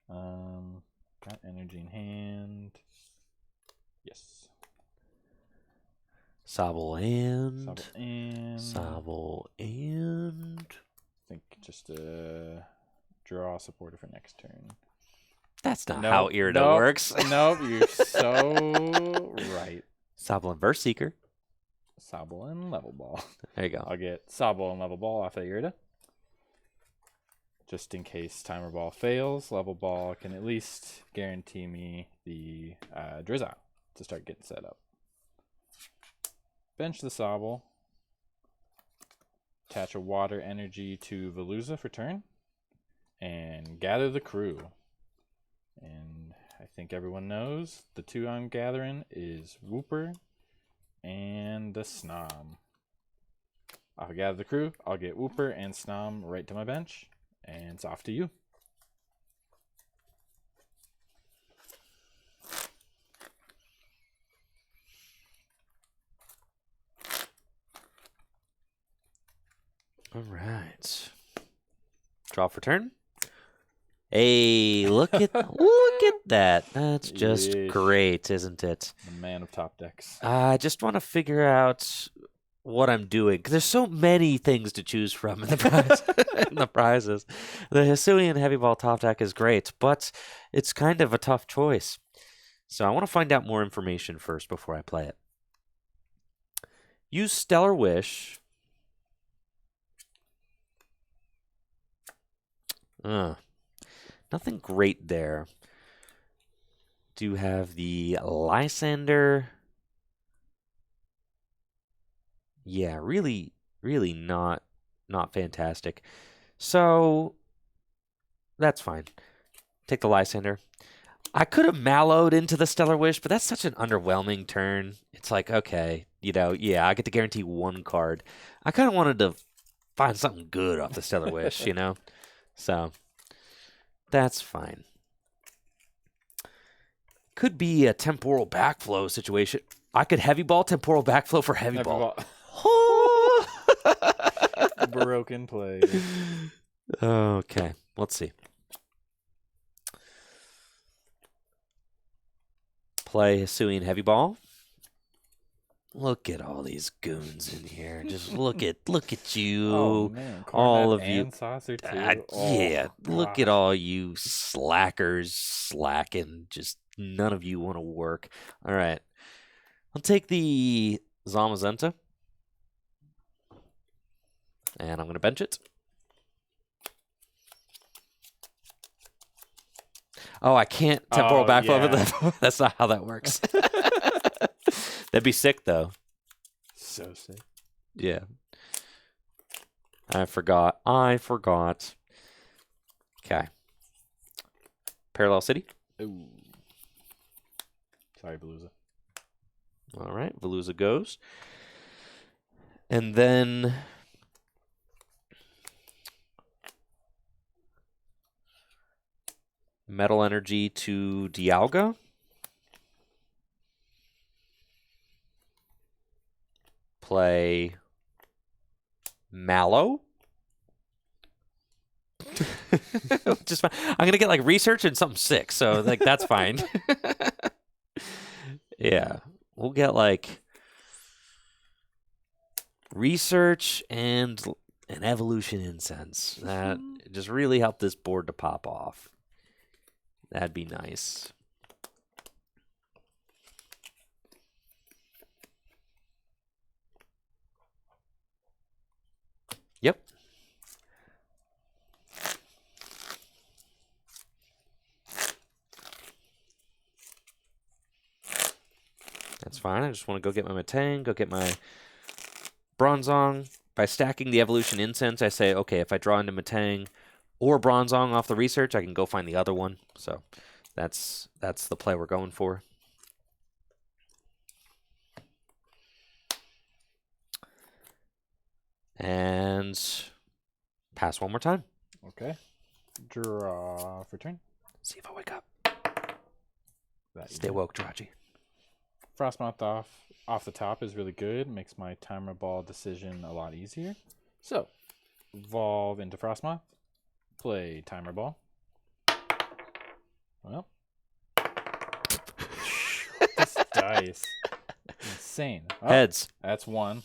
Speaker 2: Got energy in hand. Yes.
Speaker 1: Sobble and...
Speaker 2: I think just draw a supporter for next turn.
Speaker 1: That's not how Irida works.
Speaker 2: Nope, you're so right.
Speaker 1: Sobble and Burst Seeker.
Speaker 2: Sobble and Level Ball.
Speaker 1: There you go.
Speaker 2: I'll get Sobble and Level Ball off of Irida. Just in case Timer Ball fails, Level Ball can at least guarantee me the Drizzile to start getting set up. Bench the Sobble. Attach a Water Energy to Veluza for turn. And gather the crew. And I think everyone knows the two I'm gathering is Wooper and the Snom. I'll gather the crew. I'll get Wooper and Snom right to my bench. And it's off to you.
Speaker 1: All right. Draw for turn. Hey, look at that. That's just
Speaker 2: Yeesh.
Speaker 1: great, isn't it?
Speaker 2: The man of top decks.
Speaker 1: I just want to figure out what I'm doing because there's so many things to choose from in the prizes. The Hisuian Heavy Ball top deck is great, but it's kind of a tough choice. So I want to find out more information first before I play it. Use Stellar Wish. Nothing great there. Do have the Lysander. Yeah, really not fantastic. So that's fine. Take the Lysander. I could have mallowed into the Stellar Wish, but that's such an underwhelming turn. It's like, okay, yeah, I get to guarantee one card. I kind of wanted to find something good off the Stellar Wish, So that's fine. Could be a temporal backflow situation. I could heavy ball temporal backflow for heavy ball.
Speaker 2: Broken play.
Speaker 1: Okay, let's see. Play Hisuian Heavy Ball. Look at all these goons in here. Just look at you.
Speaker 2: Oh, man.
Speaker 1: All
Speaker 2: Cornet
Speaker 1: of you.
Speaker 2: and Saucer too.
Speaker 1: Yeah, look at
Speaker 2: gosh.
Speaker 1: all you slackers slacking. Just none of you want to work. All right. I'll take the Zamazenta. And I'm going to bench it. Oh, I can't temporal backflow.
Speaker 2: Yeah.
Speaker 1: That's not how that works. That'd be sick, though.
Speaker 2: So sick.
Speaker 1: Yeah. I forgot. Okay. Parallel City.
Speaker 2: Ooh. Sorry, Veluza.
Speaker 1: All right. Veluza goes. And then Metal Energy to Dialga. Play Mallow. Just fine. I'm gonna get like research and something sick, so like that's fine. Yeah, we'll get like research and an evolution incense. That just really helped this board to pop off. That'd be nice. Yep. That's fine. I just want to go get my Metang, go get my Bronzong. By stacking the Evolution Incense, I say, okay, if I draw into Metang or Bronzong off the research, I can go find the other one. So that's the play we're going for. And pass one more time.
Speaker 2: Okay. Draw for turn.
Speaker 1: See if I wake up.
Speaker 2: That you
Speaker 1: Stay
Speaker 2: did.
Speaker 1: woke, Jirachi.
Speaker 2: Frostmoth off the top is really good. Makes my Timer Ball decision a lot easier. So, evolve into Frostmoth. Play Timer Ball. Well. This dice. Insane. Oh,
Speaker 1: Heads.
Speaker 2: that's one.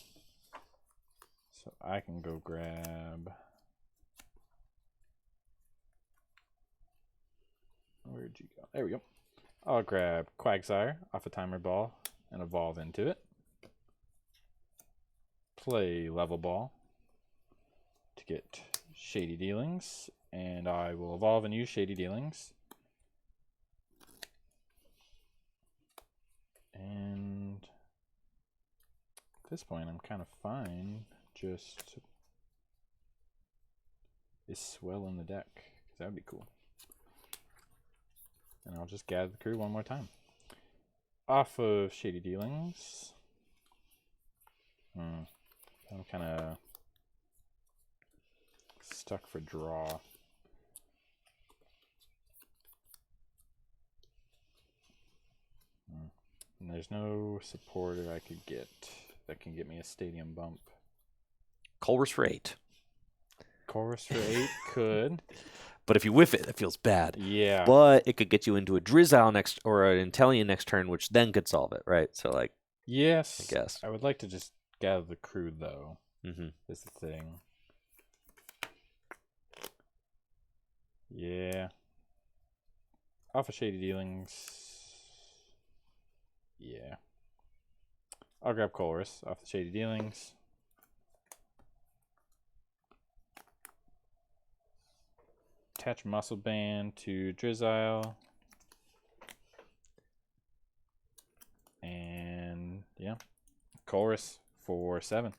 Speaker 2: So I can go grab... Where'd you go? There we go. I'll grab Quagsire off a Timer Ball and evolve into it. Play Level Ball to get Shady Dealings And I will evolve and use Shady Dealings. And at this point, I'm kind of fine. Just a swell in the deck. That would be cool. And I'll just gather the crew one more time. Off of Shady Dealings. I'm kind of stuck for draw. And there's no supporter I could get that can get me a stadium bump.
Speaker 1: Colress for 8.
Speaker 2: Chorus for 8 could.
Speaker 1: But if you whiff it, it feels bad.
Speaker 2: Yeah.
Speaker 1: But it could get you into a Drizzile next or an Intellion next turn, which then could solve it, right? So, like,
Speaker 2: yes.
Speaker 1: I guess.
Speaker 2: I would like to just gather the crew, though.
Speaker 1: Mm-hmm.
Speaker 2: Is the thing. Yeah. Off of Shady Dealings. Yeah. I'll grab Chorus off the Shady Dealings. Attach Muscle Band to Drizzile. And, yeah. Chorus for 7.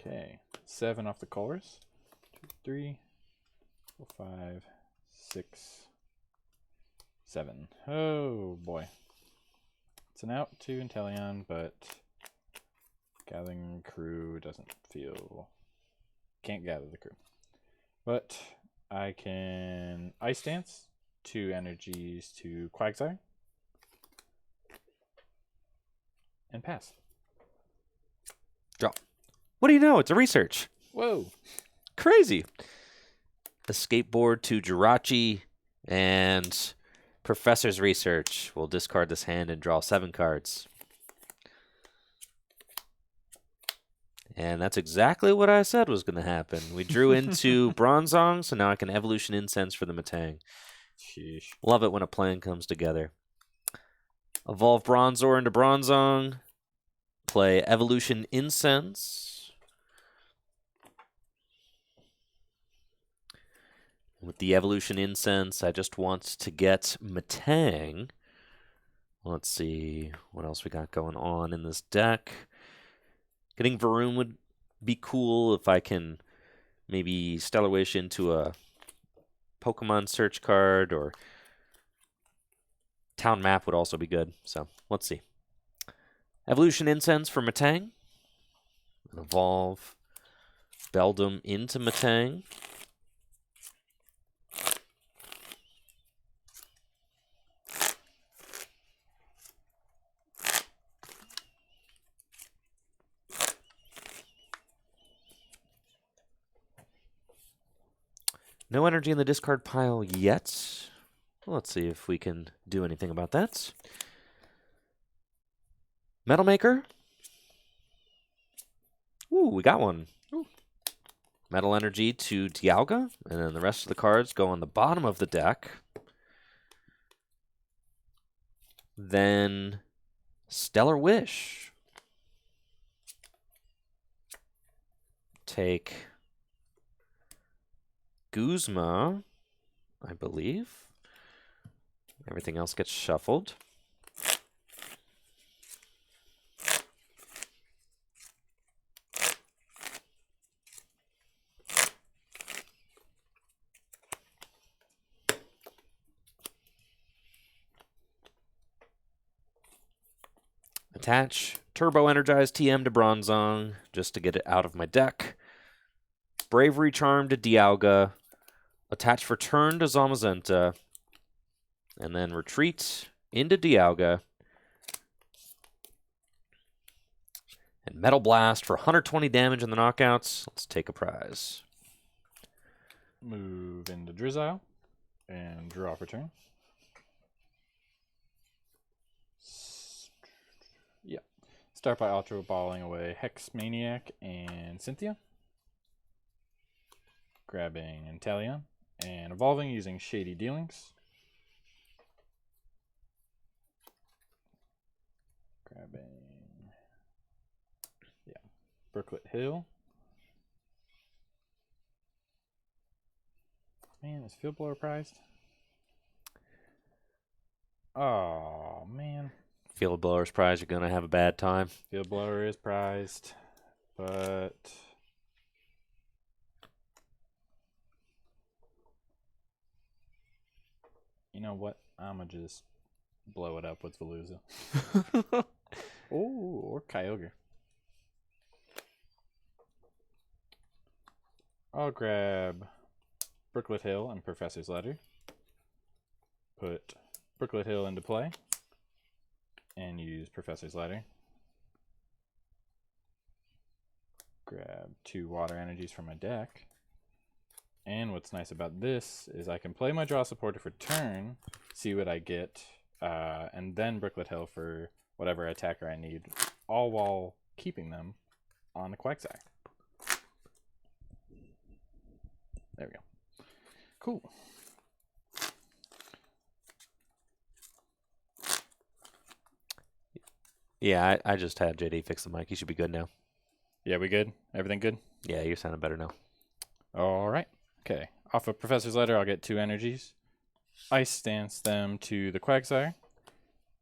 Speaker 2: Okay, 7 off the chorus. 2, 3, 4, 5, 6, 7. Oh boy. It's an out to Intellion, but gathering crew doesn't feel... Can't gather the crew. But I can Ice Dance, 2 energies to Quagsire, and pass.
Speaker 1: Draw. What do you know? It's a research.
Speaker 2: Whoa.
Speaker 1: Crazy. A skateboard to Jirachi and Professor's Research. We'll discard this hand and draw 7 cards. And that's exactly what I said was going to happen. We drew into Bronzong, so now I can Evolution Incense for the Matang.
Speaker 2: Sheesh.
Speaker 1: Love it when a plan comes together. Evolve Bronzor into Bronzong. Play Evolution Incense. With the Evolution Incense, I just want to get Matang. Let's see what else we got going on in this deck. Getting Varun would be cool if I can maybe Stellar Wish into a Pokemon search card, or Town Map would also be good. So let's see. Evolution Incense for Matang. Evolve Beldum into Matang. No energy in the discard pile yet. Let's see if we can do anything about that. Metal Maker. Ooh, we got one. Ooh. Metal Energy to Dialga, and then the rest of the cards go on the bottom of the deck. Then Stellar Wish. Take Guzma, I believe. Everything else gets shuffled. Attach Turbo Energized TM to Bronzong just to get it out of my deck. Bravery Charm to Dialga. Attach for turn to Zamazenta. And then retreat into Dialga. And Metal Blast for 120 damage in the knockouts. Let's take a prize.
Speaker 2: Move into Drizzile and draw for turn. Yep. Start by Ultra Balling away Hex Maniac and Cynthia. Grabbing Inteleon and evolving using Shady Dealings. Grabbing, yeah, Brooklet Hill. Man, is Field Blower prized? Oh, man.
Speaker 1: Field Blower's prize, you're going to have a bad time.
Speaker 2: Field Blower is prized, but... You know what? I'm going to just blow it up with Veluza. Oh, or Kyogre. I'll grab Brooklet Hill and Professor's Letter. Put Brooklet Hill into play. And use Professor's Letter. Grab 2 water energies from my deck. And what's nice about this is I can play my draw supporter for turn, see what I get, and then Brooklet Hill for whatever attacker I need, all while keeping them on the Quagsire. There we go. Cool.
Speaker 1: Yeah, I just had JD fix the mic. He should be good now.
Speaker 2: Yeah, we good? Everything good?
Speaker 1: Yeah, you're sounding better now.
Speaker 2: All right. Okay. Off of Professor's Letter, I'll get 2 energies. Ice Stance them to the Quagsire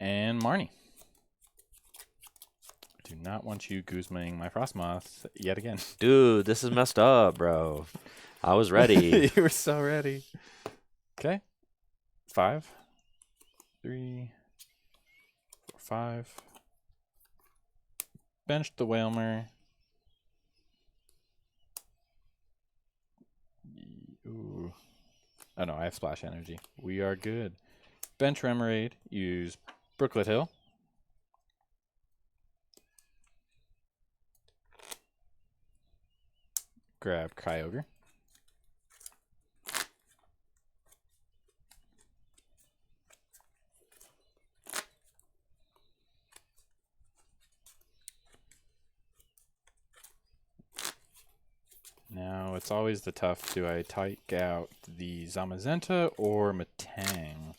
Speaker 2: and Marnie. Do not want you Guzmaning my Frostmoth yet again.
Speaker 1: Dude, this is messed up, bro. I was ready.
Speaker 2: You were so ready. Okay. 5, 3, 4, 5. Bench the Whalmer. Ooh. Oh no, I have Splash Energy. We are good. Bench Remoraid. Use Brooklet Hill. Grab Kyogre. Now, it's always the tough, do I take out the Zamazenta or Metang?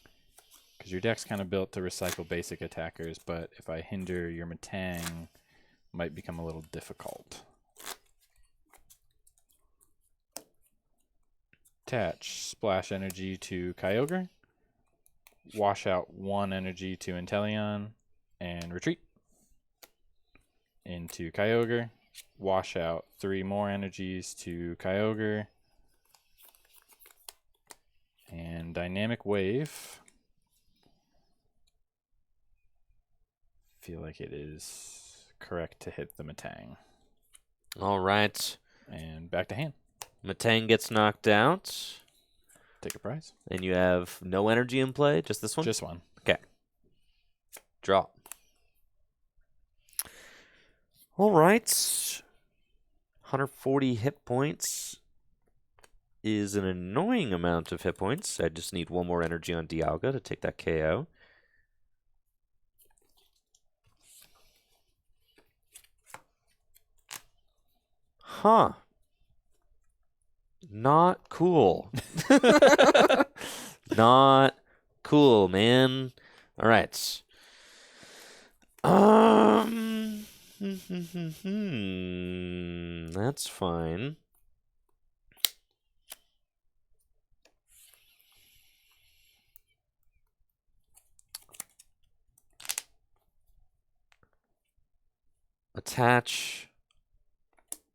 Speaker 2: Because your deck's kind of built to recycle basic attackers, but if I hinder your Metang, it might become a little difficult. Attach Splash Energy to Kyogre. Wash out 1 energy to Inteleon, and retreat. Into Kyogre. Wash out 3 more energies to Kyogre. And Dynamic Wave. Feel like it is correct to hit the Metang.
Speaker 1: All right.
Speaker 2: And back to hand.
Speaker 1: Metang gets knocked out.
Speaker 2: Take a prize.
Speaker 1: And you have no energy in play? Just this one?
Speaker 2: Just one.
Speaker 1: Okay. Draw. All right. 140 hit points is an annoying amount of hit points. I just need 1 more energy on Dialga to take that KO. Huh. Not cool. Not cool, man. All right. That's fine. Attach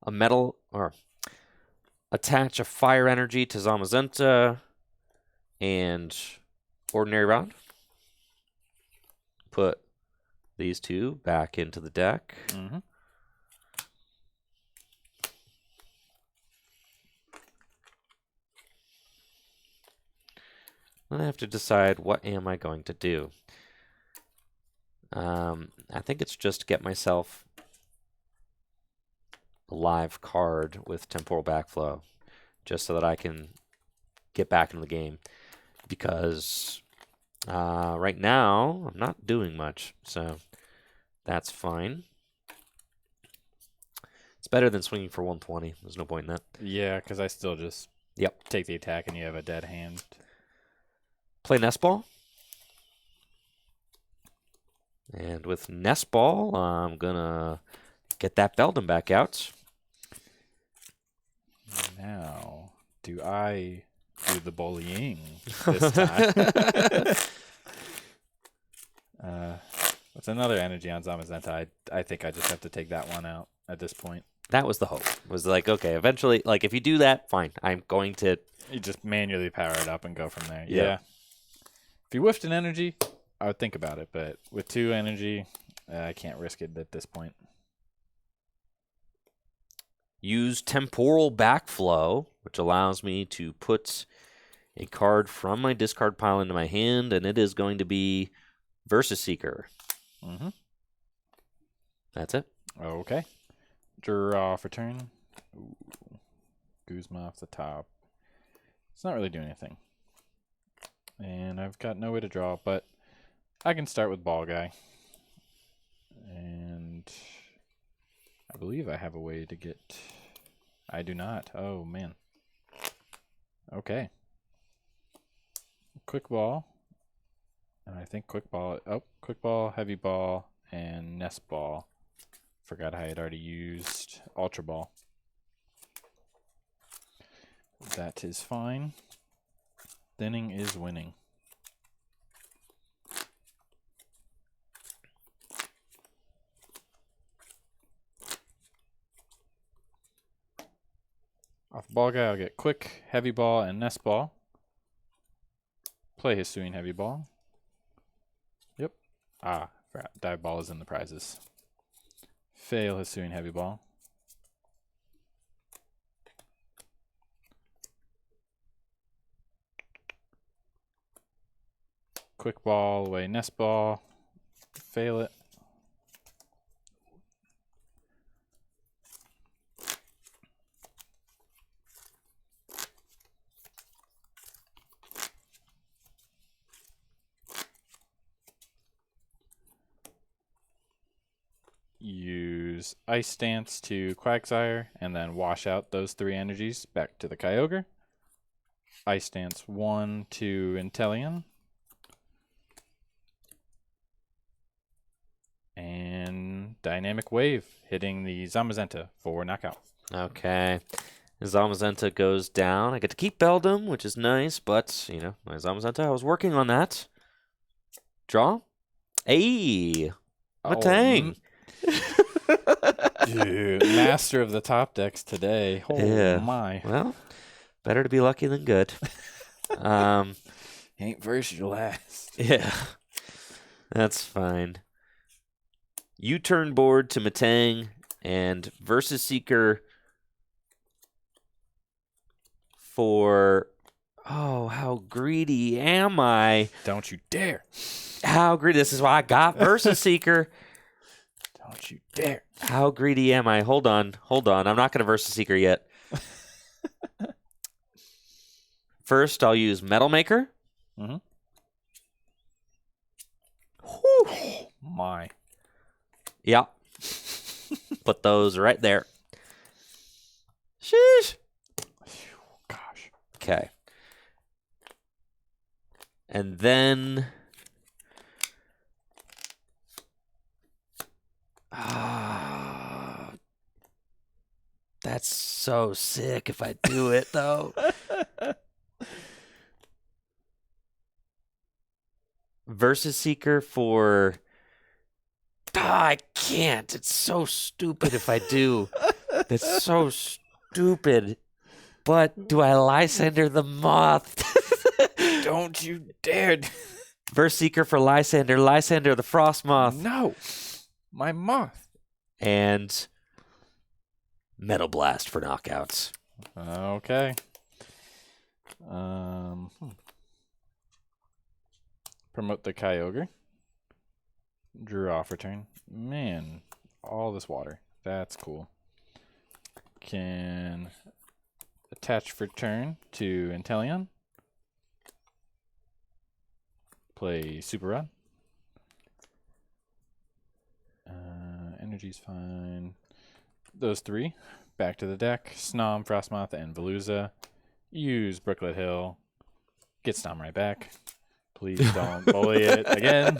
Speaker 1: a metal or attach a fire energy to Zamazenta and ordinary round. Put these 2 back into the deck.
Speaker 2: Mm-hmm.
Speaker 1: Then I have to decide what am I going to do. I think it's just get myself a live card with Temporal Backflow, just so that I can get back into the game because right now I'm not doing much, so that's fine. It's better than swinging for 120. There's no point in that.
Speaker 2: Yeah, because I still just take the attack and you have a dead hand.
Speaker 1: Play Nest Ball. And with Nest Ball, I'm going to get that Beldum back out.
Speaker 2: Now, do I do the bullying this time? What's another energy on Zamazenta? I think I just have to take that one out at this point.
Speaker 1: That was the hope. Was like, okay, eventually, like if you do that, fine. I'm going to...
Speaker 2: You just manually power it up and go from there.
Speaker 1: Yeah.
Speaker 2: Yeah. If you whiffed an energy, I would think about it. But with 2 energy, I can't risk it at this point.
Speaker 1: Use Temporal Backflow, which allows me to put a card from my discard pile into my hand, and it is going to be Versus Seeker.
Speaker 2: Mm-hmm.
Speaker 1: That's it.
Speaker 2: Okay. Draw for turn. Ooh. Guzma off the top. It's not really doing anything. And I've got no way to draw, but I can start with Ball Guy. And I believe I have a way to get... I do not. Oh, man. Okay. Quick Ball. And I think Quick Ball... Oh, Quick Ball, Heavy Ball, and Nest Ball. Forgot I had already used Ultra Ball. That is fine. Thinning is winning. Off Ball Guy, I'll get Quick, Heavy Ball, and Nest Ball. Play Hisuian Heavy Ball. Yep. Ah, Dive Ball is in the prizes. Fail Hisuian Heavy Ball. Quick Ball, away Nest Ball. Fail it. Use Ice Dance to Quagsire, and then wash out those 3 energies back to the Kyogre. Ice Dance 1 to Inteleon. And Dynamic Wave hitting the Zamazenta for knockout.
Speaker 1: Okay. Zamazenta goes down. I get to keep Beldum, which is nice, but, you know, my Zamazenta, I was working on that. Draw. Hey! Matang!
Speaker 2: Dude, master of the top decks today. Oh my.
Speaker 1: Well, better to be lucky than good.
Speaker 2: Ain't first, your last.
Speaker 1: Yeah. That's fine. U-turn board to Matang and Versus Seeker for... Oh, how greedy am I?
Speaker 2: Don't you dare.
Speaker 1: How greedy. This is why I got Versus Seeker.
Speaker 2: Don't you dare.
Speaker 1: How greedy am I? Hold on. I'm not going to Versus Seeker yet. First, I'll use Metal Maker.
Speaker 2: Mm-hmm.
Speaker 1: Whew.
Speaker 2: My.
Speaker 1: Yeah. Put those right there. Sheesh.
Speaker 2: Gosh.
Speaker 1: Okay. And then... that's so sick if I do it, though. Versus Seeker for... I can't. It's so stupid if I do. It's so stupid. But do I Lysander the Moth?
Speaker 2: Don't you dare.
Speaker 1: Versus Seeker for Lysander the Frost Moth.
Speaker 2: No. My moth.
Speaker 1: And Metal Blast for knockouts.
Speaker 2: Okay. Promote the Kyogre. Draw for turn. Man, all this water. That's cool. Can attach for turn to Inteleon. Play Super Rod. Energy's fine. Those 3. Back to the deck. Snom, Frostmoth, and Veluza. Use Brooklet Hill. Get Snom right back. Please don't bully it again.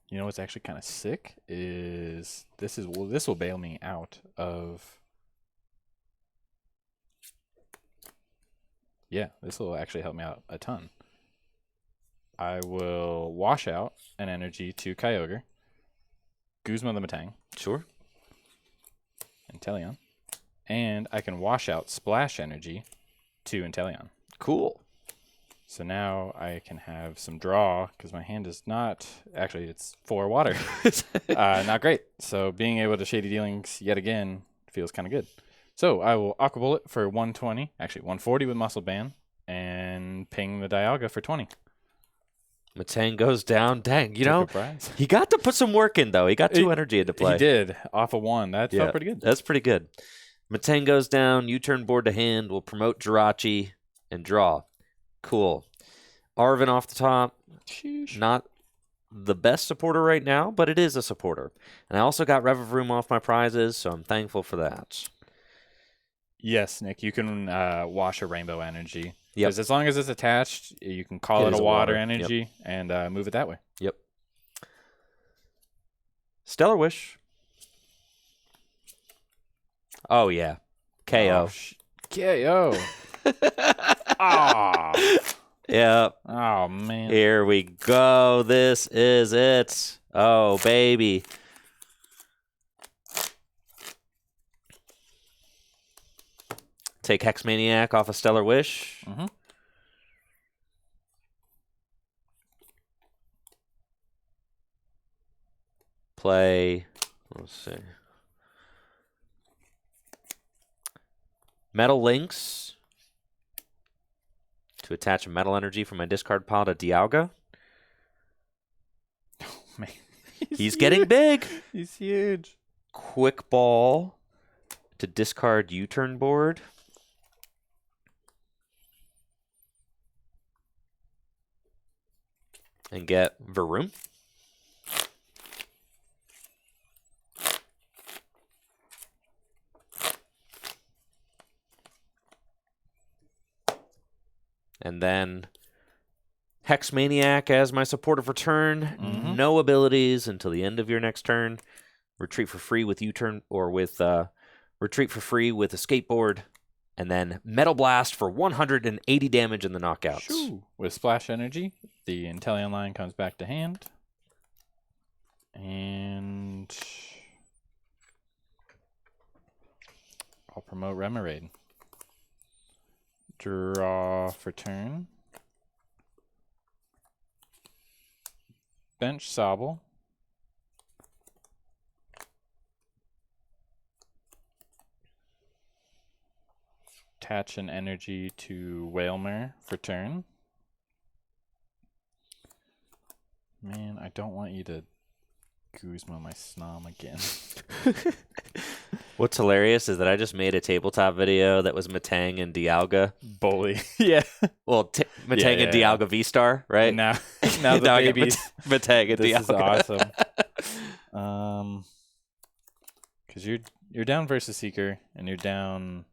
Speaker 2: You know what's actually kind of sick is this will bail me out of. Yeah, this will actually help me out a ton. I will wash out an energy to Kyogre, Guzma the Metang,
Speaker 1: Sure.
Speaker 2: Inteleon, and I can wash out Splash Energy to Inteleon.
Speaker 1: Cool.
Speaker 2: So now I can have some draw because my hand is not actually it's 4 water, not great. So being able to Shady Dealings yet again feels kind of good. So I will Aqua Bullet for 120, actually 140 with Muscle Band, and ping the Dialga for 20.
Speaker 1: Metang goes down. Dang, you
Speaker 2: Took
Speaker 1: know,
Speaker 2: a prize.
Speaker 1: he got to put some work in, though. He got 2 energy into play.
Speaker 2: He did, off of 1. That felt pretty good.
Speaker 1: That's pretty good. Metang goes down. U-turn board to hand. We'll promote Jirachi and draw. Cool. Arvin off the top.
Speaker 2: Sheesh.
Speaker 1: Not the best supporter right now, but it is a supporter. And I also got Revavroom off my prizes, so I'm thankful for that.
Speaker 2: Yes, Nick, you can wash a Rainbow Energy.
Speaker 1: Yep.
Speaker 2: Because as long as it's attached, you can call it
Speaker 1: is
Speaker 2: a
Speaker 1: a
Speaker 2: water
Speaker 1: water.
Speaker 2: energy and move it that way.
Speaker 1: Yep. Stellar Wish. Oh, yeah. KO.
Speaker 2: KO. Ah.
Speaker 1: Yeah.
Speaker 2: Oh, man.
Speaker 1: Here we go. This is it. Oh, baby. Take Hex Maniac off of Stellar Wish.
Speaker 2: Mm-hmm.
Speaker 1: Play. Let's see. Metal Links to attach a metal energy from my discard pile to Dialga.
Speaker 2: Oh, man.
Speaker 1: He's getting big.
Speaker 2: He's huge.
Speaker 1: Quick Ball to discard U-turn board. And get Varoom. And then Hex Maniac as my supporter for turn.
Speaker 2: Mm-hmm.
Speaker 1: No abilities until the end of your next turn. Retreat for free with U-turn or with retreat for free with a skateboard. And then Metal Blast for 180 damage in the knockouts.
Speaker 2: Shoo. With Splash Energy, the Inteleon line comes back to hand. And I'll promote Remoraid. Draw for turn. Bench Sobble. Attach an energy to Whalmer for turn. Man, I don't want you to Guzma my Snom again.
Speaker 1: What's hilarious is that I just made a tabletop video that was Metang and Dialga.
Speaker 2: Bully. Yeah.
Speaker 1: Well, Metang and Dialga V-Star, right?
Speaker 2: Now the
Speaker 1: Now I got
Speaker 2: babies.
Speaker 1: Metang and
Speaker 2: This is
Speaker 1: Dialga.
Speaker 2: awesome. Because you're down versus Seeker, and you're down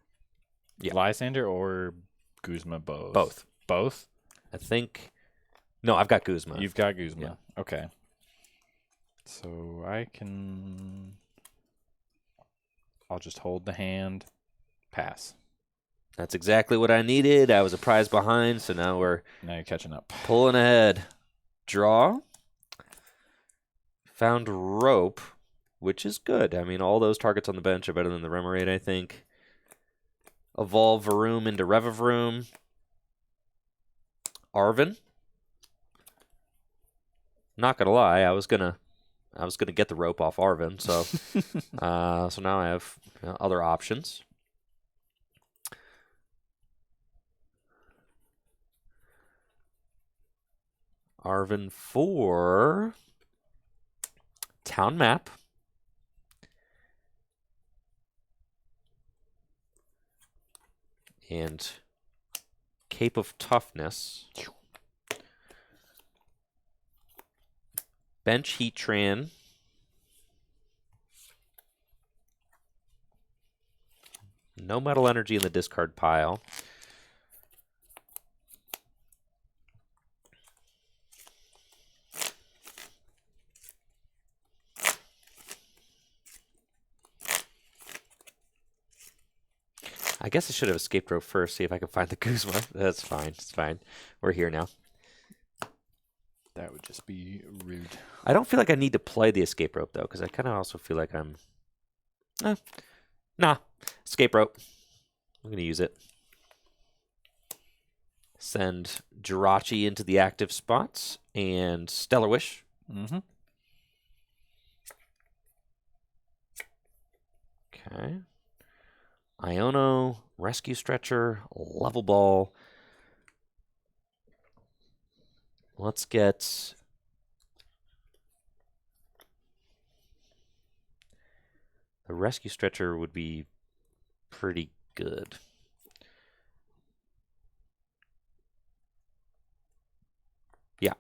Speaker 2: Lysander or Guzma both?
Speaker 1: Both.
Speaker 2: Both?
Speaker 1: I think... No, I've got Guzma.
Speaker 2: You've got Guzma.
Speaker 1: Yeah.
Speaker 2: Okay. So I can... I'll just hold the hand. Pass.
Speaker 1: That's exactly what I needed. I was a prize behind, so now we're
Speaker 2: Now you're catching up.
Speaker 1: pulling ahead. Draw. Found Rope, which is good. I mean, all those targets on the bench are better than the Remoraid, I think. Evolve Varoom into Revavroom. Arvin. Not gonna lie, I was gonna I was going to get the rope off Arvin, so so now I have other options. Arvin for town map. And Cape of Toughness. Bench Heatran. No metal energy in the discard pile. I guess I should have escape rope first, see if I can find the Guzma. That's fine. It's fine. We're here now.
Speaker 2: That would just be rude.
Speaker 1: I don't feel like I need to play the escape rope, though, because I kind of also feel like I'm... Nah. Escape rope. I'm going to use it. Send Jirachi into the active spots and Stellar Wish.
Speaker 2: Mm-hmm.
Speaker 1: Okay. Iono, Rescue Stretcher, Level Ball. Let's get... The Rescue Stretcher would be pretty good. Yeah,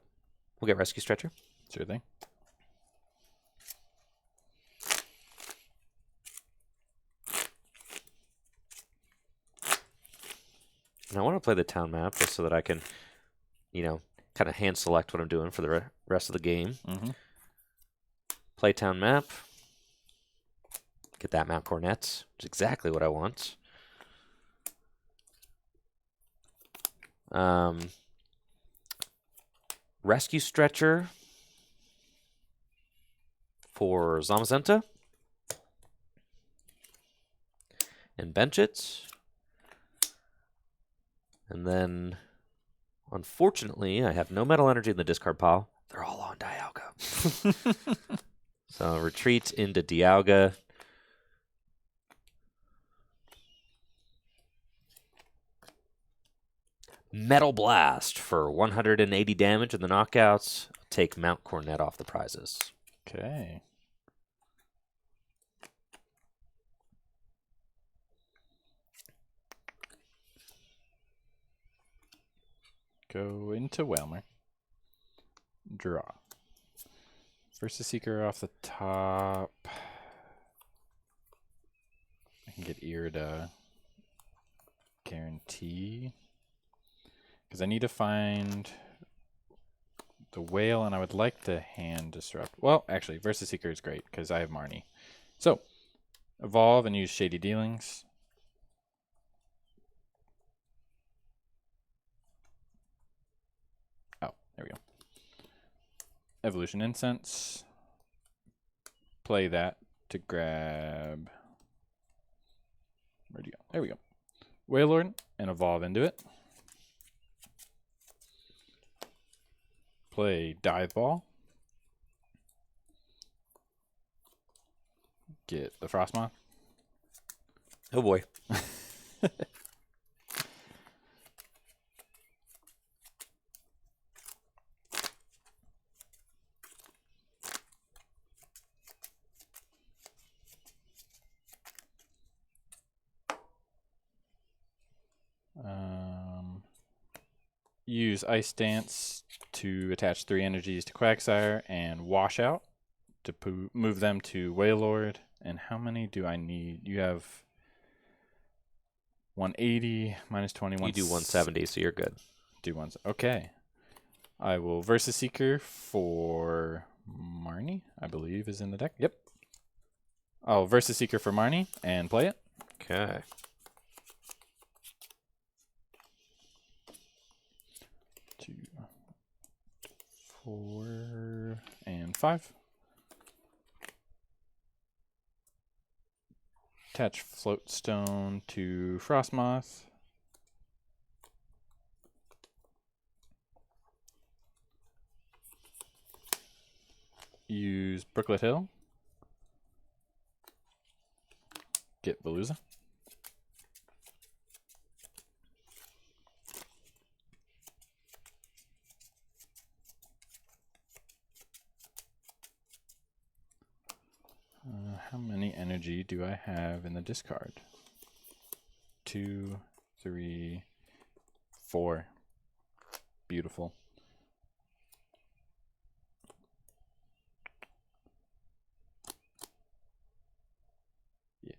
Speaker 1: we'll get Rescue Stretcher.
Speaker 2: Sure thing.
Speaker 1: And I want to play the town map just so that I can, kind of hand select what I'm doing for the rest of the game.
Speaker 2: Mm-hmm.
Speaker 1: Play town map. Get that Mount Cornets, which is exactly what I want. Rescue Stretcher for Zamazenta. And bench it. And then, unfortunately, I have no metal energy in the discard pile. They're all on Dialga. So retreat into Dialga. Metal Blast for 180 damage in the knockouts. Take Mount Cornet off the prizes.
Speaker 2: Okay. Go into Whelmer. Draw. Versus Seeker off the top. I can get Irida. Guarantee. Because I need to find the whale, and I would like to hand disrupt. Well, actually, Versus Seeker is great because I have Marnie. So, evolve and use Shady Dealings. Oh, there we go. Evolution Incense. Play that to grab. Where'd you go? There we go. Wailord and evolve into it. Play Dive Ball. Get the Frostmoth.
Speaker 1: Oh boy.
Speaker 2: Use Ice Dance to attach 3 energies to Quagsire and Wash Out to move them to Wailord. And how many do I need? You have 180 minus 20.
Speaker 1: You do 170, so you're good.
Speaker 2: Do ones. Okay. I will Versus Seeker for Marnie, I believe, is in the deck. Yep. I'll Versus Seeker for Marnie and play it.
Speaker 1: Okay.
Speaker 2: 2, 4, and 5. Attach Floatstone to Frostmoth. use Brooklet Hill. Get Veluza. How many energy do I have in the discard? 2, 3, 4. Beautiful. Yeah.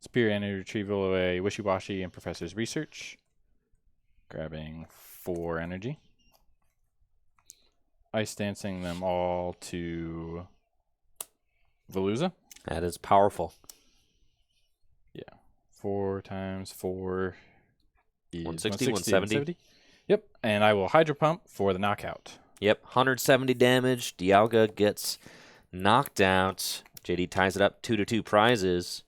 Speaker 2: Spirit Energy Retrieval away Wishy-Washy and Professor's Research. Grabbing 4 energy. Ice Dancing them all to Veluza.
Speaker 1: That is powerful.
Speaker 2: Yeah. 4 times 4 is
Speaker 1: 160,
Speaker 2: 170. Yep. And I will Hydro Pump for the knockout.
Speaker 1: Yep, 170 damage. Dialga gets knocked out. JD ties it up 2-2 prizes.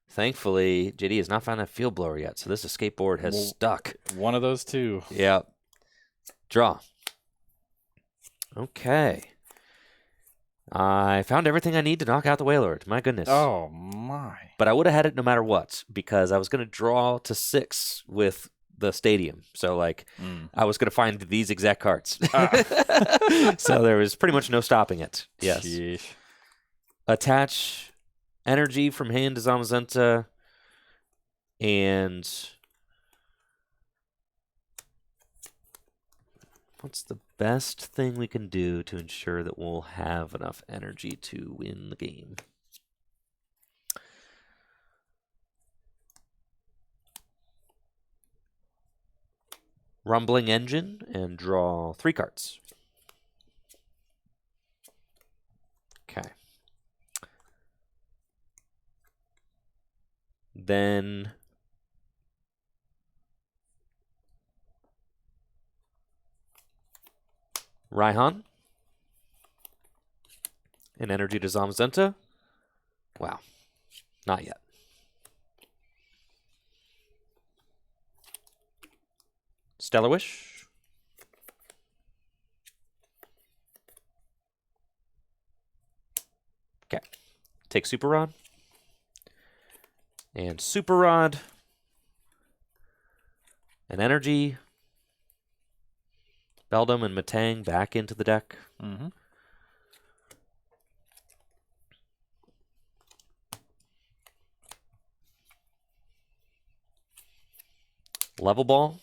Speaker 1: Thankfully, JD has not found that field blower yet, so this escape board has stuck.
Speaker 2: One of those two.
Speaker 1: Yep. Draw. Okay. I found everything I need to knock out the Wailord. My goodness.
Speaker 2: Oh, my.
Speaker 1: But I would have had it no matter what, because I was going to draw to 6 with the stadium. So, like, I was going to find these exact cards. So there was pretty much no stopping it. Yes.
Speaker 2: Sheesh.
Speaker 1: Attach energy from hand to Zamazenta. And what's the best thing we can do to ensure that we'll have enough energy to win the game? Rumbling Engine and draw 3 cards. Okay. Then Raihan. And energy to Zamazenta. Wow. Not yet. Stellar Wish. Okay. Take Super Rod. And Super Rod. And energy. Beldum and Matang back into the deck.
Speaker 2: Mm-hmm.
Speaker 1: Level Ball.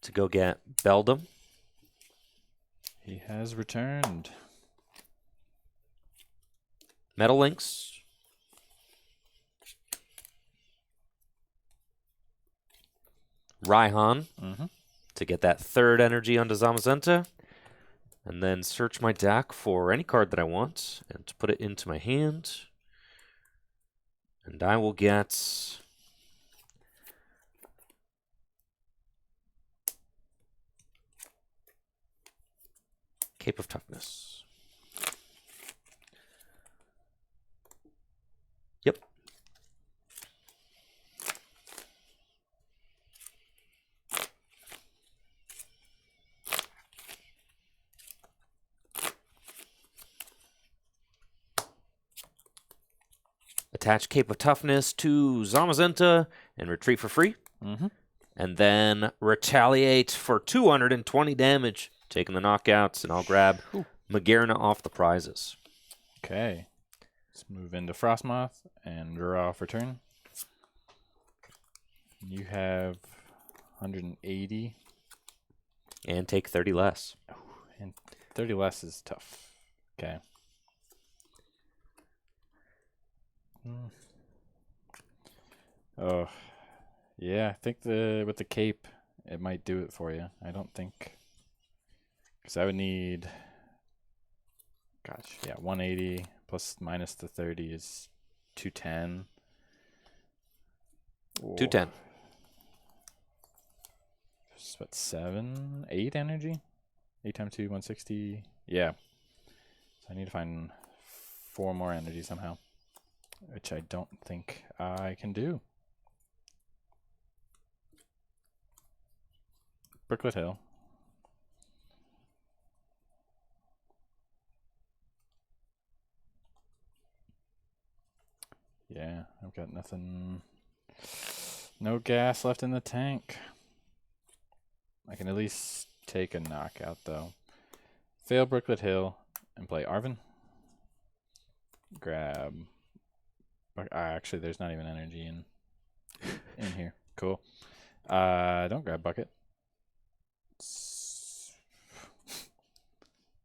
Speaker 1: To go get Beldum.
Speaker 2: He has returned.
Speaker 1: Metal Links. Raihan.
Speaker 2: Mm-hmm.
Speaker 1: To get that 3rd energy onto Zamazenta. And then search my deck for any card that I want and to put it into my hand. And I will get Cape of Toughness. Yep. Attach Cape of Toughness to Zamazenta and retreat for free.
Speaker 2: Mm-hmm.
Speaker 1: And then retaliate for 220 damage, taking the knockouts, and I'll grab Magearna off the prizes.
Speaker 2: Okay. Let's move into Frostmoth and draw for turn. You have 180.
Speaker 1: And take 30 less.
Speaker 2: Oh, and 30 less is tough. Okay. Oh, yeah. I think with the cape, it might do it for you. I don't think, because I would need. Gosh, yeah, 180 plus minus the 30 is 210.
Speaker 1: 210.
Speaker 2: It's what, 7, 8 energy? 8 times 2, 160. Yeah. So I need to find 4 more energy somehow, which I don't think I can do. Brooklet Hill. I've got nothing. No gas left in the tank. I can at least take a knockout, though. Fail Brooklet Hill and play Arvin. Grab. Actually, there's not even energy in here. Cool. Don't grab Bucket.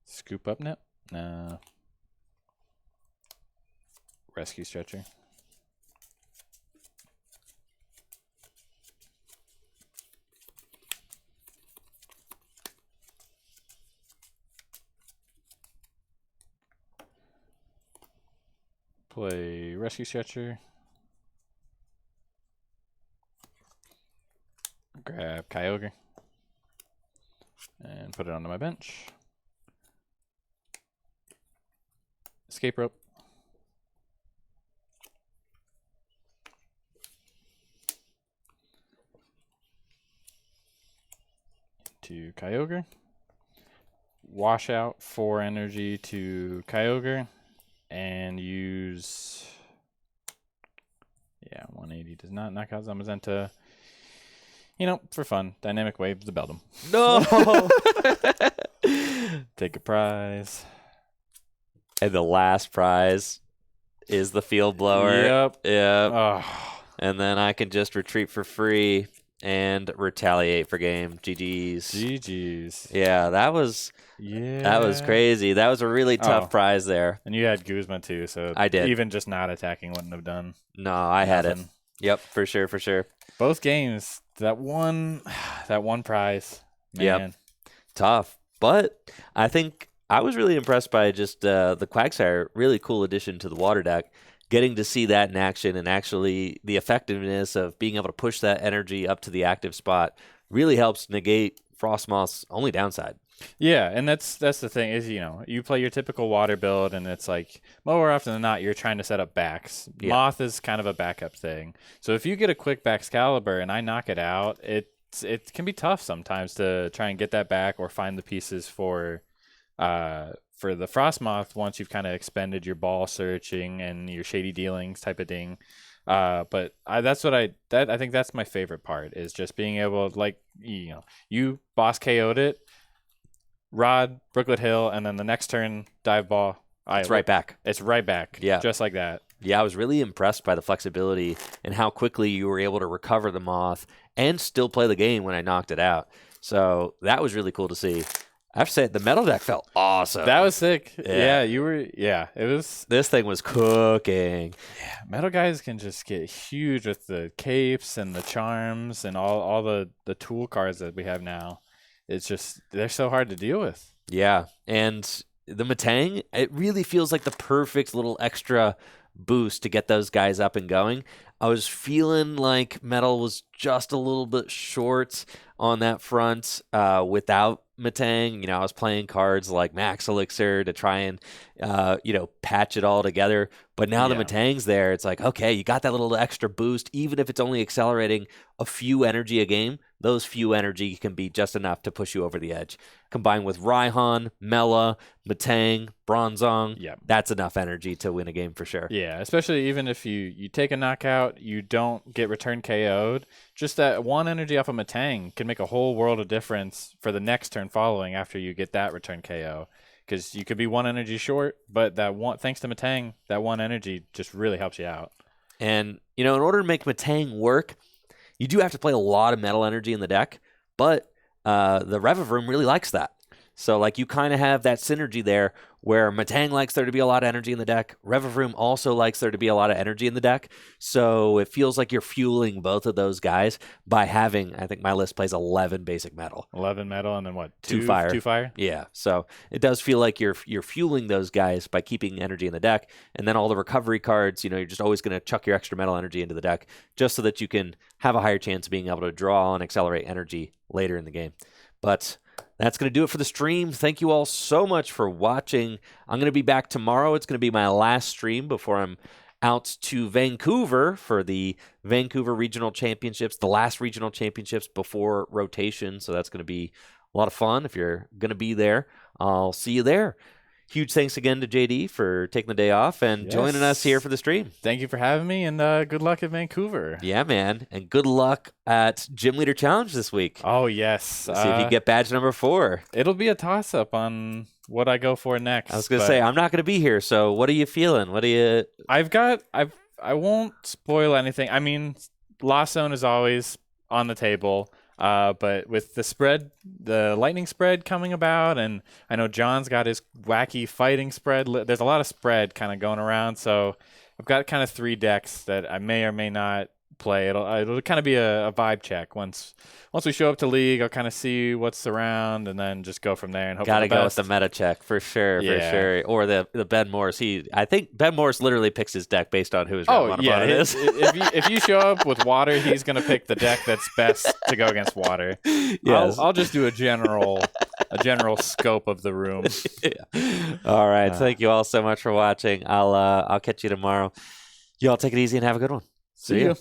Speaker 2: Scoop up net? No. Rescue Stretcher. Play Rescue Stretcher. Grab Kyogre. And put it onto my bench. Escape Rope. To Kyogre. Wash out 4 energy to Kyogre. And use... Yeah, 180 does not knock out Zamazenta. You know, for fun. Dynamic Wave, Beldum.
Speaker 1: No!
Speaker 2: Take a prize.
Speaker 1: And the last prize is the field blower.
Speaker 2: Yep.
Speaker 1: Oh. And then I can just retreat for free and retaliate for game. GG's.
Speaker 2: GG's.
Speaker 1: Yeah, that was crazy. That was a really tough prize there.
Speaker 2: And you had Guzma too, so
Speaker 1: I did.
Speaker 2: Even just not attacking wouldn't have done.
Speaker 1: No, I had it. Yep, for sure.
Speaker 2: Both games, that one prize. Man.
Speaker 1: Yep. Tough. But I think I was really impressed by just the Quagsire. Really cool addition to the water deck. Getting to see that in action and actually the effectiveness of being able to push that energy up to the active spot really helps negate Frostmoth's only downside.
Speaker 2: Yeah, and that's the thing is, you play your typical water build and it's like more often than not you're trying to set up backs. Yeah. Moth is kind of a backup thing. So if you get a quick Baxcalibur and I knock it out, it can be tough sometimes to try and get that back or find the pieces for the Frostmoth once you've kind of expended your ball searching and your shady dealings type of thing. But I think that's my favorite part is just being able to, you boss KO'd it, Rod, Brooklet Hill, and then the next turn, dive ball.
Speaker 1: It's right back.
Speaker 2: It's right back.
Speaker 1: Yeah.
Speaker 2: Just like that.
Speaker 1: Yeah, I was really impressed by the flexibility and how quickly you were able to recover the Moth and still play the game when I knocked it out. So that was really cool to see. I have to say, the metal deck felt awesome.
Speaker 2: That was sick. Yeah, it was.
Speaker 1: This thing was cooking.
Speaker 2: Yeah, metal guys can just get huge with the capes and the charms and all the tool cards that we have now. It's just, they're so hard to deal with.
Speaker 1: Yeah, and the Metang, it really feels like the perfect little extra boost to get those guys up and going. I was feeling like metal was just a little bit short on that front without Metang. I was playing cards like Max Elixir to try and, patch it all together. But now the Metang's there. It's like, okay, you got that little extra boost. Even if it's only accelerating a few energy a game, those few energy can be just enough to push you over the edge. Combined with Raihan, Mela, Metang, Bronzong, that's enough energy to win a game for sure.
Speaker 2: Yeah, especially even if you take a knockout, you don't get return KO'd. Just that one energy off of Metang can make a whole world of difference for the next turn following after you get that return KO. Because you could be one energy short, but thanks to Metang, that one energy just really helps you out.
Speaker 1: And, in order to make Metang work, you do have to play a lot of metal energy in the deck, but the Revavroom really likes that. So, you kind of have that synergy there where Metang likes there to be a lot of energy in the deck. Revavroom also likes there to be a lot of energy in the deck. So, it feels like you're fueling both of those guys by having, I think my list plays 11 basic metal.
Speaker 2: 11 metal and then what?
Speaker 1: 2 fire.
Speaker 2: 2 fire?
Speaker 1: Yeah. So, it does feel like you're fueling those guys by keeping energy in the deck. And then all the recovery cards, you're just always going to chuck your extra metal energy into the deck just so that you can have a higher chance of being able to draw and accelerate energy later in the game. But that's going to do it for the stream. Thank you all so much for watching. I'm going to be back tomorrow. It's going to be my last stream before I'm out to Vancouver for the Vancouver Regional Championships, the last regional championships before rotation. So that's going to be a lot of fun. If you're going to be there, I'll see you there. huge thanks again to JD for taking the day off and joining us here for the stream.
Speaker 2: Thank you for having me, and good luck at Vancouver.
Speaker 1: Yeah, man. And good luck at Gym Leader Challenge this week.
Speaker 2: Oh, yes.
Speaker 1: See if you get badge number 4.
Speaker 2: It'll be a toss-up on what I go for next.
Speaker 1: I was going to say, I'm not going to be here, so what are you feeling? What do you...
Speaker 2: I won't spoil anything. I mean, Lost Zone is always on the table. But with the lightning spread coming about, and I know John's got his wacky fighting spread. There's a lot of spread kind of going around, so I've got kind of 3 decks that I may or may not play. It'll kind of be a vibe check. Once we show up to League, I'll kind of see what's around, and then just go from there and hope for the best.
Speaker 1: Gotta go with the meta check for sure, for sure. Or the Ben Morris. I think Ben Morris literally picks his deck based on who his round 1 opponent is.
Speaker 2: If you show up with water, he's gonna pick the deck that's best to go against water.
Speaker 1: Yes.
Speaker 2: I'll just do a general scope of the room.
Speaker 1: Yeah. All right. Thank you all so much for watching. I'll catch you tomorrow. You all take it easy and have a good one.
Speaker 2: See you.